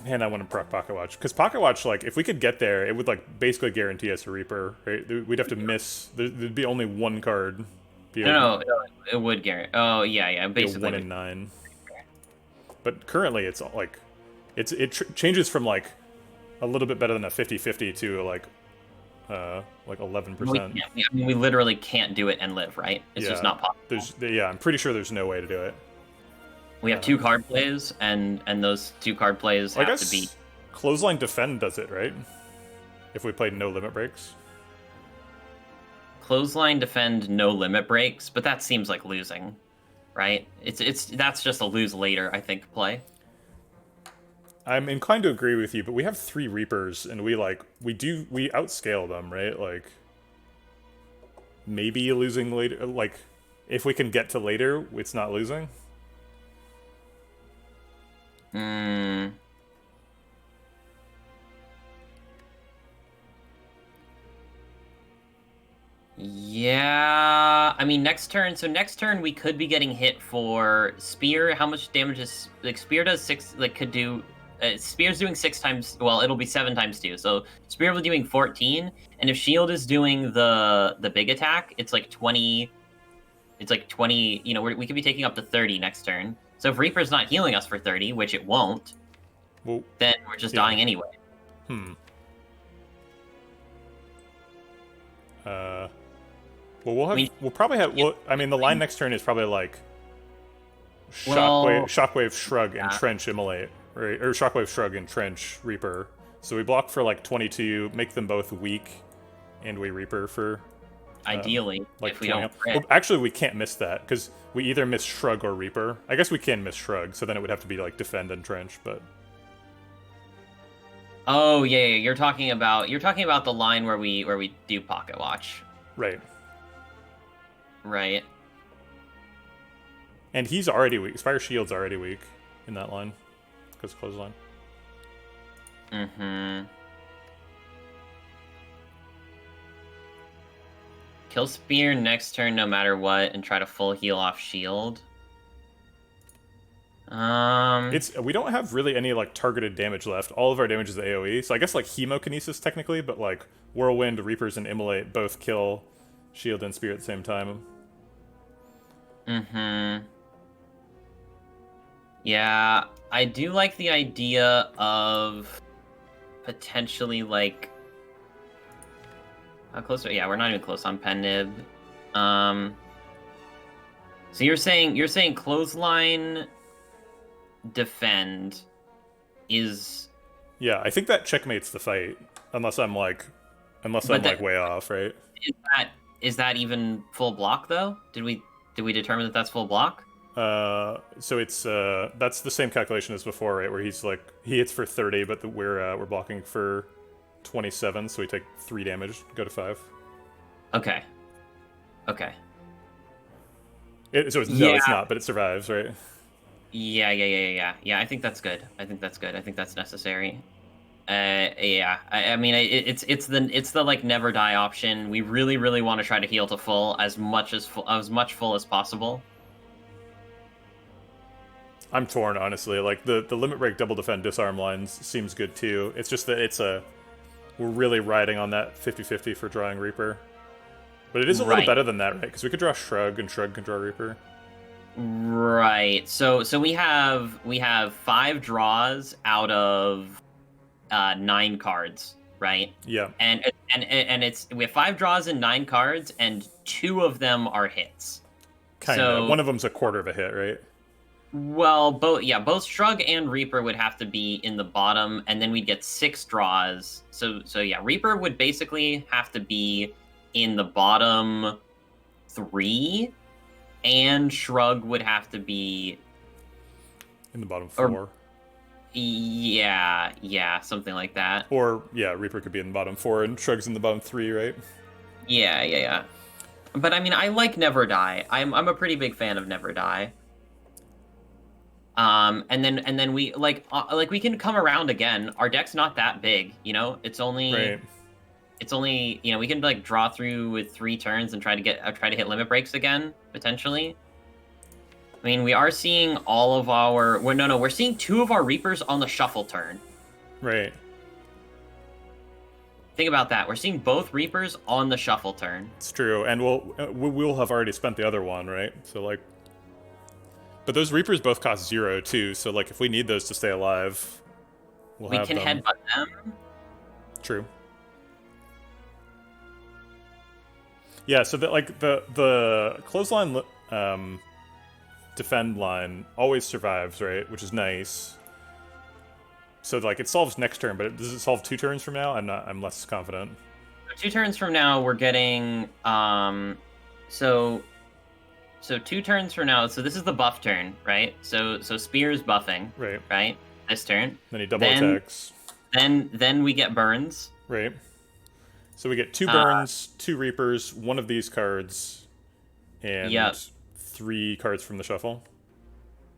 Man, I want to proc Pocket Watch. Because Pocket Watch, like, if we could get there, it would, like, basically guarantee us a Reaper, right? We'd have to miss... There'd be only 1 card. No, it would guarantee... Oh, yeah, basically. 1 in 9. But currently, it's, like... It changes from, like, a little bit better than a 50-50 to, like 11%. We literally can't do it and live, right? It's just not possible. I'm pretty sure there's no way to do it. We have 2 card plays, and those 2 card plays have to be... Clothesline Defend does it, right? If we played no limit breaks. Clothesline Defend, no limit breaks, but that seems like losing, right? That's just a lose later, I think, play. I'm inclined to agree with you, but we have 3 Reapers, and we outscale them, right? Like, maybe losing later, like, if we can get to later, it's not losing. Yeah, I mean, next turn we could be getting hit for Spear. How much damage is, like, Spear does 6, like, could do, Spear's doing 6 times, well, it'll be 7 times 2, so Spear will be doing 14, and if Shield is doing the big attack, it's like 20, you know, we could be taking up to 30 next turn. So if Reaper's not healing us for 30, which it won't, then we're just dying anyway. Well, we'll probably have. Well, I mean, the line next turn is probably like Shockwave, Shrug, and Trench Immolate, right? Or Shockwave, Shrug, and Trench Reaper. So we block for like 22, make them both weak, and we Reaper for. Ideally, like if we don't. Well, actually, we can't miss that because we either miss Shrug or Reaper. I guess we can miss Shrug, so then it would have to be like Defend and Trench, but. Oh yeah, you're talking about the line where we do Pocket Watch. Right. Right. And he's already weak. Spire Shield's already weak in that line because clothesline. Kill Spear next turn no matter what, and try to full heal off Shield. We don't have really any like targeted damage left. All of our damage is AoE, so I guess like Hemokinesis technically, but like Whirlwind, Reapers, and Immolate both kill Shield and Spear at the same time. Yeah, I do like the idea of potentially like how close? Yeah, we're not even close on Pen Nib. So you're saying Clothesline Defend is. Yeah, I think that checkmates the fight, unless I'm like way off, right? Is that even full block though? Did we determine that that's full block? So it's that's the same calculation as before, right? Where he hits for 30, but we're blocking for 27, so we take 3 damage, go to 5. Okay. It's not, but it survives, right? Yeah. I think that's good. I think that's necessary. Yeah. I mean, it's the like never die option. We really want to try to heal to full as much full as possible. I'm torn, honestly. Like the limit break, double defend, disarm lines seems good too. It's just that we're really riding on that 50-50 for drawing Reaper. But it is a little better than that, right? Because we could draw Shrug, and Shrug can draw Reaper. Right. So we have 5 draws out of 9 cards, right? Yeah. And it's we have 5 draws and 9 cards, and 2 of them are hits. Kinda. So, One of them's a quarter of a hit, right? well, both Shrug and Reaper would have to be in the bottom, and then we'd get 6 draws. So yeah, Reaper would basically have to be in the bottom 3, and Shrug would have to be In the bottom 4. Yeah, something like that. Or yeah, Reaper could be in the bottom 4 and Shrug's in the bottom 3, right? Yeah. But I mean, I like Never Die. I'm a pretty big fan of Never Die. And then we like we can come around again. Our deck's not that big, you know. It's only we can like draw through with 3 turns and try to hit limit breaks again potentially. I mean, we are seeing all of our we're seeing 2 of our Reapers on the shuffle turn. Right. Think about that. We're seeing both Reapers on the shuffle turn. It's true, and we'll have already spent the other one, right? So like, but those Reapers both cost 0 too. So like, if we need those to stay alive, we can headbutt them. True. Yeah. So that like the clothesline defend line always survives, right? Which is nice. So like it solves next turn, but does it solve 2 turns from now? I'm less confident. 2 turns from now, we're getting so 2 turns from now. So this is the buff turn, right? So Spear's buffing, right? This turn. Then he double attacks. Then we get burns. Right. So we get 2 burns, 2 Reapers, 1 of these cards, and 3 cards from the shuffle.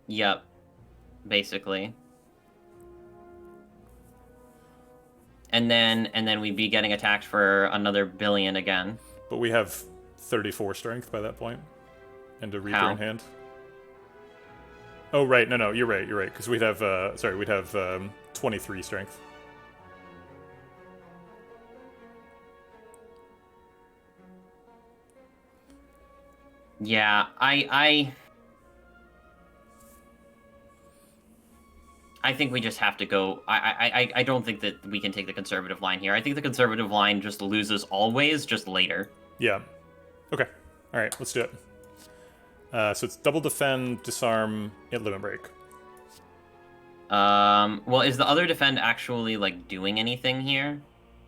Yep. Basically. And then we'd be getting attacked for another billion again. But we have 34 strength by that point, and a Reaper in hand. Oh right, no, you're right, because we'd have 23 strength. Yeah, I think we just have to go. I don't think that we can take the conservative line here. I think the conservative line just loses always, just later. Yeah. Okay. All right, let's do it. So it's double defend, disarm, hit limit break. Well, is the other defend actually like doing anything here?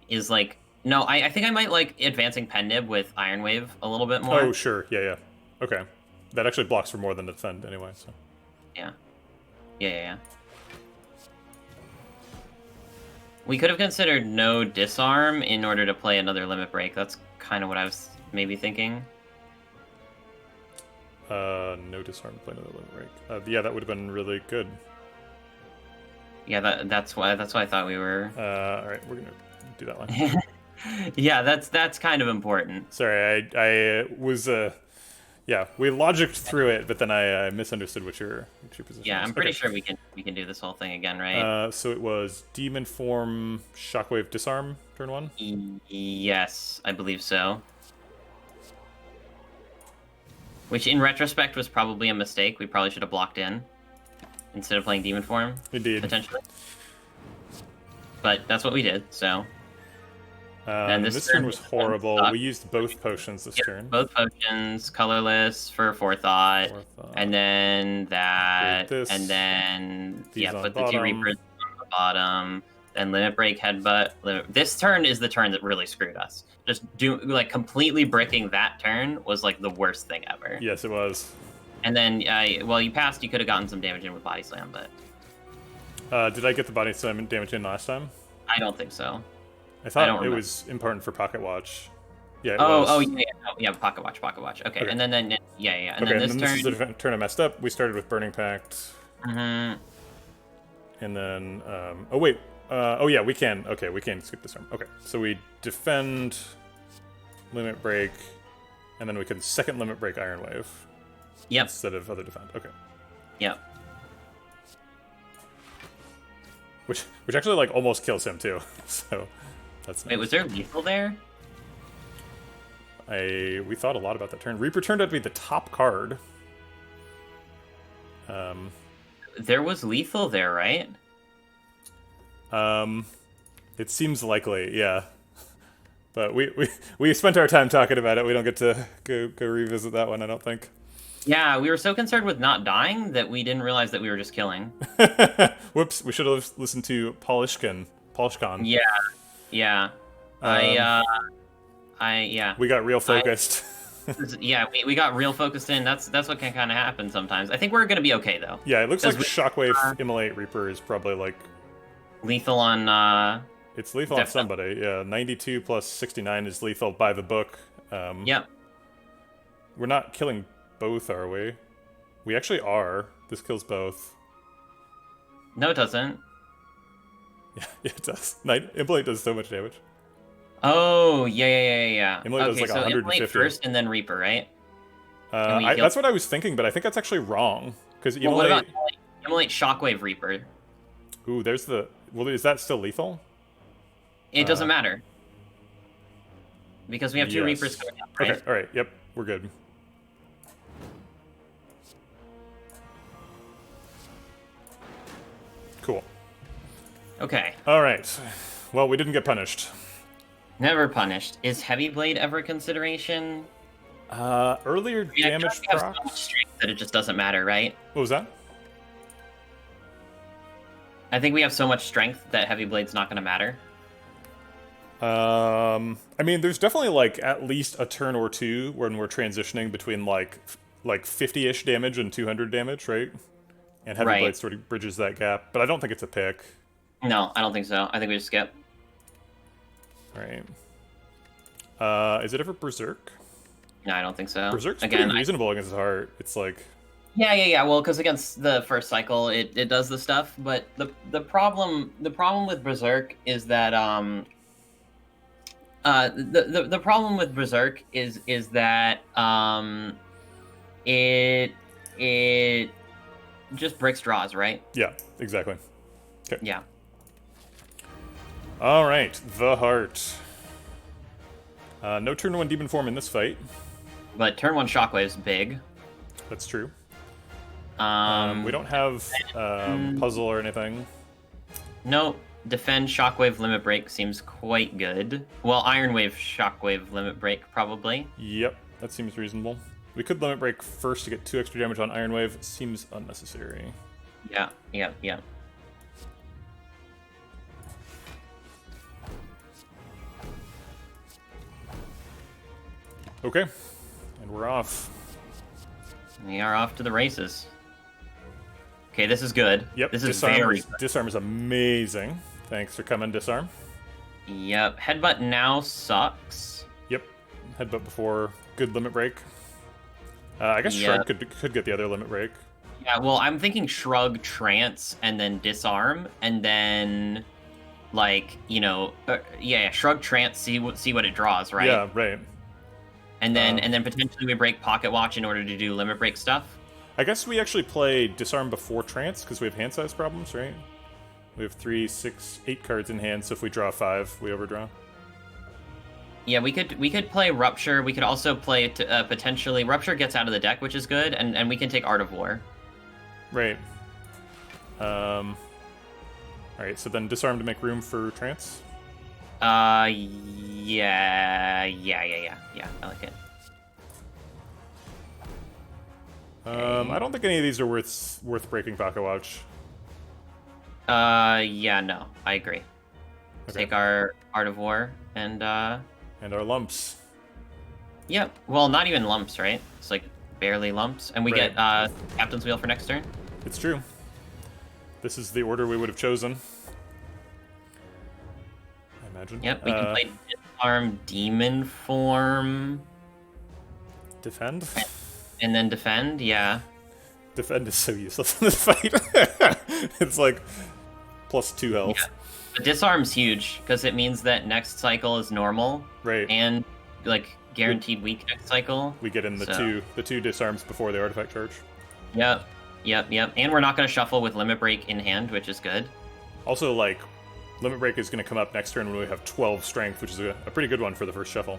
Is like no. I think I might like advancing Pen Nib with Iron Wave a little bit more. Oh sure, yeah. Okay, that actually blocks for more than defend anyway. So. Yeah. We could have considered no disarm in order to play another limit break. That's kind of what I was maybe thinking. No disarm, play another limit break. Yeah, that would have been really good. Yeah, that's why I thought we were. All right, we're gonna do that one. Yeah, that's kind of important. Sorry, I was yeah, we logicked through it, but then I misunderstood what your position Yeah, was. I'm pretty sure we can do this whole thing again, right? So it was Demon Form, Shockwave, Disarm, turn 1? Yes, I believe so. Which, in retrospect, was probably a mistake. We probably should have blocked in instead of playing Demon Form. Indeed. Potentially. But that's what we did, so... And this turn was horrible. We used both potions this turn. Both potions, colorless for forethought, and then that, and then put the 2 Reapers on the bottom. Then limit break, headbutt. This turn is the turn that really screwed us. Just completely bricking that turn was like the worst thing ever. Yes, it was. And then, you passed. You could have gotten some damage in with body slam, but did I get the body slam damage in last time? I don't think so. I thought it was important for Pocket Watch. Yeah. Yeah. Pocket Watch. Okay. And then And then this turn. This is the turn I messed up. We started with Burning Pact. Mm-hmm. And then, we can. Okay, we can skip this turn. Okay, so we defend, limit break, and then we can second limit break Iron Wave. Yep. Instead of other defend. Okay. Yep. Which actually like almost kills him too. So. That's nice. Wait, was there lethal there? We thought a lot about that turn. Reaper turned out to be the top card. There was lethal there, right? It seems likely, yeah. But we spent our time talking about it. We don't get to go revisit that one, I don't think. Yeah, we were so concerned with not dying that we didn't realize that we were just killing. Whoops, we should have listened to Polishcon. Yeah, yeah. Yeah. We got real focused. Yeah, we got real focused in. That's what can kind of happen sometimes. I think we're gonna be okay though. Yeah, it looks like Shockwave Immolate Reaper is probably like lethal on. It's lethal on somebody. Yeah, 92 plus 69 is lethal by the book. Yep. We're not killing both, are we? We actually are. This kills both. No, it doesn't. Yeah, it does. Immolate does so much damage. Oh, yeah. Immolate does like so 150. Immolate first and then Reaper, right? That's what I was thinking, but I think that's actually wrong. Because Immolate... what about Immolate Shockwave Reaper? Ooh, there's the... Well, is that still lethal? It doesn't matter. Because we have two Reapers coming up, right? Okay, alright, yep, we're good. Cool. Okay. Alright. Well, we didn't get punished. Never punished. Is Heavy Blade ever a consideration? Earlier damage proc? So much strength that it just doesn't matter, right? What was that? I think we have so much strength that Heavy Blade's not going to matter. I mean, there's definitely, like, at least a turn or two when we're transitioning between, like 50-ish damage and 200 damage, right? And Heavy Blade sort of bridges that gap, but I don't think it's a pick. No, I don't think so. I think we just skip. Right. Is it ever Berserk? No, I don't think so. Berserk's pretty reasonable against his heart. It's like... Yeah. Well, because against the first cycle, it does the stuff, but the problem with Berserk is that the problem with Berserk is that it just bricks draws, right? Yeah, exactly. Okay. Yeah. All right, the heart. No turn 1 demon form in this fight. But turn 1 Shockwave's big. That's true. We don't have puzzle or anything. No. Defend Shockwave Limit Break seems quite good. Well, Iron Wave Shockwave Limit Break, probably. Yep, that seems reasonable. We could Limit Break first to get 2 extra damage on Iron Wave. Seems unnecessary. Yeah. Okay, and we're off. We are off to the races. Okay, this is good. Yep, this is very good. Disarm is amazing. Thanks for coming, Disarm. Yep, Headbutt now sucks. Yep, Headbutt before, good Limit Break. I guess Shrug could get the other Limit Break. Yeah, well, I'm thinking Shrug, Trance, and then Disarm, and then, like, Shrug, Trance, see what it draws, right? Yeah, right. And then potentially we break Pocket Watch in order to do Limit Break stuff. I guess we actually play Disarm before Trance because we have hand size problems, right? We have 3, 6, 8 cards in hand, so if we draw 5, we overdraw. Yeah, we could play Rupture. We could also play potentially Rupture gets out of the deck, which is good, and we can take Art of War. Right. All right. So then Disarm to make room for Trance. Yeah. I like it. I don't think any of these are worth breaking Pocket Watch. Yeah, no, I agree. Okay. Take our Art of War and our lumps. Yep. Well, not even lumps, right? It's like barely lumps, and we get Captain's Wheel for next turn. It's true. This is the order we would have chosen. I imagine. Yep. We can play Disarm, Demon Form, Defend. And then defend, yeah. Defend is so useless in this fight. It's like +2 health. Yeah. But Disarm's huge, because it means that next cycle is normal. Right. And, like, guaranteed weak next cycle. We get in the two Disarms before the artifact charge. Yep. And we're not going to shuffle with Limit Break in hand, which is good. Also, like, Limit Break is going to come up next turn when we have 12 strength, which is a pretty good one for the first shuffle.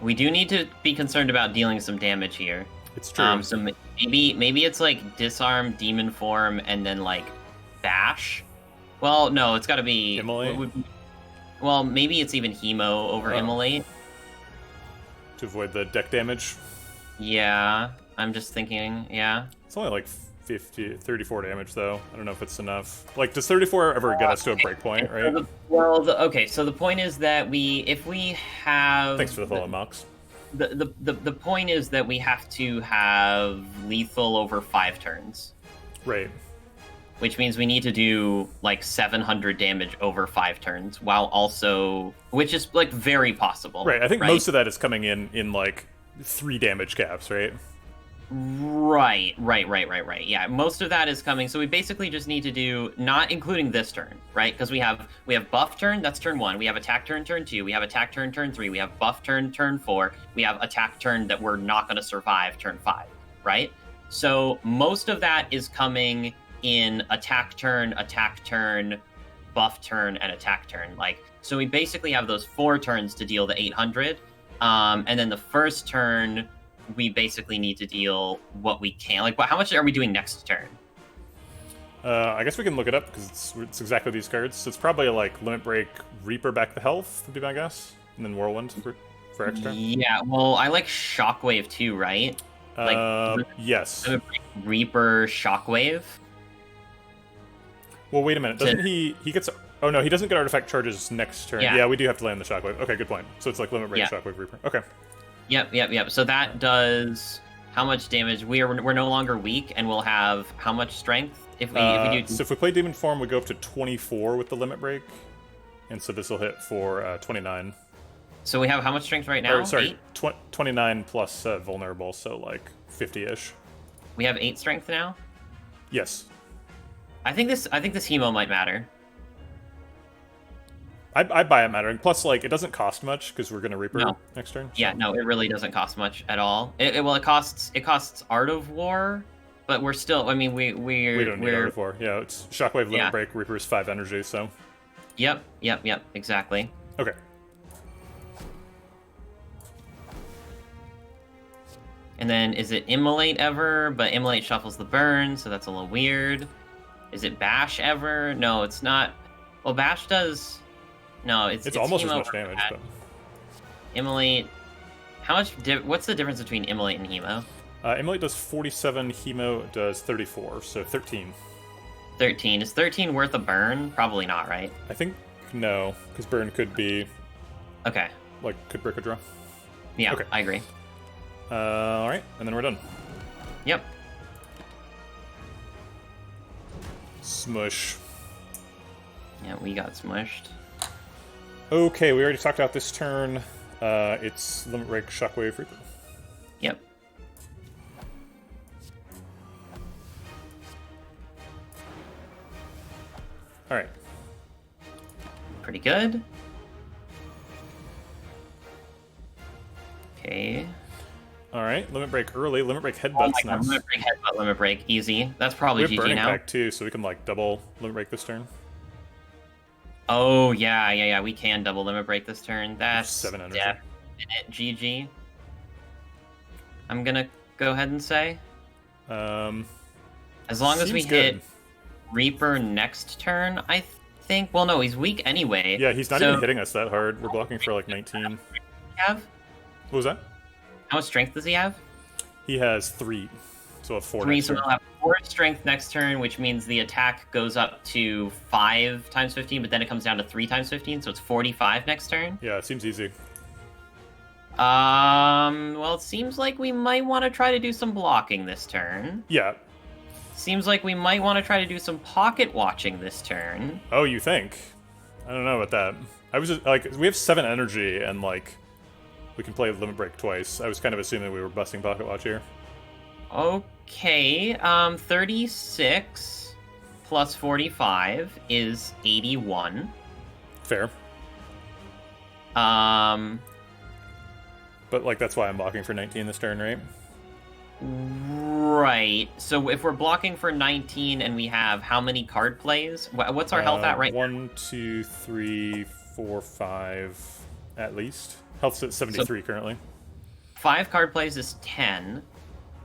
We do need to be concerned about dealing some damage here. It's true. So maybe it's like disarm, demon form, and then like bash. Well, no, it's got to be Immolate. Well, maybe it's even hemo over Immolate. To avoid the deck damage. Yeah, I'm just thinking, yeah. It's only like 34 damage, though. I don't know if it's enough. Like, does 34 ever get us to a breakpoint, right? Okay, so the point is that if we have... Thanks for the follow, Mox. The point is that we have to have lethal over 5 turns. Right. Which means we need to do like 700 damage over 5 turns, while also, which is like very possible. Right. I think most of that is coming in like 3 damage caps, right? Right. Yeah, most of that is coming. So we basically just need to do, not including this turn, right? Because we have buff turn, that's turn 1. We have attack turn, turn 2. We have attack turn, turn 3. We have buff turn, turn 4. We have attack turn that we're not going to survive, turn 5, right? So most of that is coming in attack turn, buff turn, and attack turn. Like, so we basically have those 4 turns to deal the 800, and then the first turn we basically need to deal what we can. Like, how much are we doing next turn? I guess we can look it up because it's exactly these cards. So it's probably like Limit Break, Reaper back the health would be my guess, and then Whirlwind for extra. Yeah, well, I like Shockwave too, right? Like, yes. Reaper, Shockwave. Well, wait a minute. Doesn't he gets... Oh, no, he doesn't get artifact charges next turn. Yeah, we do have to land the Shockwave. Okay, good point. So it's like Limit Break, Shockwave, Reaper. Okay. Yep. So that does how much damage? We're no longer weak, and we'll have how much strength if we do. So if we play Demon Form, we go up to 24 with the Limit Break, and so this will hit for 29. So we have how much strength right now? 29 plus vulnerable, so like 50-ish. We have 8 strength now. Yes. I think this hemo might matter. I buy it mattering. Plus, like, it doesn't cost much because we're gonna Reaper next turn. So. Yeah, no, it really doesn't cost much at all. It costs Art of War, but we're still. I mean, we don't need Art of War. Yeah, it's Shockwave, Limit Break, Reaper's 5 energy. So. Yep. Exactly. Okay. And then is it Immolate ever? But Immolate shuffles the burn, so that's a little weird. Is it Bash ever? No, it's not. Well, Bash does. No, it's almost as much damage. But... Immolate. How much? What's the difference between Immolate and Hemo? Immolate does 47. Hemo does 34. So 13. 13. Is 13 worth a burn? Probably not, right? I think no, because burn could be. Okay. Like could break a draw. Yeah. Okay. I agree. All right, and then we're done. Yep. Smush. Yeah, we got smushed. Okay, we already talked about this turn. It's Limit Break, Shockwave, Reaper. Yep. All right. Pretty good. Okay. All right, Limit Break early. Limit Break Headbutt's nice. Limit Break Headbutt, Limit Break easy. That's probably GG now. We have Burning Pact too, so we can like double Limit Break this turn. Oh yeah. We can double Limit Break this turn. That's 7 energy. Definite GG. I'm gonna go ahead and say. As long as we hit Reaper next turn, I think. Well, no, he's weak anyway. Yeah, he's not even hitting us that hard. We're blocking for like 19. Have? What was that? How much strength does he have? He has 3. So a 4 3, next so turn. we'll have 4 strength next turn, which means the attack goes up to 5 times 15, but then it comes down to 3 times 15, so it's 45 next turn. Yeah, it seems easy. Well, it seems like we might want to try to do some blocking this turn. Yeah. Seems like we might want to try to do some pocket watching this turn. Oh, you think? I don't know about that. I was just, like, we have 7 energy, and like, we can play Limit Break twice. I was kind of assuming we were busting Pocket Watch here. Okay, 36 plus 45 is 81. Fair. But like that's why I'm blocking for 19 this turn, right? Right. So if we're blocking for 19 and we have how many card plays? What's our health at right now? 1, 2, 3, 4, 5 at least. Health's at 73 currently. 5 card plays is 10.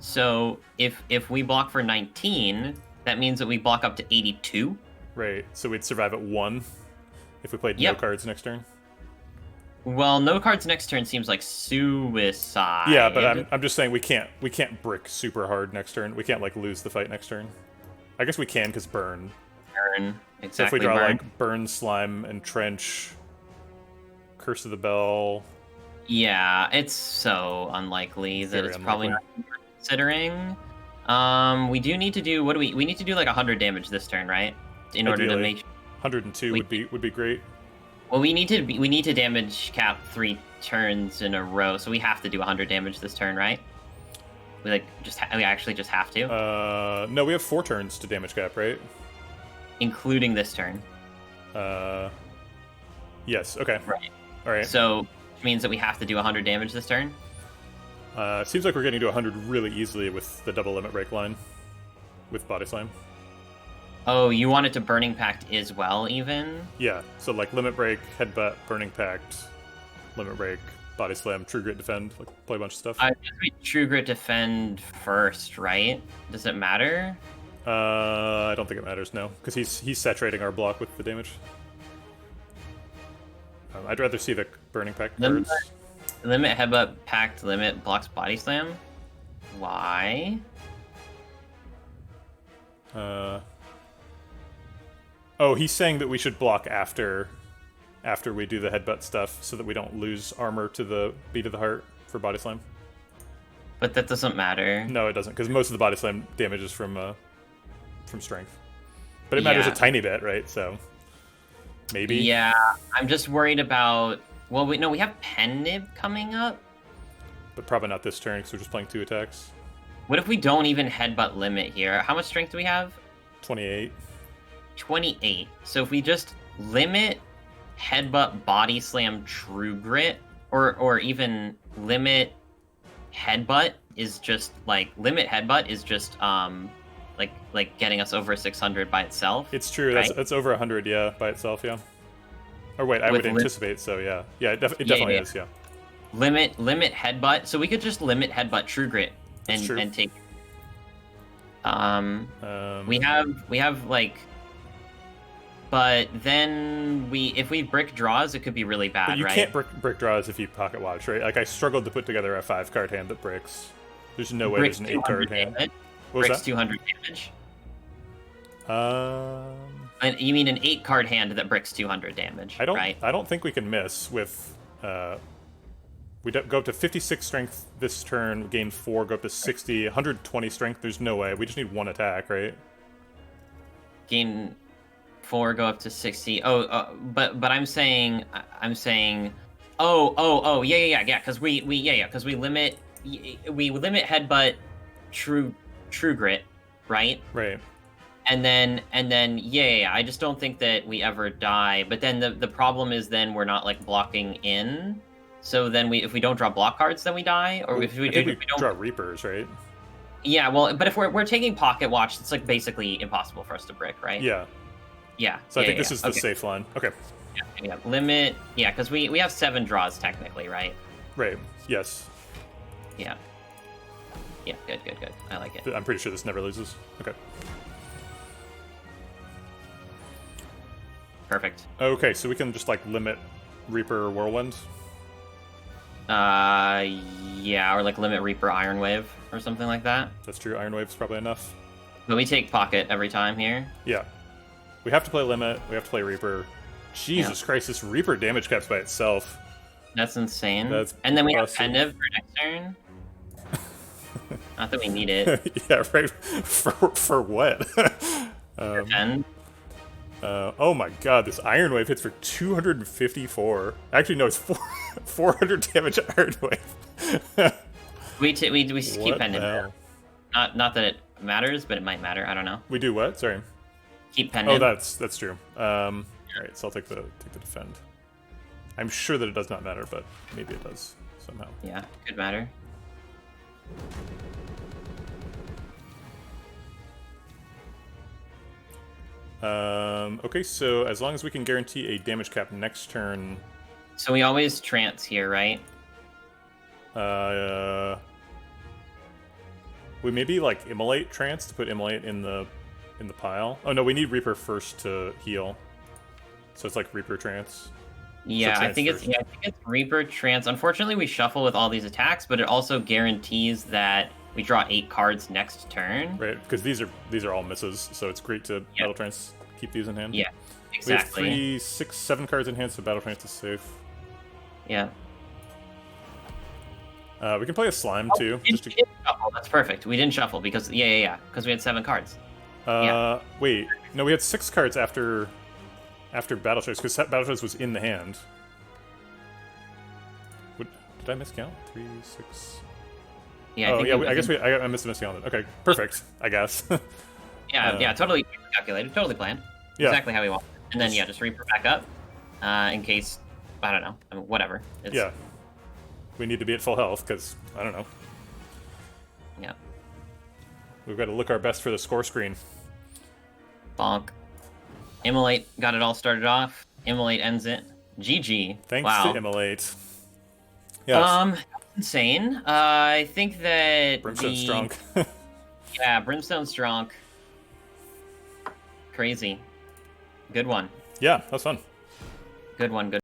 So if we block for 19, that means that we block up to 82. Right. So we'd survive at 1 if we played no cards next turn. Well, no cards next turn seems like suicide. Yeah, but I'm just saying we can't brick super hard next turn. We can't like lose the fight next turn. I guess we can because burn. Burn. Exactly. So if we draw like burn, slime, and trench, Curse of the Bell. Yeah, it's so unlikely that it's probably not worth considering. We do need to do we need to do like 100 damage this turn, right? In order to make 102 would be great. Well, we need to damage cap 3 turns in a row, so we have to do 100 damage this turn, right? We actually just have to. No, we have 4 turns to damage cap, right? Including this turn. Yes. Okay. Right. All right. So, which means that we have to do 100 damage this turn. Seems like we're getting to 100 really easily with the double limit break line, with body slam. Oh, you want it to Burning Pact as well, even? Yeah, so like Limit Break, Headbutt, Burning Pact, Limit Break, Body Slam, True Grit Defend, like play a bunch of stuff. I guess we True Grit Defend first, right? Does it matter? I don't think it matters, no, because he's saturating our block with the damage. I'd rather see the Burning Pact cards. Limit Headbutt, Pact, Limit, blocks Body Slam? Why? Oh, he's saying that we should block after we do the headbutt stuff, so that we don't lose armor to the beat of the heart for body slam. But that doesn't matter. No, it doesn't, because most of the body slam damage is from strength. But it matters a tiny bit, right? So maybe. Yeah, I'm just worried about. Well, we have Pen Nib coming up. But probably not this turn, because we're just playing 2 attacks. What if we don't even headbutt limit here? How much strength do we have? 28. 28. So if we just limit headbutt body slam true grit, or even limit headbutt is just like like getting us over 600 by itself. It's true. Right? That's over 100, yeah, by itself, yeah. Or wait, I would anticipate so, yeah. Yeah, it definitely is, yeah. Limit headbutt. So we could just limit headbutt true grit and take. We have like. But then if we brick draws, it could be really bad, but you right? can't brick draws if you pocket watch, right? Like I struggled to put together a 5-card hand that bricks. There's no way there's an 8-card hand. What was bricks that? 200 damage. And you mean an 8-card hand that bricks 200 damage? I right? don't think we can miss with. We go up to 56 strength this turn, gain 4, go up to 60, 120 strength. There's no way. We just need 1 attack, right? Gain 4, go up to 60. But I'm saying. Oh, yeah, because we limit headbutt true grit, right? Right. And then I just don't think that we ever die. But then the problem is then we're not like blocking in. So then if we don't draw block cards, then we die. Or if we don't draw Reapers, right? Yeah, well, but if we're taking pocket watch, it's like basically impossible for us to brick, right? Yeah. Yeah. So I think this is the safe line. Okay. Yeah. Limit. Yeah, because we have 7 draws technically, right? Right. Yes. Yeah. Yeah. Good. I like it. I'm pretty sure this never loses. Okay. Perfect. Okay, so we can just like limit Reaper Whirlwind. Yeah, or like limit Reaper Iron Wave or something like that. That's true. Iron Wave's probably enough. But we take pocket every time here. Yeah. We have to play limit. We have to play Reaper. Jesus Christ, this Reaper damage caps by itself. That's insane. That's and then we awesome. have Pendiv for next turn. Not that we need it. Yeah, right. For what? For 10. Oh my god, this Iron Wave hits for 254. Actually, no, it's 400 damage Iron Wave. we keep Pendiv. Not that it matters, but it might matter. I don't know. We do what? Sorry. Keep Pendiv. Oh, that's true. All right, so I'll take the defend. I'm sure that it does not matter, but maybe it does somehow. Yeah, could matter. Okay, so as long as we can guarantee a damage cap next turn. So we always trance here, right? We maybe like immolate trance to put immolate in the pile. Oh no, we need Reaper first to heal. So it's like Reaper trance. Yeah, So I think first. it's Reaper trance. Unfortunately, we shuffle with all these attacks, but it also guarantees that we draw 8 cards next turn. Right, because these are all misses, so it's great to battle trance. Keep these in hand. Yeah, exactly. We have 3, 6, 7 cards in hand, so battle trance is safe. Yeah. We can play a slime too. We didn't shuffle. That's perfect. We didn't shuffle because because we had 7 cards. Wait, no, we had 6 cards after battle trance because battle trance was in the hand. Did I miscount? 3, 6. Yeah. I guess I missed a miscount. Okay, perfect. I guess. Totally calculated, totally planned. Yeah. Exactly how we want. And then just Reaper back up, in case I don't know, whatever. Yeah. We need to be at full health because I don't know. Yeah. We've got to look our best for the score screen. Bonk. Immolate got it all started off. Immolate ends it. GG. Thanks wow. to Immolate. Yes. Insane. I think that Brimstone's strong. Yeah, Brimstone's strong. Crazy. Good one. Yeah, that was fun. Good one. Good.